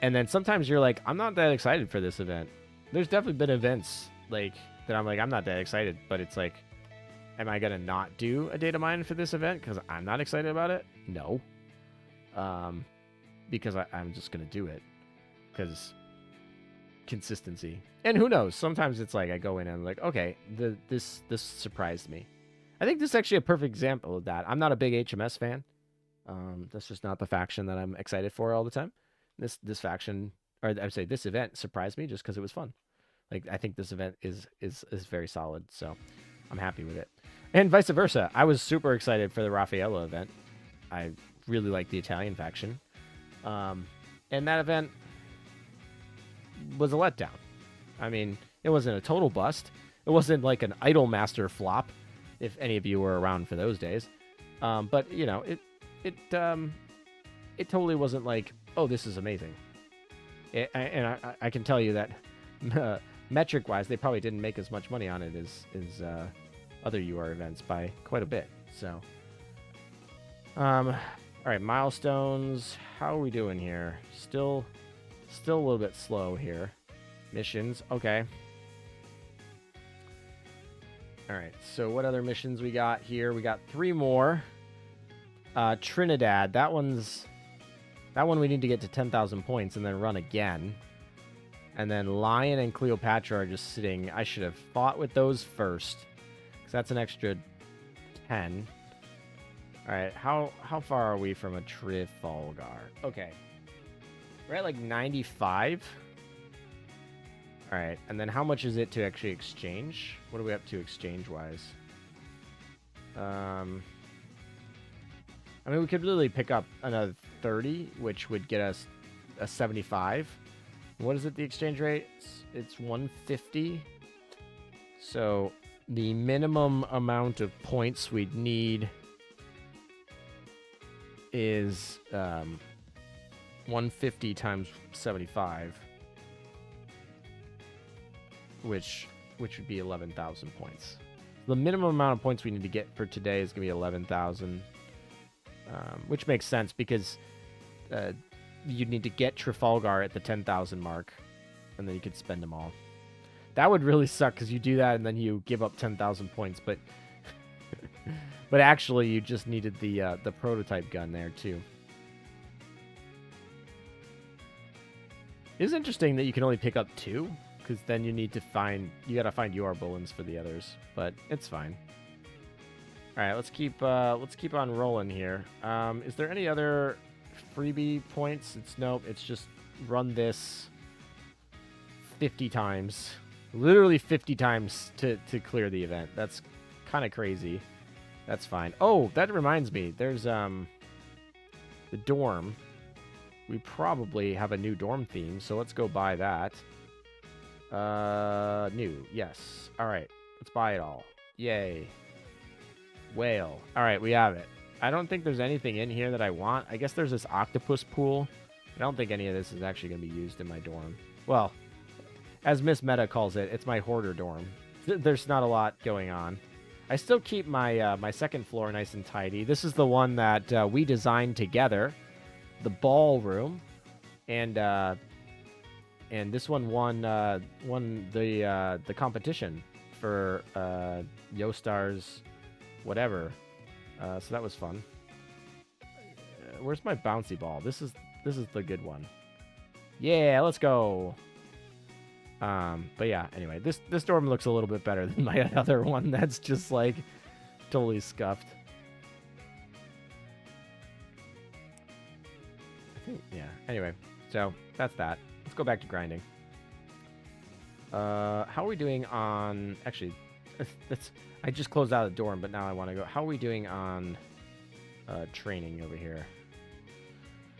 and then sometimes you're like, I'm not that excited for this event. There's definitely been events like that I'm like, I'm not that excited, but it's like, am I going to not do a data mine for this event because I'm not excited about it? No. Because I'm just going to do it because consistency. And who knows? Sometimes it's like I go in and I'm like, okay, this surprised me. I think this is actually a perfect example of that. I'm not a big HMS fan. That's just not the faction that I'm excited for all the time. This faction, or I would say this event surprised me just because it was fun. Like I think this event is very solid, so I'm happy with it. And vice versa. I was super excited for the Raffaello event. I really like the Italian faction. And that event was a letdown. I mean, it wasn't a total bust. It wasn't like an Idolmaster flop, if any of you were around for those days. But, it totally wasn't like, oh, this is amazing. I can tell you that metric-wise, they probably didn't make as much money on it as other UR events by quite a bit. So, all right, milestones. How are we doing here? Still a little bit slow here. Missions, okay. All right, so what other missions we got here? We got 3 more. Trinidad, that one's That one we need to get to 10,000 points and then run again. And then Lion and Cleopatra are just sitting. I should have fought with those first. Because that's an extra 10. Alright, how far are we from a Trafalgar? Okay. We're at like 95. Alright, and then how much is it to actually exchange? What are we up to exchange-wise? I mean, we could really pick up another 30, which would get us a 75. What is it, the exchange rate? It's 150. So the minimum amount of points we'd need is 150 times 75, which would be 11,000 points. The minimum amount of points we need to get for today is going to be 11,000, which makes sense because you'd need to get Trafalgar at the 10,000 mark, and then you could spend them all. That would really suck because you do that and then you give up 10,000 points, but but actually you just needed the prototype gun there too. It is interesting that you can only pick up 2, because then you gotta find your bullets for the others, but it's fine. All right, let's keep on rolling here. Is there any other freebie points? Nope. It's just run this 50 times, literally 50 times to clear the event. That's kind of crazy. That's fine. Oh, that reminds me. There's the dorm. We probably have a new dorm theme, so let's go buy that. New. Yes. All right. Let's buy it all. Yay. Whale. All right, we have it. I don't think there's anything in here that I want. I guess there's this octopus pool. I don't think any of this is actually going to be used in my dorm. Well, as Miss Meta calls it, it's my hoarder dorm. There's not a lot going on. I still keep my my second floor nice and tidy. This is the one that we designed together, the ballroom, and this one won the competition for Yostar's whatever. So that was fun. Where's my bouncy ball? This is the good one. Yeah, let's go. But yeah, anyway, this dorm looks a little bit better than my other one that's just like totally scuffed. I think, yeah. Anyway, so that's that. Let's go back to grinding. How are we doing on... Actually, I just closed out the dorm, but now I want to go... How are we doing on training over here?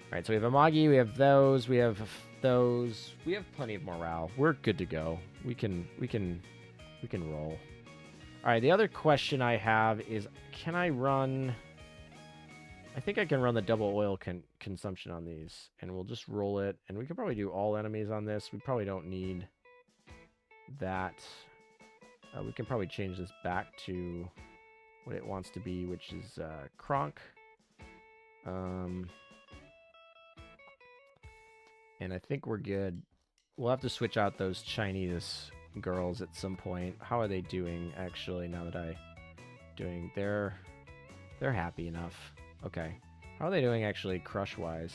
All right, so we have Amagi, we have those, we have those. We have plenty of morale. We're good to go. We can roll. All right, the other question I have is, can I run... I think I can run the double oil consumption on these, and we'll just roll it. And we can probably do all enemies on this. We probably don't need that. We can probably change this back to what it wants to be, which is Kronk. And I think we're good. We'll have to switch out those Chinese girls at some point. How are they doing, actually, now that they're happy enough. Okay. How are they doing, actually, crush-wise?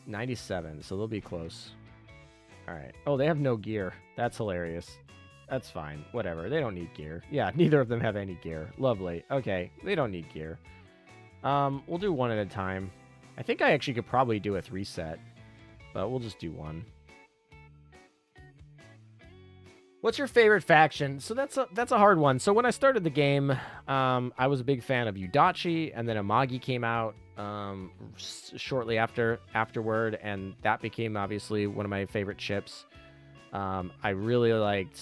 97, so they'll be close. All right. Oh, they have no gear. That's hilarious. That's fine. Whatever. They don't need gear. Yeah, neither of them have any gear. Lovely. Okay, they don't need gear. We'll do one at a time. I think I actually could probably do a 3-set, but we'll just do one. What's your favorite faction? So that's a hard one. So when I started the game, I was a big fan of Udachi, and then Amagi came out shortly afterward, and that became obviously one of my favorite ships. I really liked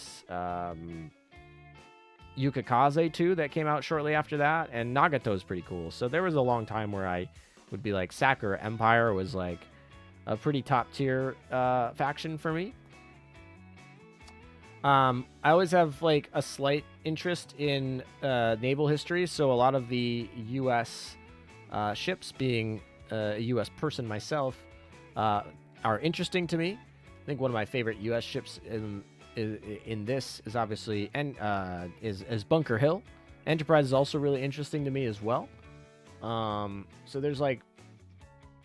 Yukikaze too, that came out shortly after that, and Nagato's pretty cool. So there was a long time where I would be like, Sakura Empire was like a pretty top tier faction for me. I always have like a slight interest in naval history, so a lot of the U.S. Ships, being a U.S. person myself, are interesting to me. I think one of my favorite U.S. ships in this is obviously is Bunker Hill. Enterprise is also really interesting to me as well. So there's like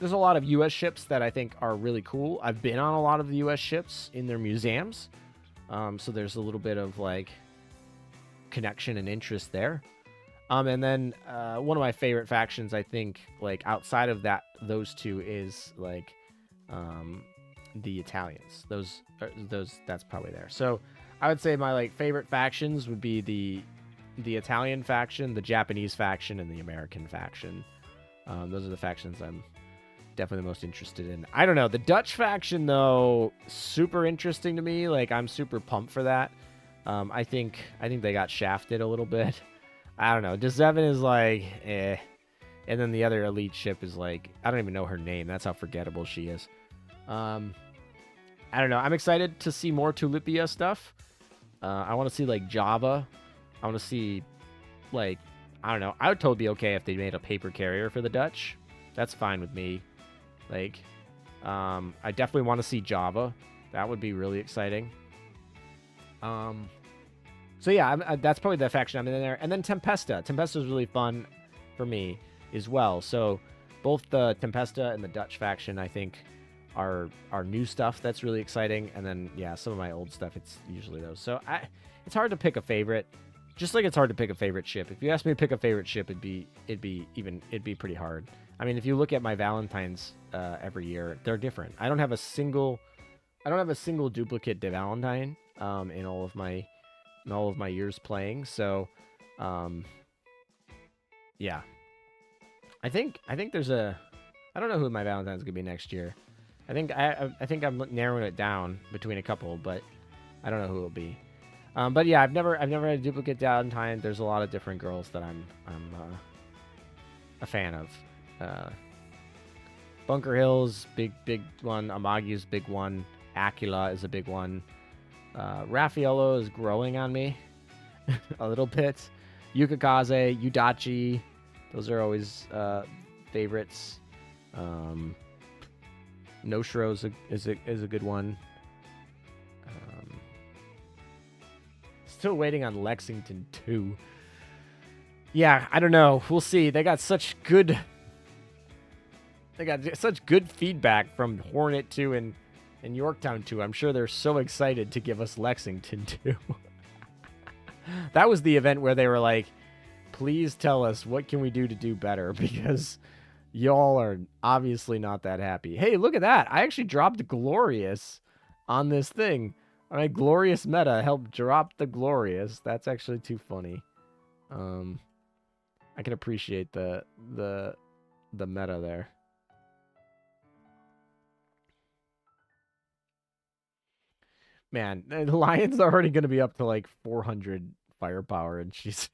there's a lot of U.S. ships that I think are really cool. I've been on a lot of the U.S. ships in their museums, so there's a little bit of like connection and interest there. And then one of my favorite factions, I think, like outside of those two is like the Italians. Those that's probably there. So I would say my like favorite factions would be the Italian faction, the Japanese faction, and the American faction. Those are the factions I'm definitely the most interested in. I don't know, the Dutch faction though, super interesting to me. Like I'm super pumped for that. I think they got shafted a little bit. I don't know. Deseven is like, eh. And then the other elite ship is like, I don't even know her name. That's how forgettable she is. I don't know. I'm excited to see more Tulipia stuff. I want to see like Java. I want to see like, I don't know. I would totally be okay if they made a paper carrier for the Dutch. That's fine with me. Like, I definitely want to see Java. That would be really exciting. So yeah, that's probably the faction I'm in there. And then Tempesta. Tempesta is really fun for me as well. So both the Tempesta and the Dutch faction, I think, are new stuff that's really exciting. And then yeah, some of my old stuff, it's usually those. So it's hard to pick a favorite. Just like it's hard to pick a favorite ship. If you ask me to pick a favorite ship, it'd be pretty hard. I mean, if you look at my Valentines every year, they're different. I don't have a single duplicate de Valentine in all of my years playing. So yeah. I think there's I don't know who my Valentine's gonna be next year. I think I'm narrowing it down between a couple, but I don't know who it'll be. But yeah, I've never had a duplicate Valentine. There's a lot of different girls that I'm a fan of. Bunker Hill's big one. Amagi's big one. Aquila is a big one. Raffaello is growing on me a little bit. Yukikaze, Udachi, those are always favorites. Noshiro is a good one. Still waiting on Lexington 2. Yeah, I don't know. We'll see. They got such good feedback from Hornet 2 and Yorktown 2. I'm sure they're so excited to give us Lexington 2. That was the event where they were like, please tell us what can we do to do better, because y'all are obviously not that happy. Hey, look at that. I actually dropped Glorious on this thing. All right, Glorious meta helped drop the Glorious. That's actually too funny. I can appreciate the meta there. Man, the Lion's already going to be up to like 400 firepower, and she's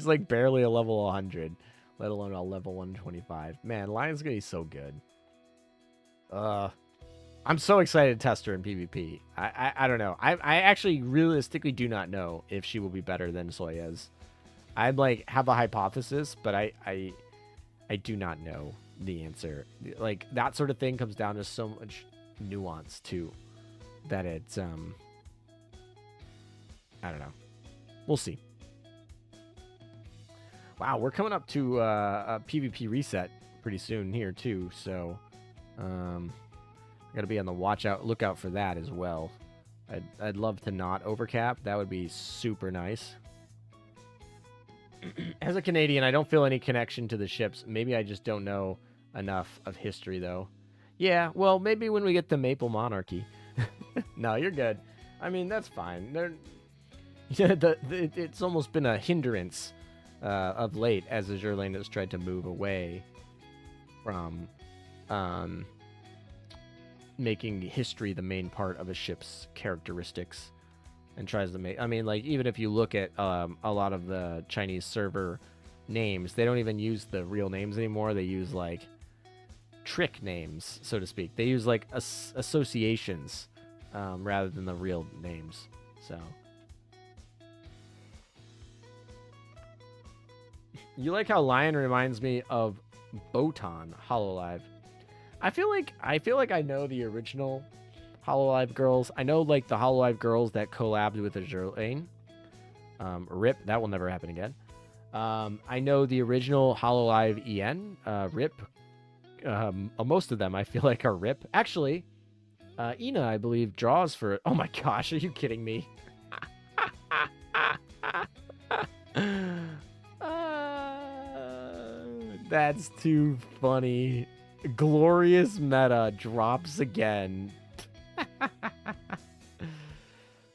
like barely a level 100, let alone a level 125. Man, Lion's going to be so good. I'm so excited to test her in PvP. I don't know. I actually realistically do not know if she will be better than Soyez. I'd like have a hypothesis, but I do not know the answer. Like that sort of thing comes down to so much nuance too, that it's I don't know. We'll see. Wow, we're coming up to a PvP reset pretty soon here too, so gotta be on the lookout for that as well. I'd love to not overcap. That would be super nice. As a Canadian, I don't feel any connection to the ships. Maybe I just don't know enough of history, though. Yeah, well, maybe when we get the Maple Monarchy. No, you're good. I mean, that's fine. It's almost been a hindrance of late as Azur Lane has tried to move away from making history the main part of a ship's characteristics, and tries to make, I mean, like, even if you look at a lot of the Chinese server names, they don't even use the real names anymore. They use like trick names, so to speak. They use like associations rather than the real names. So you like how Lion reminds me of Botan Hololive. I feel like I know the original Hololive girls. I know like the Hololive girls that collabed with Azur Lane. RIP, that will never happen again. I know the original Hololive EN, RIP, most of them I feel like are rip. Actually, Ina, I believe, draws for. Oh my gosh, are you kidding me? That's too funny. Glorious meta drops again.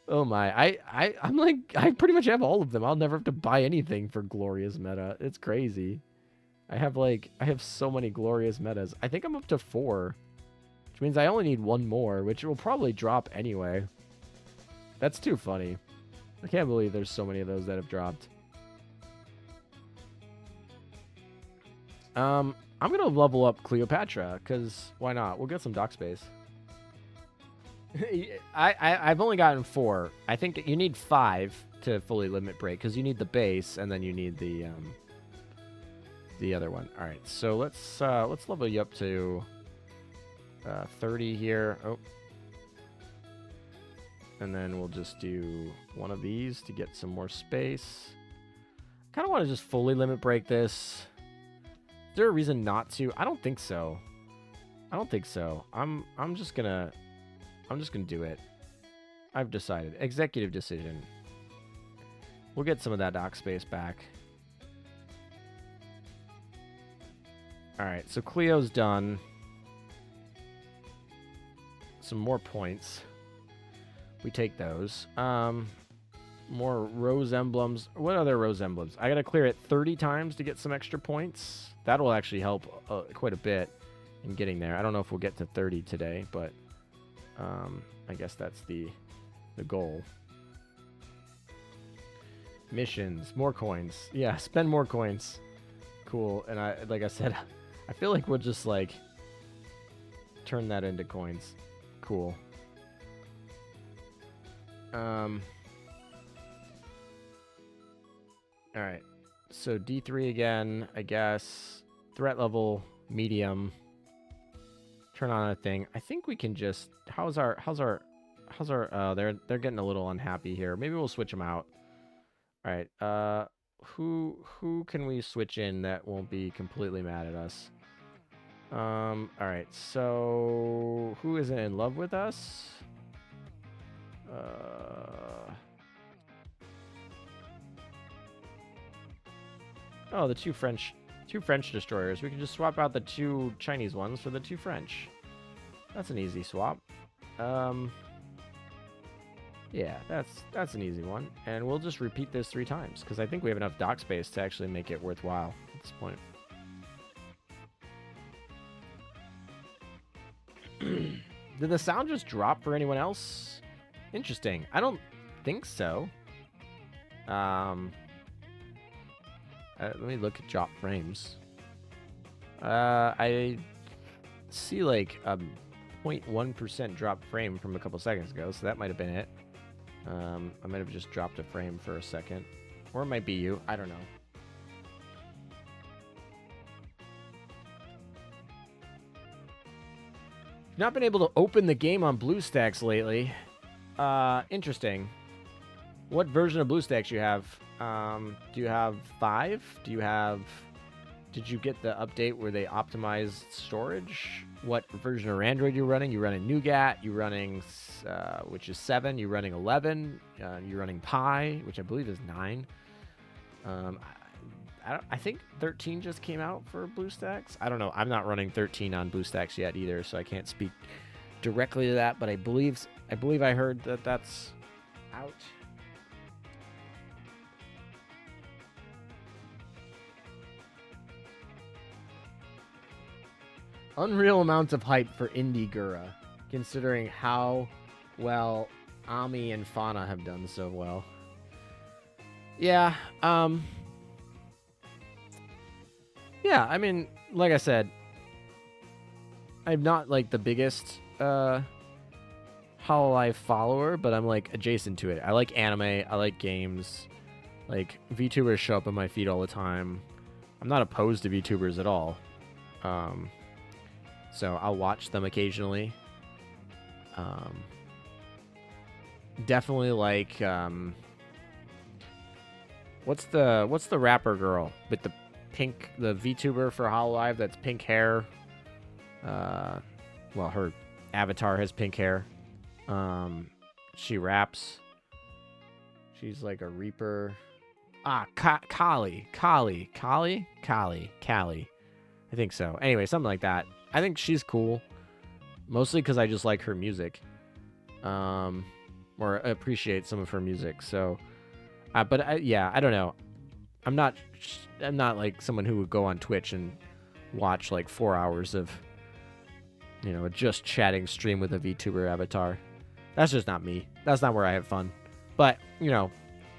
Oh my, I'm like, I pretty much have all of them. I'll never have to buy anything for glorious meta. It's crazy. I have so many glorious metas. I think I'm up to 4, which means I only need 1 more, which will probably drop anyway. That's too funny. I can't believe there's so many of those that have dropped. I'm gonna level up Cleopatra, because why not? We'll get some dock space. I've only gotten 4. I think you need 5 to fully limit break, because you need the base, and then you need the other one. All right, so let's level you up to 30 here. Oh, and then we'll just do one of these to get some more space. Kind of want to just fully limit break this. Is there a reason not to? I don't think so. I don't think so. I'm just gonna do it. I've decided. Executive decision. We'll get some of that dock space back. All right, so Cleo's done. Some more points. We take those. More rose emblems. What other rose emblems? I gotta clear it 30 times to get some extra points. That'll actually help quite a bit in getting there. I don't know if we'll get to 30 today, but I guess that's the goal. Missions, more coins. Yeah, spend more coins. Cool. And like I said, I feel like we'll just like turn that into coins. Cool. All right, so D3 again, I guess. Threat level, medium. Turn on a thing. I think we can just. How's our? They're getting a little unhappy here. Maybe we'll switch them out. All right. Who can we switch in that won't be completely mad at us? All right. So who isn't in love with us? Oh, the two French destroyers. We can just swap out the 2 Chinese ones for the 2 French. That's an easy swap. Yeah, that's an easy one. And we'll just repeat this 3 times, because I think we have enough dock space to actually make it worthwhile at this point. Did the sound just drop for anyone else? Interesting. I don't think so. Let me look at drop frames. I see like a 0.1% drop frame from a couple seconds ago, so that might have been it. I might have just dropped a frame for a second. Or it might be you. I don't know. Not been able to open the game on BlueStacks lately. Interesting. What version of BlueStacks you have? Do you have 5? Did you get the update where they optimized storage? What version of Android you're running? You running Nougat? You running, which is 7? You running 11? You're running Pi, which I believe is 9. I think 13 just came out for BlueStacks. I don't know. I'm not running 13 on BlueStacks yet either, so I can't speak directly to that. But I believe I heard that that's out. Unreal amounts of hype for Indie Gura, considering how well Ami and Fauna have done so well. Yeah, yeah, I mean, like I said, I'm not like the biggest Hololive follower, but I'm like adjacent to it. I like anime, I like games. Like VTubers show up on my feed all the time. I'm not opposed to VTubers at all. So I'll watch them occasionally. Definitely like what's the rapper girl with the VTuber for Hololive that's pink hair? Well, her avatar has pink hair. She raps. She's like a reaper. Kali. I think so. Anyway, something like that. I think she's cool. Mostly because I just like her music. Or appreciate some of her music. So, but I don't know. I'm not like someone who would go on Twitch and watch like 4 hours of, a just chatting stream with a VTuber avatar. That's just not me. That's not where I have fun. But,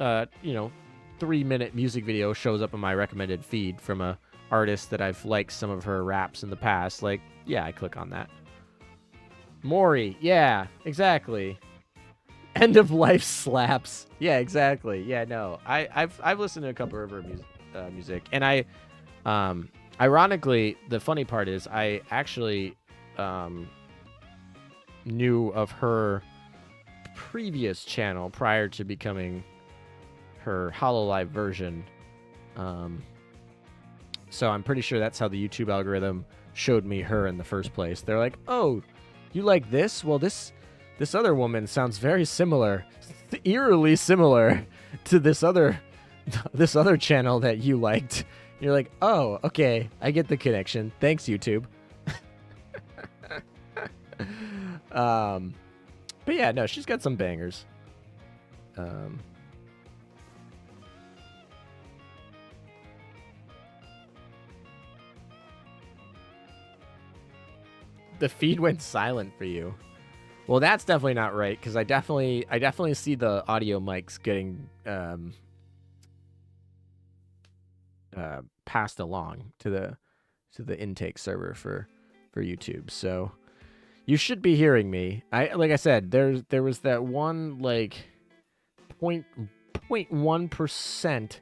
3-minute music video shows up in my recommended feed from a artist that I've liked some of her raps in the past. Like, yeah, I click on that. Mori, yeah, exactly. End of life slaps. Yeah, exactly. Yeah, no. I've listened to a couple of her music, and ironically, the funny part is I actually knew of her previous channel prior to becoming her HoloLive version. So I'm pretty sure that's how the YouTube algorithm showed me her in the first place. They're like, "Oh, you like this? Well, this other woman sounds very similar, eerily similar to this other channel that you liked." You're like, "Oh, okay, I get the connection. Thanks, YouTube." But yeah, no, she's got some bangers. The feed went silent for you. Well, that's definitely not right, because I definitely see the audio mics getting passed along to the intake server for YouTube. So you should be hearing me. Like I said, there was that one like 0.1%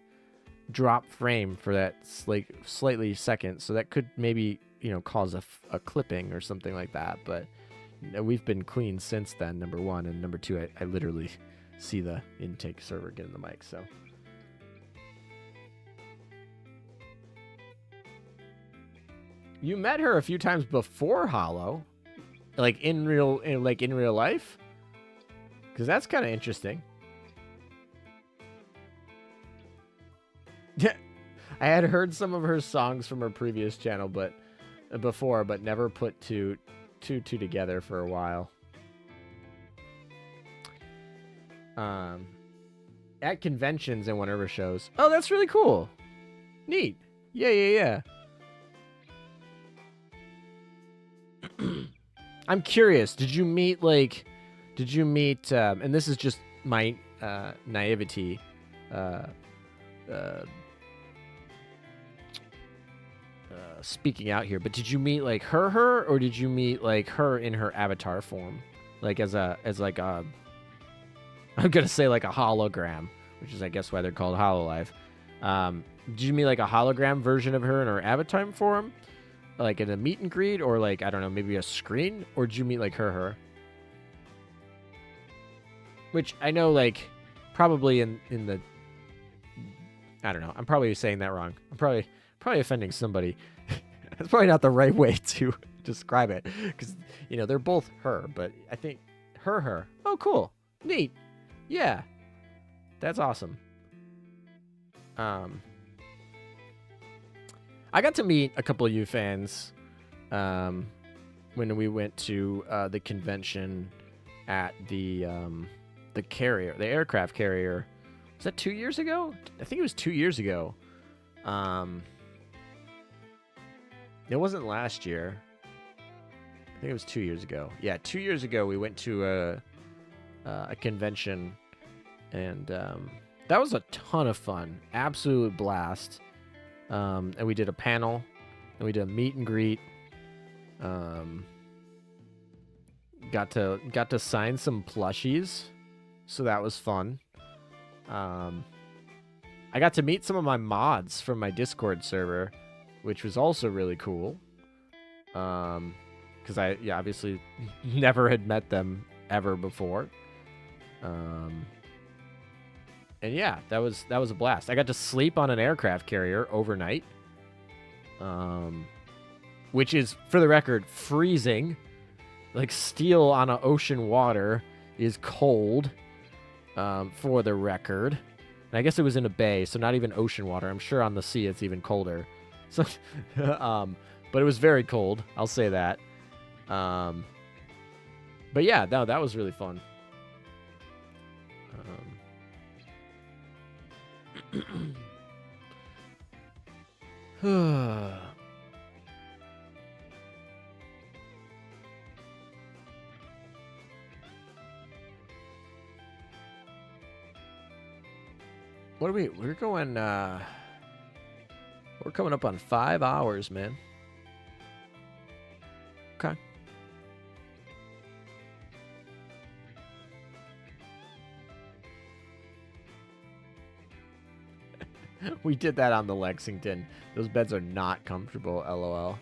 drop frame for that like slightly second, so that could maybe cause a clipping or something like that. But we've been clean since then, number one, and number two, I literally see the intake server getting the mic. So you met her a few times before Hollow, like in real life, because that's kind of interesting. I had heard some of her songs from her previous channel, but never put two together for a while. At conventions and whenever shows. Oh, that's really cool. Neat. Yeah. I'm curious. Did you meet and this is just my naivety, speaking out here, but did you meet like her, or did you meet like her in her avatar form, like as like a, I'm gonna say like a hologram, which is I guess why they're called HoloLive. Did you meet like a hologram version of her in her avatar form, like in a meet and greet, or like I don't know, maybe a screen, or did you meet like her? Which I know like probably in the, I don't know, I'm probably saying that wrong. I'm probably offending somebody. That's probably not the right way to describe it, because they're both her, but I think her. Oh, cool, neat, yeah, that's awesome. I got to meet a couple of you fans when we went to the convention at the aircraft carrier. Was that 2 years ago? I think it was 2 years ago. It wasn't last year. I think it was 2 years ago. Yeah, 2 years ago we went to a convention, and that was a ton of fun. Absolute blast. And we did a panel, and we did a meet and greet. Got to sign some plushies, so that was fun. I got to meet some of my mods from my Discord server, which was also really cool. Because I obviously never had met them ever before. And yeah, that was a blast. I got to sleep on an aircraft carrier overnight. which is, for the record, freezing. Like, steel on an ocean water is cold, for the record. And I guess it was in a bay, so not even ocean water. I'm sure on the sea it's even colder. So, but it was very cold. I'll say that. But yeah, no, that was really fun. What are we? We're going. We're coming up on 5 hours, man. Okay. We did that on the Lexington. Those beds are not comfortable. LOL.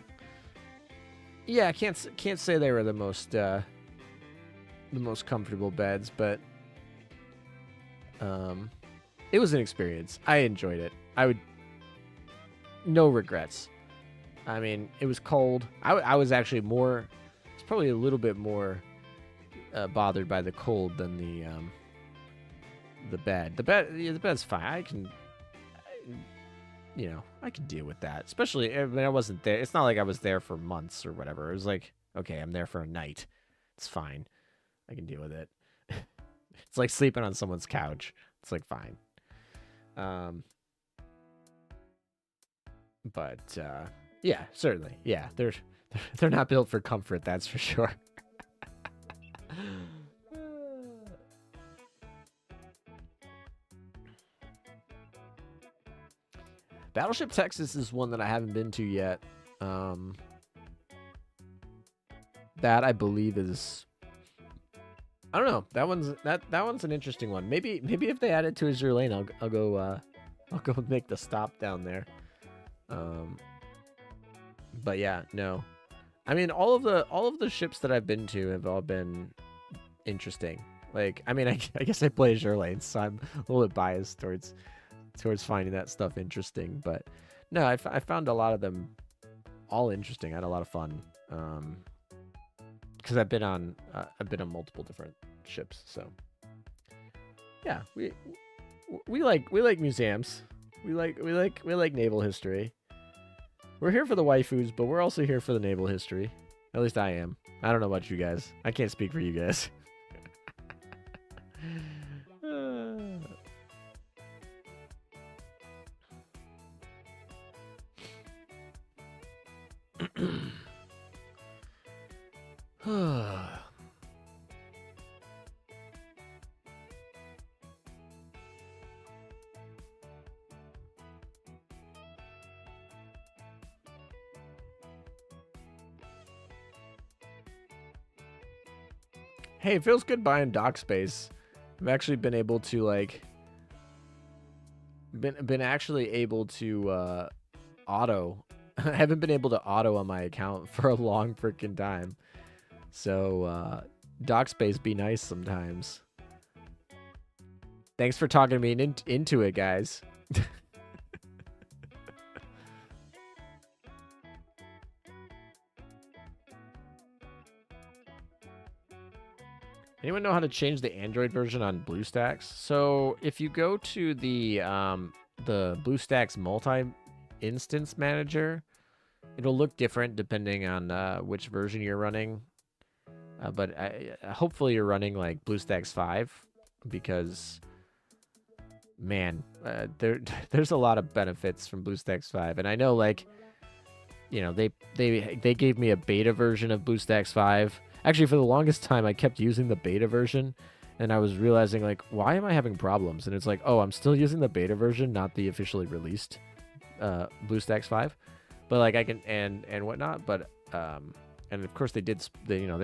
Yeah, I can't say they were the most comfortable beds, but it was an experience. I enjoyed it. No regrets. I mean, it was cold. I was actually it's probably a little bit more bothered by the cold than the bed. The bed's fine. I can deal with that. Especially, I mean, I wasn't there. It's not like I was there for months or whatever. It was like, okay, I'm there for a night. It's fine. I can deal with it. It's like sleeping on someone's couch. It's like fine. But yeah, certainly. Yeah, they're not built for comfort, that's for sure. Battleship Texas is one that I haven't been to yet. That I believe is, I don't know. That one's an interesting one. Maybe if they add it to Azur Lane, I'll go make the stop down there. But yeah, no. I mean, all of the ships that I've been to have all been interesting. Like, I mean, I guess I play Azur Lane, so I'm a little bit biased towards finding that stuff interesting. But no, I found a lot of them all interesting. I had a lot of fun. Because I've been on multiple different ships, so yeah, we like museums. We like naval history. We're here for the waifus, but we're also here for the naval history. At least I am. I don't know about you guys. I can't speak for you guys. Hey, it feels good buying dock space. I've actually been able to like been actually able to auto. I haven't been able to auto on my account for a long freaking time. So dock space be nice sometimes. Thanks for talking me into it, guys. Anyone know how to change the Android version on BlueStacks? So if you go to the BlueStacks multi-instance manager, it'll look different depending on which version you're running. But hopefully you're running like BlueStacks 5, because man, there's a lot of benefits from BlueStacks 5, and I know, like, you know, they gave me a beta version of BlueStacks 5. Actually, for the longest time, I kept using the beta version, and I was realizing, like, why am I having problems? And it's like, oh, I'm still using the beta version, not the officially released BlueStacks 5. But like I can and whatnot. But and of course they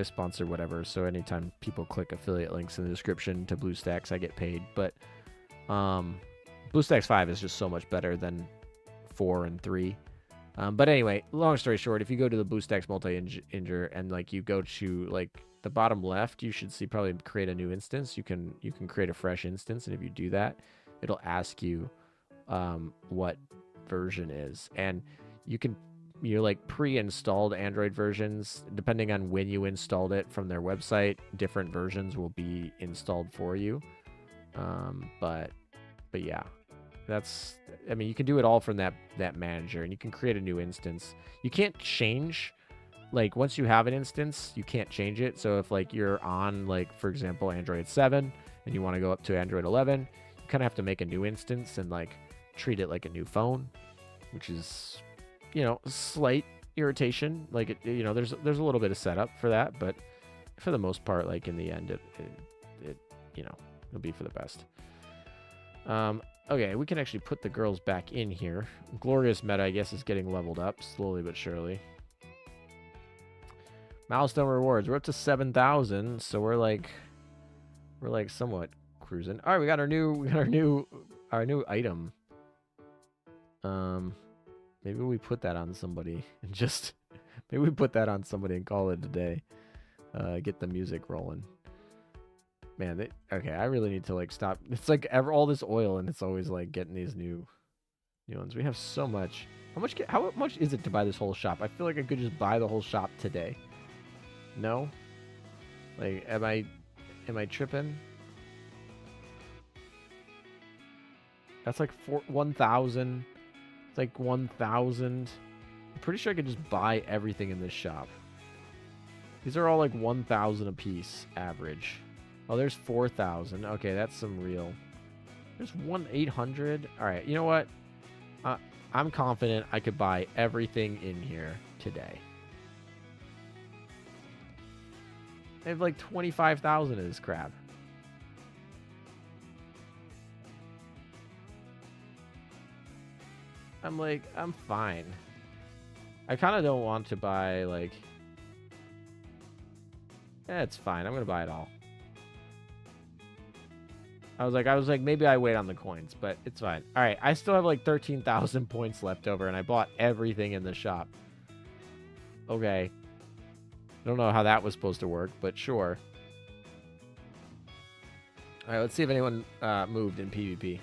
sponsor whatever. So anytime people click affiliate links in the description to BlueStacks, I get paid. But BlueStacks 5 is just so much better than 4 and 3. But anyway, long story short, if you go to the BlueStacks multi-inger and like you go to like the bottom left, you should see probably create a new instance. You can create a fresh instance, and if you do that, it'll ask you what version is, and you can like pre-installed Android versions, depending on when you installed it from their website, different versions will be installed for you. But yeah, that's, I mean, you can do it all from that manager, and you can create a new instance. You can't change, like, once you have an instance, you can't change it. So if like you're on, like, for example, Android 7 and you want to go up to Android 11, you kind of have to make a new instance and like treat it like a new phone, which is, you know, slight irritation. Like, it, you know, there's a little bit of setup for that, but for the most part, like, in the end, it you know, it'll be for the best. Okay, we can actually put the girls back in here. Glorious Meta, I guess, is getting leveled up slowly but surely. Milestone rewards. We're up to 7,000, so we're like somewhat cruising. All right, we got our new item. Maybe we put that on somebody and just maybe we put that on somebody and call it a day. Get the music rolling. Man, okay, I really need to like stop. It's like all this oil, and it's always like getting these new ones. We have so much. How much is it to buy this whole shop? I feel like I could just buy the whole shop today. No? Like, am I tripping? That's like 1,000. It's like 1,000. I'm pretty sure I could just buy everything in this shop. These are all like 1,000 a piece average. Oh, there's 4,000. Okay, that's some real. There's 1,800. All right, you know what? I'm confident I could buy everything in here today. I have like 25,000 of this crap. I'm fine. I kind of don't want to buy, like... it's fine. I'm going to buy it all. I was like, maybe I wait on the coins, but it's fine. All right, I still have like 13,000 points left over, and I bought everything in the shop. Okay. I don't know how that was supposed to work, but sure. All right, let's see if anyone moved in PvP.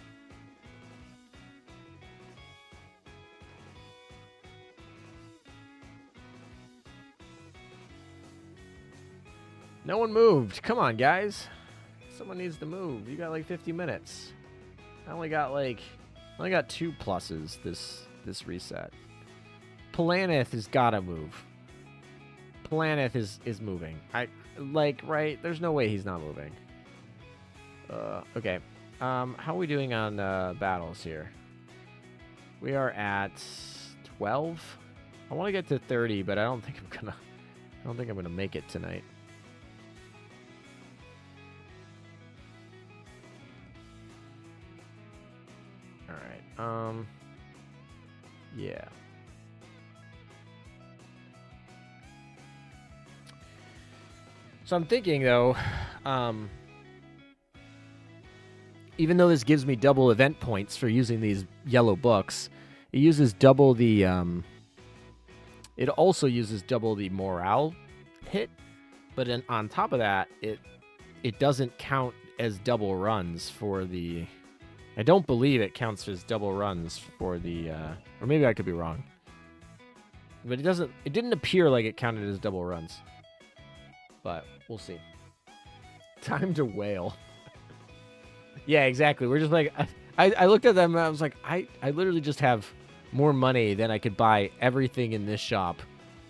No one moved. Come on, guys. Someone needs to move. You got like 50 minutes. I only got 2 pluses this reset. Planeth has gotta move. Planeth is moving. Right? There's no way he's not moving. Okay. How are we doing on battles here? We are at 12. I want to get to 30, but I don't think I'm gonna make it tonight. All right. Yeah. So I'm thinking, though, even though this gives me double event points for using these yellow books, it uses double the, it also uses double the morale hit, but then on top of that, it doesn't count as double runs for the, I don't believe it counts as double runs for the, or maybe I could be wrong, but it didn't appear like it counted as double runs. But we'll see. Time to wail. Yeah, exactly. We're just like, I looked at them and I was like, I literally just have more money than I could buy everything in this shop.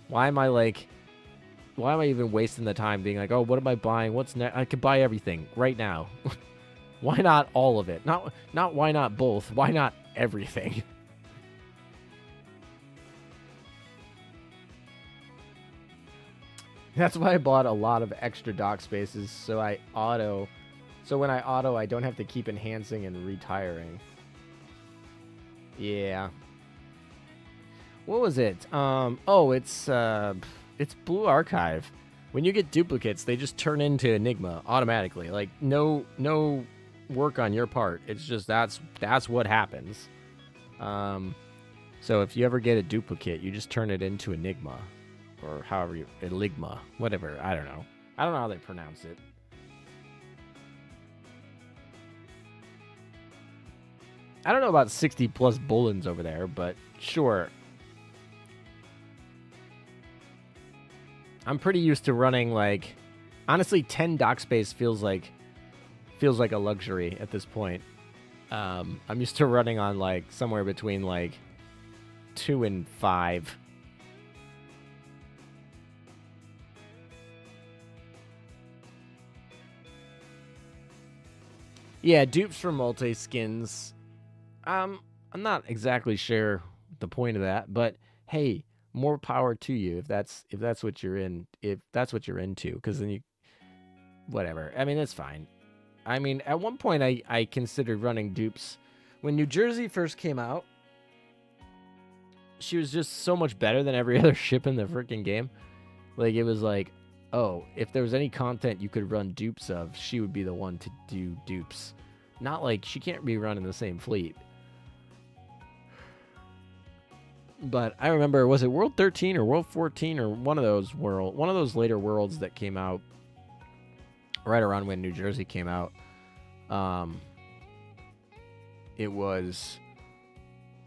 Why am I even wasting the time being like, oh, what am I buying? What's next? I could buy everything right now. Why not all of it? Not why not both? Why not everything? That's why I bought a lot of extra dock spaces, so when I auto, I don't have to keep enhancing and retiring. Yeah. What was it? Oh, it's Blue Archive. When you get duplicates, they just turn into Enigma automatically. Like no work on your part. It's just that's what happens. So if you ever get a duplicate, you just turn it into Enigma. Or however Enigma, whatever, I don't know. I don't know how they pronounce it. I don't know about 60 plus bullens over there, but sure. I'm pretty used to running like, honestly, 10 dock space feels like a luxury at this point. I'm used to running on like somewhere between like 2 and 5. Yeah, dupes for multi skins. I'm not exactly sure the point of that, but hey, more power to you if that's what you're into, because then you, whatever. I mean, it's fine. I mean, at one point I considered running dupes. When New Jersey first came out, she was just so much better than every other ship in the freaking game. Like, it was like, oh, if there was any content you could run dupes of, she would be the one to do dupes. Not like she can't be running the same fleet. But I remember, was it World 13 or World 14 or one of those later worlds that came out right around when New Jersey came out. It was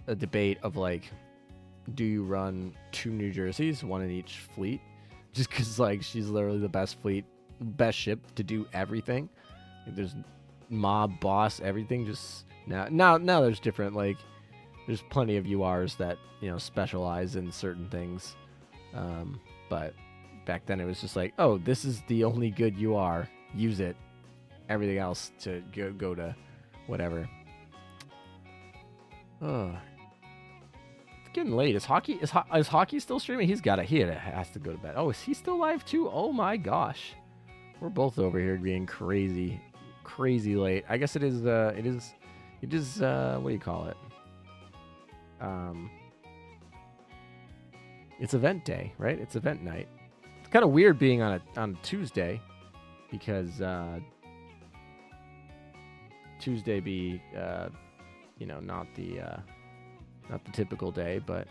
a debate of like, do you run 2 New Jerseys, 1 in each fleet? Just because like she's literally the best best ship to do everything. Like, there's mob, boss, everything. Just now there's different, like, there's plenty of URs that, you know, specialize in certain things. But back then it was just like, oh, this is the only good UR. Use it. Everything else to go to whatever. Oh, it's getting late. Is Hockey still streaming? He has to go to bed. Oh, is he still live too? Oh my gosh, we're both over here being crazy late. I guess it is. It is. What do you call it? It's event day, right? It's event night. It's kind of weird being on a Tuesday, because Tuesday be not the typical day, but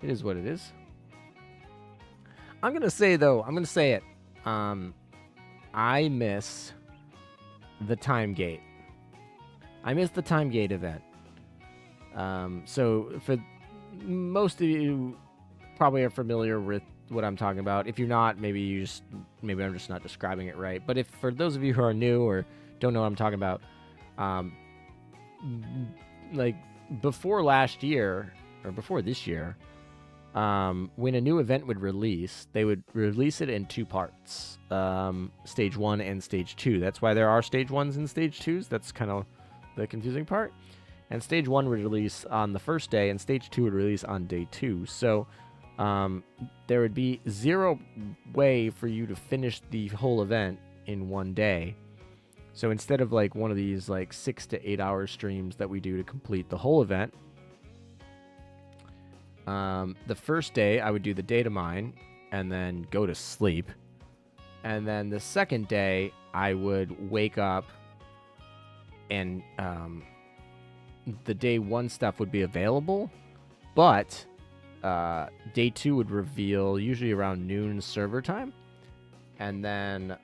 it is what it is. I'm gonna say it. I miss the time gate. I miss the time gate event. So for most of you probably are familiar with what I'm talking about. If you're not, maybe I'm just not describing it right. But if for those of you who are new or don't know what I'm talking about, like before last year or before this year, when a new event would release, they would release it in 2 parts, stage 1 and stage 2. That's why there are stage 1s and stage 2s. That's kind of the confusing part. And stage 1 would release on the first day, and stage 2 would release on day 2. So there would be 0 way for you to finish the whole event in one day. So instead of like one of these like 6 to 8 hour streams that we do to complete the whole event, the first day I would do the data mine and then go to sleep. And then the second day I would wake up and the day 1 stuff would be available, but day 2 would reveal usually around noon server time. And then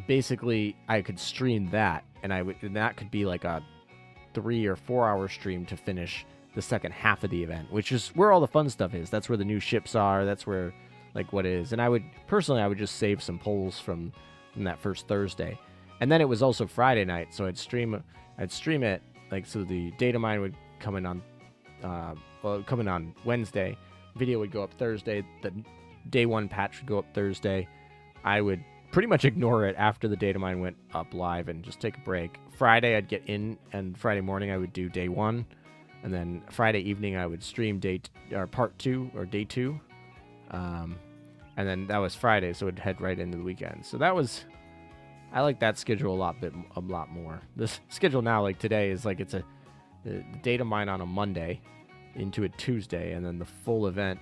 basically I could stream that, and that could be like a 3 or 4 hour stream to finish the second half of the event, which is where all the fun stuff is. That's where the new ships are. That's where like what is. And I would just save some polls from that first Thursday. And then it was also Friday night, so I'd stream it, like, so the data mine would come in on Wednesday. Video would go up Thursday. The day 1 patch would go up Thursday. I would pretty much ignore it after the data mine went up live and just take a break. Friday I'd get in, and Friday morning I would do day 1, and then Friday evening I would stream part 2 or day 2, and then that was Friday, so it'd head right into the weekend. So I like that schedule a lot more. This schedule now, like today, is like it's the data mine on a Monday into a Tuesday, and then the full event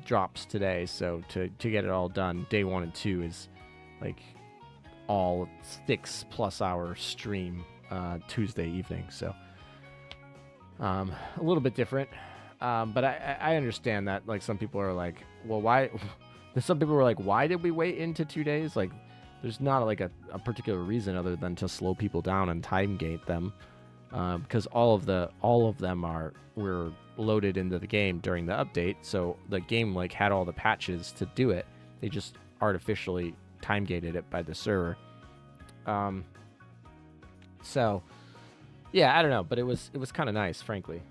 drops today. So to get it all done, day 1 and 2 is like all 6+ hour stream Tuesday evening. So a little bit different, but I understand that. Like, some people are like, well, why? Some people were like, why did we wait into 2 days? Like, there's not like a particular reason other than to slow people down and time gate them. because all of them were loaded into the game during the update, so the game like had all the patches to do it. They just artificially time gated it by the server. So yeah, I don't know, but it was kind of nice, frankly.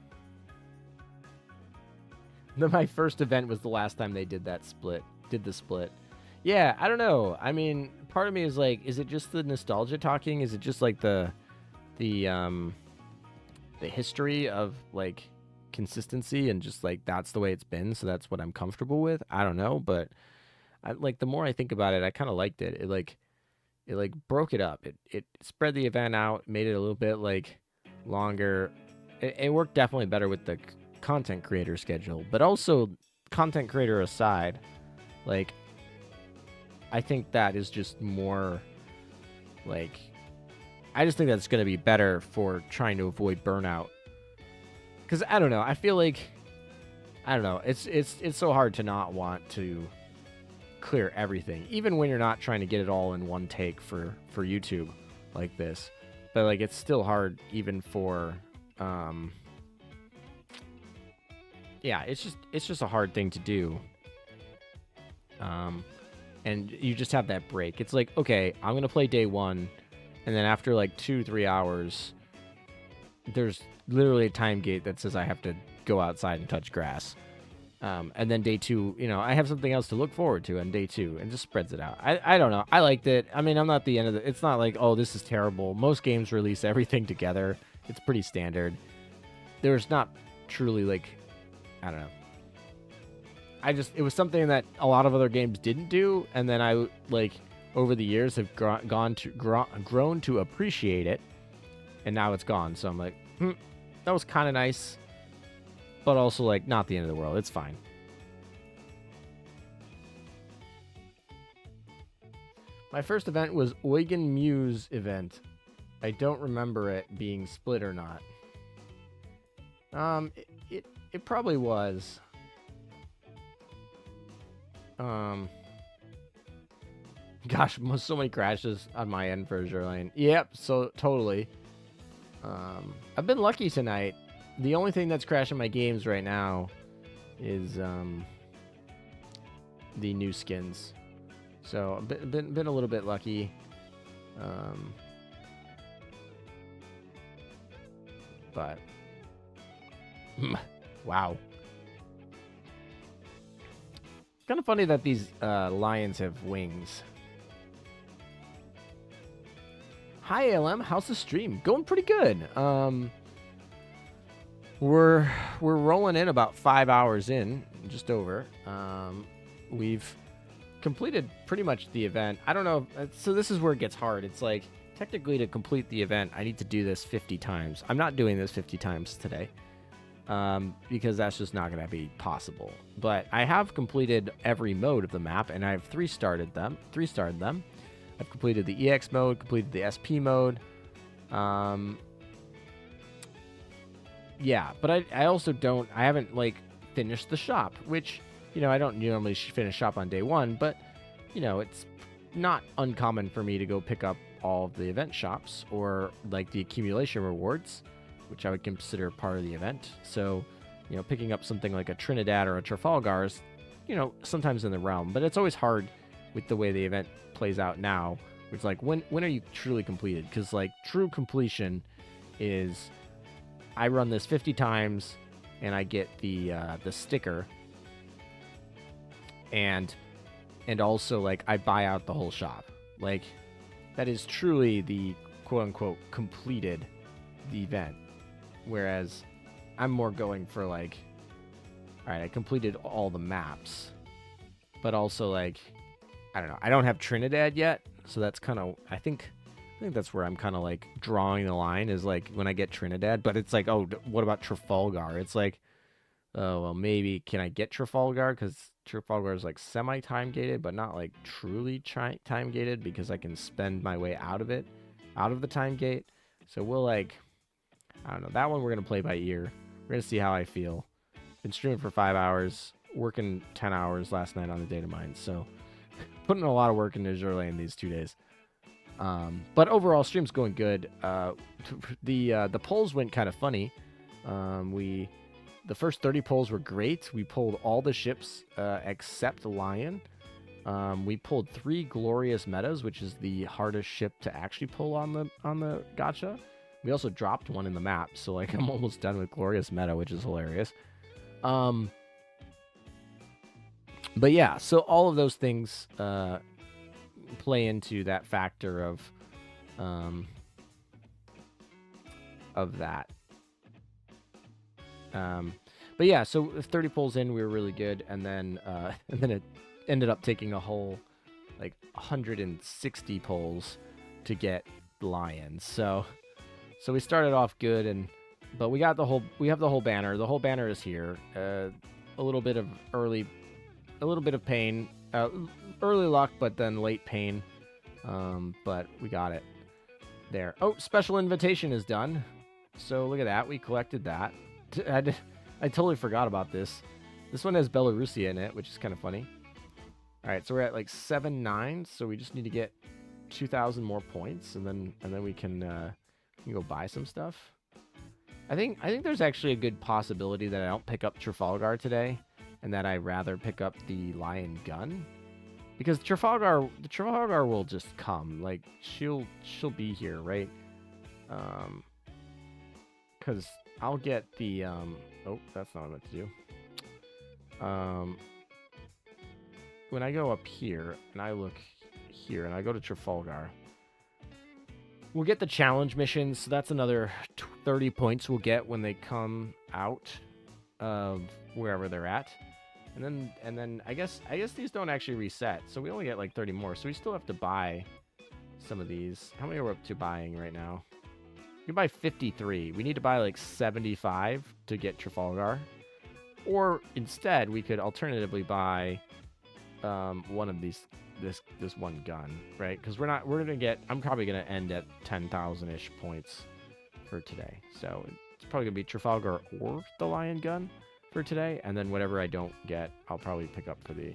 My first event was the last time they did the split. Yeah, I don't know. I mean, part of me is like, is it just the nostalgia talking? Is it just like the history of like consistency and just like that's the way it's been, so that's what I'm comfortable with? I don't know, but like the more I think about it, I kind of liked it. It like broke it up. It spread the event out, made it a little bit like longer. It worked definitely better with the content creator schedule, but also content creator aside, like I think that is just more like, I just think that's going to be better for trying to avoid burnout. Because I don't know, I feel like, I don't know, it's so hard to not want to clear everything, even when you're not trying to get it all in one take for YouTube like this. But like it's still hard even for yeah, it's just a hard thing to do. And you just have that break. It's like, okay, I'm going to play day 1, and then after like 2-3 hours, there's literally a time gate that says I have to go outside and touch grass. And then day 2, you know, I have something else to look forward to on day 2, and just spreads it out. I don't know. I liked it. I mean, I'm not the end of it's not like, oh, this is terrible. Most games release everything together. It's pretty standard. There's not truly like, I don't know. It was something that a lot of other games didn't do, and then I like over the years have grown to appreciate it, and now it's gone. So I'm like, that was kind of nice, but also like not the end of the world. It's fine. My first event was Eugen Muse event. I don't remember it being split or not. It probably was. Gosh, so many crashes on my end for Azur Lane. Yep, so totally. I've been lucky tonight. The only thing that's crashing my games right now is the new skins. So I've been a little bit lucky. But wow. Kind of funny that these lions have wings. Hi ALM, how's the stream? Going pretty good. We're rolling in about 5 hours in, just over. We've completed pretty much the event. I don't know. So this is where it gets hard. It's like technically to complete the event, I need to do this 50 times. I'm not doing this 50 times today. Because that's just not going to be possible. But I have completed every mode of the map, and I've 3-starred them. I've completed the EX mode, completed the SP mode. Yeah, but I also I haven't like finished the shop, which, you know, I don't normally finish shop on day 1, but, you know, it's not uncommon for me to go pick up all of the event shops or like the accumulation rewards, which I would consider part of the event. So, you know, picking up something like a Trinidad or a Trafalgar is, you know, sometimes in the realm, but it's always hard with the way the event plays out now. It's like, when are you truly completed? Because like true completion is, I run this 50 times and I get the sticker, and also like I buy out the whole shop. Like that is truly the quote unquote completed the event. Whereas I'm more going for like, all right, I completed all the maps, but also like, I don't know, I don't have Trinidad yet, so that's kind of, I think that's where I'm kind of like drawing the line, is like when I get Trinidad. But it's like, oh, what about Trafalgar? It's like, oh well, maybe can I get Trafalgar, because Trafalgar is like semi time gated, but not like truly time gated, because I can spend my way out of the time gate. So we'll like, I don't know. That one we're going to play by ear. We're going to see how I feel. Been streaming for 5 hours, working 10 hours last night on the data mine. So putting a lot of work into Azur Lane these 2 days. But overall, stream's going good. The polls went kind of funny. The first 30 polls were great. We pulled all the ships except Lion. We pulled 3 glorious metas, which is the hardest ship to actually pull on the gacha. We also dropped one in the map, so like I'm almost done with glorious meta, which is hilarious. But yeah, so all of those things play into that factor of that. But yeah, so 30 pulls in, we were really good, and then it ended up taking a whole like 160 pulls to get Lions. So we started off good, but we have the whole banner. The whole banner is here. A little bit of pain, early luck, but then late pain. But we got it there. Oh, special invitation is done. So look at that. We collected that. I totally forgot about this. This one has Belarusia in it, which is kind of funny. All right, so we're at like 7-9, so we just need to get 2,000 more points, and then we can go buy some stuff. I think there's actually a good possibility that I don't pick up Trafalgar today, and that I rather pick up the Lion gun, because Trafalgar will just come. Like she'll be here, right? Because I'll get the oh, that's not what I meant to do. When I go up here and I look here and I go to Trafalgar, we'll get the challenge missions. So that's another 30 points we'll get when they come out of wherever they're at. And then I guess these don't actually reset. So we only get like 30 more. So we still have to buy some of these. How many are we up to buying right now? You can buy 53. We need to buy like 75 to get Trafalgar. Or instead, we could alternatively buy one of these, this one gun, right? Because I'm probably gonna end at 10,000-ish points for today. So it's probably gonna be Trafalgar or the Lion gun for today, and then whatever I don't get, I'll probably pick up for the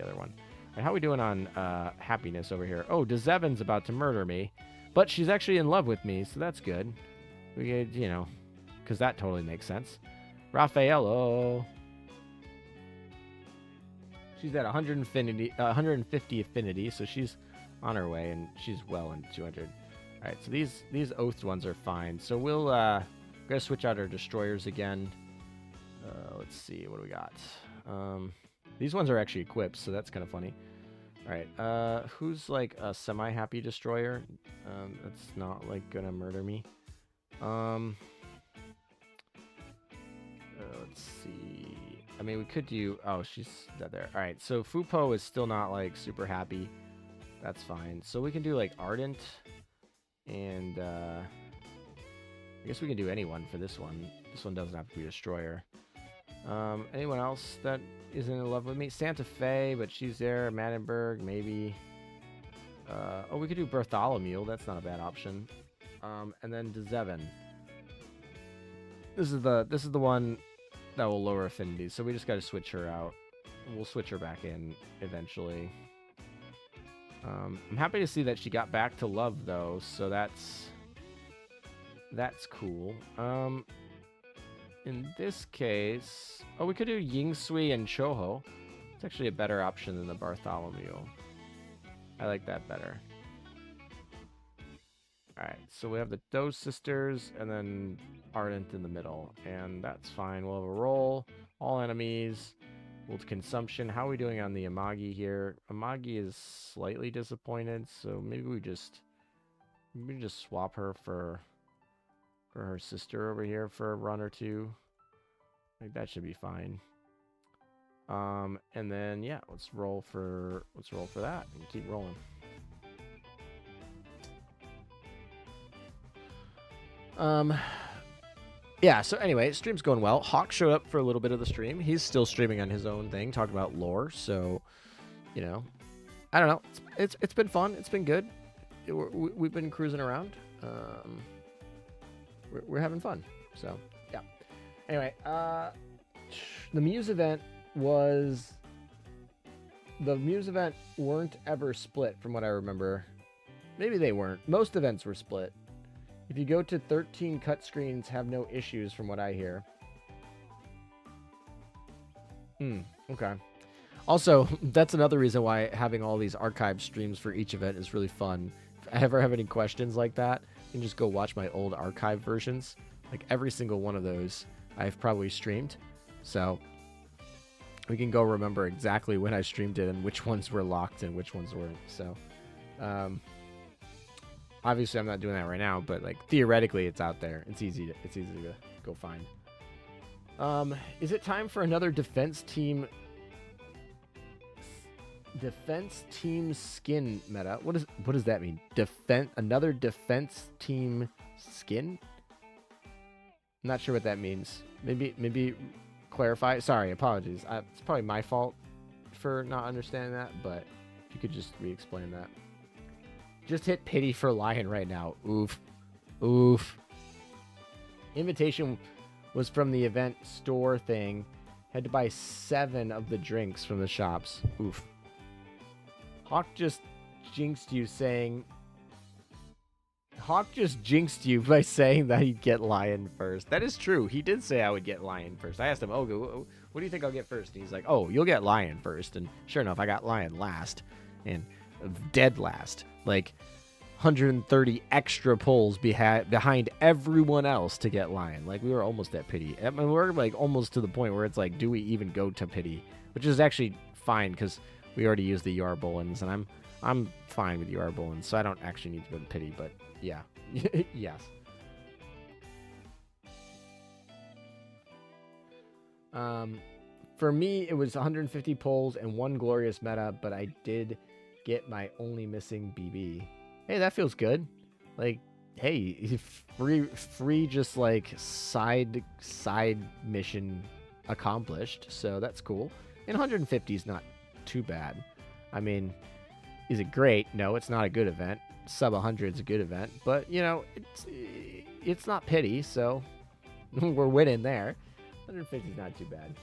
other one. And how are we doing on happiness over here? Oh, Dezevin's about to murder me, but she's actually in love with me, so that's good. We, because that totally makes sense. Raffaello. She's at 150 affinity, so she's on her way, and she's well in 200. All right, so these oathed ones are fine. So we'll gonna switch out our destroyers again. Let's see, what do we got? These ones are actually equipped, so that's kind of funny. All right, who's like a semi-happy destroyer? That's not like gonna murder me. Let's see. I mean, we could do... Oh, she's dead there. All right, so Fupo is still not, like, super happy. That's fine. So we can do, like, Ardent. And, I guess we can do anyone for this one. This one doesn't have to be Destroyer. Anyone else that isn't in love with me? Santa Fe, but she's there. Maddenberg, maybe. Oh, we could do Bartholomew. That's not a bad option. And then Dzevin. This is the one that will lower affinity, so we just got to switch her out. We'll switch her back in eventually. I'm happy to see that she got back to love, though, so that's cool. In this case, oh, we could do Yingsui and Choho. It's actually a better option than the Bartholomew. I like that better. Alright, so we have the Doe sisters and then Ardent in the middle. And that's fine. We'll have a roll. All enemies. We'll consumption. How are we doing on the Amagi here? Amagi is slightly disappointed, so maybe we just swap her for her sister over here for a run or two. Like that should be fine. And then yeah, let's roll for that and keep rolling. Yeah, so anyway, stream's going well. Hawk showed up for a little bit of the stream. He's still streaming on his own thing, talking about lore, so, you know, I don't know. It's been fun. It's been good. We've been cruising around. We're having fun, so, yeah. Anyway, the Muse event weren't ever split, from what I remember. Maybe they weren't. Most events were split. If you go to 13 cut screens, have no issues from what I hear. Okay. Also, that's another reason why having all these archive streams for each event is really fun. If I ever have any questions like that, you can just go watch my old archive versions. Like every single one of those I've probably streamed. So we can go remember exactly when I streamed it and which ones were locked and which ones weren't. So obviously I'm not doing that right now, but like theoretically it's out there. It's easy to go find. Is it time for another defense team skin meta? What does that mean? Another defense team skin? I'm not sure what that means. Maybe clarify. Sorry, apologies. It's probably my fault for not understanding that, but if you could just re-explain that. Just hit pity for Lion right now. Oof. Invitation was from the event store thing. Had to buy 7 of the drinks from the shops. Oof. Hawk just jinxed you by saying that he'd get Lion first. That is true. He did say I would get Lion first. I asked him, "Oh, what do you think I'll get first?" And he's like, "Oh, you'll get Lion first." And sure enough, I got Lion last. And dead last. Like 130 extra pulls behind everyone else to get Lion. Like we were almost at pity. I mean, we're like almost to the point where it's like, do we even go to pity? Which is actually fine because we already used the UR Bullens, and I'm fine with UR Bullens, so I don't actually need to go to pity. But yeah, yes. For me, it was 150 pulls and 1 glorious meta, but I did get my only missing BB. Hey, that feels good. Like, hey, free just like side mission accomplished. So that's cool. And 150 is not too bad. I mean, is it great? No, it's not a good event. Sub 100 is a good event, but you know, it's not pity, so we're winning there. 150 is not too bad.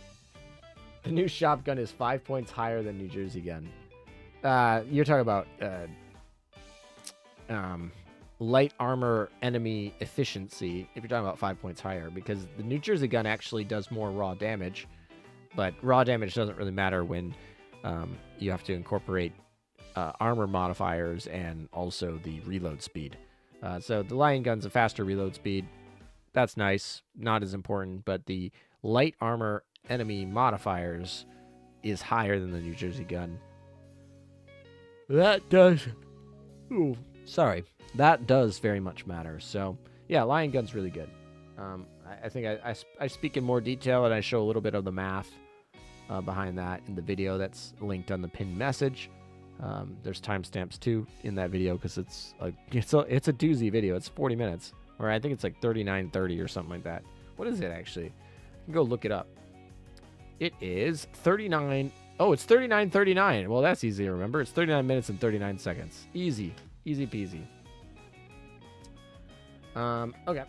The new shotgun is 5 points higher than New Jersey gun. You're talking about light armor enemy efficiency. If you're talking about 5 points higher, because the New Jersey gun actually does more raw damage, but raw damage doesn't really matter when you have to incorporate armor modifiers and also the reload speed. So the Lion gun's a faster reload speed. That's nice. Not as important, but the light armor enemy modifiers is higher than the New Jersey gun. That does... Ooh, sorry. That does very much matter. So, yeah, Lion gun's really good. I think I speak in more detail, and I show a little bit of the math behind that in the video that's linked on the pinned message. There's timestamps too in that video because it's a doozy video. It's 40 minutes, or I think it's like 39:30 or something like that. What is it actually? You can go look it up. It is 39. Oh, it's 39:39. Well, that's easy to remember. It's 39 minutes and 39 seconds. Easy peasy. Okay.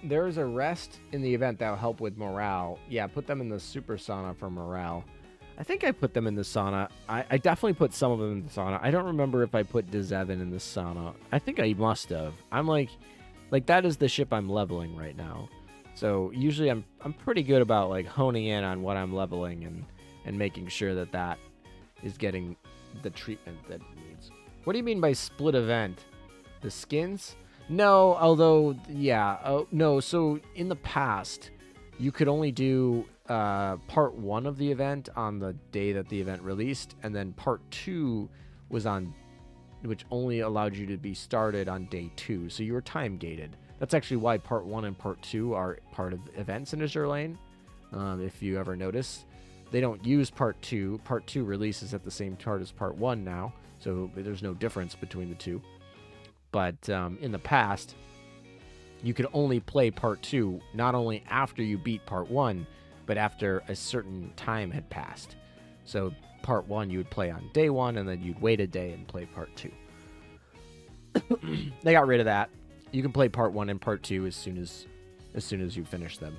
There's a rest in the event that will help with morale. Yeah, put them in the super sauna for morale. I think I put them in the sauna. I definitely put some of them in the sauna. I don't remember if I put Dezevin in the sauna. I think I must have. I'm like that is the ship I'm leveling right now. So usually I'm pretty good about like honing in on what I'm leveling and making sure that is getting the treatment that it needs. What do you mean by split event? The skins? No, although, yeah. Oh, no, so in the past, you could only do part 1 of the event on the day that the event released, and then part 2 was which only allowed you to be started on day 2. So you were time gated. That's actually why part 1 and part 2 are part of events in Azur Lane. If you ever notice, they don't use part 2. Part 2 releases at the same chart as part 1 now, so there's no difference between the two. But in the past, you could only play part 2 not only after you beat part 1, but after a certain time had passed. So part 1 you would play on day 1, and then you'd wait a day and play part 2. They got rid of that. You can play part 1 and part 2 as soon as you finish them.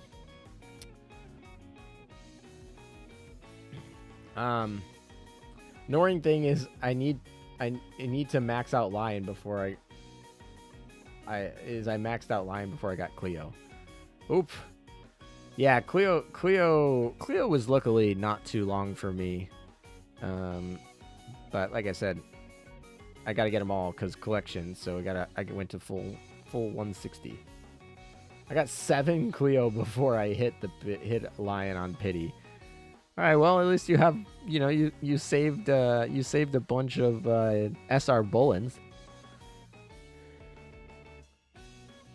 Annoying thing is I need to max out Lion before I maxed out Lion before I got Cleo. Oop. Yeah, Cleo was luckily not too long for me. But like I said, I gotta get them all because collection. So I went to full 160. I got 7 Cleo before I hit Lion on pity. All right, well at least you have you saved a bunch of SR Bullens.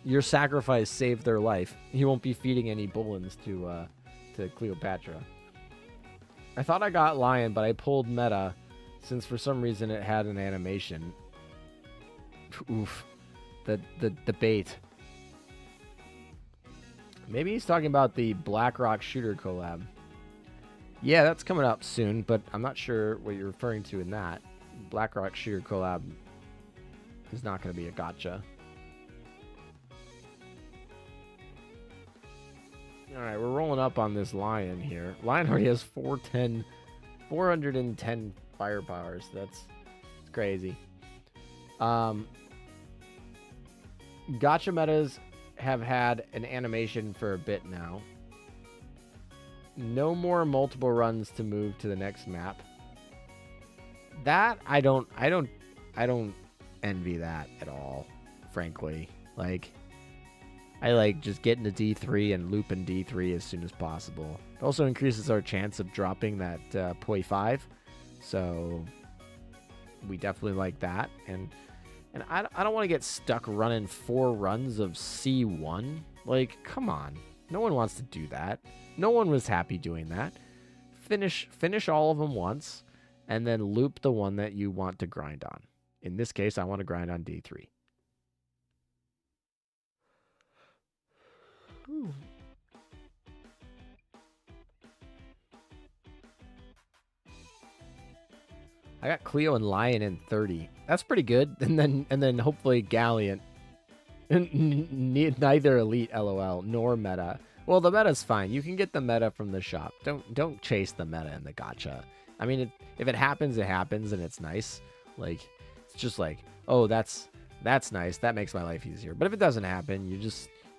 Your sacrifice saved their life. You won't be feeding any Bullens to Cleopatra. I thought I got Lion, but I pulled Meta since for some reason it had an animation. Oof. The bait. Maybe he's talking about the BlackRock shooter collab. Yeah, that's coming up soon, but I'm not sure what you're referring to in that. BlackRock shooter collab is not going to be a gacha. All right, we're rolling up on this Lion here. Lion already has 410 firepower, so that's crazy. Gacha metas have had an animation for a bit now. No more multiple runs to move to the next map. That I don't envy that at all, frankly. Like, I like just getting to D3 and looping D3 as soon as possible. It also increases our chance of dropping that Poi 5. So we definitely like that. And I don't want to get stuck running 4 runs of C1. Like, come on. No one wants to do that. No one was happy doing that. Finish all of them once, and then loop the one that you want to grind on. In this case, I want to grind on D3. Ooh. I got Cleo and Lion in 30. That's pretty good. And then hopefully Gallant. Neither elite LOL nor meta. Well, the meta's fine. You can get the meta from the shop. Don't chase the meta in the gacha. I mean, if it happens, it happens, and it's nice. Like, it's just like, oh, that's nice. That makes my life easier. But if it doesn't happen, you're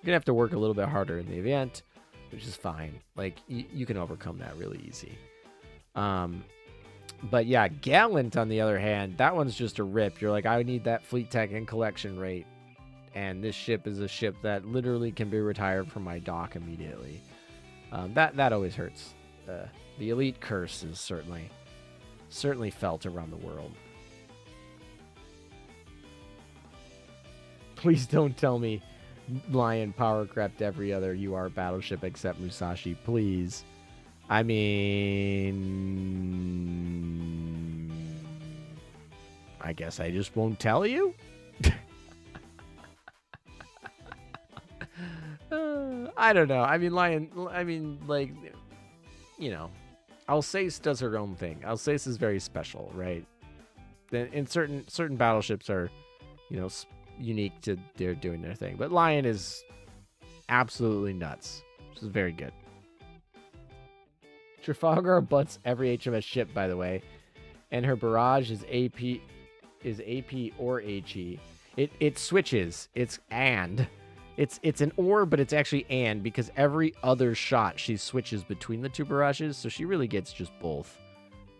gonna have to work a little bit harder in the event, which is fine. Like, you can overcome that really easy. But yeah, Gallant, on the other hand, that one's just a rip. You're like, I need that fleet tech and collection rate. And this ship is a ship that literally can be retired from my dock immediately. That always hurts. The elite curse is certainly felt around the world. Please don't tell me Lion power crept every other UR battleship except Musashi, please. I mean, I guess I just won't tell you. I don't know. I mean, like, you know, Alsace does her own thing. Alsace is very special, right? And certain battleships are, you know, unique to they're doing their thing. But Lion is absolutely nuts. Which is very good. Trafalgar butts every HMS ship, by the way, and her barrage is AP or HE. It switches. It's and. It's an or, but it's actually and, because every other shot she switches between the 2 barrages, so she really gets just both.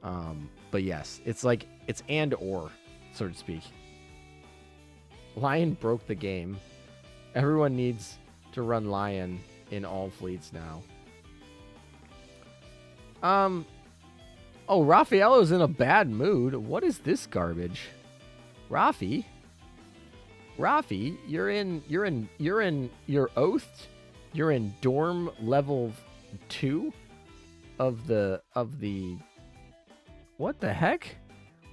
But yes, it's like it's and or, so to speak. Lion broke the game. Everyone needs to run Lion in all fleets now. Oh, Raffaello's in a bad mood. What is this garbage? Rafi, you're in your oath. You're in dorm level 2 of the what the heck?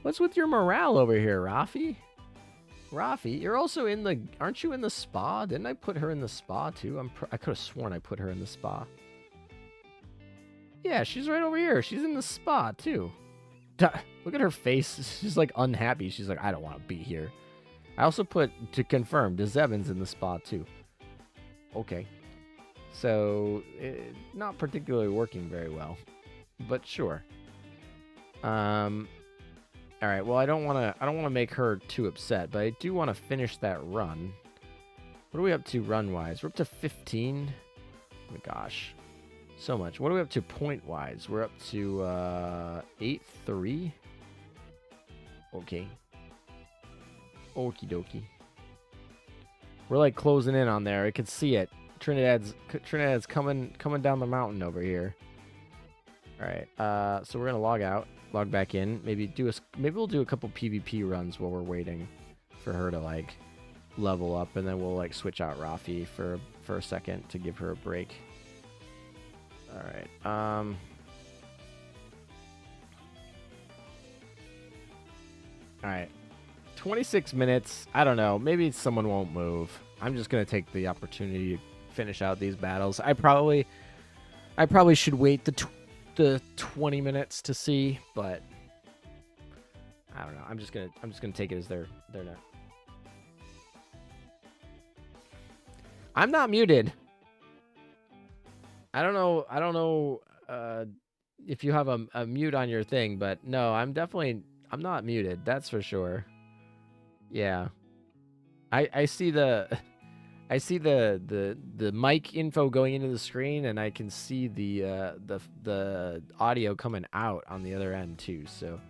What's with your morale over here, Rafi? You're also in the, aren't you in the spa? Didn't I put her in the spa too? I could have sworn I put her in the spa. Yeah, she's right over here. She's in the spa too. Look at her face. She's like unhappy. She's like, I don't want to be here. I also put, to confirm, Devon's in the spa too. Okay. So, not particularly working very well. But sure. All right. Well, I don't want to make her too upset, but I do want to finish that run. What are we up to run-wise? We're up to 15. Oh my gosh. So much. What are we up to point-wise? We're up to 8-3. Okay. Okie dokie. We're like closing in on there. I can see it. Trinidad's coming down the mountain over here. All right. So we're gonna log out, log back in. Maybe we'll do a couple PvP runs while we're waiting for her to like level up, and then we'll like switch out Rafi for a second to give her a break. All right. All right. 26 minutes. I don't know. Maybe someone won't move. I'm just gonna take the opportunity to finish out these battles. I probably should wait the 20 minutes to see, but I don't know. I'm just gonna take it as they're not. I'm not muted. I don't know if you have a mute on your thing, but no, I'm not muted. That's for sure. Yeah. I see the mic info going into the screen, and I can see the audio coming out on the other end too. So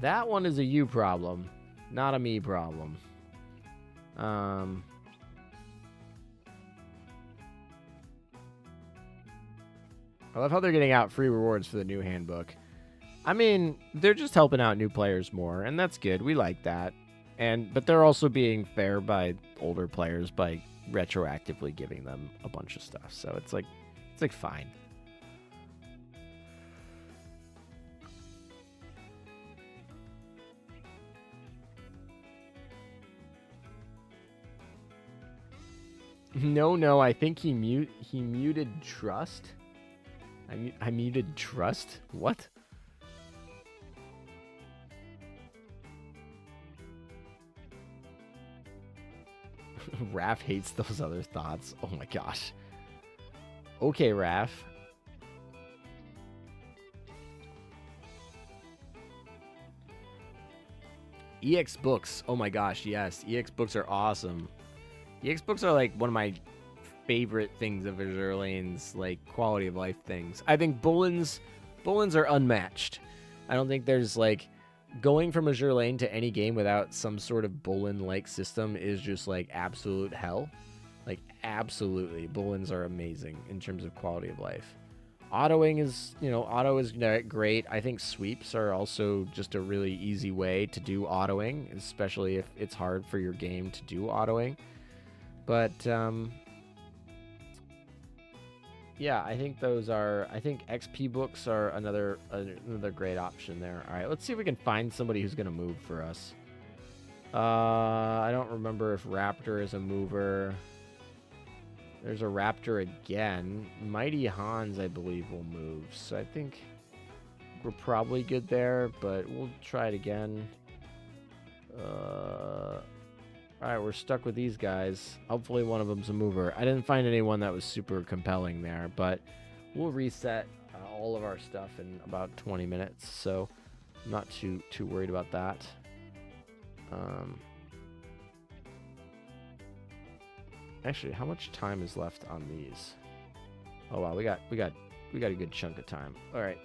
that one is a you problem, not a me problem. I love how they're getting out free rewards for the new handbook. I mean, they're just helping out new players more, and that's good. We like that. But they're also being fair by older players by retroactively giving them a bunch of stuff. So it's like fine. No, I think he muted Trust. I muted Trust? What? Raph hates those other thoughts. Oh my gosh. Okay, Raph. EX books. Oh my gosh, yes. EX books are awesome. EX books are like one of my favorite things of Azur Lane's like quality of life things. I think Bullens are unmatched. I don't think there's like going from Azur Lane to any game without some sort of Bullen-like system is just like absolute hell. Like absolutely, Bullens are amazing in terms of quality of life. Autoing is, auto is great. I think sweeps are also just a really easy way to do autoing, especially if it's hard for your game to do autoing. But yeah, I think XP books are another great option there. All right, let's see if we can find somebody who's going to move for us. I don't remember if Raptor is a mover. There's a Raptor again. Mighty Hans, I believe, will move. So I think we're probably good there, but we'll try it again. All right, we're stuck with these guys. Hopefully one of them's a mover. I didn't find anyone that was super compelling there, but we'll reset all of our stuff in about 20 minutes, so I'm not too worried about that. Actually, how much time is left on these? Oh wow, we got a good chunk of time. All right.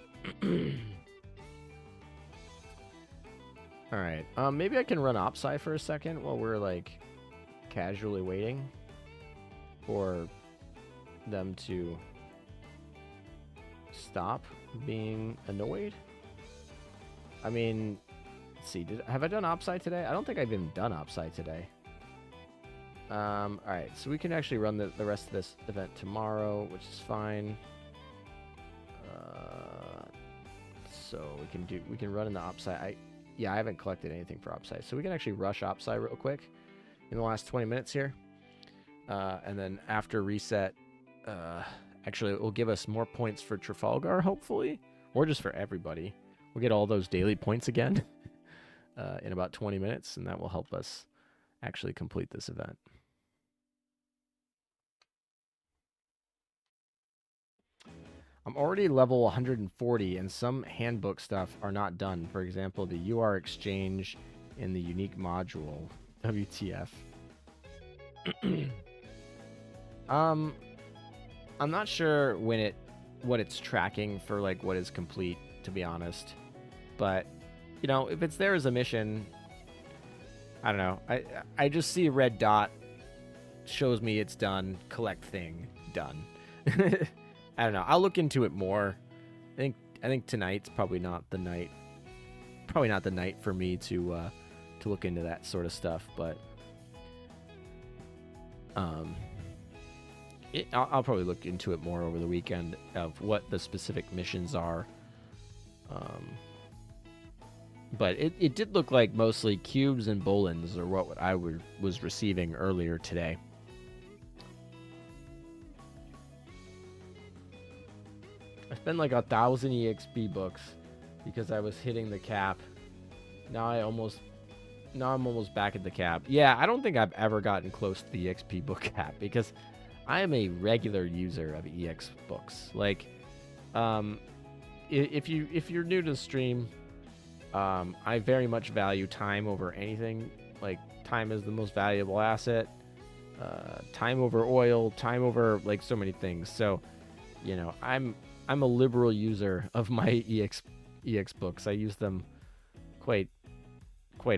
All right. Maybe I can run Opsci for a second while we're like casually waiting for them to stop being annoyed. I mean, let's see. Have I done Opsci today? I don't think I've even done Opsci today. All right, so we can actually run the rest of this event tomorrow, which is fine. So we can run in the Opsci. Yeah, I haven't collected anything for Opsci, so we can actually rush Opsci real quick in the last 20 minutes here. And then after reset, actually it will give us more points for Trafalgar, hopefully, or just for everybody. We'll get all those daily points again in about 20 minutes, and that will help us actually complete this event. I'm already level 140, and some handbook stuff are not done. For example, the UR exchange and the unique module. WTF. I'm not sure what it's tracking for, like, what is complete, to be honest. But, you know, if it's there as a mission, I don't know. I just see a red dot, shows me it's done, collect thing, done. I don't know. I'll look into it more. I think tonight's probably not the night. Probably not the night for me to look into that sort of stuff, but I'll probably look into it more over the weekend of what the specific missions are. But it did look like mostly cubes and bolins are what I was receiving earlier today. I spent like 1,000 EXP books because I was hitting the cap. Now I'm almost back at the cap. Yeah, I don't think I've ever gotten close to the EXP book cap because I am a regular user of EX books. Like, if you're new to the stream, I very much value time over anything. Like, time is the most valuable asset. Time over oil, time over, like, so many things. So, you know, I'm a liberal user of my EX books. I use them quite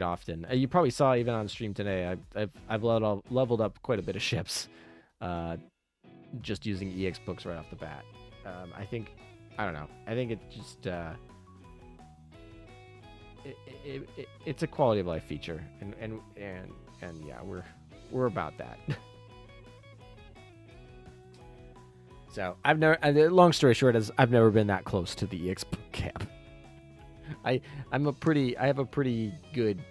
often. You probably saw even on stream today. I've leveled up quite a bit of ships, just using EX books right off the bat. I don't know. I think it just it's a quality of life feature, and yeah, we're about that. So I've never. Long story short is I've never been that close to the EX book cap. I have a pretty good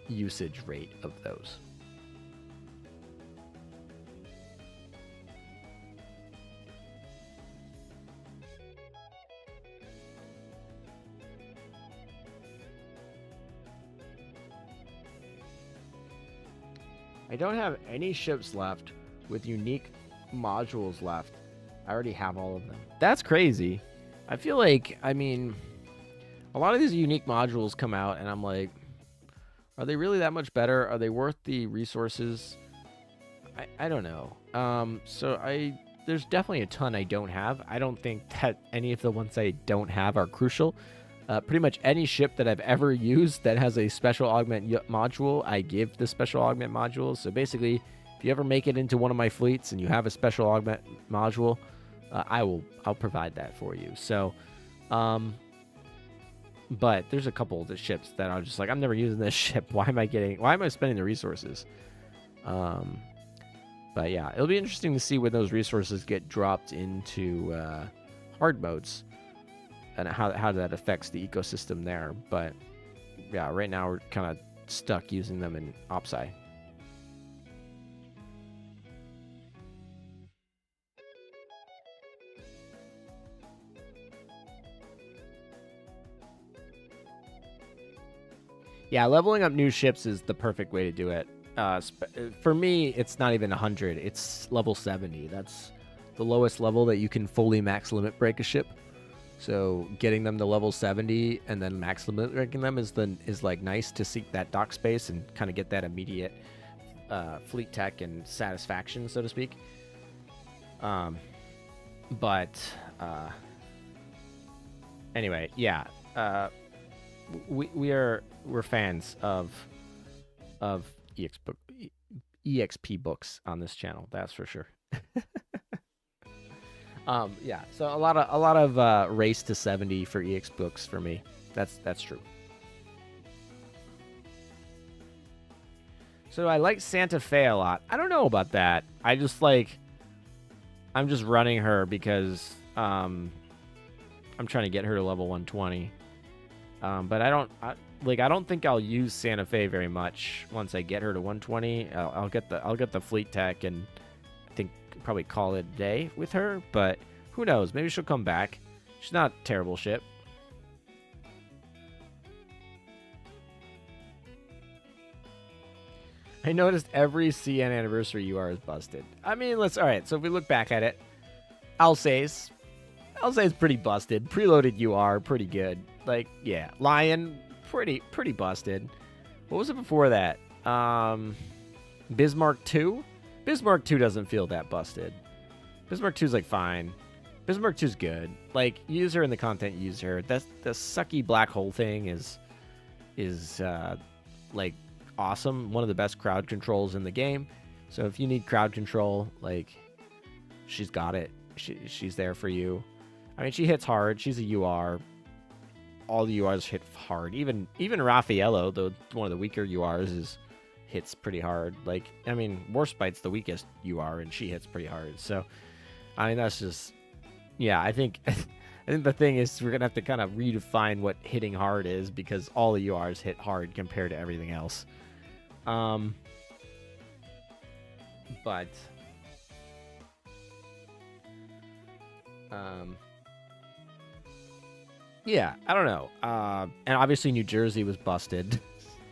usage rate of those. I don't have any ships left with unique modules left. I already have all of them. That's crazy. I feel like, I mean, a lot of these unique modules come out and I'm like, are they really that much better? Are they worth the resources? I don't know. There's definitely a ton I don't have. I don't think that any of the ones I don't have are crucial. Pretty much any ship that I've ever used that has a special augment module, I give the special augment module. So basically, if you ever make it into one of my fleets and you have a special augment module, I'll provide that for you. So, but there's a couple of the ships that I'm just like, I'm never using this ship. Why am I spending the resources? But yeah, it'll be interesting to see when those resources get dropped into hard modes and how that affects the ecosystem there. But yeah, right now we're kind of stuck using them in OPSI. Yeah, leveling up new ships is the perfect way to do it. For me, it's not even 100. It's level 70. That's the lowest level that you can fully max limit break a ship. So getting them to level 70 and then max limit breaking them is like nice to seek that dock space and kind of get that immediate fleet tech and satisfaction, so to speak. Anyway, yeah. We're fans of EXP books on this channel. That's for sure. Yeah. So a lot of race to 70 for EX books for me. That's true. So I like Santa Fe a lot. I don't know about that. I'm just running her because I'm trying to get her to level 120. But I don't think I'll use Santa Fe very much once I get her to 120. I'll get the fleet tech and I think probably call it a day with her. But who knows? Maybe she'll come back. She's not a terrible ship. I noticed every CN anniversary UR is busted. I mean, all right. So if we look back at it, Alsace, I'll say it's pretty busted. Preloaded UR, pretty good. Like, yeah. Lion, pretty busted. What was it before that? Bismarck-II? Bismarck-II doesn't feel that busted. Bismarck-II's like fine. Bismarck-II's good. Like, use her in the content, use her. The sucky black hole thing is like awesome. One of the best crowd controls in the game. So if you need crowd control, like, she's got it. She's there for you. I mean, she hits hard. She's a UR. All the URs hit hard. Even Raffaello, though one of the weaker URs, hits pretty hard. Like, I mean, Warspite's the weakest UR, and she hits pretty hard. So, I mean, that's just, yeah. I think the thing is we're gonna have to kind of redefine what hitting hard is, because all the URs hit hard compared to everything else. But yeah, I don't know. And obviously New Jersey was busted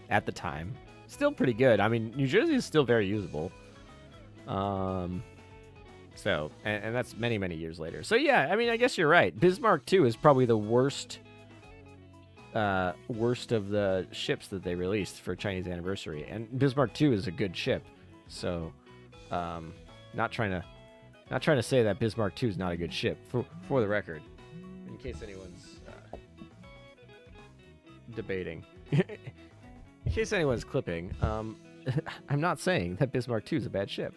at the time. Still pretty good. I mean, New Jersey is still very usable. So, and that's many, many years later. So yeah, I mean, I guess you're right. Bismarck-II is probably the worst of the ships that they released for Chinese anniversary. And Bismarck-II is a good ship. So, not trying to say that Bismarck-II is not a good ship, for the record, in case anyone's debating. In case anyone's clipping, I'm not saying that Bismarck-II is a bad ship.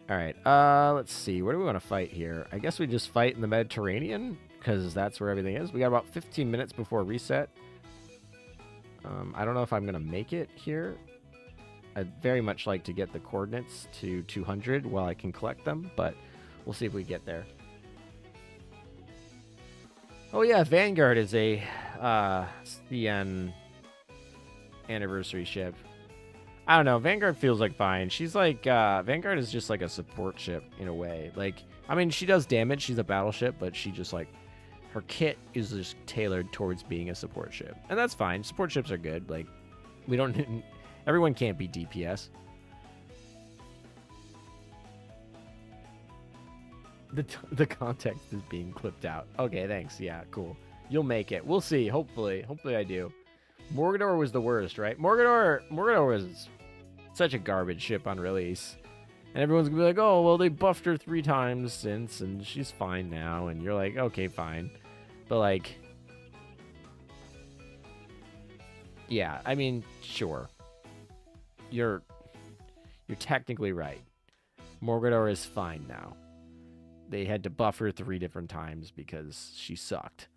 All right, let's see. Where do we want to fight here? I guess we just fight in the Mediterranean, because that's where everything is. We got about 15 minutes before reset. I don't know if I'm going to make it here. I'd very much like to get the coordinates to 200 while I can collect them, but we'll see if we get there. Oh yeah, Vanguard is a CN anniversary ship. I don't know. Vanguard feels like fine. She's like, Vanguard is just like a support ship in a way. Like, I mean, she does damage. She's a battleship, but she just like, her kit is just tailored towards being a support ship. And that's fine. Support ships are good. Like, we don't, everyone can't be DPS. The context is being clipped out. Okay, thanks. Yeah, cool. You'll make it. We'll see. Hopefully I do. Morgador was the worst, right? Morgador was such a garbage ship on release. And everyone's gonna be like, oh, well, they buffed her 3 times since, and she's fine now. And you're like, okay, fine. But, like, yeah, I mean, sure. You're technically right. Morgador is fine now. They had to buff her 3 different times because she sucked.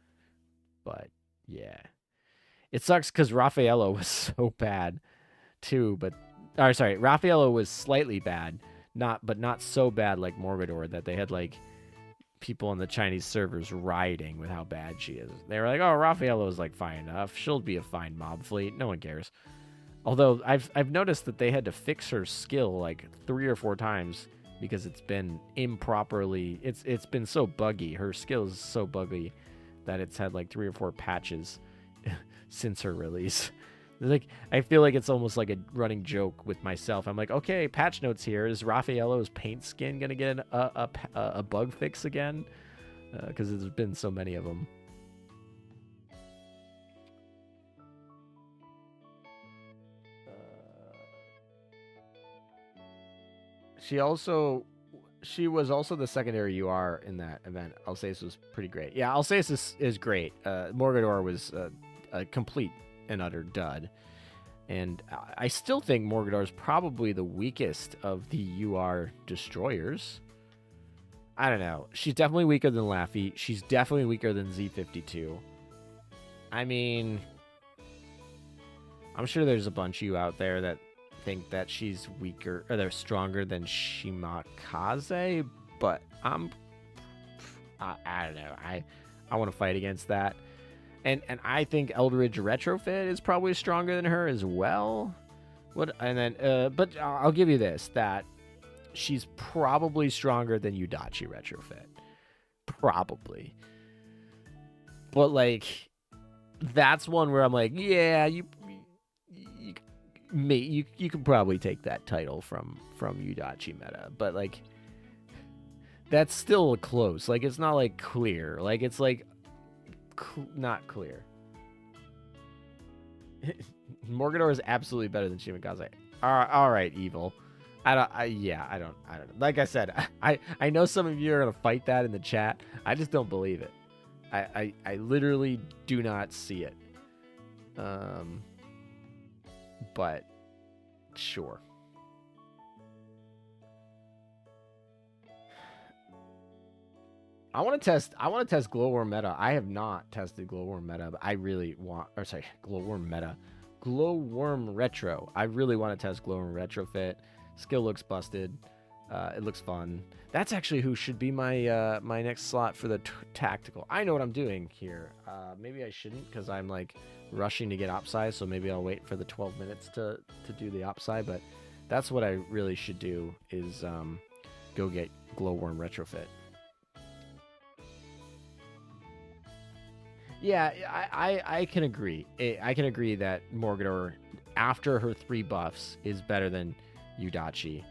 But, yeah. It sucks because Raffaello was so bad, too. Raffaello was slightly bad, but not so bad like Morgador that they had, like, people on the Chinese servers rioting with how bad she is. They were like, oh, Raffaello is, like, fine enough. She'll be a fine mob fleet. No one cares. Although, I've noticed that they had to fix her skill, like, 3 or 4 times because it's been improperly... It's been so buggy. Her skill is so buggy that it's had, like, 3 or 4 patches since her release. Like, I feel like it's almost like a running joke with myself. I'm like, okay, patch notes here. Is Raffaello's paint skin gonna get a bug fix again? Because there's been so many of them. She was also the secondary UR in that event. Alsace was pretty great. Yeah, Alsace is great. Morgador was a complete and utter dud. And I still think Morgador is probably the weakest of the UR destroyers. I don't know. She's definitely weaker than Laffy. She's definitely weaker than Z52. I mean, I'm sure there's a bunch of you out there that think that she's weaker, or they're stronger than Shimakaze, but I don't know. I want to fight against that. And I think Eldridge Retrofit is probably stronger than her as well. But I'll give you this, that she's probably stronger than Udachi Retrofit. Probably. But, like, that's one where I'm like, yeah, you can probably take that title from Udachi meta. But, like, That's still close. Like, it's not, like, clear. Like, it's, like, not clear. Morgador is absolutely better than Shimikaze. All right, evil. I don't know. Like I said, I know some of you are gonna fight that in the chat. I just don't believe it. I literally do not see it. But sure. I want to test Glowworm meta. I have not tested Glowworm meta, but I really want, or sorry, Glowworm meta. Glowworm retro. I really want to test Glowworm retrofit. Skill looks busted. It looks fun. That's actually who should be my my next slot for the tactical. I know what I'm doing here. Maybe I shouldn't because I'm like rushing to get Opsai, so maybe I'll wait for the 12 minutes to do the Opsai, but that's what I really should do is go get Glowworm retrofit. Yeah, I can agree. I can agree that Morgador, after her 3 buffs, is better than Udachi.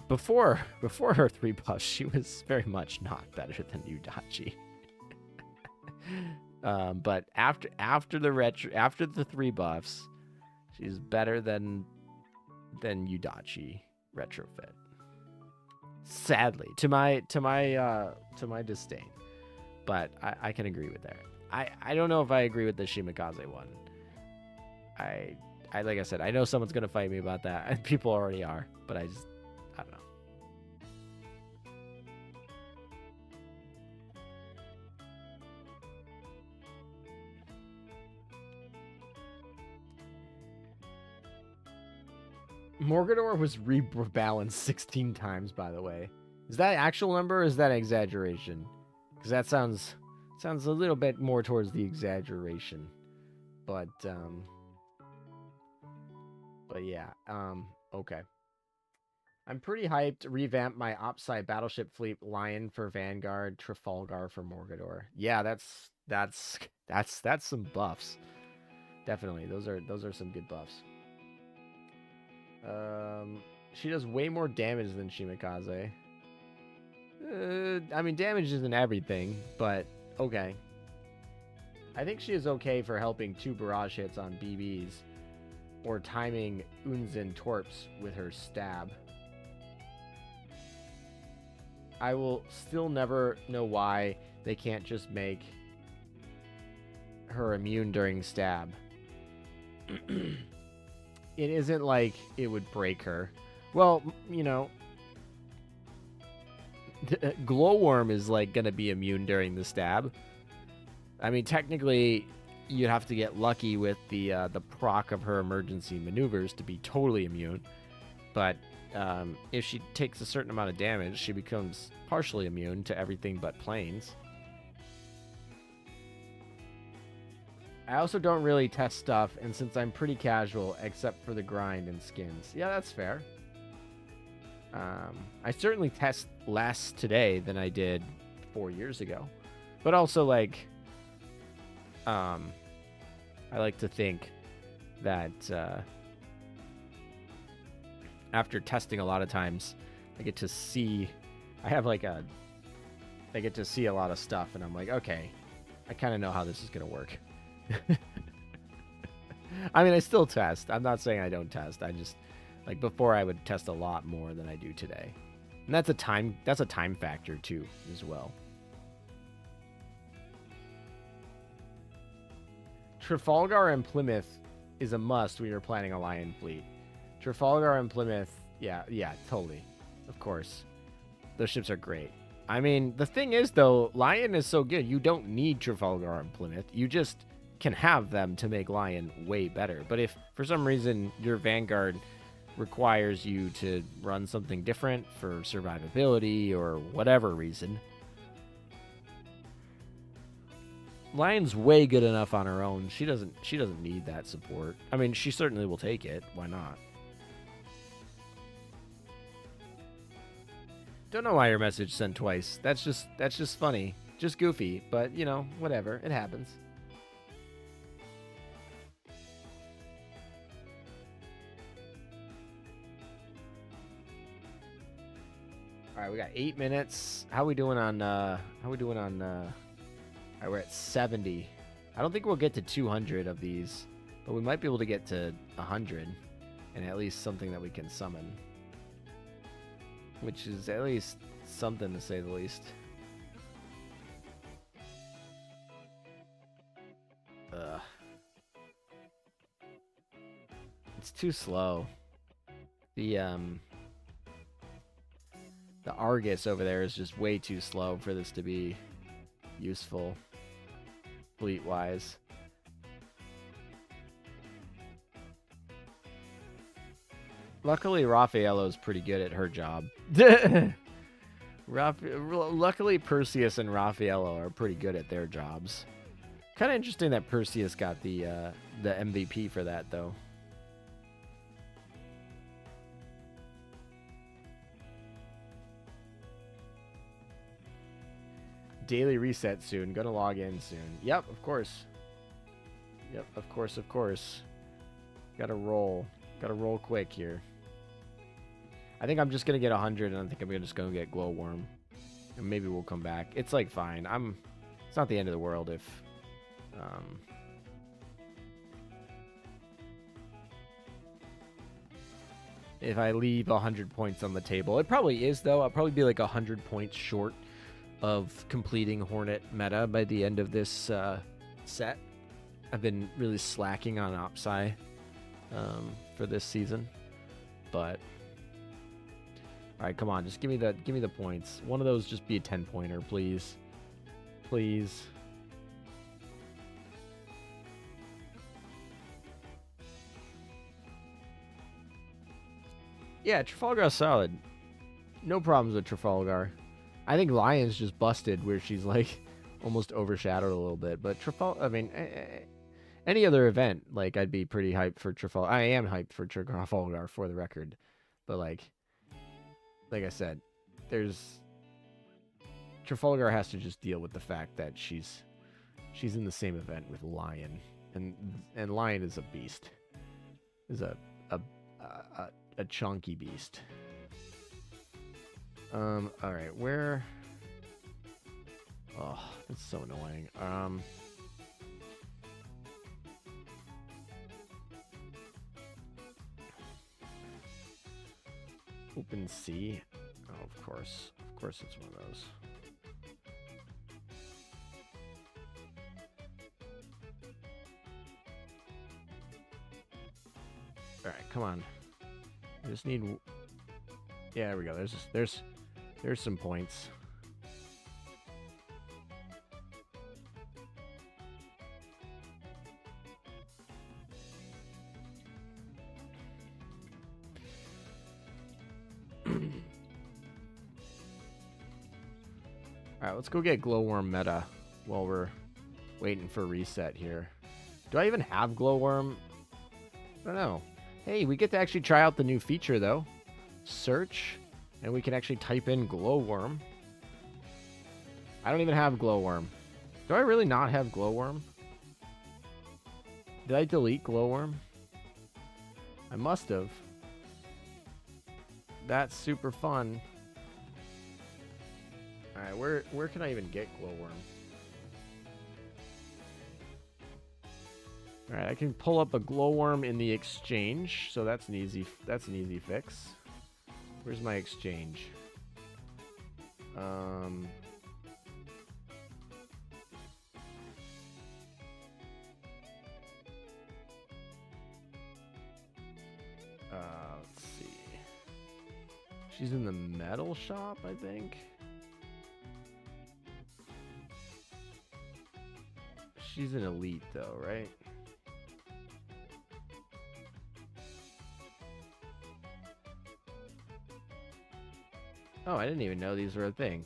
Before her 3 buffs, she was very much not better than Udachi. But after the 3 buffs, she's better than Udachi retrofit. Sadly, to my disdain, but I can agree with that. I don't know if I agree with the Shimikaze one. I like I said, I know someone's gonna fight me about that, and people already are, but I don't know. Morgador was rebalanced 16 times, by the way. Is that actual number or is that exaggeration? Because that sounds a little bit more towards the exaggeration. But yeah, okay. I'm pretty hyped to revamp my Opsai battleship fleet. Lion for Vanguard, Trafalgar for Morgador. Yeah, that's some buffs. Definitely, those are some good buffs. She does way more damage than Shimikaze. I mean, damage isn't everything, but okay. I think she is okay for helping 2 barrage hits on BBs or timing Unzen Torps with her stab. I will still never know why they can't just make her immune during stab. It isn't like it would break her. Well, you know, Glowworm is like gonna be immune during the stab. I mean, technically, you'd have to get lucky with the proc of her emergency maneuvers to be totally immune. But if she takes a certain amount of damage, she becomes partially immune to everything but planes. I also don't really test stuff, and since I'm pretty casual, except for the grind and skins. Yeah, that's fair. I certainly test less today than I did 4 years ago. But also, like, I like to think that after testing a lot of times, I get to see, I get to see a lot of stuff, and I'm like, okay, I kind of know how this is going to work. I mean, I still test. I'm not saying I don't test. I just, like, before I would test a lot more than I do today. And that's a time factor too, as well. Trafalgar and Plymouth is a must when you're planning a Lion fleet. Trafalgar and Plymouth, yeah, totally. Of course. Those ships are great. I mean, the thing is, though, Lion is so good, you don't need Trafalgar and Plymouth. You just can have them to make Lion way better. But if, for some reason, your Vanguard requires you to run something different for survivability or whatever reason, Lion's way good enough on her own. She doesn't need that support. I mean, she certainly will take it. Why not? Don't know why your message sent twice. That's just funny. Just goofy, but you know, whatever. It happens. All right, we got 8 minutes. How we doing on all right, we're at 70. I don't think we'll get to 200 of these, but we might be able to get to 100 and at least something that we can summon, which is at least something to say the least. It's too slow. The Argus over there is just way too slow for this to be useful fleet-wise. Luckily, Raffaello's pretty good at her job. Luckily, Perseus and Raffaello are pretty good at their jobs. Kind of interesting that Perseus got the MVP for that, though. Daily reset soon. Gonna log in soon. Yep, of course. Yep, of course. Gotta roll. Gotta roll quick here. I think I'm just gonna get 100, and I think I'm just gonna get Glowworm. And maybe we'll come back. It's like fine. It's not the end of the world if I leave 100 points on the table. It probably is, though. I'll probably be like 100 points short of completing Hornet meta by the end of this set. I've been really slacking on Opsci for this season, but all right, come on, just give me the points. One of those just be a 10-pointer, please, please. Yeah, Trafalgar's solid. No problems with Trafalgar. I think Lion's just busted where she's like almost overshadowed a little bit. But Trafalgar, I mean, any other event, like I'd be pretty hyped for Trafalgar. I am hyped for Trafalgar for the record. But like I said, Trafalgar has to just deal with the fact that she's in the same event with Lion, and Lion is a beast, is a chunky beast. All right, where? Oh, that's so annoying. Open sea. Oh, of course it's one of those. All right, come on. I just need. Yeah, there we go. There's some points. Alright, let's go get Glowworm meta while we're waiting for reset here. Do I even have Glowworm? I don't know. Hey, we get to actually try out the new feature, though. Search. And we can actually type in Glowworm. I don't even have Glowworm. Do I really not have Glowworm? Did I delete Glowworm? I must have. That's super fun. Alright, where can I even get Glowworm? Alright, I can pull up a Glowworm in the exchange, so that's an easy fix. Where's my exchange? Let's see. She's in the metal shop, I think. She's an elite, though, right? Oh, I didn't even know these were a thing.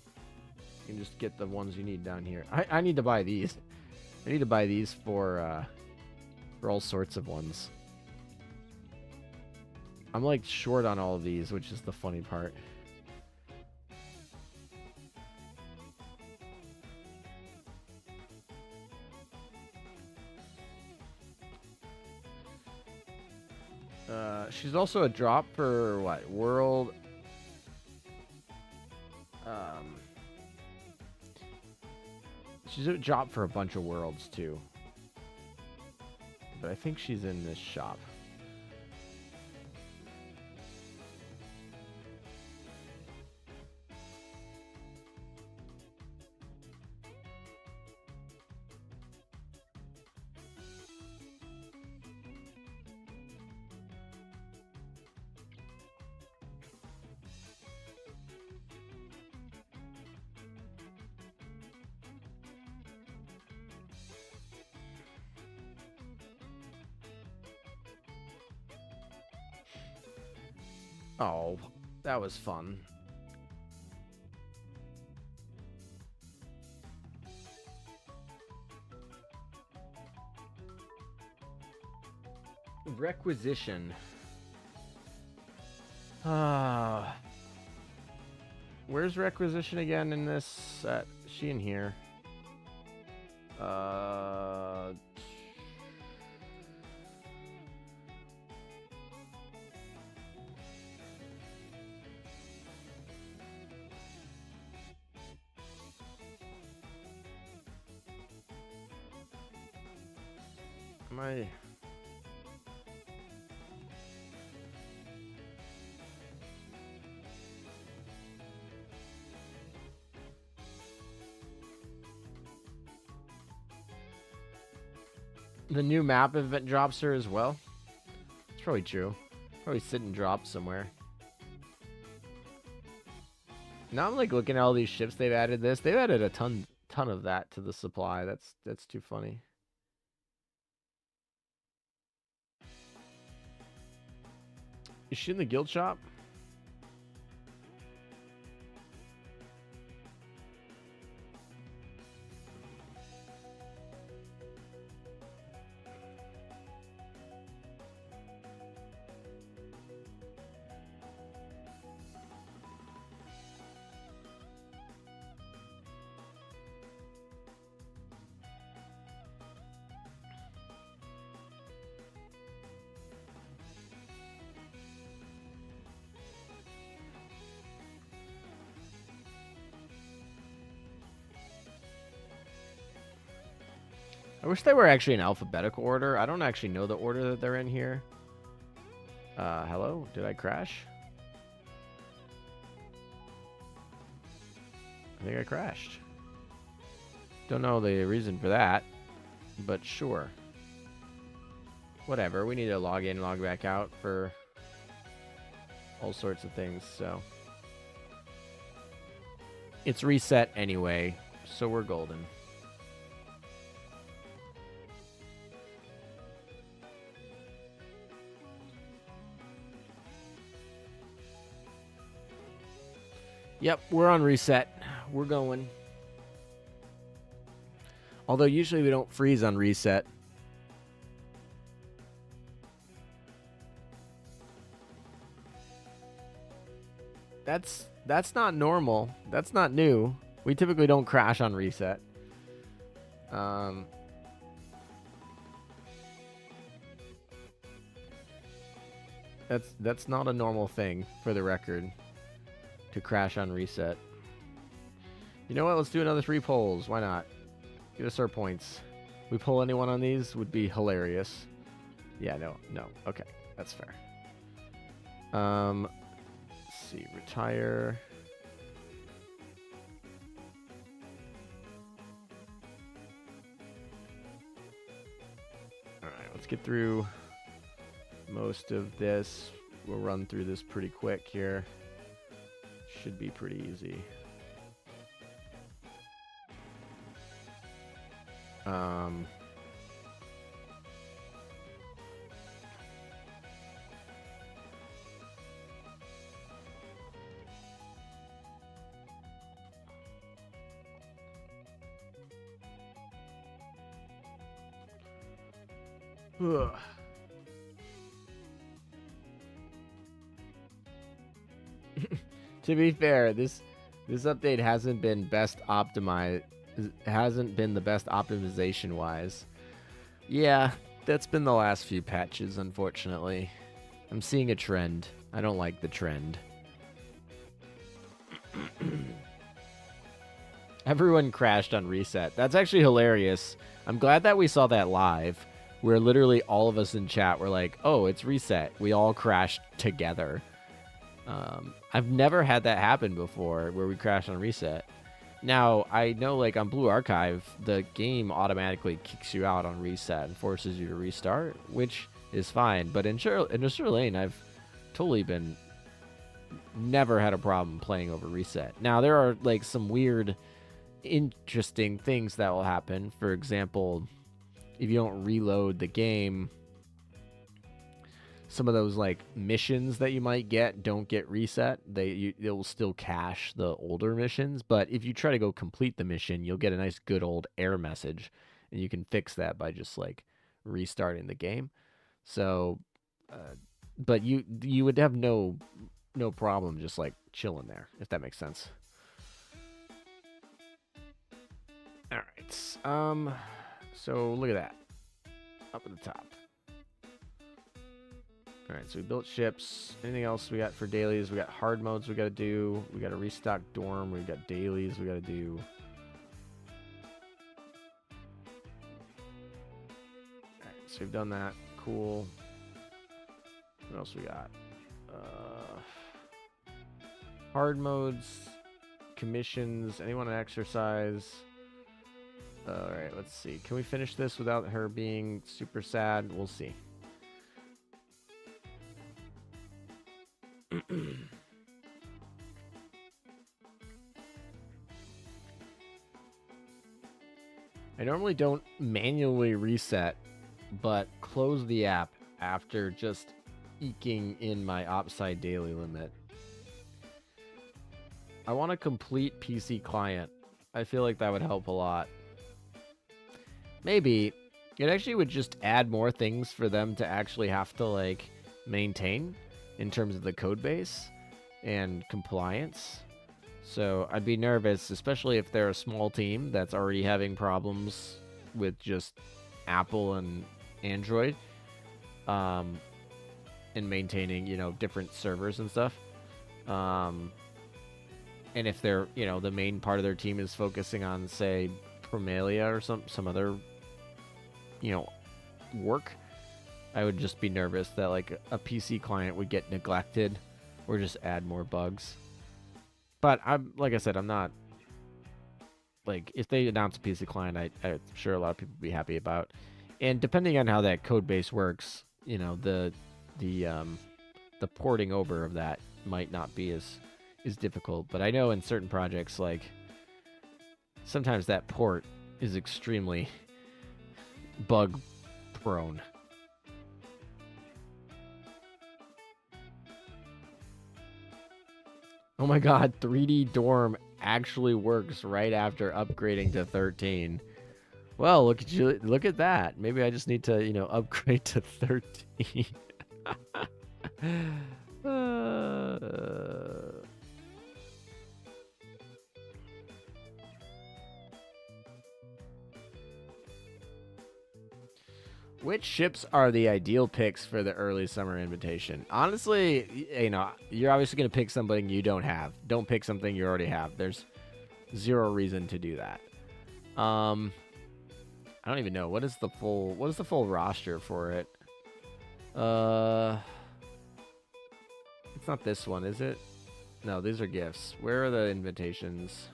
You can just get the ones you need down here. I need to buy these. I need to buy these for all sorts of ones. I'm like short on all of these, which is the funny part. She's also a drop for what? World She's a drop for a bunch of worlds too. But I think she's in this shop. Oh, that was fun. Requisition. Where's requisition again in this set? Is she in here? Am I... The new map event drops her as well? It's probably true. Probably sit and drop somewhere. Now I'm like looking at all these ships they've added this. They've added a ton of that to the supply. That's too funny. Is she in the guild shop? I wish they were actually in alphabetical order. I don't actually know the order that they're in here. Hello? Did I crash? I think I crashed. Don't know the reason for that, but sure. Whatever. We need to log in, log back out for all sorts of things, so. It's reset anyway, so we're golden. Yep, we're on reset. We're going. Although usually we don't freeze on reset. That's not normal. That's not new. We typically don't crash on reset. That's not a normal thing, for the record, to crash on reset. You know what? Let's do another 3 polls. Why not? Give us our points. We pull anyone on these would be hilarious. Yeah, no. Okay, that's fair. Let's see. Retire. All right, let's get through most of this. We'll run through this pretty quick here. Should be pretty easy. Ugh. To be fair, this update hasn't been best optimized. Hasn't been the best optimization wise. Yeah, that's been the last few patches, unfortunately. I'm seeing a trend. I don't like the trend. Everyone crashed on reset. That's actually hilarious. I'm glad that we saw that live, where literally all of us in chat were like, oh, it's reset. We all crashed together. I've never had that happen before, where we crashed on reset. Now, I know, like, on Blue Archive, the game automatically kicks you out on reset and forces you to restart, which is fine. But in Azur Lane, I've totally never had a problem playing over reset. Now, there are, like, some weird, interesting things that will happen. For example, if you don't reload the game, some of those like missions that you might get don't get reset. They will still cache the older missions, but if you try to go complete the mission, you'll get a nice good old error message, and you can fix that by just like restarting the game. So, but you would have no problem just like chilling there, if that makes sense. All right. So look at that up at the top. All right, so we built ships. Anything else we got for dailies? We got hard modes we got to do. We got to restock dorm. We got dailies we got to do. All right, so we've done that. Cool. What else we got? Hard modes, commissions. Anyone to exercise? All right, let's see. Can we finish this without her being super sad? We'll see. I normally don't manually reset, but close the app after just eking in my Opside daily limit. I want a complete PC client. I feel like that would help a lot. Maybe it actually would just add more things for them to actually have to like maintain in terms of the code base and compliance. So I'd be nervous, especially if they're a small team that's already having problems with just Apple and Android, and maintaining, different servers and stuff. And if they're, the main part of their team is focusing on, say, Promelia or some other, work, I would just be nervous that like a PC client would get neglected or just add more bugs. But like I said, I'm not like, if they announce a PC client, I'm sure a lot of people would be happy about. And depending on how that code base works, the porting over of that might not be as difficult. But I know in certain projects, like sometimes that port is extremely bug prone. Oh my god, 3D Dorm actually works right after upgrading to 13. Well, look at you. Look at that. Maybe I just need to, upgrade to 13. Which ships are the ideal picks for the early summer invitation? Honestly, you're obviously going to pick something you don't have. Don't pick something you already have. There's zero reason to do that. I don't even know. What is the full roster for it? It's not this one, is it? No, these are gifts. Where are the invitations?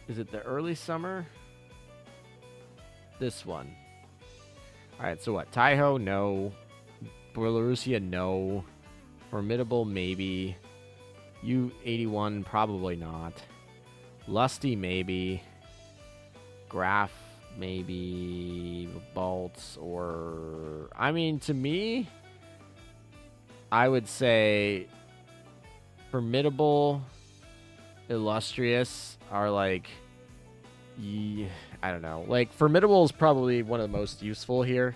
Is it the early summer? This one. Alright, so what? Taiho, no. Belarusia, no. Formidable, maybe. U-81, probably not. Lusty, maybe. Graph, maybe. Bolts, or... I mean, to me, I would say Formidable, Illustrious are like... I don't know. Like, Formidable is probably one of the most useful here.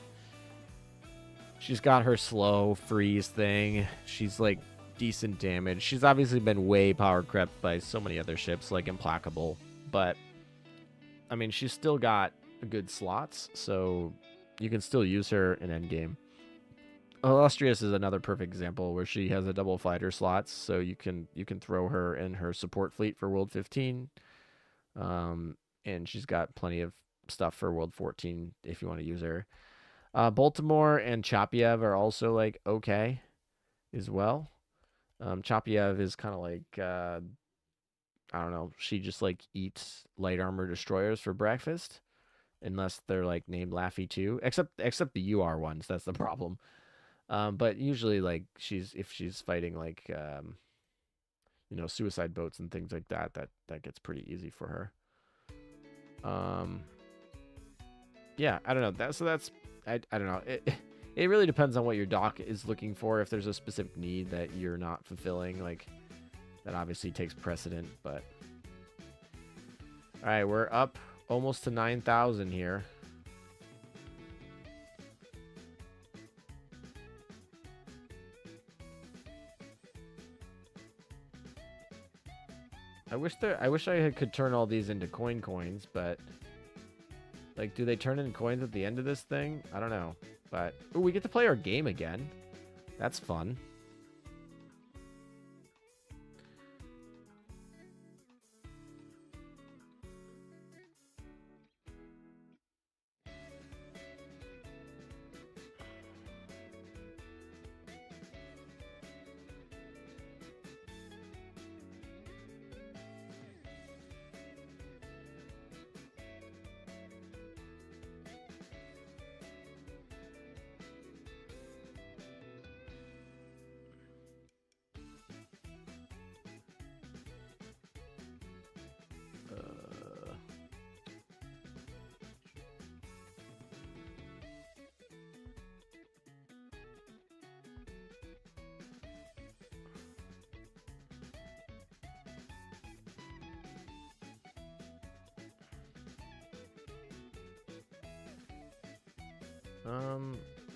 She's got her slow freeze thing. She's, like, decent damage. She's obviously been way power crept by so many other ships, like Implacable. But, I mean, she's still got good slots, so you can still use her in endgame. Illustrious is another perfect example where she has a double fighter slots, so you can throw her in her support fleet for World 15, and she's got plenty of stuff for World 14 if you want to use her. Baltimore and Chapiev are also like okay as well. Chapiev is kind of like I don't know. She just like eats light armor destroyers for breakfast, unless they're like named Laffy too. Except the UR ones. That's the problem. But usually like if she's fighting like suicide boats and things like that, that gets pretty easy for her. Yeah, I don't know. That's I don't know. It really depends on what your doc is looking for. If there's a specific need that you're not fulfilling, like that obviously takes precedent, but all right, we're up almost to 9,000 here. I wish I could turn all these into coins, but like, do they turn into coins at the end of this thing? I don't know. But ooh, we get to play our game again. That's fun.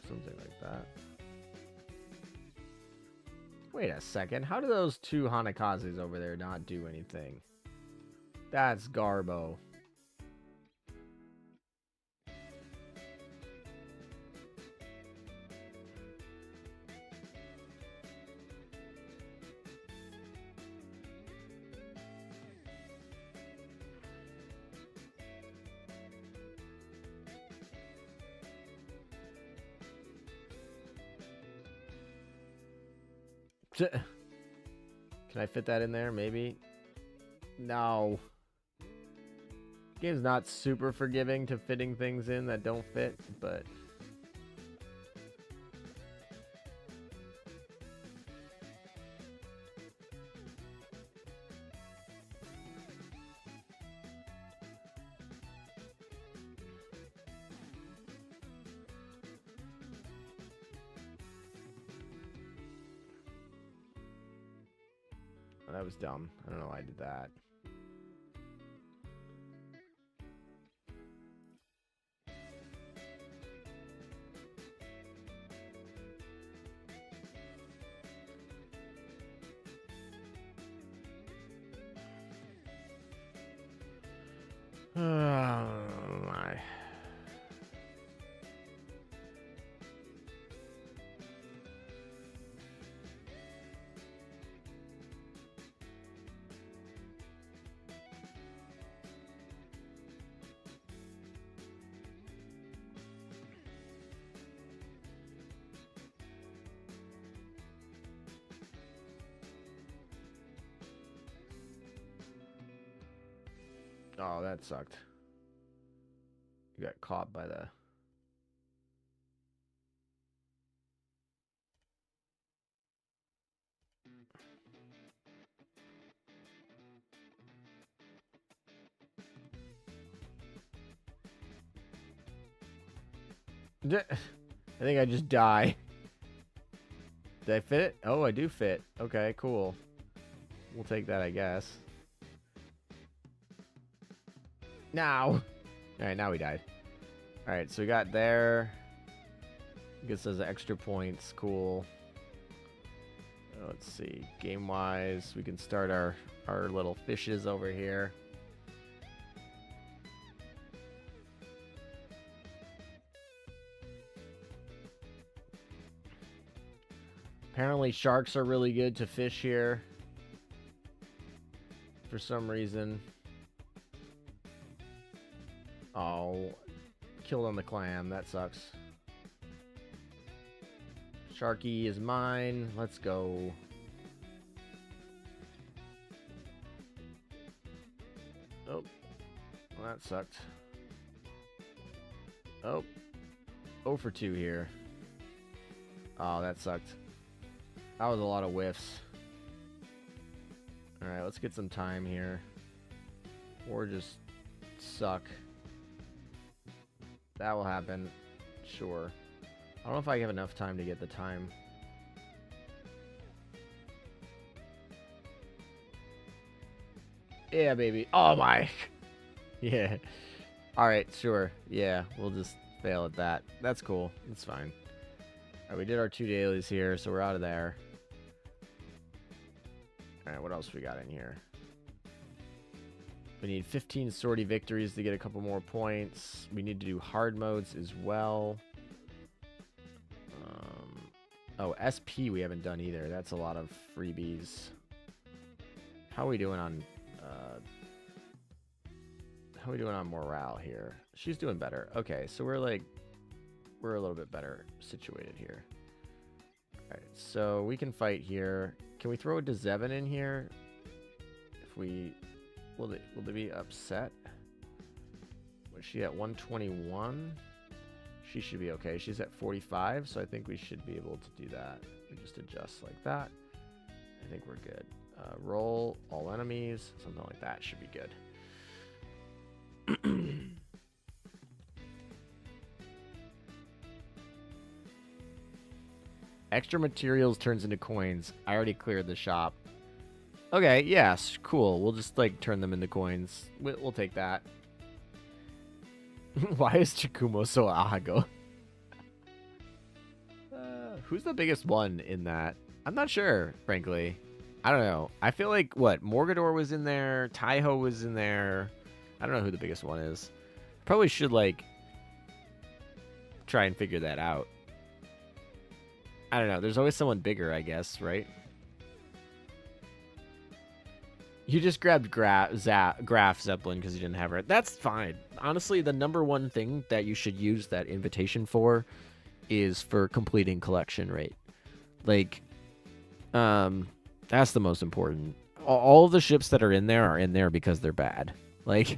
Something like that. Wait a second. How do those two Hanakazes over there not do anything? That's Garbo. Can I fit that in there? Maybe? No. Game's not super forgiving to fitting things in that don't fit, but... that was dumb. I don't know why I did that. Oh my. Oh, that sucked. You got caught by the... I think I just die. Did I fit it? Oh, I do fit. Okay, cool. We'll take that, I guess. Now. Alright, now we died. Alright, so we got there. Gets us extra points. Cool. Let's see. Game-wise, we can start our little fishes over here. Apparently sharks are really good to fish here. For some reason. Oh, killed on the clam. That sucks. Sharky is mine. Let's go. Oh, well, that sucked. Oh, 0 for 2 here. Oh, that sucked. That was a lot of whiffs. Alright, let's get some time here. Or just suck. That will happen. Sure. I don't know if I have enough time to get the time. Yeah, baby. Oh, my. Yeah. Alright, sure. Yeah, we'll just fail at that. That's cool. That's fine. Alright, we did our 2 dailies here, so we're out of there. Alright, what else we got in here? We need 15 sortie victories to get a couple more points. We need to do hard modes as well. Oh, SP we haven't done either. That's a lot of freebies. How are we doing on... how are we doing on morale here? She's doing better. Okay, so we're a little bit better situated here. Alright, so we can fight here. Can we throw a Dzevin in here? If we... Will they be upset? Was she at 121? She should be okay. She's at 45, so I think we should be able to do that. We just adjust like that. I think we're good. Roll all enemies. Something like that should be good. Extra materials turns into coins. I already cleared the shop. Okay, yes, cool. We'll just, like, turn them into coins. We'll take that. Why is Chikumo so ahago? Who's the biggest one in that? I'm not sure, frankly. I don't know. I feel like, what, Morgador was in there, Taiho was in there. I don't know who the biggest one is. Probably should, like, try and figure that out. I don't know. There's always someone bigger, I guess, right? You just grabbed Graf Zeppelin because you didn't have her. That's fine. Honestly, the #1 thing that you should use that invitation for is for completing collection rate. Like, that's the most important. All of the ships that are in there because they're bad. Like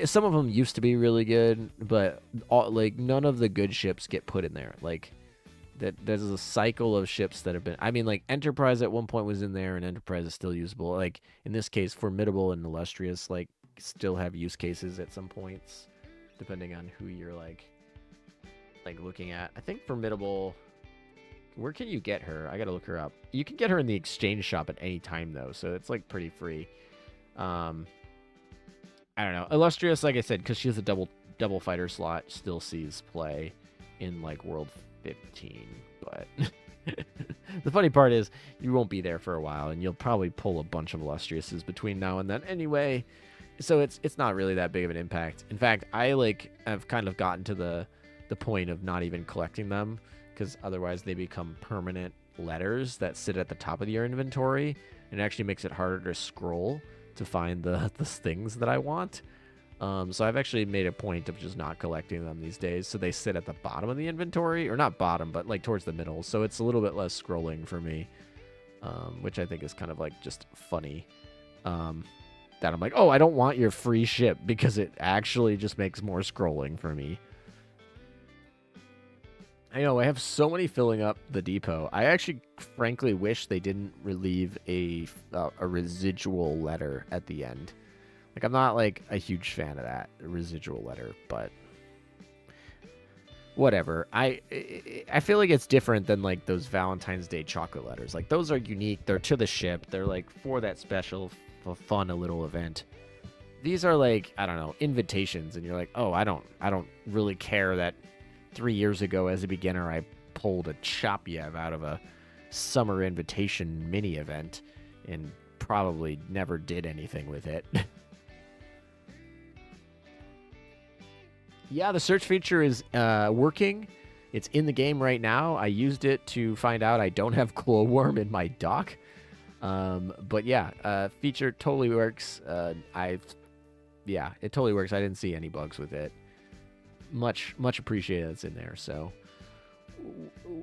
some of them used to be really good, but none of the good ships get put in there. Like, there's a cycle of ships that have been... I mean, like, Enterprise at one point was in there, and Enterprise is still usable. Like, in this case, Formidable and Illustrious, like, still have use cases at some points, depending on who you're, like looking at. I think Formidable... Where can you get her? I gotta look her up. You can get her in the exchange shop at any time, though, so it's, like, pretty free. I don't know. Illustrious, like I said, because she has a double fighter slot, still sees play in, like, World 15, but the funny part is you won't be there for a while, and you'll probably pull a bunch of Illustriouses between now and then anyway, so it's not really that big of an impact. In fact, I've kind of gotten to the point of not even collecting them, because otherwise they become permanent letters that sit at the top of your inventory, and it actually makes it harder to scroll to find the things that I want. So I've actually made a point of just not collecting them these days. So they sit at the bottom of the inventory, or not bottom, but like towards the middle. So it's a little bit less scrolling for me, which I think is kind of like just funny. That I'm like, oh, I don't want your free ship, because it actually just makes more scrolling for me. I know, I have so many filling up the depot. I actually, frankly, wish they didn't relieve a residual letter at the end. Like, I'm not, like, a huge fan of that, residual letter, but whatever. I feel like it's different than, like, those Valentine's Day chocolate letters. Like, those are unique. They're to the ship. They're, like, for that special, fun, a little event. These are, like, I don't know, invitations, and you're like, oh, I don't really care that 3 years ago as a beginner I pulled a Chopyev out of a summer invitation mini event and probably never did anything with it. Yeah, the search feature is working. It's in the game right now. I used it to find out I don't have Glowworm in my dock. But yeah, feature totally works. Yeah, it totally works. I didn't see any bugs with it. Much appreciated it's in there. So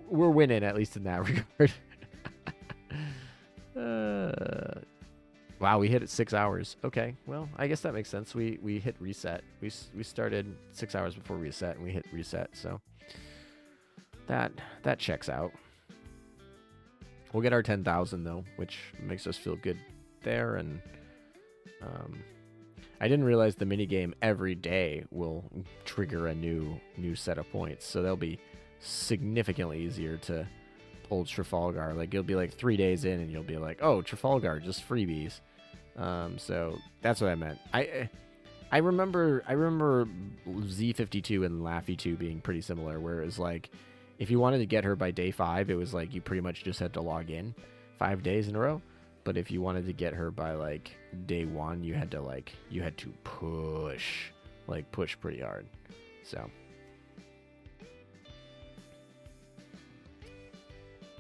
we're winning, at least in that regard. Wow, we hit it 6 hours. Okay, well, I guess that makes sense. We hit reset. We started 6 hours before reset, and we hit reset. So that checks out. We'll get our 10,000 though, which makes us feel good there. And I didn't realize the minigame every day will trigger a new set of points, so they'll be significantly easier to pull Trafalgar. Like, you'll be like 3 days in, and you'll be like, oh, Trafalgar, just freebies. So that's what I meant. I remember Z52 and Laffy 2 being pretty similar, where it was like, if you wanted to get her by day 5, it was like you pretty much just had to log in 5 days in a row. But if you wanted to get her by like day 1, you had to push pretty hard. So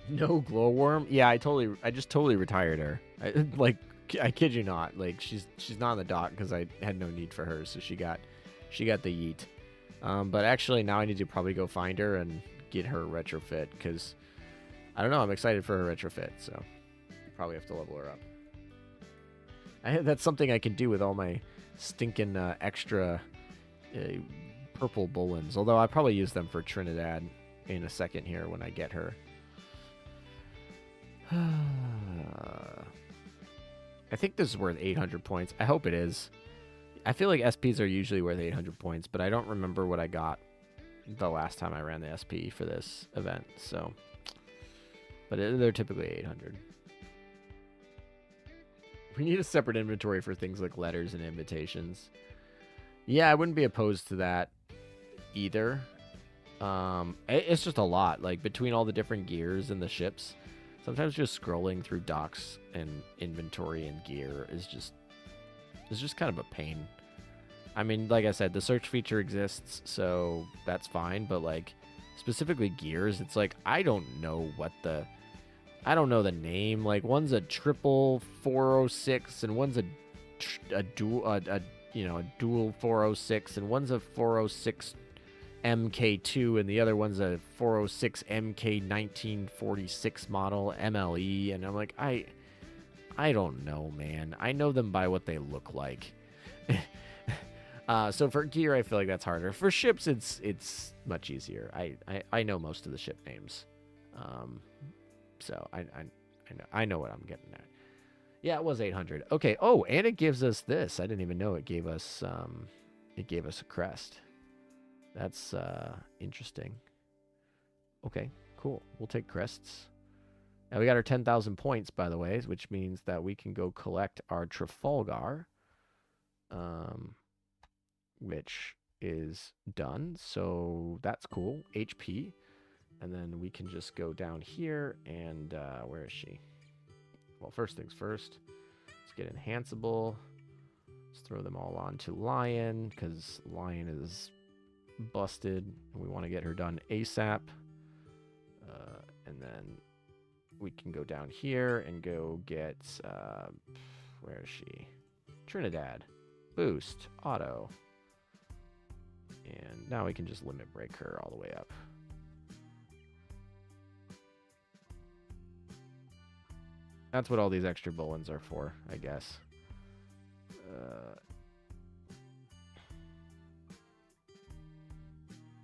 no Glowworm. Yeah, I just totally retired her. I kid you not. Like, she's not in the dock because I had no need for her, so she got the yeet. But actually now I need to probably go find her and get her retrofit, because I don't know, I'm excited for her retrofit, so probably have to level her up. That's something I can do with all my stinking extra purple Bullens, although I'll probably use them for Trinidad in a second here when I get her. I think this is worth 800 points. I hope it is. I feel like SPs are usually worth 800 points, but I don't remember what I got the last time I ran the SP for this event. So, but they're typically 800. We need a separate inventory for things like letters and invitations. Yeah, I wouldn't be opposed to that either. It's just a lot. Like, between all the different gears and the ships, sometimes just scrolling through docks and inventory and gear is just kind of a pain. I mean, like I said, the search feature exists, so that's fine. But like, specifically gears, it's like I don't know the name. Like, one's a triple 406, and one's a dual 406, and one's a 406 Mk.II, and the other one's a 406 Mk 1946 model MLE, and I'm like, I don't know, man. I know them by what they look like. So for gear, I feel like that's harder. For ships, it's much easier. I know most of the ship names, so I know what I'm getting at. Yeah, it was 800. Okay. Oh, and it gives us this. I didn't even know it gave us a crest. That's interesting. Okay, cool. We'll take crests. Now we got our 10,000 points, by the way, which means that we can go collect our Trafalgar, which is done. So that's cool. HP. And then we can just go down here and where is she? Well, first things first. Let's get enhanceable. Let's throw them all onto Lion, because Lion is busted, and we want to get her done ASAP. And then we can go down here and go get where is she? Trinidad. Boost. Auto. And now we can just limit break her all the way up. That's what all these extra Bullens are for, I guess.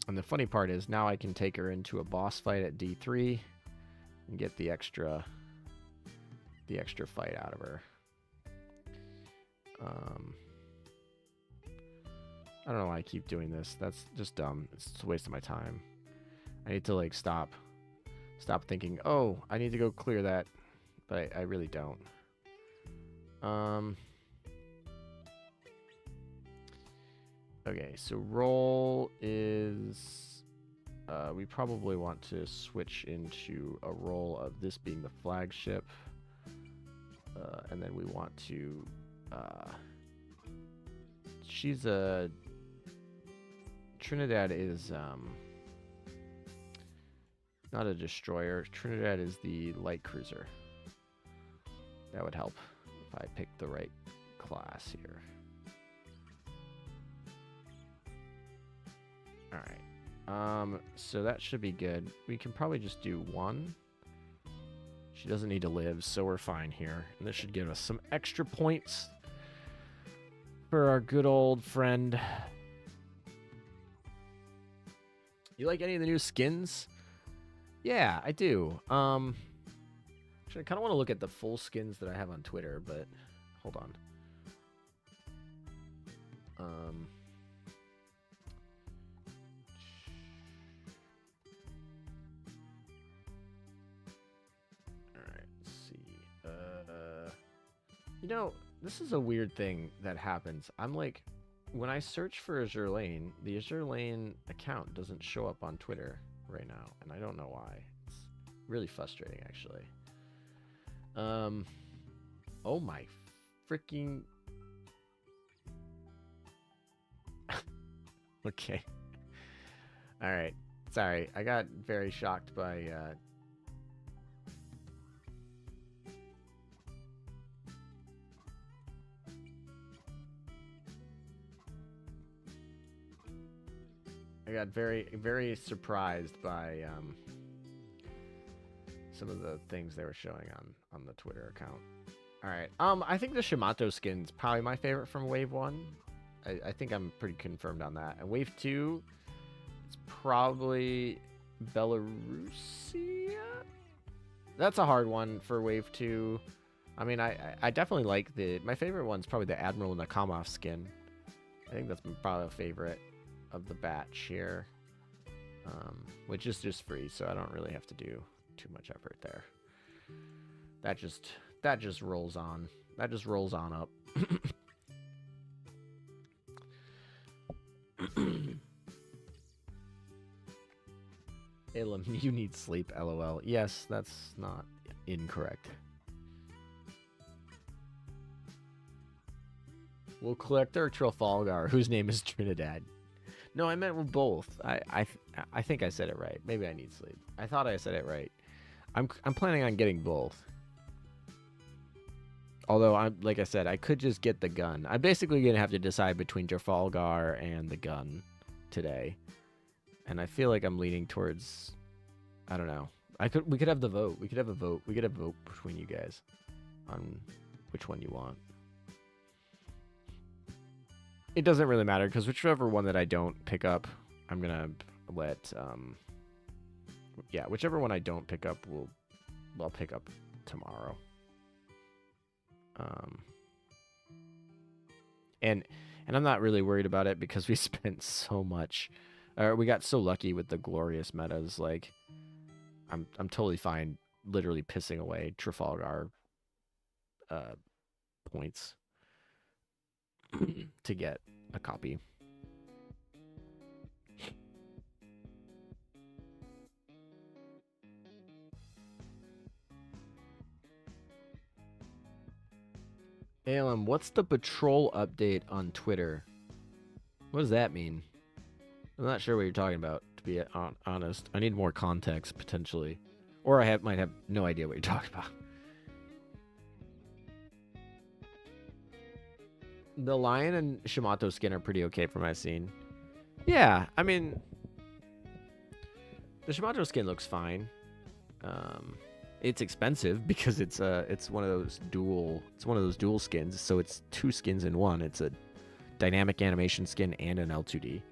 And the funny part is now I can take her into a boss fight at D3 and get the extra fight out of her. I don't know why I keep doing this. That's just dumb. It's a waste of my time. I need to like stop thinking, oh, I need to go clear that, but I really don't. Okay, so roll is we probably want to switch into a role of this being the flagship, and then we want to she's a Trinidad is Not a destroyer. Trinidad is the light cruiser. That would help if I picked the right class here. Alright. So that should be good. We can probably just do one. She doesn't need to live, so we're fine here. And this should give us some extra points for our good old friend. You like any of the new skins? Yeah, I do. Actually, I kind of want to look at the full skins that I have on Twitter, but hold on. You know, this is a weird thing that happens. I'm like, when I search for Azur Lane, the Azur Lane account doesn't show up on Twitter right now, and I don't know why. It's really frustrating, actually. Oh my freaking... Okay. Alright. Sorry, I got very shocked by... I got very, very surprised by some of the things they were showing on the Twitter account. All right. I think the Shimato skin's probably my favorite from Wave 1. I think I'm pretty confirmed on that. And Wave 2, it's probably Belarusia? That's a hard one for Wave 2. I mean, I definitely like my favorite one's probably the Admiral Nakamov skin. I think that's probably a favorite of the batch here, which is just free, so I don't really have to do too much effort there. That just rolls on. That just rolls on up. Elam, you need sleep, LOL. Yes, that's not incorrect. We'll collect our Trafalgar, whose name is Trinidad. No, I meant with both. I think I said it right. Maybe I need sleep. I thought I said it right. I'm planning on getting both. Although like I said, I could just get the gun. I'm basically gonna have to decide between Trafalgar and the gun today. And I feel like I'm leaning towards, I don't know. We could have the vote. We could have a vote. We could have a vote between you guys on which one you want. It doesn't really matter, because whichever one that I don't pick up, I'm going to let... yeah, whichever one I don't pick up, I'll pick up tomorrow. And I'm not really worried about it, because we spent so much... we got so lucky with the glorious metas. Like, I'm totally fine literally pissing away Trafalgar points to get a copy. Alem, what's the patrol update on Twitter? What does that mean? I'm not sure what you're talking about, to be honest. I need more context, potentially. Or I might have no idea what you're talking about. The Lion and Shimato skin are pretty okay from my scene. Yeah, I mean, the Shimato skin looks fine. It's expensive because it's one of those dual skins, so it's two skins in one. It's a dynamic animation skin and an L2D.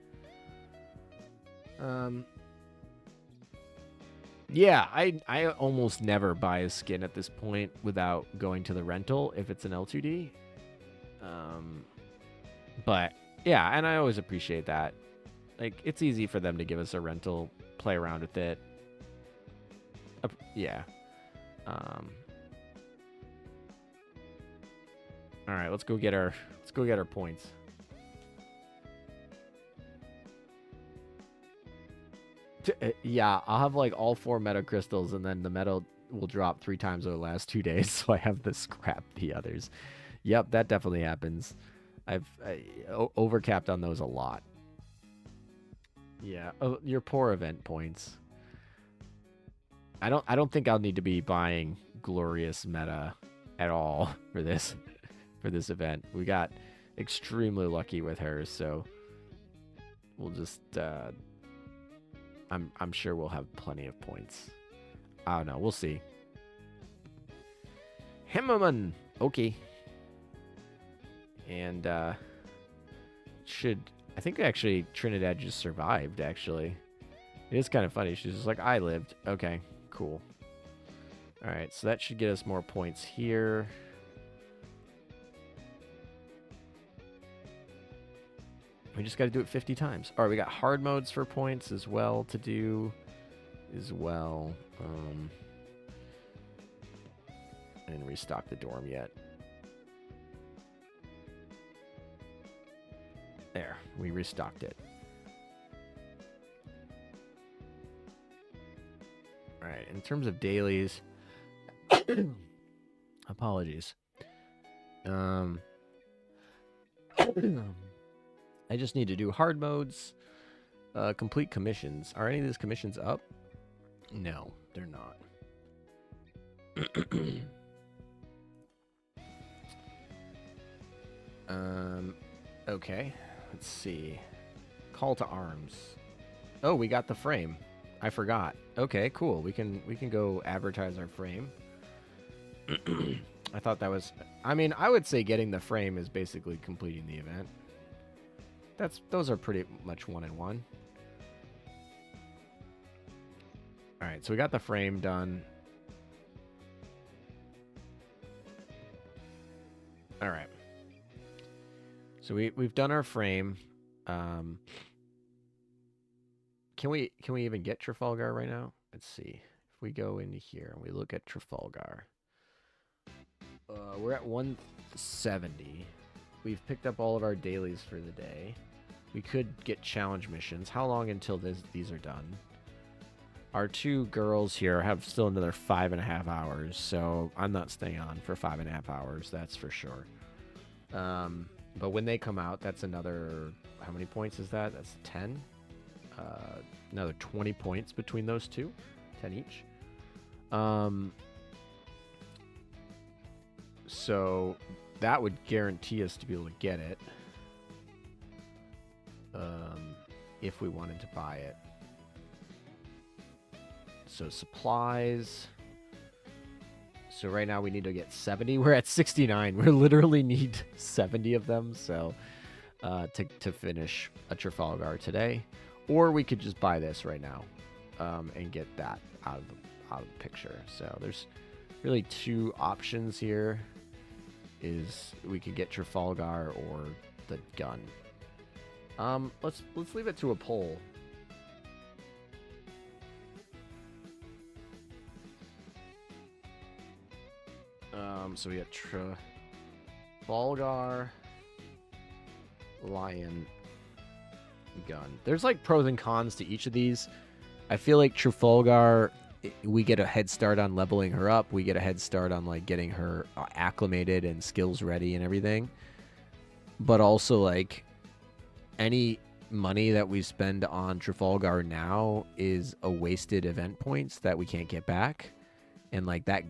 Yeah, I almost never buy a skin at this point without going to the rental if it's an L2D. But yeah, and I always appreciate that. Like, it's easy for them to give us a rental, play around with it. Yeah. All right, let's go get our points. Yeah, I'll have like all 4 meta crystals, and then the meta will drop 3 times over the last 2 days, so I have to scrap the others. Yep, that definitely happens. I overcapped on those a lot. Yeah, your poor event points. I don't think I'll need to be buying glorious meta at all for this event. We got extremely lucky with hers, so we'll just I'm sure we'll have plenty of points. I don't know, we'll see. Himmerman, okay. And I think actually Trinidad just survived, actually. It is kind of funny. She's just like, I lived. Okay, cool. All right, so that should get us more points here. We just got to do it 50 times. All right, we got hard modes for points as well to do as well. I didn't restock the dorm yet. There, we restocked it. All right, in terms of dailies, apologies. I just need to do hard modes, complete commissions. Are any of these commissions up? No, they're not. Okay, let's see. Call to arms. Oh, we got the frame. I forgot. Okay, cool. We can go advertise our frame. I thought that was... I mean, I would say getting the frame is basically completing the event. Those are pretty much 1 and 1. All right, so we got the frame done. All right. So we've done our frame. Can we even get Trafalgar right now? Let's see. If we go into here and we look at Trafalgar, we're at 170. We've picked up all of our dailies for the day. We could get challenge missions. How long until these are done? Our 2 girls here have still another 5.5 hours, so I'm not staying on for 5.5 hours. That's for sure. But when they come out, that's another... How many points is that? That's 10. Another 20 points between those 2. 10 each. So that would guarantee us to be able to get it. If we wanted to buy it. So supplies. So right now we need to get 70. We're at 69. We literally need 70 of them. So to finish a Trafalgar today, or we could just buy this right now and get that out of the picture. So there's really 2 options here. Is we could get Trafalgar or the gun. Let's leave it to a poll. So we got Trafalgar, Lion, gun. There's like pros and cons to each of these. I feel like Trafalgar, we get a head start on leveling her up. We get a head start on like getting her acclimated and skills ready and everything. But also like any money that we spend on Trafalgar now is a wasted event points that we can't get back. And like that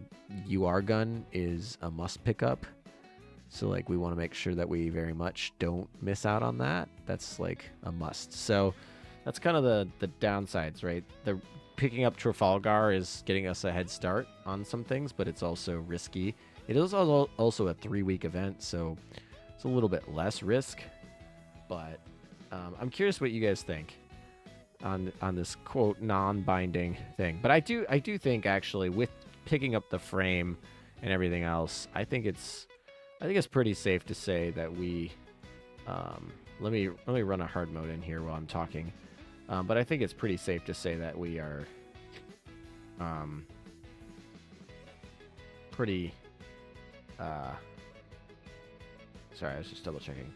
UR gun is a must pick up. So like we want to make sure that we very much don't miss out on that. That's like a must. So that's kind of the downsides, right? The picking up Trafalgar is getting us a head start on some things, but it's also risky. It is also a 3-week event, so it's a little bit less risk. But I'm curious what you guys think on this quote non-binding thing. But I do think actually with picking up the frame and everything else, I think it's pretty safe to say that we let me run a hard mode in here while I'm talking. But I think it's pretty safe to say that we are pretty sorry, I was just double checking.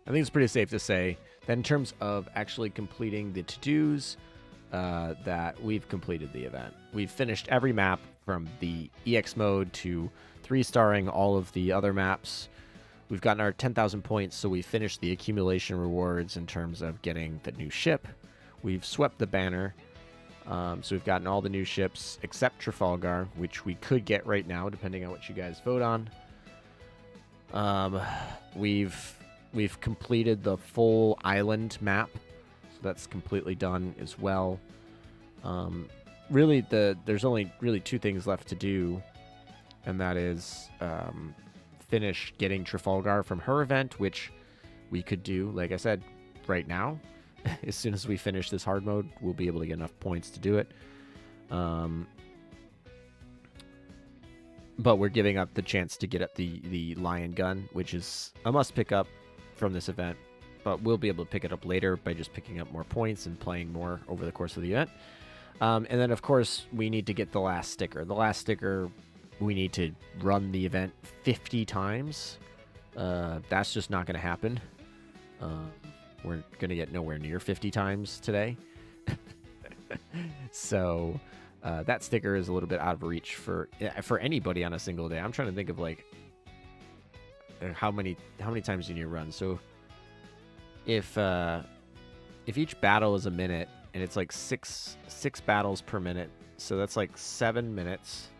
I think it's pretty safe to say that in terms of actually completing the to-dos, that we've completed the event. We've finished every map from the EX mode to 3-starring all of the other maps. We've gotten our 10,000 points, so we finished the accumulation rewards in terms of getting the new ship. We've swept the banner. So we've gotten all the new ships except Trafalgar, which we could get right now, depending on what you guys vote on. We've completed the full island map, so that's completely done as well. Really, there's only really 2 things left to do, and that is finish getting Trafalgar from her event, which we could do, like I said, right now. As soon as we finish this hard mode, we'll be able to get enough points to do it. But we're giving up the chance to get up the lion gun, which is a must pick up from this event. But we'll be able to pick it up later by just picking up more points and playing more over the course of the event. And then, of course, we need to get the last sticker. The last sticker, we need to run the event 50 times. That's just not going to happen. We're going to get nowhere near 50 times today. So that sticker is a little bit out of reach for anybody on a single day. I'm trying to think of like how many times you need to run. So if each battle is a minute and it's like six battles per minute, so that's like 7 minutes.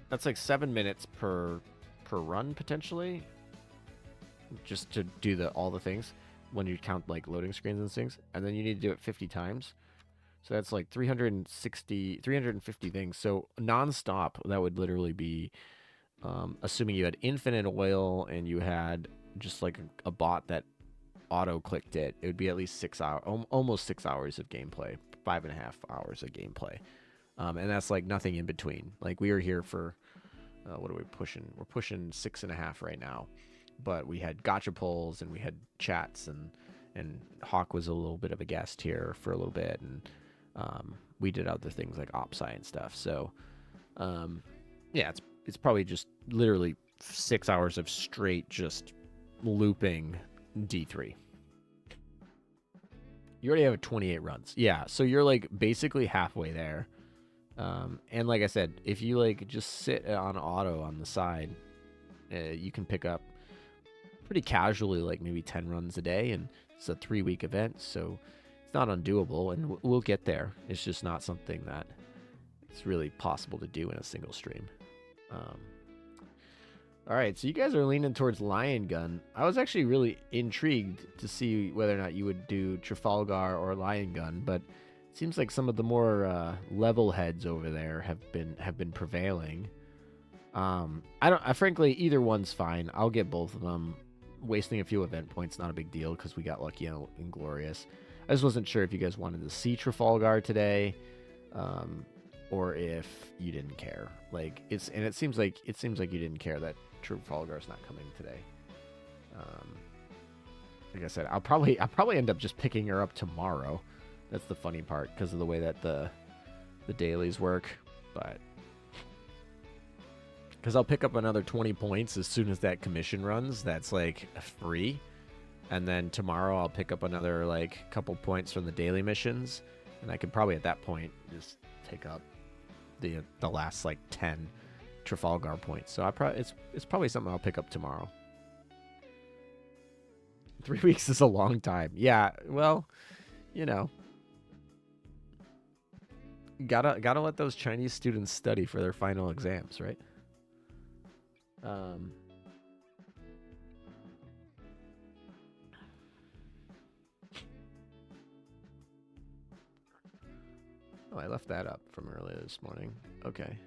That's like 7 minutes per run potentially. Just to do all the things when you count like loading screens and things, and then you need to do it 50 times, so that's like 350 things. So non-stop, that would literally be assuming you had infinite oil and you had just like a bot that auto clicked it would be at least 6 hours, almost 6 hours of gameplay, 5.5 hours of gameplay, and that's like nothing in between. Like we were here for what are we pushing? We're pushing 6.5 right now. But we had gacha polls and we had chats, and Hawk was a little bit of a guest here for a little bit, and we did other things like OpSci and stuff. So yeah, it's probably just literally 6 hours of straight just looping D3. You already have 28 runs. Yeah, so you're like basically halfway there. And like I said, if you like just sit on auto on the side, you can pick up pretty casually like maybe 10 runs a day, and it's a 3-week event, so it's not undoable, and we'll get there. It's just not something that it's really possible to do in a single stream. All right, so you guys are leaning towards Lion Gun. I was actually really intrigued to see whether or not you would do Trafalgar or Lion Gun, but it seems like some of the more level heads over there have been prevailing. Frankly, either one's fine. I'll get both of them. Wasting a few event points, not a big deal, because we got lucky and glorious. I just wasn't sure if you guys wanted to see Trafalgar today, or if you didn't care. Like it seems like you didn't care that Trafalgar's not coming today. Like I said, I'll probably end up just picking her up tomorrow. That's the funny part because of the way that the dailies work, but. Because I'll pick up another 20 points as soon as that commission runs. That's like free. And then tomorrow I'll pick up another like couple points from the daily missions. And I could probably at that point just take up the last like 10 Trafalgar points. So it's probably something I'll pick up tomorrow. 3 weeks is a long time. Yeah, well, you know. Gotta let those Chinese students study for their final exams, right? Oh, I left that up from earlier this morning. Okay.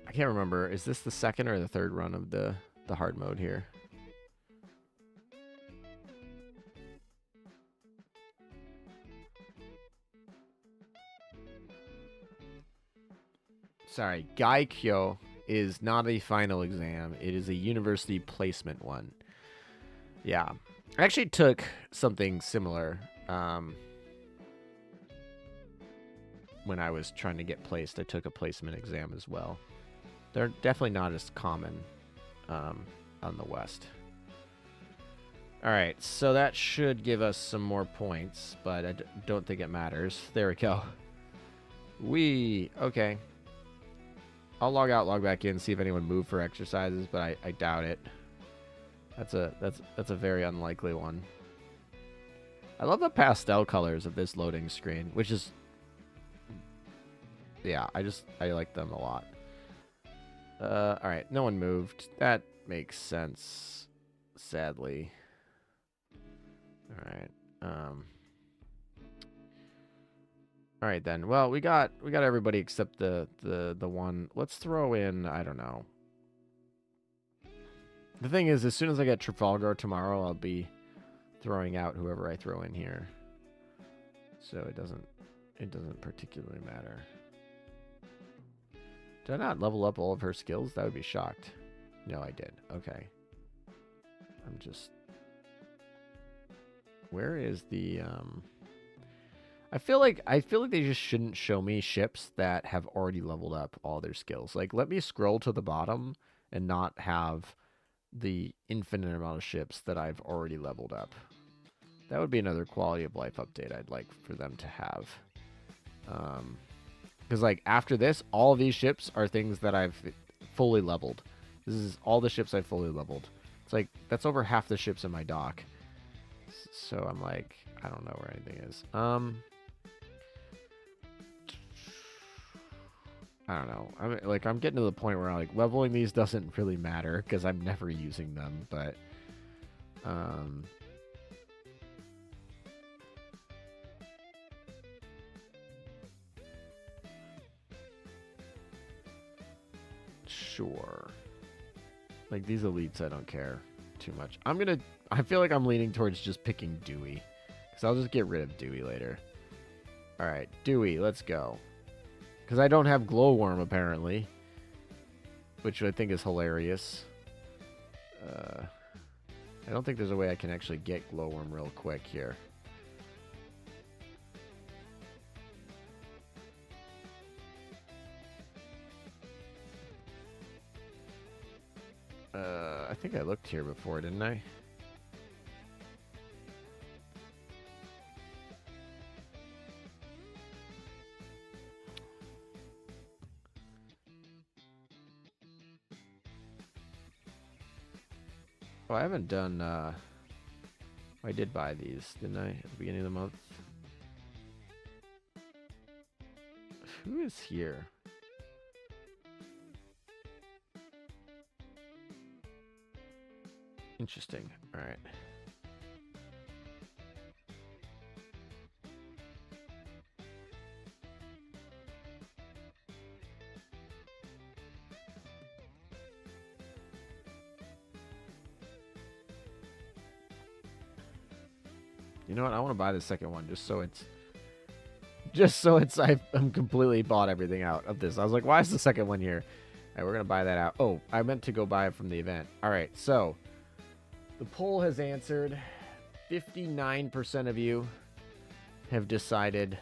I can't remember. Is this the second or the third run of the hard mode here? Sorry, Gaikyo is not a final exam. It is a university placement one. Yeah. I actually took something similar when I was trying to get placed. I took a placement exam as well. They're definitely not as common on the West. All right, so that should give us some more points, but I don't think it matters. There we go. Okay. I'll log out, log back in, see if anyone moved for exercises, but I doubt it. That's a very unlikely one. I love the pastel colors of this loading screen, which is, yeah, I like them a lot. All right, no one moved. That makes sense, sadly. All right. All right then. Well, we got everybody except the one. Let's throw in, I don't know. The thing is, as soon as I get Trafalgar tomorrow, I'll be throwing out whoever I throw in here. So it doesn't particularly matter. Did I not level up all of her skills? That would be shocked. No, I did. Okay. I'm just... Where is the I feel like they just shouldn't show me ships that have already leveled up all their skills. Like, let me scroll to the bottom and not have the infinite amount of ships that I've already leveled up. That would be another quality of life update I'd like for them to have. Because, like, after this, all of these ships are things that I've fully leveled. This is all the ships I've fully leveled. It's like, that's over half the ships in my dock. So I'm like, I don't know where anything is. I don't know. I'm getting to the point where like leveling these doesn't really matter because I'm never using them, but sure. Like these elites I don't care too much. I feel like I'm leaning towards just picking Dewey because I'll just get rid of Dewey later. All right, Dewey, let's go. Because I don't have Glowworm, apparently. Which I think is hilarious. I don't think there's a way I can actually get Glowworm real quick here. I think I looked here before, didn't I? Oh, I haven't done, I did buy these, didn't I, at the beginning of the month? Who is here? Interesting. All right. You know what? I want to buy the second one just so it's I'm completely bought everything out of this. I was like, why is the second one here? All right, we're going to buy that out. Oh, I meant to go buy it from the event. All right, so the poll has answered. 59% of you have decided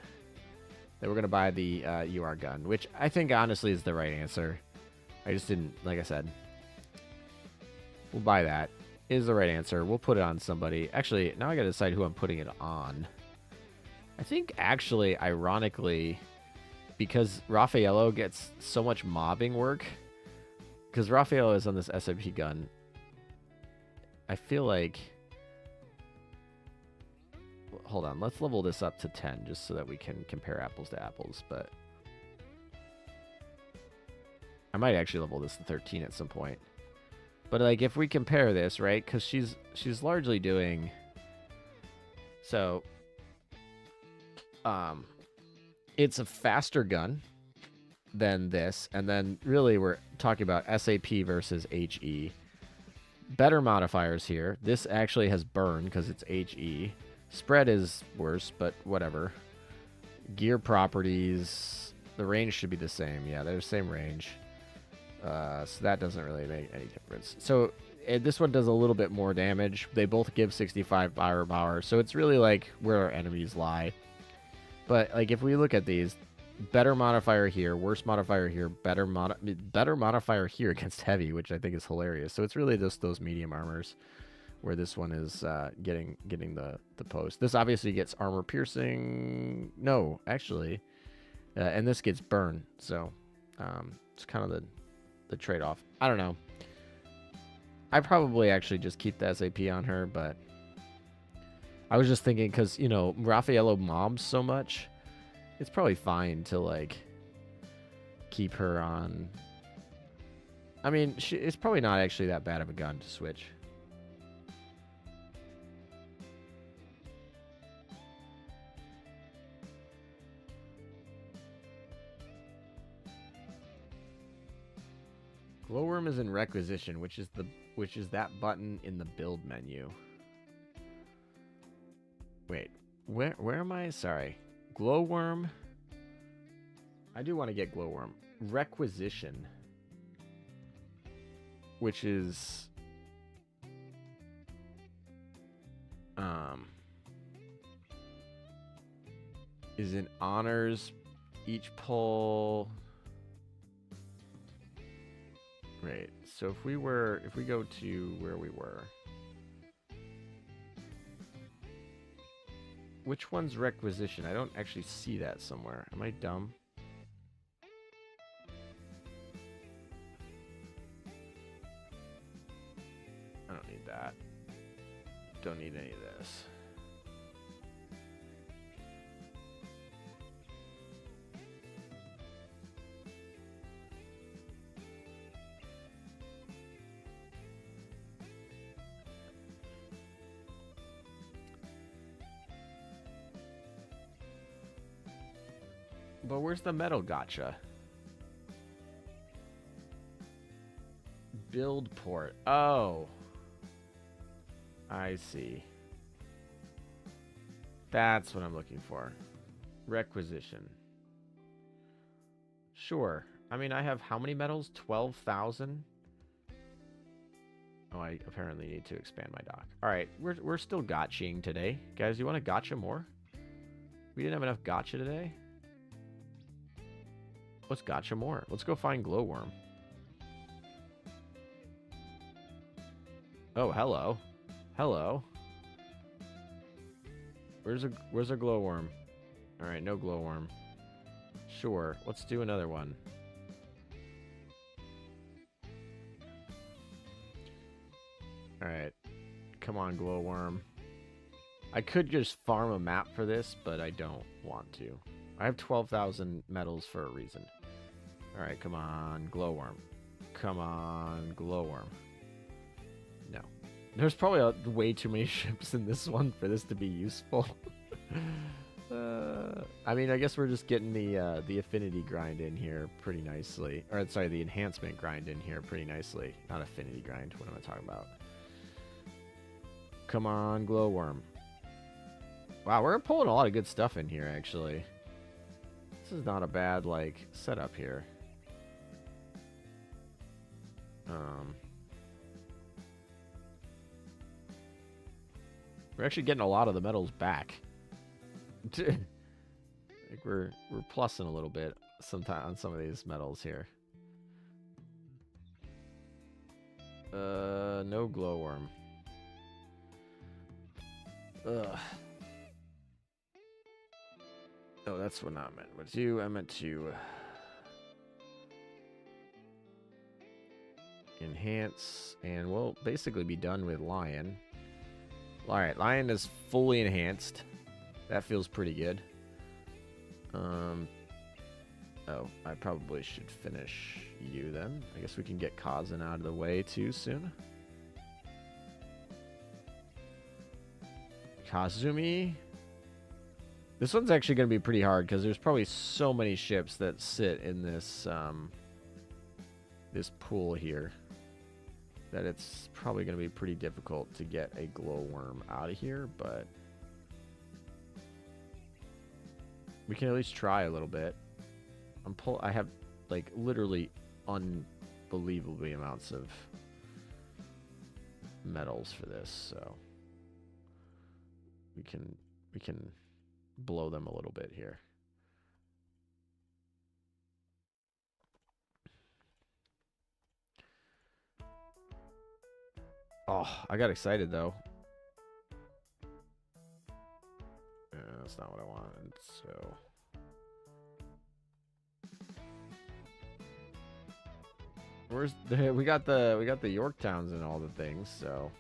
that we're going to buy the UR gun, which I think honestly is the right answer. I just didn't, like I said. We'll buy that. Is the right answer. We'll put it on somebody. Actually, now I got to decide who I'm putting it on. I think actually, ironically, because Raffaello gets so much mobbing work, because Raffaello is on this SMP gun, I feel like... Hold on, let's level this up to 10 just so that we can compare apples to apples, but... I might actually level this to 13 at some point. But like if we compare this, right? Because she's largely doing... So... It's a faster gun than this, and then really we're talking about SAP versus HE. Better modifiers here. This actually has burn because it's HE. Spread is worse, but whatever. Gear properties. The range should be the same. Yeah, they're the same range. So that doesn't really make any difference. So this one does a little bit more damage. They both give 65 firepower, so it's really like where our enemies lie. But like if we look at these, better modifier here, worse modifier here, better modifier here against heavy, which I think is hilarious. So it's really just those medium armors where this one is getting the post. This obviously gets armor piercing. No, actually, and this gets burn. So it's kind of the trade-off. I don't know. I probably actually just keep the SAP on her, but I was just thinking because, you know, Raffaello mobs so much, it's probably fine to, like, keep her on. I mean, it's probably not actually that bad of a gun to switch. Glowworm is in requisition, which is that button in the build menu. Wait, where am I? Sorry. Glowworm. I do want to get Glowworm. Requisition. Which is in honors. Each pull. Right. So if we go to where we were. Which one's requisition? I don't actually see that somewhere. Am I dumb? I don't need that. Don't need any of this. But where's the metal gacha? Build port. Oh. I see. That's what I'm looking for. Requisition. Sure. I mean, I have how many metals? 12,000? Oh, I apparently need to expand my dock. All right, we're still gotching today. Guys, you want to gotcha more? We didn't have enough gotcha today. Let's gotcha more. Let's go find Glowworm. Oh, hello. Hello. Where's a Glowworm? All right, no Glowworm. Sure, let's do another one. All right. Come on, Glowworm. I could just farm a map for this, but I don't want to. I have 12,000 metals for a reason. All right, come on, Glowworm. Come on, Glowworm. No. There's probably way too many ships in this one for this to be useful. I mean, I guess we're just getting the affinity grind in here pretty nicely. Or, sorry, the enhancement grind in here pretty nicely. Not affinity grind. What am I talking about? Come on, Glowworm. Wow, we're pulling a lot of good stuff in here, actually. This is not a bad, like, setup here. We're actually getting a lot of the metals back. Like we're plussing a little bit sometime on some of these metals here. No Glowworm. Ugh. Oh, that's what I meant. What you? I meant to enhance, and we'll basically be done with Lion. All right, Lion is fully enhanced. That feels pretty good. Oh, I probably should finish you then. I guess we can get Kazan out of the way too soon. Kazumi. This one's actually going to be pretty hard because there's probably so many ships that sit in this this pool here that it's probably going to be pretty difficult to get a Glowworm out of here, but we can at least try a little bit. I have like literally unbelievably amounts of medals for this, so we can blow them a little bit here. Oh, I got excited though. That's not what I wanted. So where's the we got the Yorktowns and all the things, so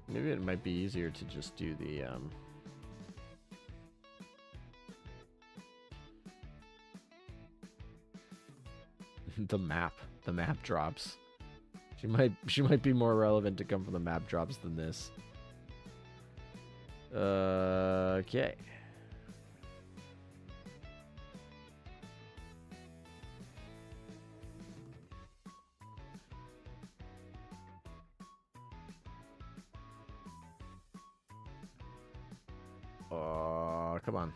maybe it might be easier to just do the the map drops. She might be more relevant to come from the map drops than this. Okay. Come on.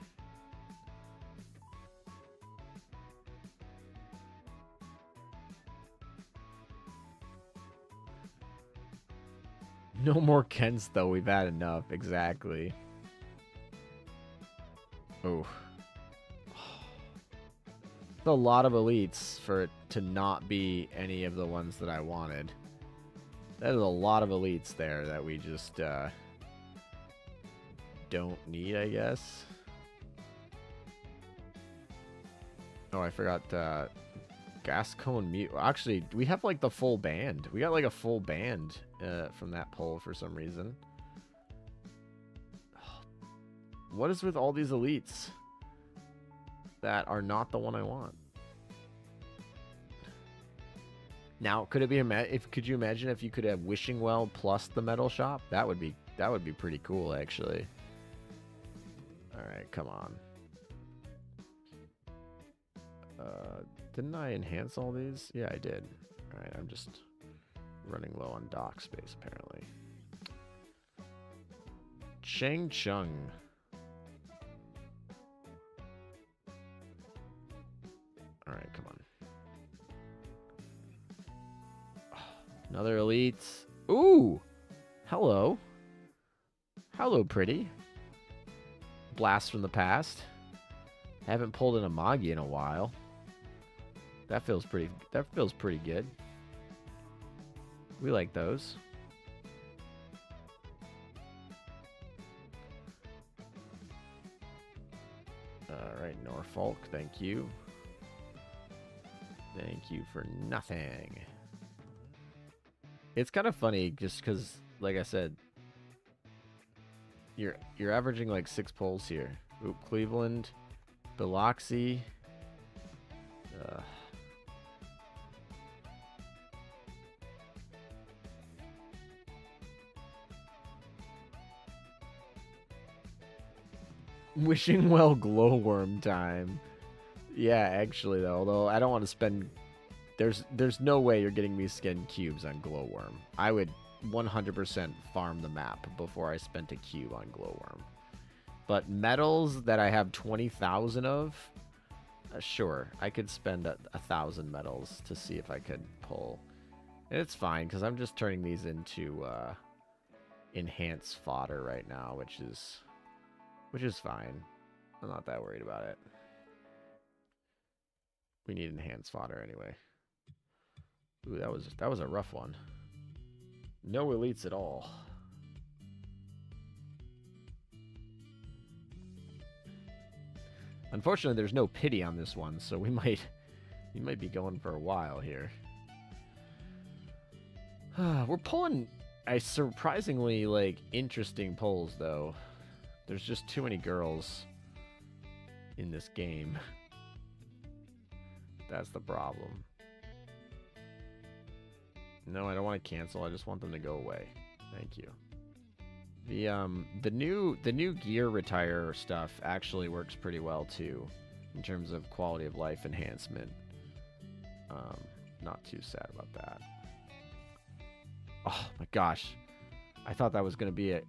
No more Kents, though. We've had enough. Exactly. Oh. It's a lot of elites for it to not be any of the ones that I wanted. That is a lot of elites there that we just don't need, I guess. Oh, I forgot Gascon Mute. Actually, we have like the full band. We got like a full band from that poll for some reason. What is with all these elites that are not the one I want? Now, could it be could you imagine if you could have Wishing Well plus the metal shop? That would be pretty cool, actually. All right, come on. Didn't I enhance all these? Yeah, I did. All right, I'm just running low on dock space, apparently. Chang Chung. All right, come on. Another elite. Ooh! Hello. Hello, pretty. Blast from the past. Haven't pulled an Amagi in a while. That feels pretty good. We like those. Alright, Norfolk, thank you. Thank you for nothing. It's kind of funny just because, like I said, you're averaging like 6 pulls here. Oop, Cleveland, Biloxi. Wishing Well Glowworm time. Yeah, actually though, although I don't want to spend there's no way you're getting me skin cubes on Glowworm. I would 100% farm the map before I spent a cube on Glowworm. But metals that I have 20,000 of, sure, I could spend 1,000 metals to see if I could pull. And it's fine because I'm just turning these into enhanced fodder right now, which is fine. I'm not that worried about it. We need enhanced fodder anyway. Ooh, that was a rough one. No elites at all. Unfortunately, there's no pity on this one, so we might be going for a while here. We're pulling a surprisingly like interesting pulls though. There's just too many girls in this game. That's the problem. No, I don't want to cancel. I just want them to go away. Thank you. The new gear retire stuff actually works pretty well too, in terms of quality of life enhancement. Not too sad about that. Oh my gosh, I thought that was gonna be it.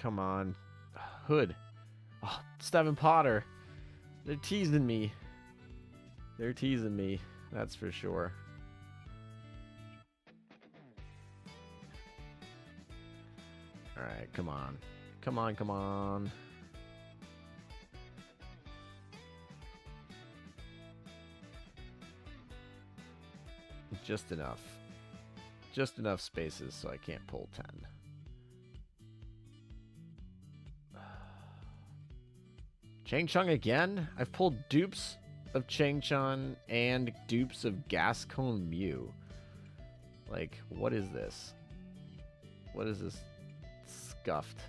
Come on. Hood. Oh, Stephen Potter. They're teasing me. They're teasing me. That's for sure. Alright, come on. Come on, come on. Just enough. Just enough spaces so I can't pull 10. Chang Chung again? I've pulled dupes of Chang Chung and dupes of Gascon Mew. Like, what is this? What is this scuffed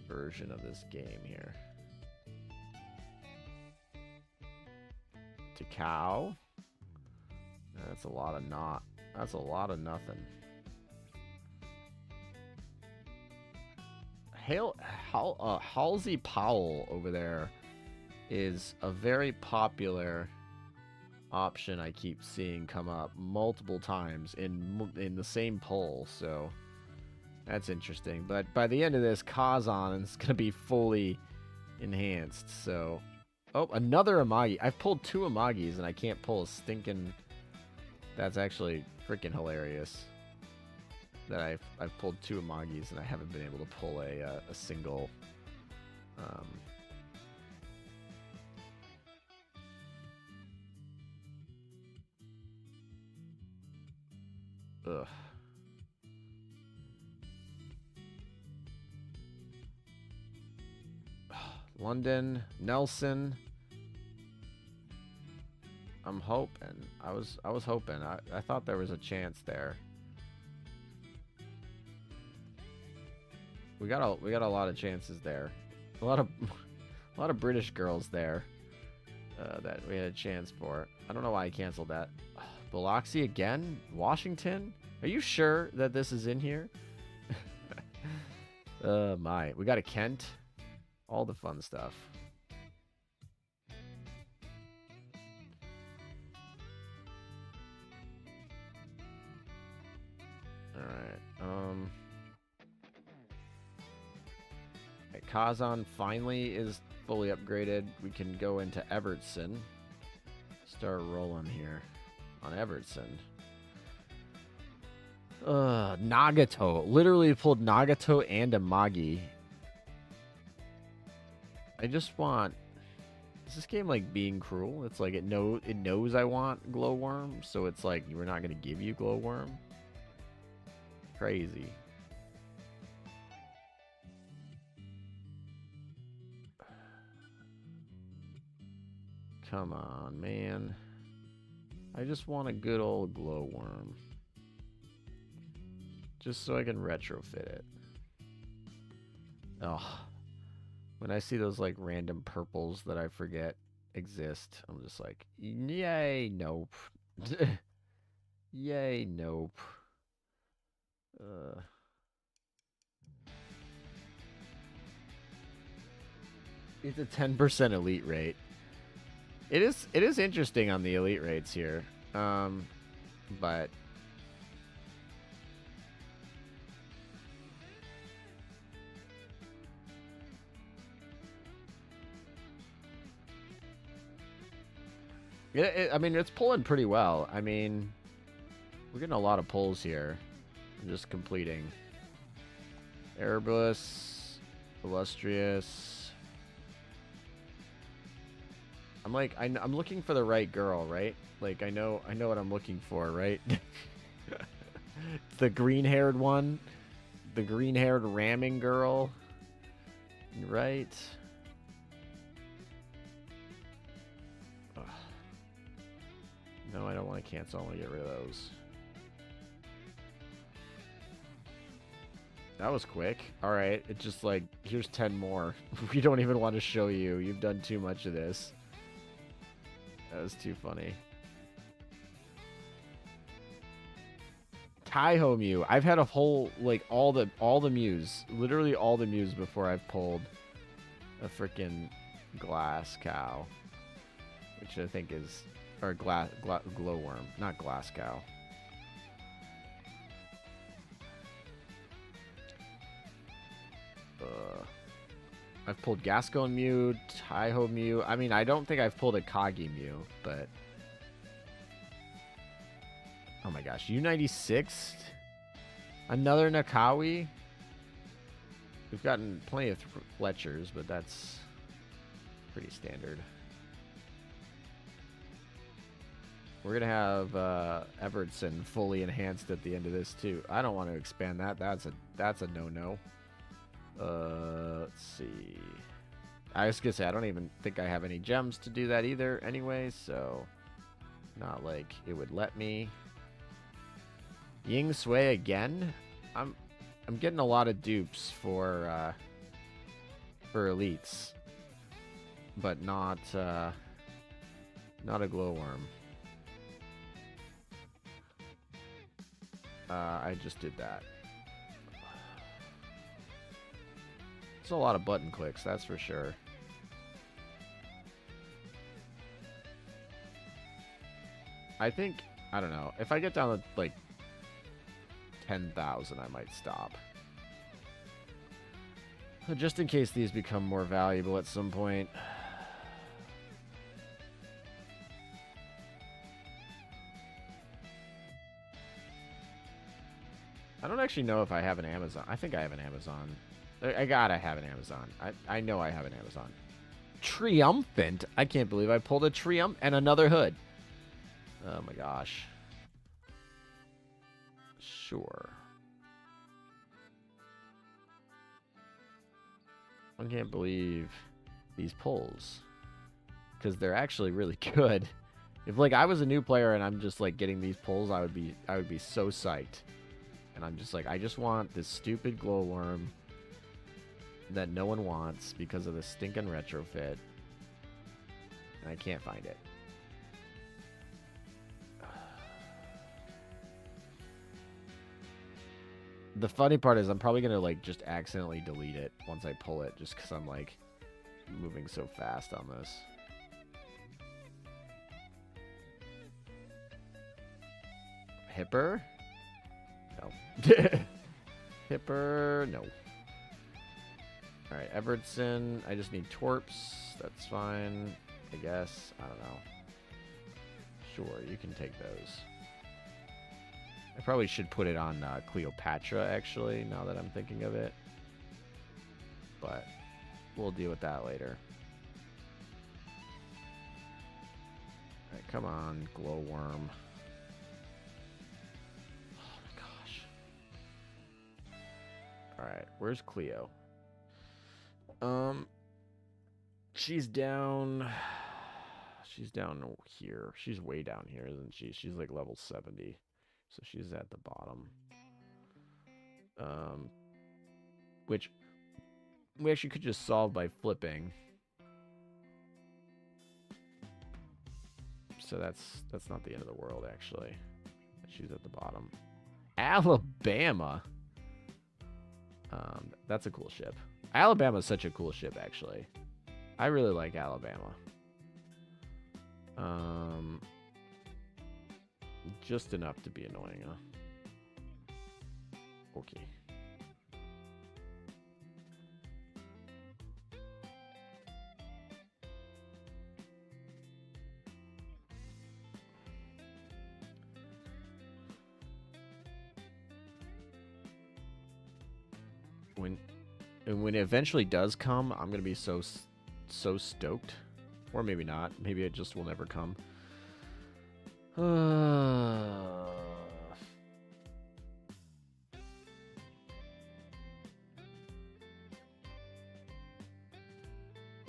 version of this game here? Takao? That's a lot of not. That's a lot of nothing. Halsey Powell over there is a very popular option I keep seeing come up multiple times in the same poll, so that's interesting. But by the end of this, Kazan is going to be fully enhanced, so... Oh, another Amagi. I've pulled 2 Amagis, and I can't pull a stinking... That's actually freaking hilarious. That I've pulled 2 Amagis, and I haven't been able to pull a single... Ugh. London, Nelson. I'm hoping. I was hoping. I thought there was a chance there. We got a lot of chances there. A lot of British girls there that we had a chance for. I don't know why I canceled that. Biloxi again? Washington? Are you sure that this is in here? My. We got a Kent. All the fun stuff. Alright. Kazan finally is fully upgraded. We can go into Evertson. Start rolling here on Evertson. Nagato. Literally pulled Nagato and Amagi. I just want... Is this game like being cruel? It's like it knows I want Glowworm, so it's like we're not going to give you Glowworm. Crazy. Come on, man. I just want a good old Glowworm. Just so I can retrofit it. Oh. When I see those like random purples that I forget exist, I'm just like, yay, nope. Yay, nope. It's a 10% elite rate. It is interesting on the elite rates here. But I mean, it's pulling pretty well. I mean, we're getting a lot of pulls here. I'm just completing. Erebus, Illustrious. I'm like, I'm looking for the right girl, right? Like, I know what I'm looking for, right? The green-haired one. The green-haired ramming girl. Right? Ugh. No, I don't want to cancel. I want to get rid of those. That was quick. Alright, it's just like, here's 10 more. We don't even want to show you. You've done too much of this. That was too funny. Taiho Mew. I've had a whole, like, all the Mews. Literally all the Mews before I've pulled a freaking glass cow. Which I think is... Or glowworm. Not glass cow. I've pulled Gascon Mew, Taiho Mew. I mean, I don't think I've pulled a Kagi Mew, but... Oh my gosh, U96? Another Nakawi? We've gotten plenty of Fletchers, but that's pretty standard. We're going to have Evertson fully enhanced at the end of this, too. I don't want to expand that. That's a no-no. Let's see. I was going to say, I don't even think I have any gems to do that either anyway, so not like it would let me. Ying Sui again? I'm getting a lot of dupes for elites, but not a glowworm. I just did that. It's a lot of button clicks, that's for sure. I think, I don't know, if I get down to like 10,000, I might stop. Just in case these become more valuable at some point. I don't actually know if I have an Amazon. I think I have an Amazon. I gotta have an Amazon. I know I have an Amazon. Triumphant? I can't believe I pulled a Triumph and another hood. Oh my gosh. Sure. I can't believe these pulls. Because they're actually really good. If like I was a new player and I'm just like getting these pulls, I would be so psyched. And I'm just like, I just want this stupid glowworm that no one wants because of the stinking retrofit. And I can't find it. The funny part is I'm probably going to like just accidentally delete it once I pull it just because I'm like moving so fast on this. Hipper? No. Hipper? No. Alright, Evertson. I just need Torps. That's fine. I guess. I don't know. Sure, you can take those. I probably should put it on Cleopatra, actually, now that I'm thinking of it. But we'll deal with that later. Alright, come on, Glowworm. Oh my gosh. Alright, where's Cleo? She's down... She's down here. She's way down here, isn't she? She's like level 70. So she's at the bottom. Which we actually could just solve by flipping. So that's not the end of the world, actually. She's at the bottom. Alabama. That's a cool ship. Alabama's such a cool ship, actually. I really like Alabama. Just enough to be annoying, huh? Okay. When it eventually does come, I'm gonna be so stoked. Or maybe not. Maybe it just will never come.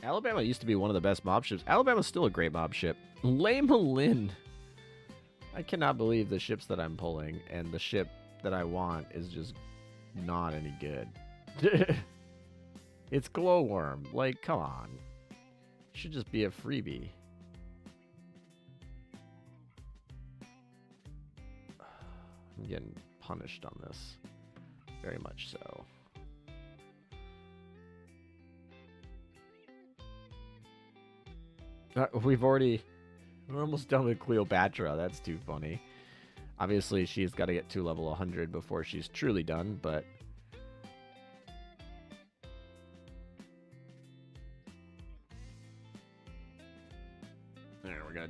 Alabama used to be one of the best mob ships. Alabama's still a great mob ship. Lama Lin. I cannot believe the ships that I'm pulling and the ship that I want is just not any good. It's Glowworm. Like, come on. It should just be a freebie. I'm getting punished on this. Very much so. We're almost done with Cleopatra. That's too funny. Obviously, she's got to get to level 100 before she's truly done, but...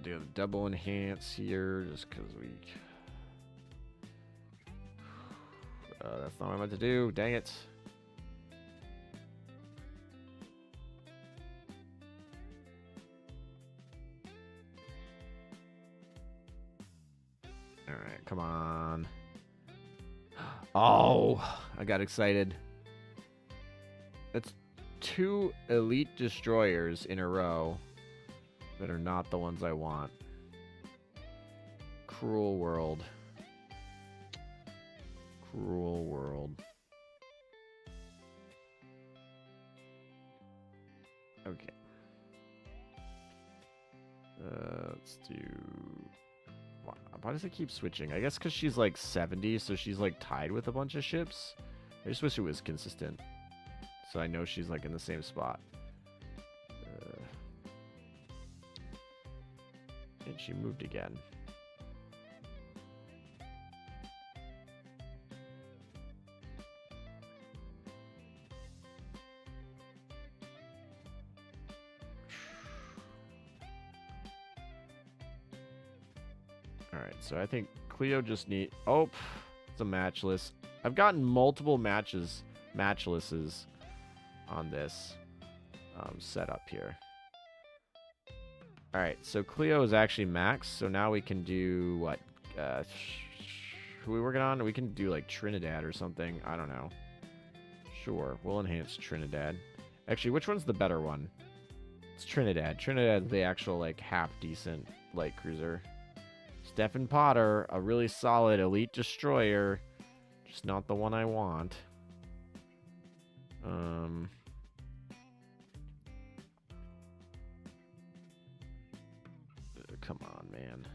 do the double enhance here just because we... that's not what I meant to do. Dang it. Alright, come on. Oh, I got excited. That's 2 elite destroyers in a row that are not the ones I want. Cruel world. Cruel world. Okay. Let's do... Why does it keep switching? I guess because she's like 70, so she's like tied with a bunch of ships. I just wish it was consistent. So I know she's like in the same spot. And she moved again. Alright, so I think Cleo just need... Oh, it's a matchless. I've gotten multiple matchlisses on this setup here. Alright, so Cleo is actually max, so now we can do what? Who are we working on? We can do like Trinidad or something. I don't know. Sure, we'll enhance Trinidad. Actually, which one's the better one? It's Trinidad. Trinidad's the actual like half-decent light cruiser. Stephen Potter, a really solid elite destroyer. Just not the one I want. Come on, man.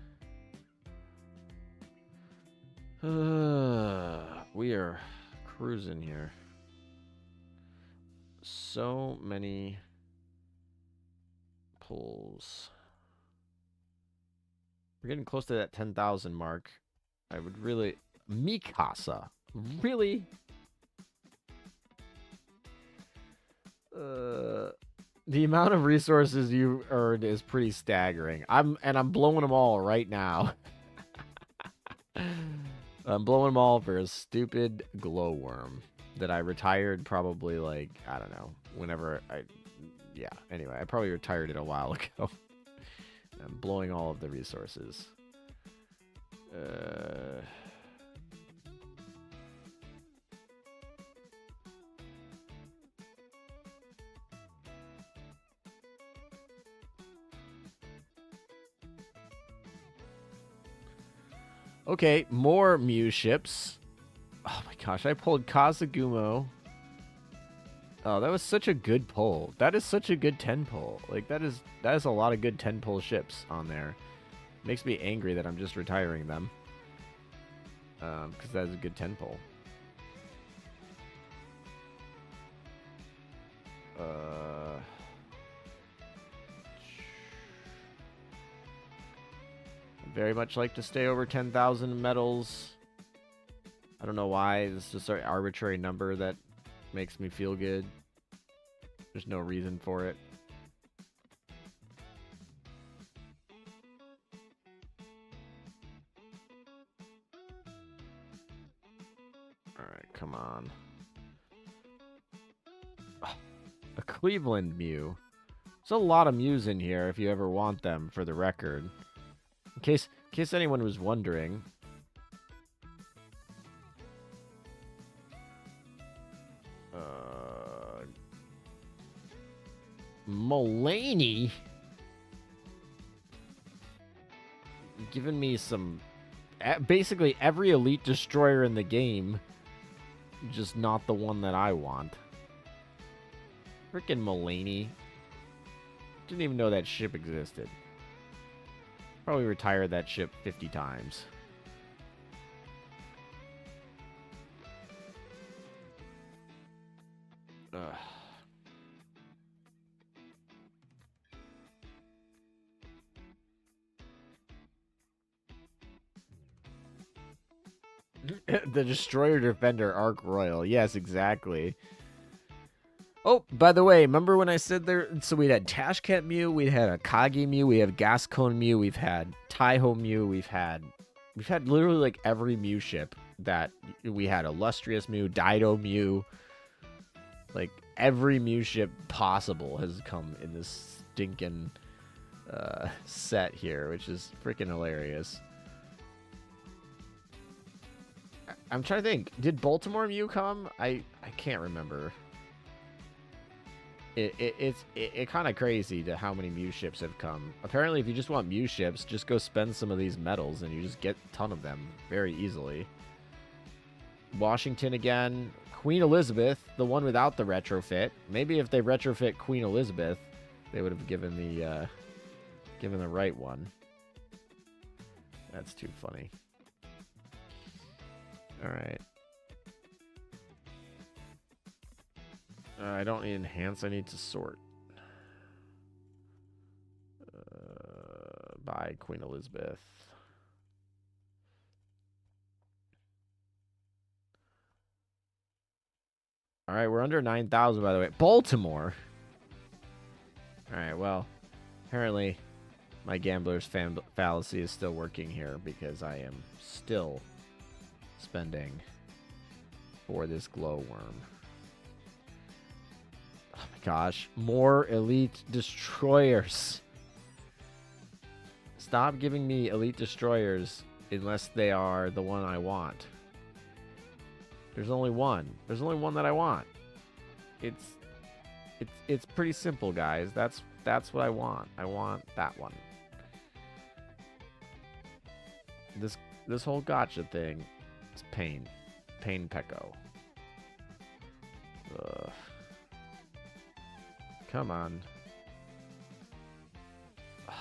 We are cruising here. So many pulls. We're getting close to that 10,000 mark. I would really... Mikasa. Really? The amount of resources you earned is pretty staggering. I'm blowing them all right now. I'm blowing them all for a stupid glowworm that I retired probably like, I don't know, whenever yeah, anyway, I probably retired it a while ago. I'm blowing all of the resources. Okay, more Mew ships. Oh my gosh, I pulled Kazugumo. Oh, that was such a good pull. That is such a good 10 pull. Like that is a lot of good 10 pull ships on there. Makes me angry that I'm just retiring them. Because that is a good 10 pull. Very much like to stay over 10,000 medals. I don't know why. It's just an arbitrary number that makes me feel good. There's no reason for it. Alright, come on. Oh, a Cleveland Mew. There's a lot of Mews in here if you ever want them, for the record. In case anyone was wondering. Mulaney? Giving me some... basically every elite destroyer in the game. Just not the one that I want. Frickin' Mulaney. Didn't even know that ship existed. Probably retired that ship 50 times. Ugh. The Destroyer Defender Arc Royal. Yes, exactly. Oh, by the way, remember when I said there? So we had Tashket Mew, we had a Kage Mew, we have Gascon Mew, we've had Taiho Mew, we've had literally like every Mew ship that we had. Illustrious Mew, Dido Mew, like every Mew ship possible has come in this stinking set here, which is freaking hilarious. I'm trying to think. Did Baltimore Mew come? I can't remember. It's kind of crazy to how many Mew ships have come. Apparently, if you just want Mew ships, just go spend some of these medals and you just get a ton of them very easily. Washington again. Queen Elizabeth, the one without the retrofit. Maybe if they retrofit Queen Elizabeth, they would have given the right one. That's too funny. All right. I don't need enhance. I need to sort. By Queen Elizabeth. All right, we're under 9,000, by the way. Baltimore. All right, well, apparently my gambler's fallacy is still working here because I am still spending for this glowworm. Oh my gosh, more elite destroyers. Stop giving me elite destroyers unless they are the one I want. There's only one. There's only one that I want. It's pretty simple, guys. That's what I want. I want that one. This whole gacha thing is pain. Pain Pecco. Ugh. Come on. Oh,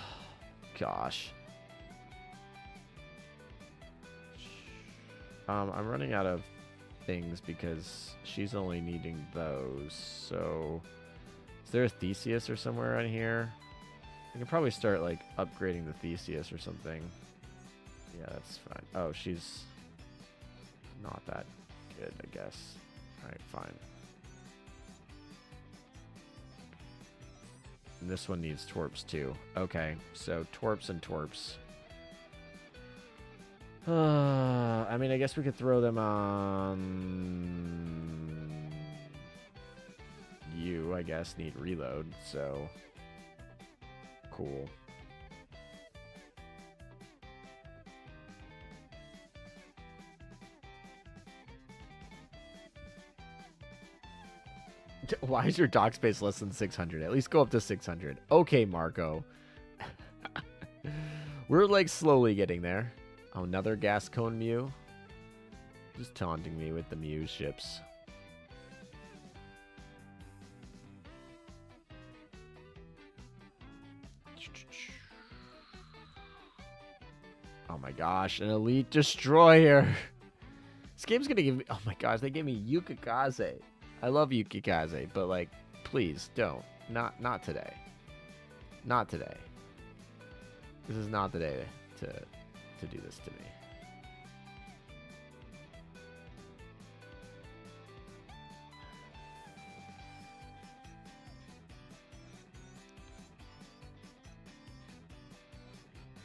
gosh. I'm running out of things because she's only needing those. So, is there a Theseus or somewhere on here? I can probably start like upgrading the Theseus or something. Yeah, that's fine. Oh, she's not that good, I guess. All right, fine. And this one needs Torps too. Okay, so Torps and Torps. I mean, I guess we could throw them on you, I guess, need reload, so cool. Why is your dock space less than 600? At least go up to 600. Okay, Marco. We're like slowly getting there. Oh, another Gascon Mew. Just taunting me with the Mew ships. Oh my gosh, an elite destroyer. This game's gonna give me, oh my gosh, they gave me Yukikaze. I love Yukikaze, but like, please don't. Not today. Not today. This is not the day to do this to me.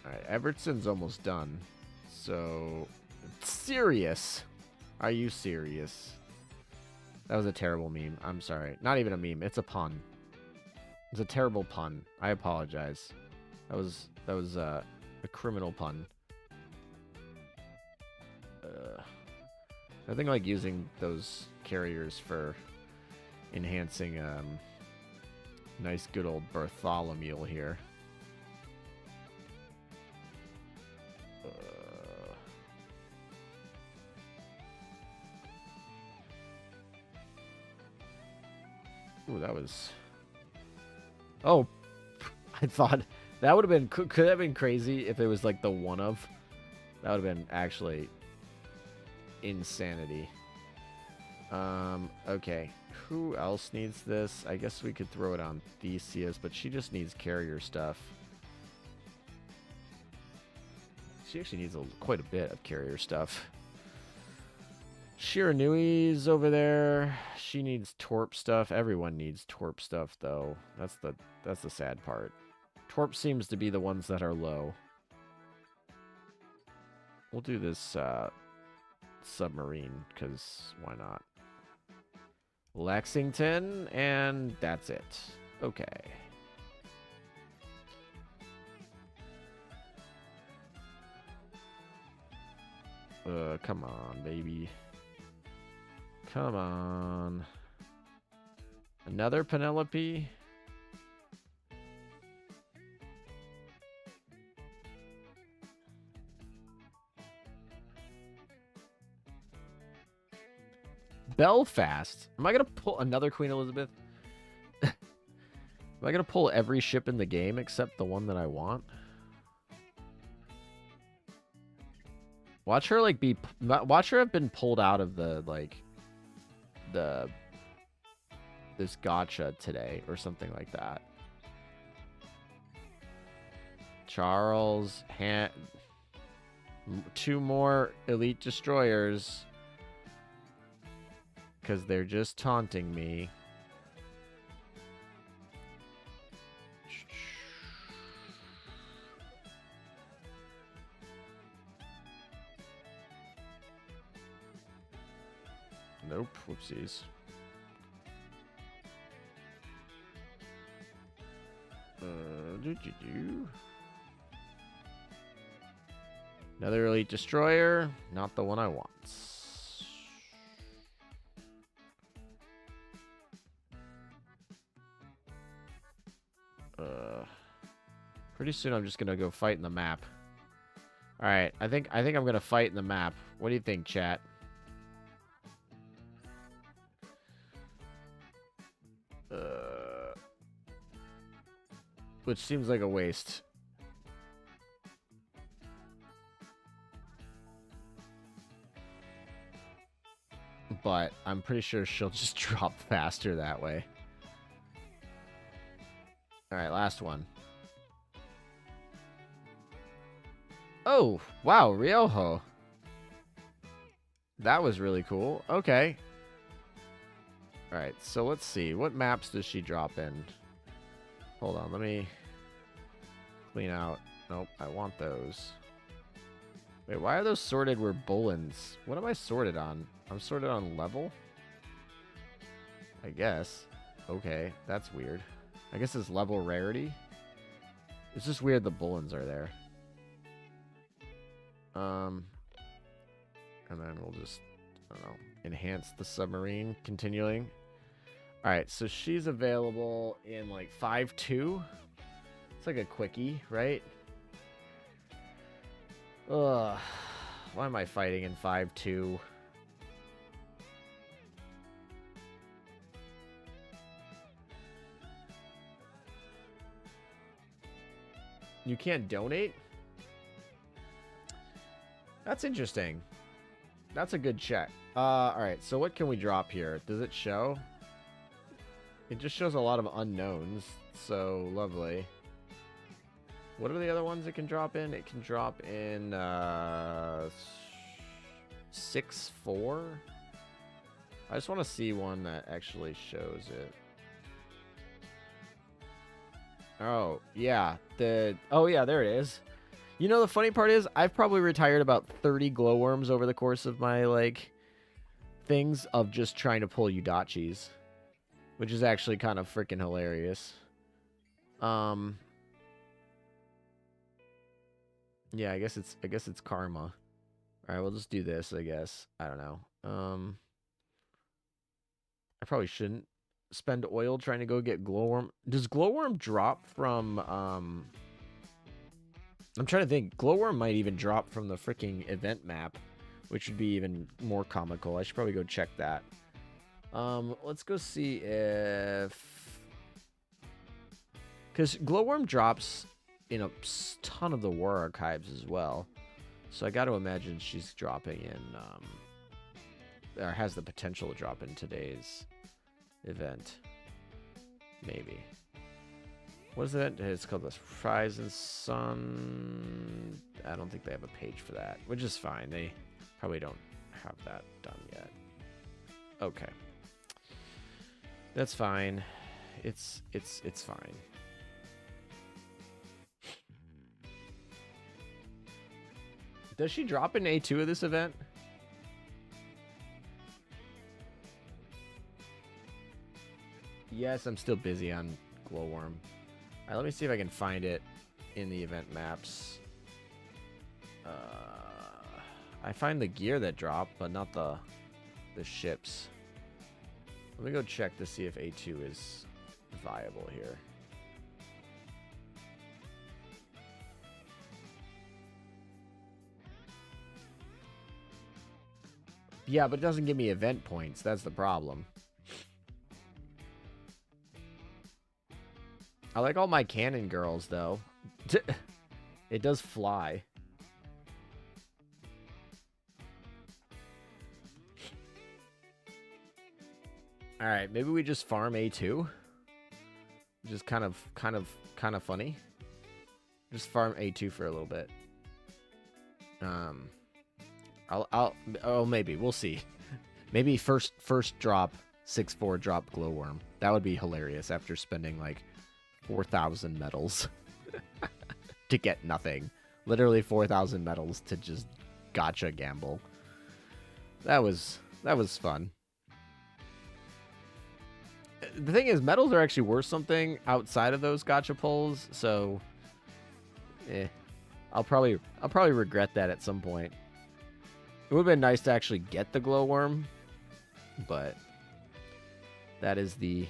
Alright, Evertson's almost done. So, serious. Are you serious? That was a terrible meme. I'm sorry. Not even a meme. It's a pun. It's a terrible pun. I apologize. That was a criminal pun. I think like using those carriers for enhancing nice good old Bartholomew here. Ooh, that was... Oh, I thought that would have been... Could have been crazy if it was like the one of. That would have been actually insanity. Okay. Who else needs this? I guess we could throw it on Theseus, but she just needs carrier stuff. She actually needs quite a bit of carrier stuff. Shiranui's over there. She needs Torp stuff. Everyone needs Torp stuff, though. That's the sad part. Torp seems to be the ones that are low. We'll do this submarine, because why not? Lexington, and that's it. Okay. Come on, baby. Come on. Another Penelope? Belfast? Am I going to pull another Queen Elizabeth? Am I going to pull every ship in the game except the one that I want? Watch her, like, watch her have been pulled out of the, like, this gacha today or something like that. Charles, 2 more elite destroyers. Because they're just taunting me. Nope, whoopsies. Another elite destroyer, not the one I want. Pretty soon I'm just gonna go fight in the map. All right, I think I'm gonna fight in the map. What do you think, chat? Which seems like a waste. But I'm pretty sure she'll just drop faster that way. All right, last one. Oh, wow, Ryoho. That was really cool. Okay. All right, so let's see. What maps does she drop in? Hold on, let me clean out. Nope, I want those. Wait, why are those sorted where Bullens? What am I sorted on? I'm sorted on level? I guess. Okay, that's weird. I guess it's level rarity. It's just weird the Bullens are there. And then we'll just, I don't know, enhance the submarine, continuing. Alright, so she's available in like 5.2. It's like a quickie, right? Ugh. Why am I fighting in 5.2? You can't donate? That's interesting. That's a good check. Alright, so what can we drop here? Does it show? It just shows a lot of unknowns, so lovely. What are the other ones it can drop in? It can drop in 6.4. I just want to see one that actually shows it. Oh, yeah. Oh, yeah, there it is. You know, the funny part is I've probably retired about 30 glowworms over the course of my, like, things of just trying to pull Udachis. Which is actually kind of freaking hilarious. Yeah, I guess it's karma. All right, we'll just do this, I guess. I don't know. I probably shouldn't spend oil trying to go get glowworm. Does glowworm drop from I'm trying to think. Glowworm might even drop from the freaking event map, which would be even more comical. I should probably go check that. Let's go see if... Because Glowworm drops in a ton of the War Archives as well. So I got to imagine she's dropping in, or has the potential to drop in today's event. Maybe. What is it? It's called the Fries and Sun. I don't think they have a page for that, which is fine. They probably don't have that done yet. Okay. That's fine. It's fine. Does she drop an A2 of this event? Yes, I'm still busy on Glowworm. All right, let me see if I can find it in the event maps. I find the gear that dropped, but not the ships. Let me go check to see if A2 is viable here. Yeah, but it doesn't give me event points. That's the problem. I like all my cannon girls, though. It does fly. All right, maybe we just farm A2, which is kind of funny. Just farm A2 for a little bit. Maybe we'll see. Maybe first drop 6/4 drop Glowworm. That would be hilarious after spending like 4,000 medals to get nothing. Literally 4,000 medals to just gacha gamble. That was fun. The thing is, medals are actually worth something outside of those gacha pulls, so I'll probably regret that at some point. It would have been nice to actually get the Glowworm, but that is the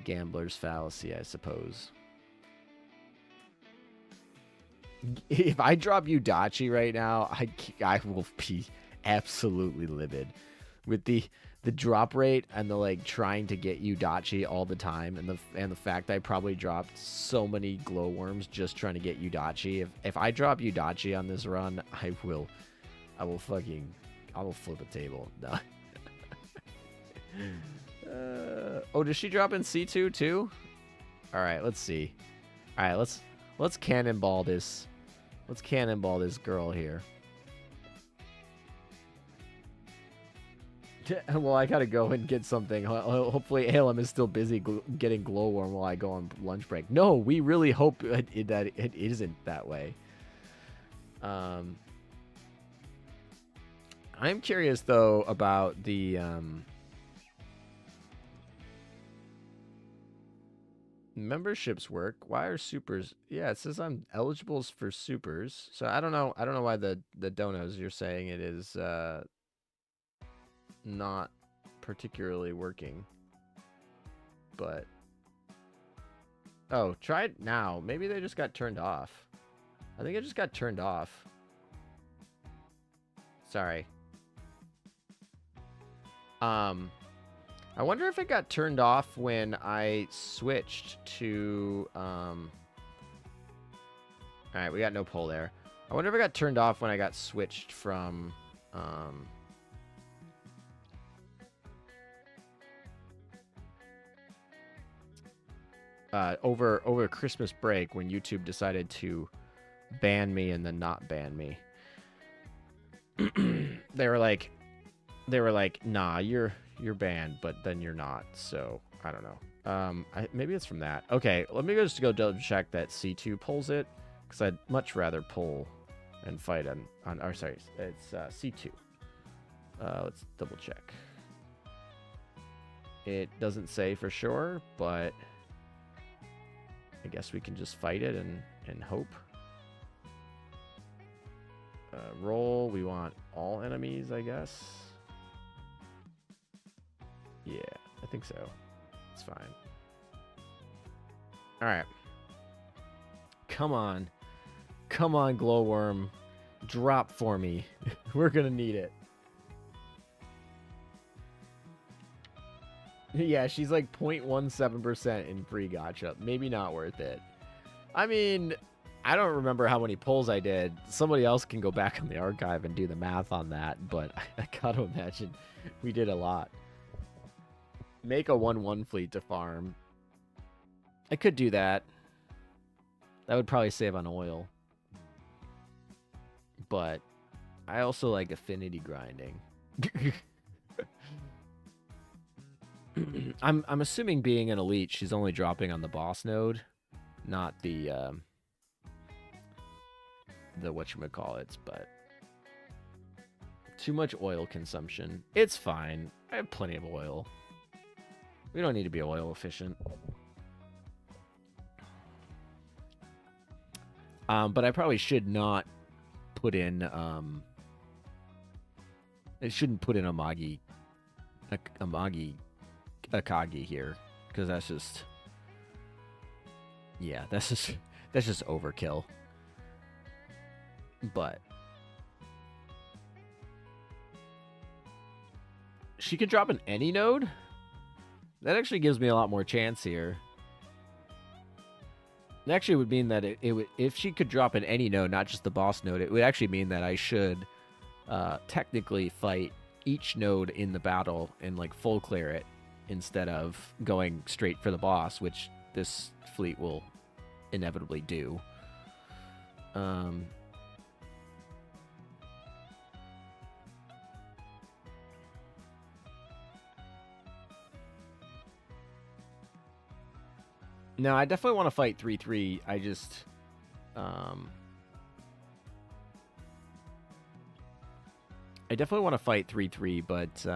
gambler's fallacy, I suppose. If I drop Udachi right now, I will be absolutely livid with the drop rate and the like trying to get Udachi all the time, and the fact I probably dropped so many Glowworms just trying to get Udachi. If I drop Udachi on this run, I will flip a table. No. Oh, does she drop in C2 too? All right, let's see. All right, let's cannonball this. Let's cannonball this girl here. Well, I gotta go and get something. Hopefully, Alem is still busy getting Glowworm while I go on lunch break. No, we really hope that it isn't that way. I'm curious though about the memberships work. Why are supers? Yeah, it says I'm eligible for supers. So I don't know why the donos you're saying it is not particularly working. But oh, try it now. Maybe they just got turned off. I think it just got turned off. Sorry. I wonder if it got turned off when I switched to Alright, we got no poll there. I wonder if it got turned off when I got switched from over Christmas break when YouTube decided to ban me and then not ban me. They were like, nah, you're banned, but then you're not. So I don't know. Maybe it's from that. Okay, let me just go double check that C2 pulls it, because I'd much rather pull and fight on. Or sorry, it's C2. Let's double check. It doesn't say for sure, but I guess we can just fight it and hope. Roll. We want all enemies, I guess. Yeah, I think so. It's fine. All right. Come on. Come on, Glowworm. Drop for me. We're going to need it. Yeah, she's like 0.17% in free gacha. Maybe not worth it. I mean, I don't remember how many pulls I did. Somebody else can go back in the archive and do the math on that, but I gotta imagine we did a lot. Make a 1/1 fleet to farm. I could do that. That would probably save on oil. But I also like affinity grinding. I'm assuming being an elite, she's only dropping on the boss node, not the whatchamacallits, but too much oil consumption. It's fine. I have plenty of oil. We don't need to be oil efficient. But I probably should not put in I shouldn't put in a Akagi here, because that's just, yeah, that's just overkill. But she could drop in any node. That actually gives me a lot more chance here. It actually would mean that it would, if she could drop in any node, not just the boss node, it would actually mean that I should technically fight each node in the battle and like full clear it instead of going straight for the boss, which this fleet will inevitably do. No, I definitely want to fight 3-3. I just I definitely want to fight 3-3, but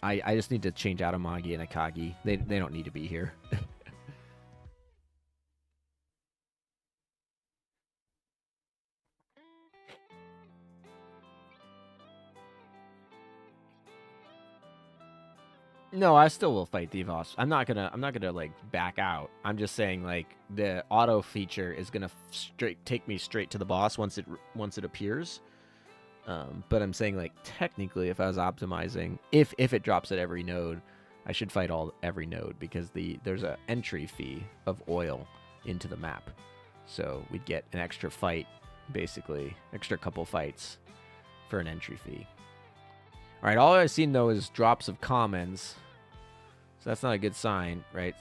I just need to change out Amagi and Akagi. They don't need to be here. No, I still will fight Divos. I'm not gonna like back out. I'm just saying like the auto feature is gonna take me straight to the boss once it appears. But I'm saying like technically, if I was optimizing, if it drops at every node, I should fight every node because there's a entry fee of oil into the map, so we'd get an extra fight, basically extra couple fights for an entry fee. All right, all I've seen, though, is drops of commons. So that's not a good sign, right?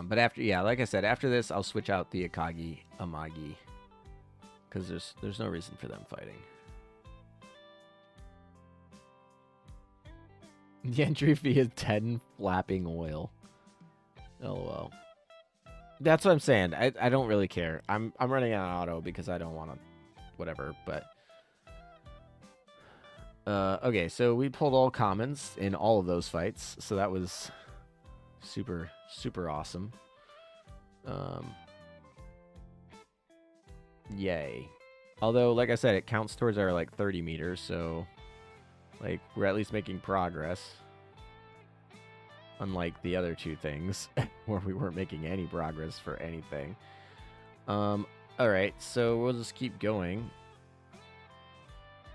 But after, yeah, like I said, after this, I'll switch out the Akagi, Amagi. Because there's no reason for them fighting. The entry fee is 10 flapping oil. LOL. That's what I'm saying. I don't really care. I'm running out of auto because I don't want to whatever, but okay, so we pulled all commons in all of those fights, so that was super awesome. Yay. Although, like I said, it counts towards our, like, 30 meters, so, like, we're at least making progress. Unlike the other two things, where we weren't making any progress for anything. Alright, so we'll just keep going.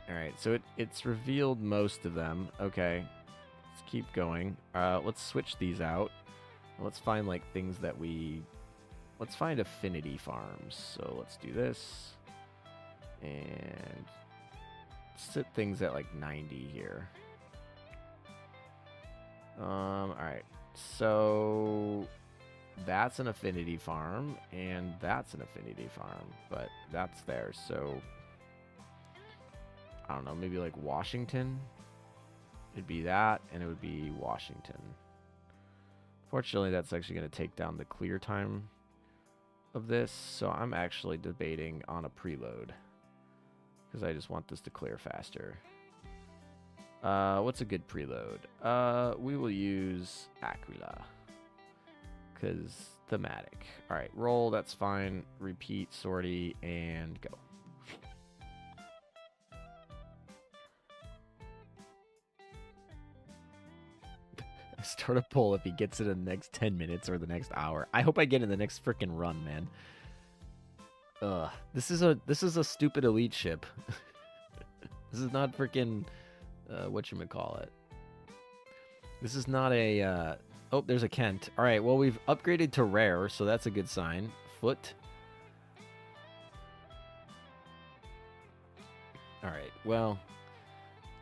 Alright, so it's revealed most of them. Okay, let's keep going. Let's switch these out. Let's find, like, things that we... Let's find affinity farms. So let's do this. And set things at like 90 here. Alright. So that's an affinity farm, and that's an affinity farm, but that's there, so I don't know, maybe like Washington? It'd be that, and it would be Washington. Fortunately, that's actually going to take down the clear time of this, so I'm actually debating on a preload because I just want this to clear faster. What's a good preload? We will use Aquila because thematic. All right, roll, that's fine. Repeat, sortie, and go. Start a poll if he gets it in the next 10 minutes or the next hour. I hope I get in the next freaking run, man. This is a stupid elite ship. This is not freaking whatchamacallit. This is not a Oh, there's a Kent. All right, well, we've upgraded to rare, so that's a good sign. Foot. All right, well,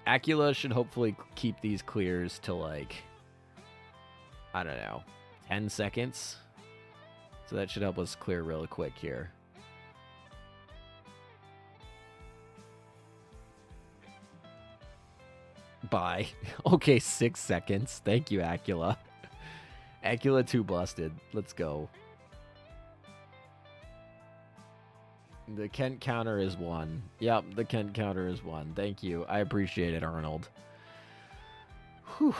Acula should hopefully keep these clears to, like, I don't know, 10 seconds. So that should help us clear really quick here. Bye. Okay, 6 seconds. Thank you, Acula. Acula 2 busted. Let's go. The Kent counter is 1. Yep, the Kent counter is 1. Thank you. I appreciate it, Arnold. Whew.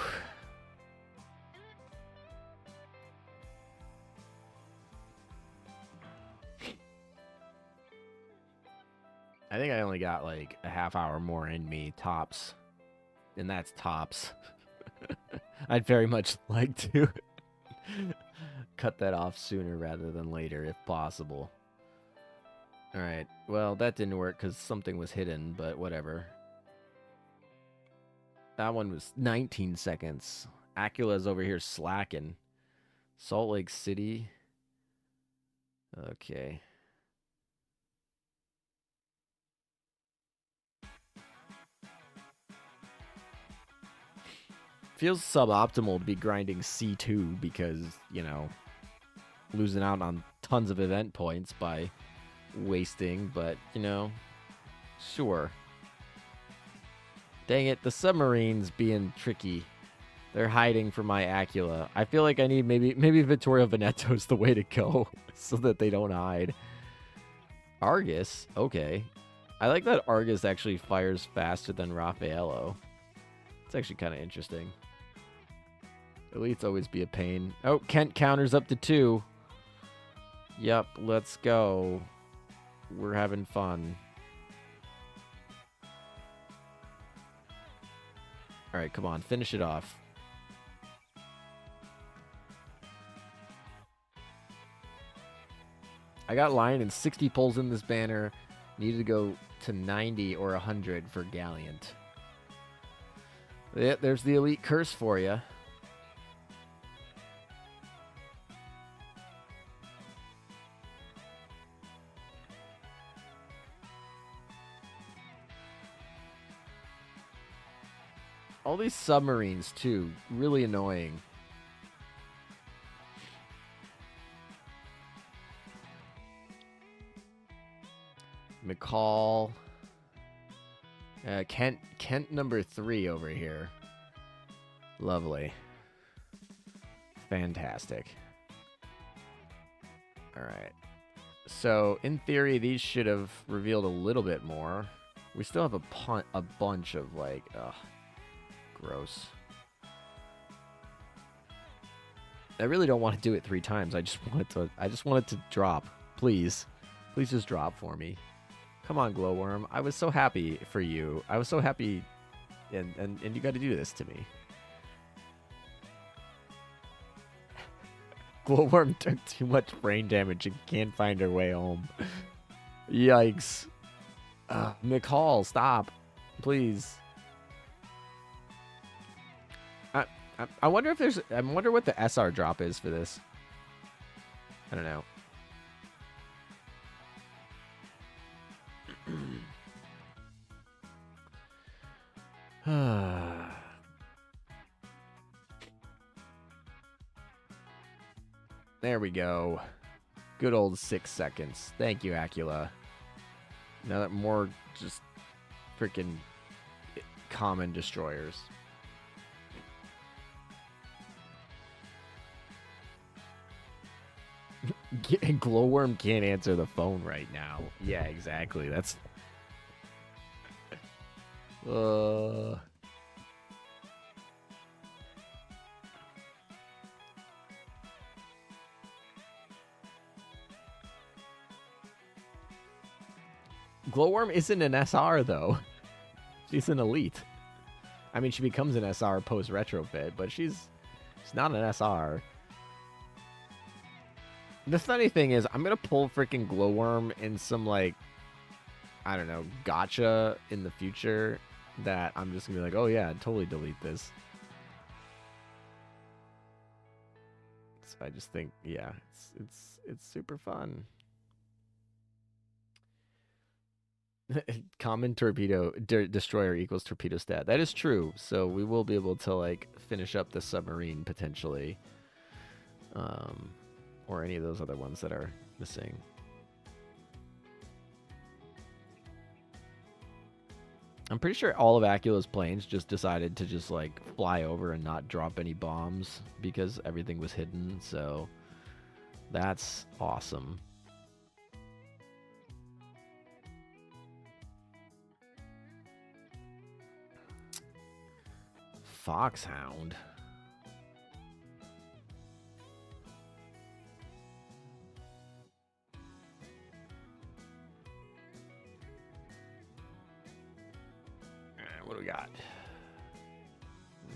I think I only got like a half hour more in me, tops. And that's tops. I'd very much like to cut that off sooner rather than later, if possible. Alright, well, that didn't work because something was hidden, but whatever. That one was 19 seconds. Acula's over here slacking. Salt Lake City. Okay. Feels suboptimal to be grinding C2 because, you know, losing out on tons of event points by wasting, but, you know, sure. Dang it, the submarine's being tricky. They're hiding from my Acula. I feel like I need maybe Vittorio Veneto's the way to go so that they don't hide. Argus, okay. I like that Argus actually fires faster than Raffaello. It's actually kind of interesting. Elite's always be a pain. Oh, Kent counters up to 2. Yep, let's go. We're having fun. All right, come on, finish it off. I got Lion and 60 pulls in this banner. Needed to go to 90 or 100 for Gallant. Yeah, there's the elite curse for you. All these submarines, too. Really annoying. McCall. Kent number 3 over here. Lovely. Fantastic. Alright. So, in theory, these should have revealed a little bit more. We still have a bunch of, like, ugh. Gross. I really don't want to do it 3 times. I just want it to drop. Please. Please just drop for me. Come on, Glowworm. I was so happy for you. I was so happy and you got to do this to me. Glowworm took too much brain damage and can't find her way home. Yikes. McCall, stop. Please. I wonder if there's... I wonder what the SR drop is for this. I don't know. There we go. Good old 6 seconds. Thank you, Acula. Now that more just freaking common destroyers. Glowworm can't answer the phone right now. Yeah, exactly. That's... Glowworm isn't an SR, though. She's an elite. I mean, she becomes an SR post-retrofit, but she's not an SR. The funny thing is, I'm going to pull freaking Glowworm in some, like, I don't know, gacha in the future that I'm just going to be like, oh, yeah, totally delete this. I just think, yeah, it's super fun. Common torpedo destroyer equals torpedo stat. That is true. So we will be able to like finish up the submarine potentially, or any of those other ones that are missing. I'm pretty sure all of Acula's planes just decided to just like fly over and not drop any bombs because everything was hidden. So that's awesome. Foxhound. Alright, what do we got?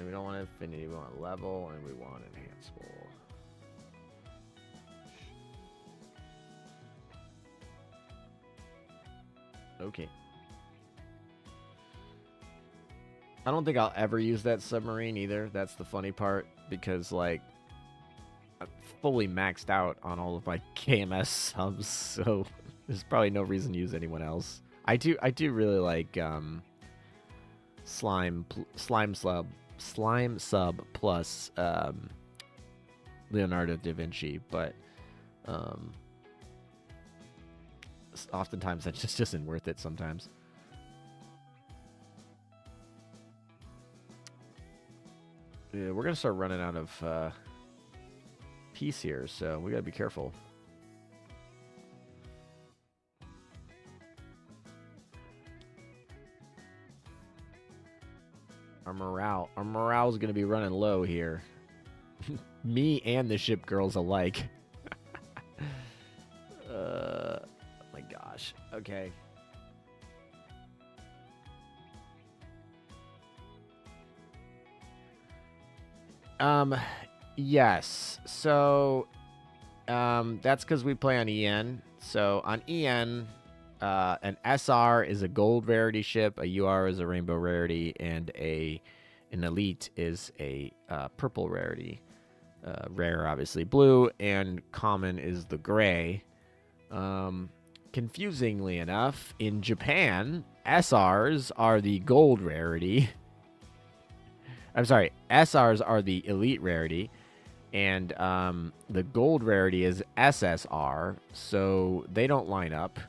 We don't want infinity, we want level, and we want enhanceable. Okay. I don't think I'll ever use that submarine either. That's the funny part, because like I'm fully maxed out on all of my KMS subs, so there's probably no reason to use anyone else. I do really like slime sub plus Leonardo da Vinci, but oftentimes that just isn't worth it sometimes. Yeah, we're gonna start running out of piece here, so we gotta be careful. Our morale's gonna be running low here. Me and the ship girls alike. My gosh. Okay. Yes. So, that's because we play on EN. So on EN, an SR is a gold rarity ship, a UR is a rainbow rarity, and an elite is a purple rarity. Rare, obviously, blue, and common is the gray. Confusingly enough, in Japan, SRs are the gold rarity. I'm sorry, SRs are the elite rarity, and the gold rarity is SSR, so they don't line up.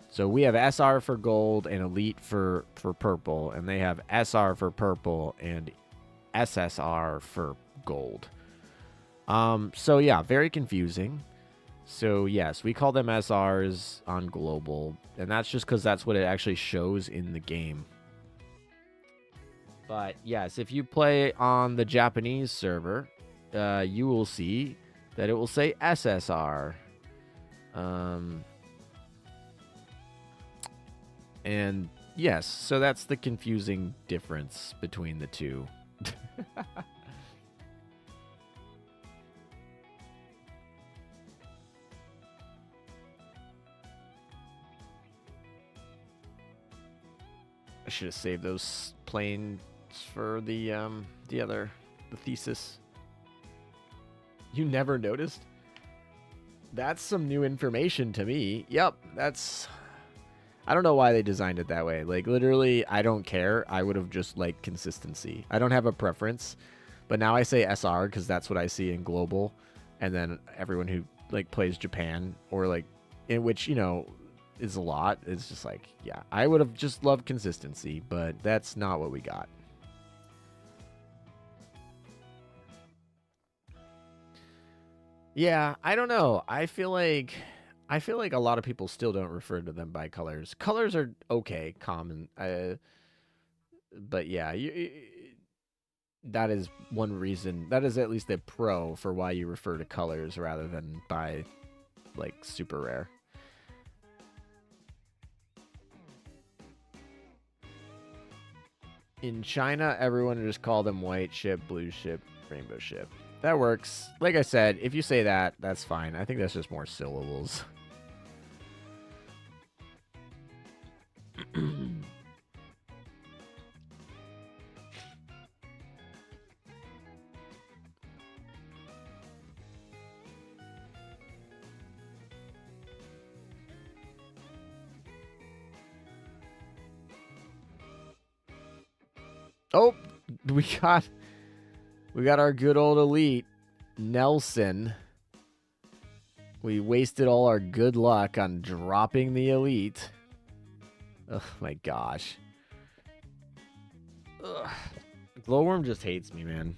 So we have SR for gold and elite for purple, and they have SR for purple and SSR for gold. So yeah, very confusing. So yes, we call them SRs on global, and that's just because that's what it actually shows in the game. But yes, if you play on the Japanese server, you will see that it will say SSR. And yes, so that's the confusing difference between the two. I should have saved those planes for the thesis. You never noticed? That's some new information to me. Yep, that's... I don't know why they designed it that way. Like, literally, I don't care. I would have just liked consistency. I don't have a preference, but now I say SR because that's what I see in global, and then everyone who, like, plays Japan, or, like, in which, you know, is a lot. It's just like, yeah, I would have just loved consistency, but that's not what we got. Yeah, I don't know. I feel like a lot of people still don't refer to them by colors. Colors are okay, common. But yeah, that is one reason. That is at least a pro for why you refer to colors rather than by, like, super rare. In China, everyone just call them white ship, blue ship, rainbow ship. That works. Like I said, if you say that, that's fine. I think that's just more syllables. Oh, we got our good old elite, Nelson. We wasted all our good luck on dropping the elite. Oh my gosh. Ugh. Glowworm just hates me, man.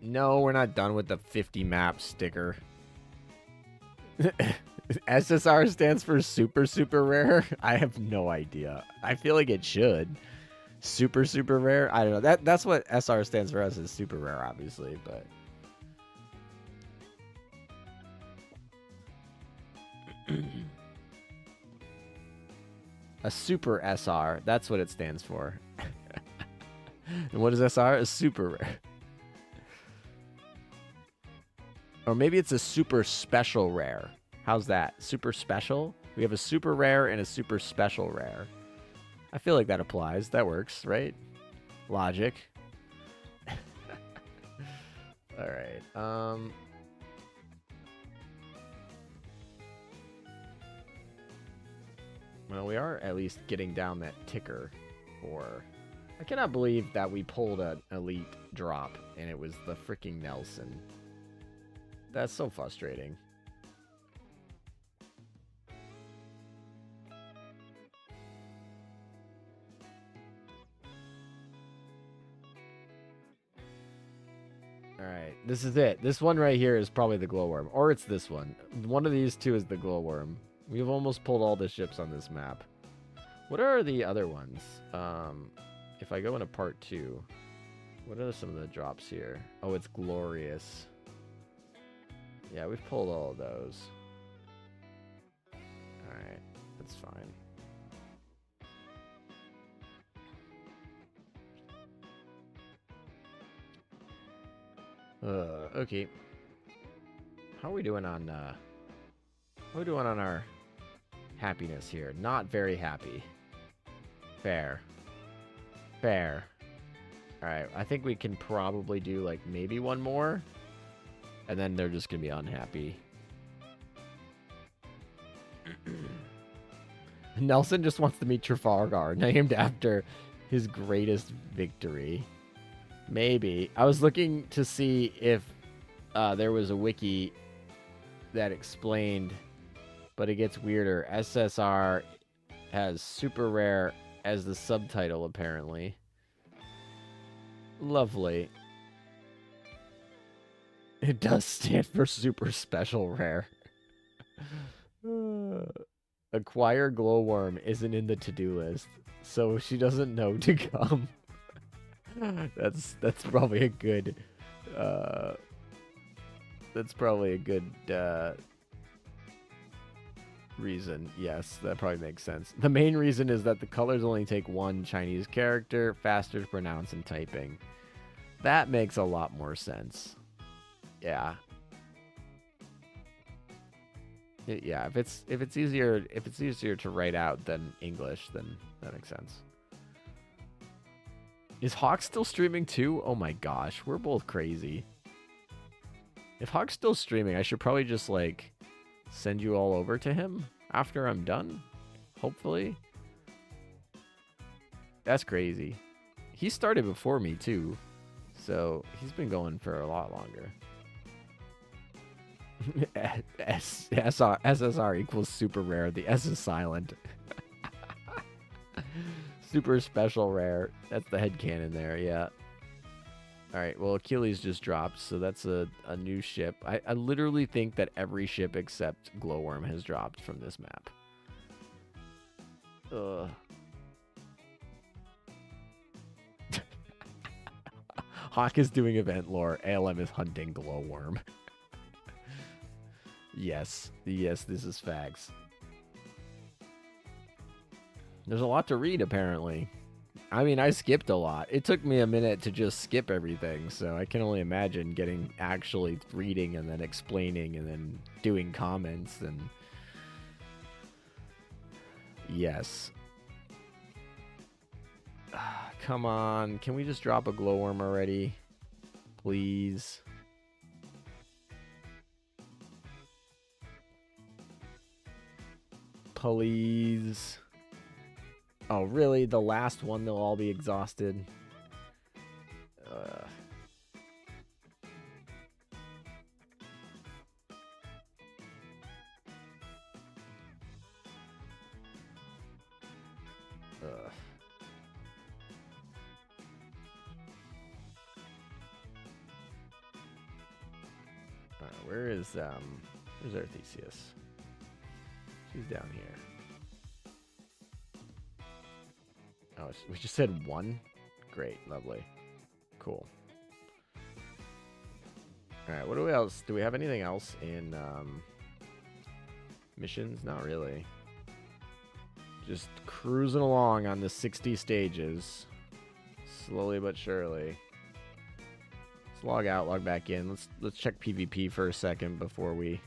No, we're not done with the 50 map sticker. SSR stands for super, super rare? I have no idea. I feel like it should. Super, super rare? I don't know. That's what SR stands for us, is super rare, obviously, but... A super SR. That's what it stands for. And what is SR? A super rare. Or maybe it's a super special rare. How's that? Super special? We have a super rare and a super special rare. I feel like that applies. That works, right? Logic. All right. Well, we are at least getting down that ticker for... I cannot believe that we pulled an elite drop and it was the freaking Nelson. That's so frustrating. Alright, this is it. This one right here is probably the Glowworm. Or it's this one. One of these two is the Glowworm. We've almost pulled all the ships on this map. What are the other ones? If I go into part 2, what are some of the drops here? Oh, it's Glorious. Yeah, we've pulled all of those. Alright, that's fine. Okay. How are we doing on our happiness here? Not very happy. Fair. Fair. Alright, I think we can probably do, like, maybe one more. And then they're just gonna be unhappy. Nelson just wants to meet Trafalgar, named after his greatest victory. Maybe. I was looking to see if there was a wiki that explained, but it gets weirder. SSR has super rare as the subtitle, apparently. Lovely. It does stand for super special rare. Acquire Glowworm isn't in the to-do list, so she doesn't know to come. That's probably a good reason. Yes, that probably makes sense. The main reason is that the colors only take one Chinese character, faster to pronounce and typing. That makes a lot more sense. Yeah. Yeah, if it's easier to write out than English, then that makes sense. Is Hawk still streaming too? Oh my gosh, we're both crazy. If Hawk's still streaming, I should probably just, like, send you all over to him after I'm done. Hopefully. That's crazy. He started before me too, so he's been going for a lot longer. SSR equals super rare. The S is silent. Super special rare. That's the headcanon there, yeah. Alright, well, Achilles just dropped, so that's a new ship. I literally think that every ship except Glowworm has dropped from this map. Ugh. Hawk is doing event lore. ALM is hunting Glowworm. Yes. Yes, this is facts. There's a lot to read, apparently. I mean, I skipped a lot. It took me a minute to just skip everything, so I can only imagine actually reading and then explaining and then doing comments and... Yes. Come on. Can we just drop a Glowworm already? Please. Please. Oh, really? The last one, they'll all be exhausted. Where's Arthesius? She's down here. Oh, we just said one? Great, lovely. Cool. Alright, what do we else? Do we have anything else in missions? Not really. Just cruising along on the 60 stages. Slowly but surely. Let's log out, log back in. Let's check PvP for a second before we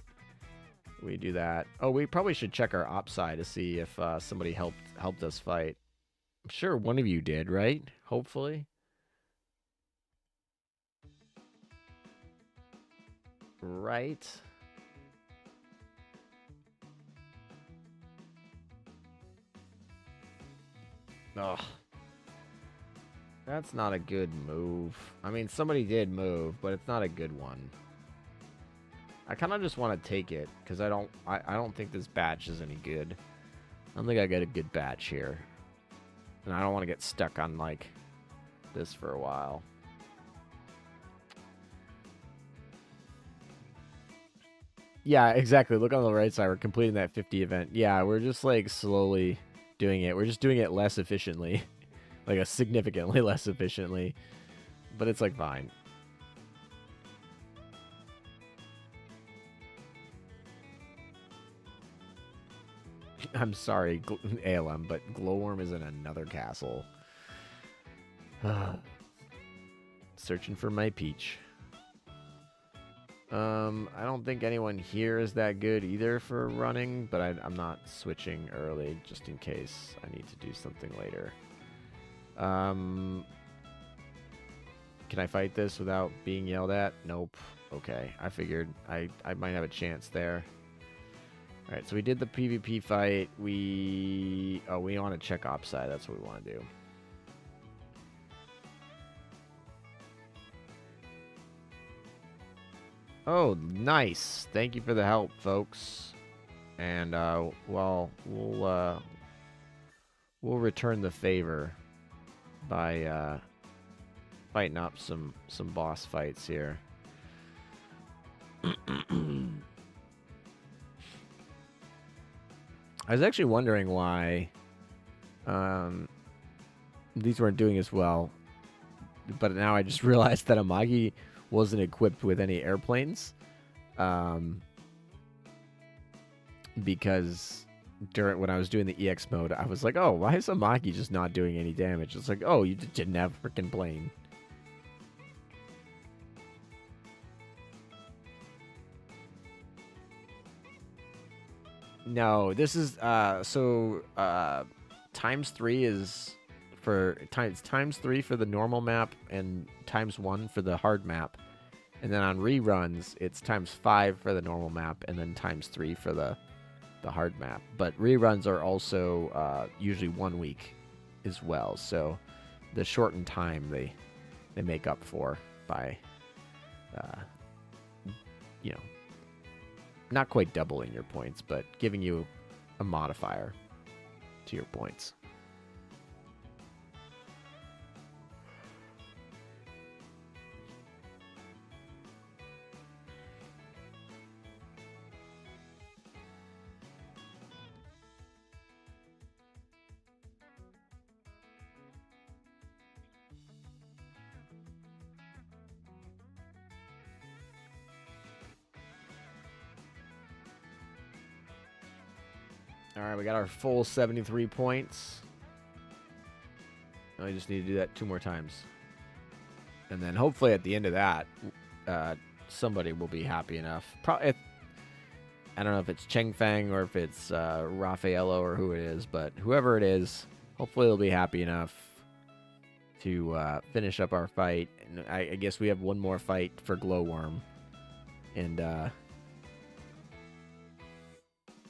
do that. Oh, we probably should check our ops side to see if somebody helped us fight. I'm sure one of you did, right? Hopefully. Right. Ugh. That's not a good move. I mean, somebody did move, but it's not a good one. I kind of just want to take it because I don't think this batch is any good. I don't think I get a good batch here. And I don't want to get stuck on like this for a while. Yeah, exactly. Look on the right side. We're completing that 50 event. Yeah, we're just like slowly doing it. We're just doing it less efficiently. Like a significantly less efficiently. But it's like fine. I'm sorry, ALM, but Glowworm is in another castle. Searching for my peach. I don't think anyone here is that good either for running, but I'm not switching early just in case I need to do something later. Can I fight this without being yelled at? Nope. Okay, I figured I might have a chance there. Alright, so we did the PvP fight. We want to check ops side. That's what we want to do. Oh, nice. Thank you for the help, folks. And, well, we'll return the favor by, fighting up some boss fights here. I was actually wondering why these weren't doing as well, but now I just realized that Amagi wasn't equipped with any airplanes, because when I was doing the EX mode, I was like, oh, why is Amagi just not doing any damage? It's like, oh, you didn't have a freaking plane. No, this is ×3 is for ×3 for the normal map and ×1 for the hard map, and then on reruns it's ×5 for the normal map and then ×3 for the hard map. But reruns are also usually 1 week as well, so the shortened time they make up for by you know, not quite doubling your points, but giving you a modifier to your points. All right, we got our full 73 points. Now we just need to do that 2 more times. And then hopefully at the end of that, somebody will be happy enough. I don't know if it's Cheng Feng or if it's Raffaello or who it is, but whoever it is, hopefully they'll be happy enough to finish up our fight. And I guess we have one more fight for Glowworm. And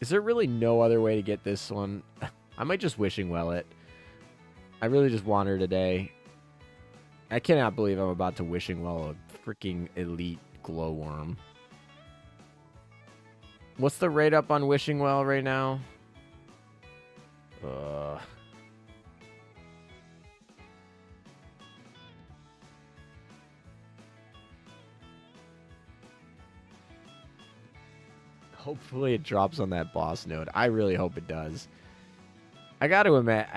Is there really no other way to get this one? I might just Wishing Well it. I really just want her today. I cannot believe I'm about to Wishing Well a freaking elite Glowworm. What's the rate up on Wishing Well right now? Hopefully it drops on that boss node. I really hope it does. I got to admit,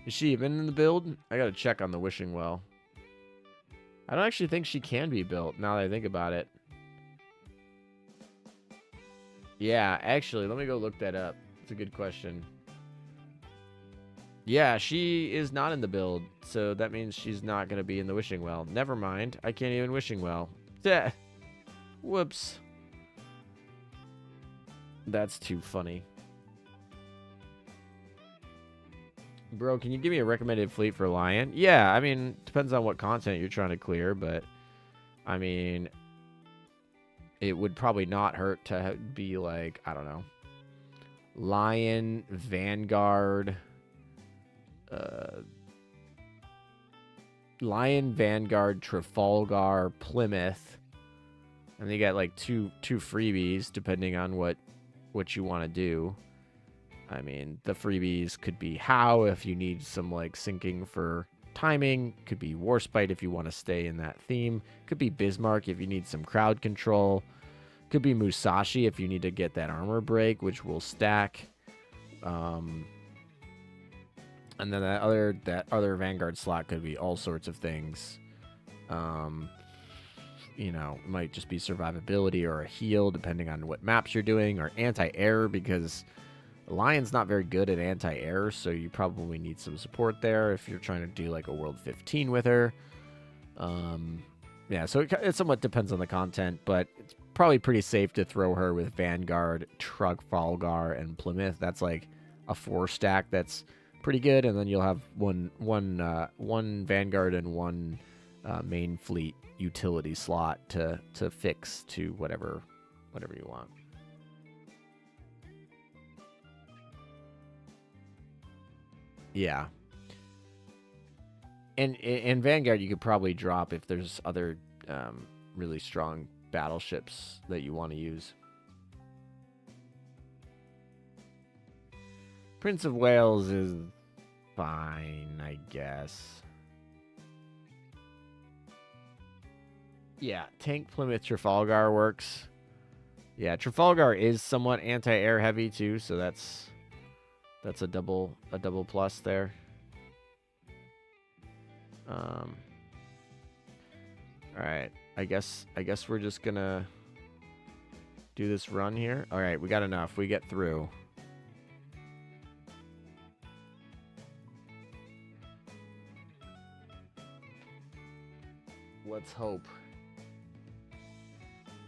Is she even in the build? I gotta check on the Wishing Well. I don't actually think she can be built, now that I think about it. Yeah, actually, let me go look that up. It's a good question. Yeah, she is not in the build, so that means she's not going to be in the Wishing Well. Never mind. I can't even Wishing Well. Whoops. That's too funny. Bro, can you give me a recommended fleet for Lion? Yeah, I mean, depends on what content you're trying to clear, but I mean, it would probably not hurt to be like, I don't know, Lion, Vanguard, Lion, Vanguard, Trafalgar, Plymouth, and you got like two freebies depending on what you want to do. I mean, the freebies could be How if you need some like syncing for timing. Could be Warspite if you want to stay in that theme. Could be Bismarck if you need some crowd control. Could be Musashi if you need to get that armor break, which will stack. And then that other Vanguard slot could be all sorts of things. You know, it might just be survivability or a heal, depending on what maps you're doing, or anti-air, because Lion's not very good at anti-air, so you probably need some support there if you're trying to do like a World 15 with her. Yeah, so it somewhat depends on the content, but it's probably pretty safe to throw her with Vanguard, Trafalgar, and Plymouth. That's like a 4-stack that's pretty good, and then you'll have one Vanguard and one main fleet utility slot to fix to whatever you want. Yeah. And Vanguard you could probably drop if there's other really strong battleships that you want to use. Prince of Wales is fine, I guess. Yeah, Tank Plymouth Trafalgar works. Yeah, Trafalgar is somewhat anti-air heavy too, so that's a double plus there. All right, I guess we're just gonna do this run here. All right, we got enough. We get through. Let's hope.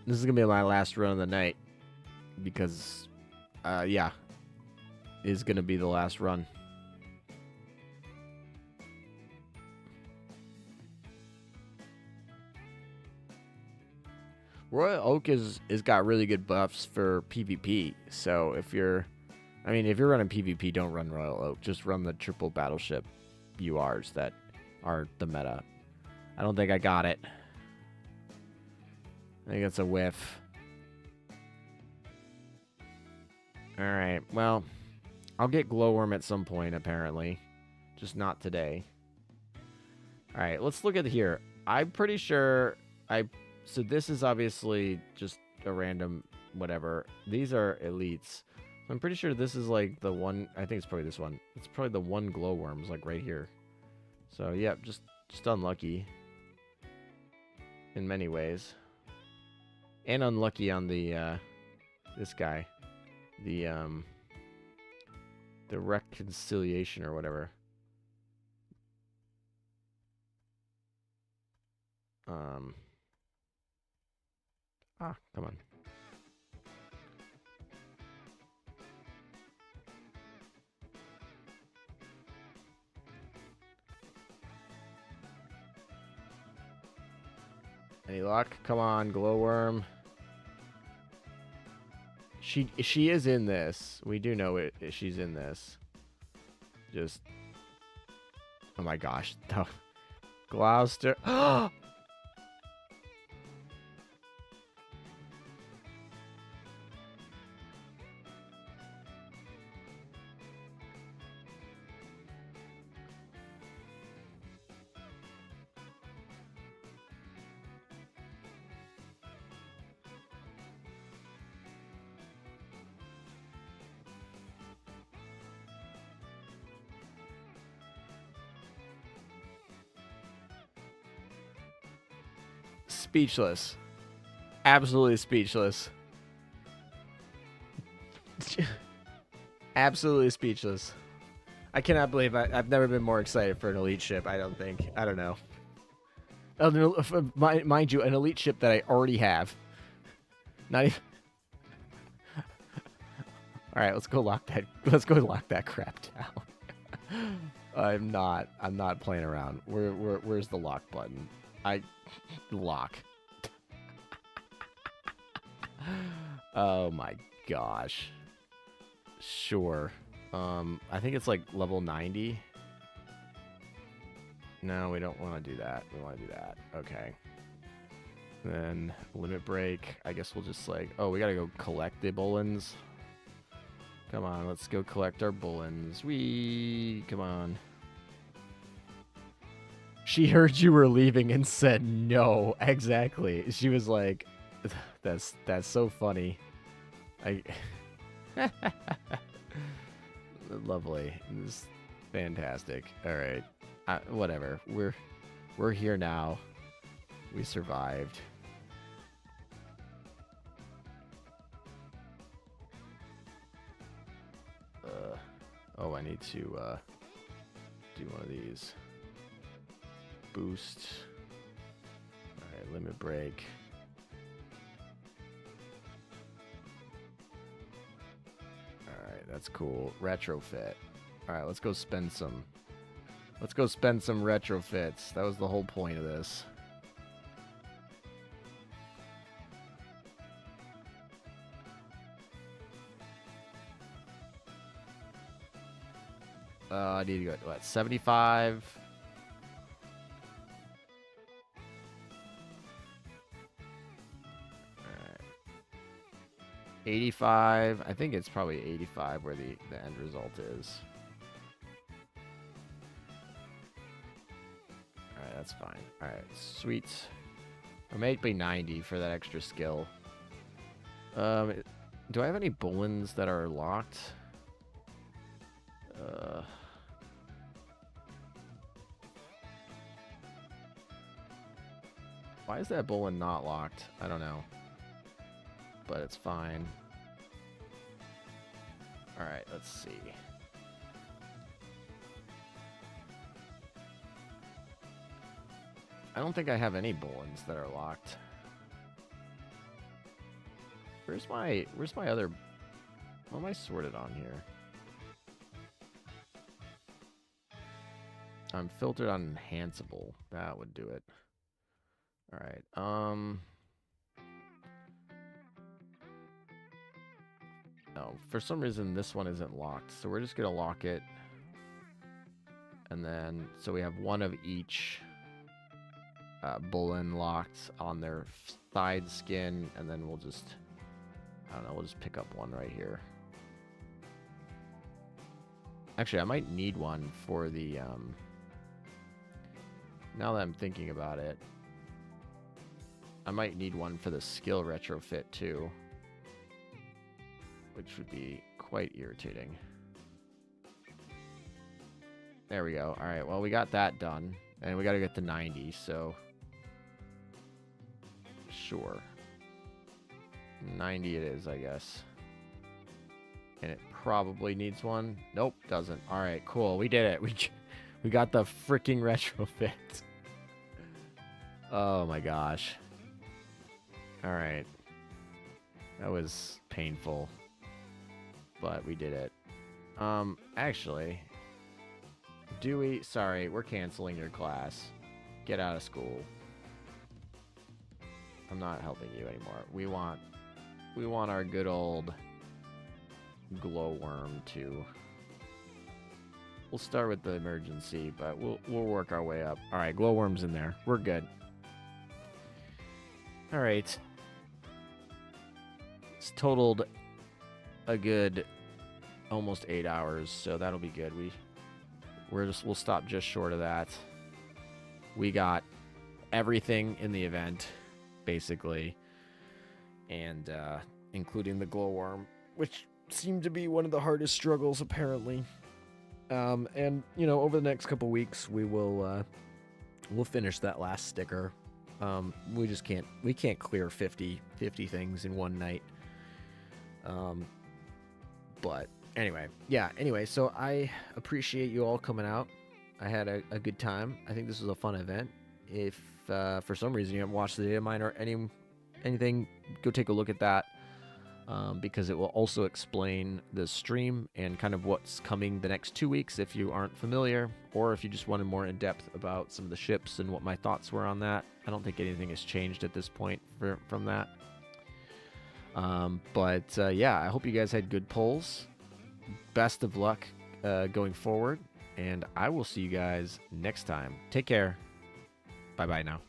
This is gonna be my last run of the night because, yeah, is gonna be the last run. Royal Oak is got really good buffs for PvP. So if you're running PvP, don't run Royal Oak. Just run the triple battleship URs that are the meta. I don't think I got it. I think it's a whiff. All right. Well, I'll get Glowworm at some point, apparently. Just not today. All right. Let's look at here. I'm pretty sure so this is obviously just a random whatever. These are elites. I'm pretty sure this is like the one. I think it's probably this one. It's probably the one Glowworm's like right here. So, yeah, just unlucky in many ways. And unlucky on the this guy. The reconciliation or whatever. Come on. Any luck? Come on, Glowworm. She is in this. We do know it. She's in this. Just. Oh my gosh. Gloucester. Speechless. Absolutely speechless. Absolutely speechless. I cannot believe I've never been more excited for an elite ship, I don't think. I don't know. Mind you, an elite ship that I already have. Not even... Alright, let's go lock that crap down. I'm not playing around. Where's the lock button? Lock. Oh my gosh. Sure. I think it's like level 90. No, we don't want to do that. We want to do that. Okay. Then limit break. I guess we'll just like... Oh, we gotta go collect the bullens. Come on, let's go collect our bullens. Come on. She heard you were leaving and said no. Exactly. She was like, that's so funny. Lovely. This is fantastic. All right. Whatever. We're here now. We survived. Oh, I need to do one of these. Boost. Alright, limit break. Alright, that's cool. Retrofit. Alright, let's go spend some. Let's go spend some retrofits. That was the whole point of this. I need to go, what, 75? Alright. 85. I think it's probably 85 where the end result is. Alright, that's fine. Alright, sweet. Or maybe 90 for that extra skill. Do I have any bullens that are locked? Why is that bullen not locked? I don't know. But it's fine. Alright, let's see. I don't think I have any bullens that are locked. Where's my other... What am I sorted on here? I'm filtered on enhanceable. That would do it. Alright, Oh, for some reason this one isn't locked, so we're just gonna lock it. And then, so we have one of each bullen locked on their side skin, and then we'll just, I don't know, we'll just pick up one right here. Actually, I might need one for the, now that I'm thinking about it, I might need one for the skill retrofit too, which would be quite irritating. There we go. All right, well, we got that done, and we got to get to 90, so sure. 90 it is, I guess. And it probably needs one. Nope, doesn't. All right, cool. We did it. We got the freaking retrofit. Oh my gosh. All right. That was painful, but we did it. Actually, Dewey, sorry, we're canceling your class. Get out of school. I'm not helping you anymore. We want our good old glowworm to. We'll start with the emergency, but we'll work our way up. All right, glowworm's in there. We're good. All right. It's totaled a good almost 8 hours, so that'll be good. We'll stop just short of that. We got everything in the event, basically, and including the glowworm, which seemed to be one of the hardest struggles, apparently. And you know, over the next couple weeks, we'll finish that last sticker. We can't clear 50 things in one night. But anyway, so I appreciate you all coming out. I had a good time. I think this was a fun event. If for some reason you haven't watched the data mine or anything, go take a look at that. Because it will also explain the stream and kind of what's coming the next 2 weeks if you aren't familiar, or if you just wanted more in depth about some of the ships and what my thoughts were on that. I don't think anything has changed at this point from that. Yeah, I hope you guys had good polls. Best of luck going forward, and I will see you guys next time. Take care. Bye-bye now.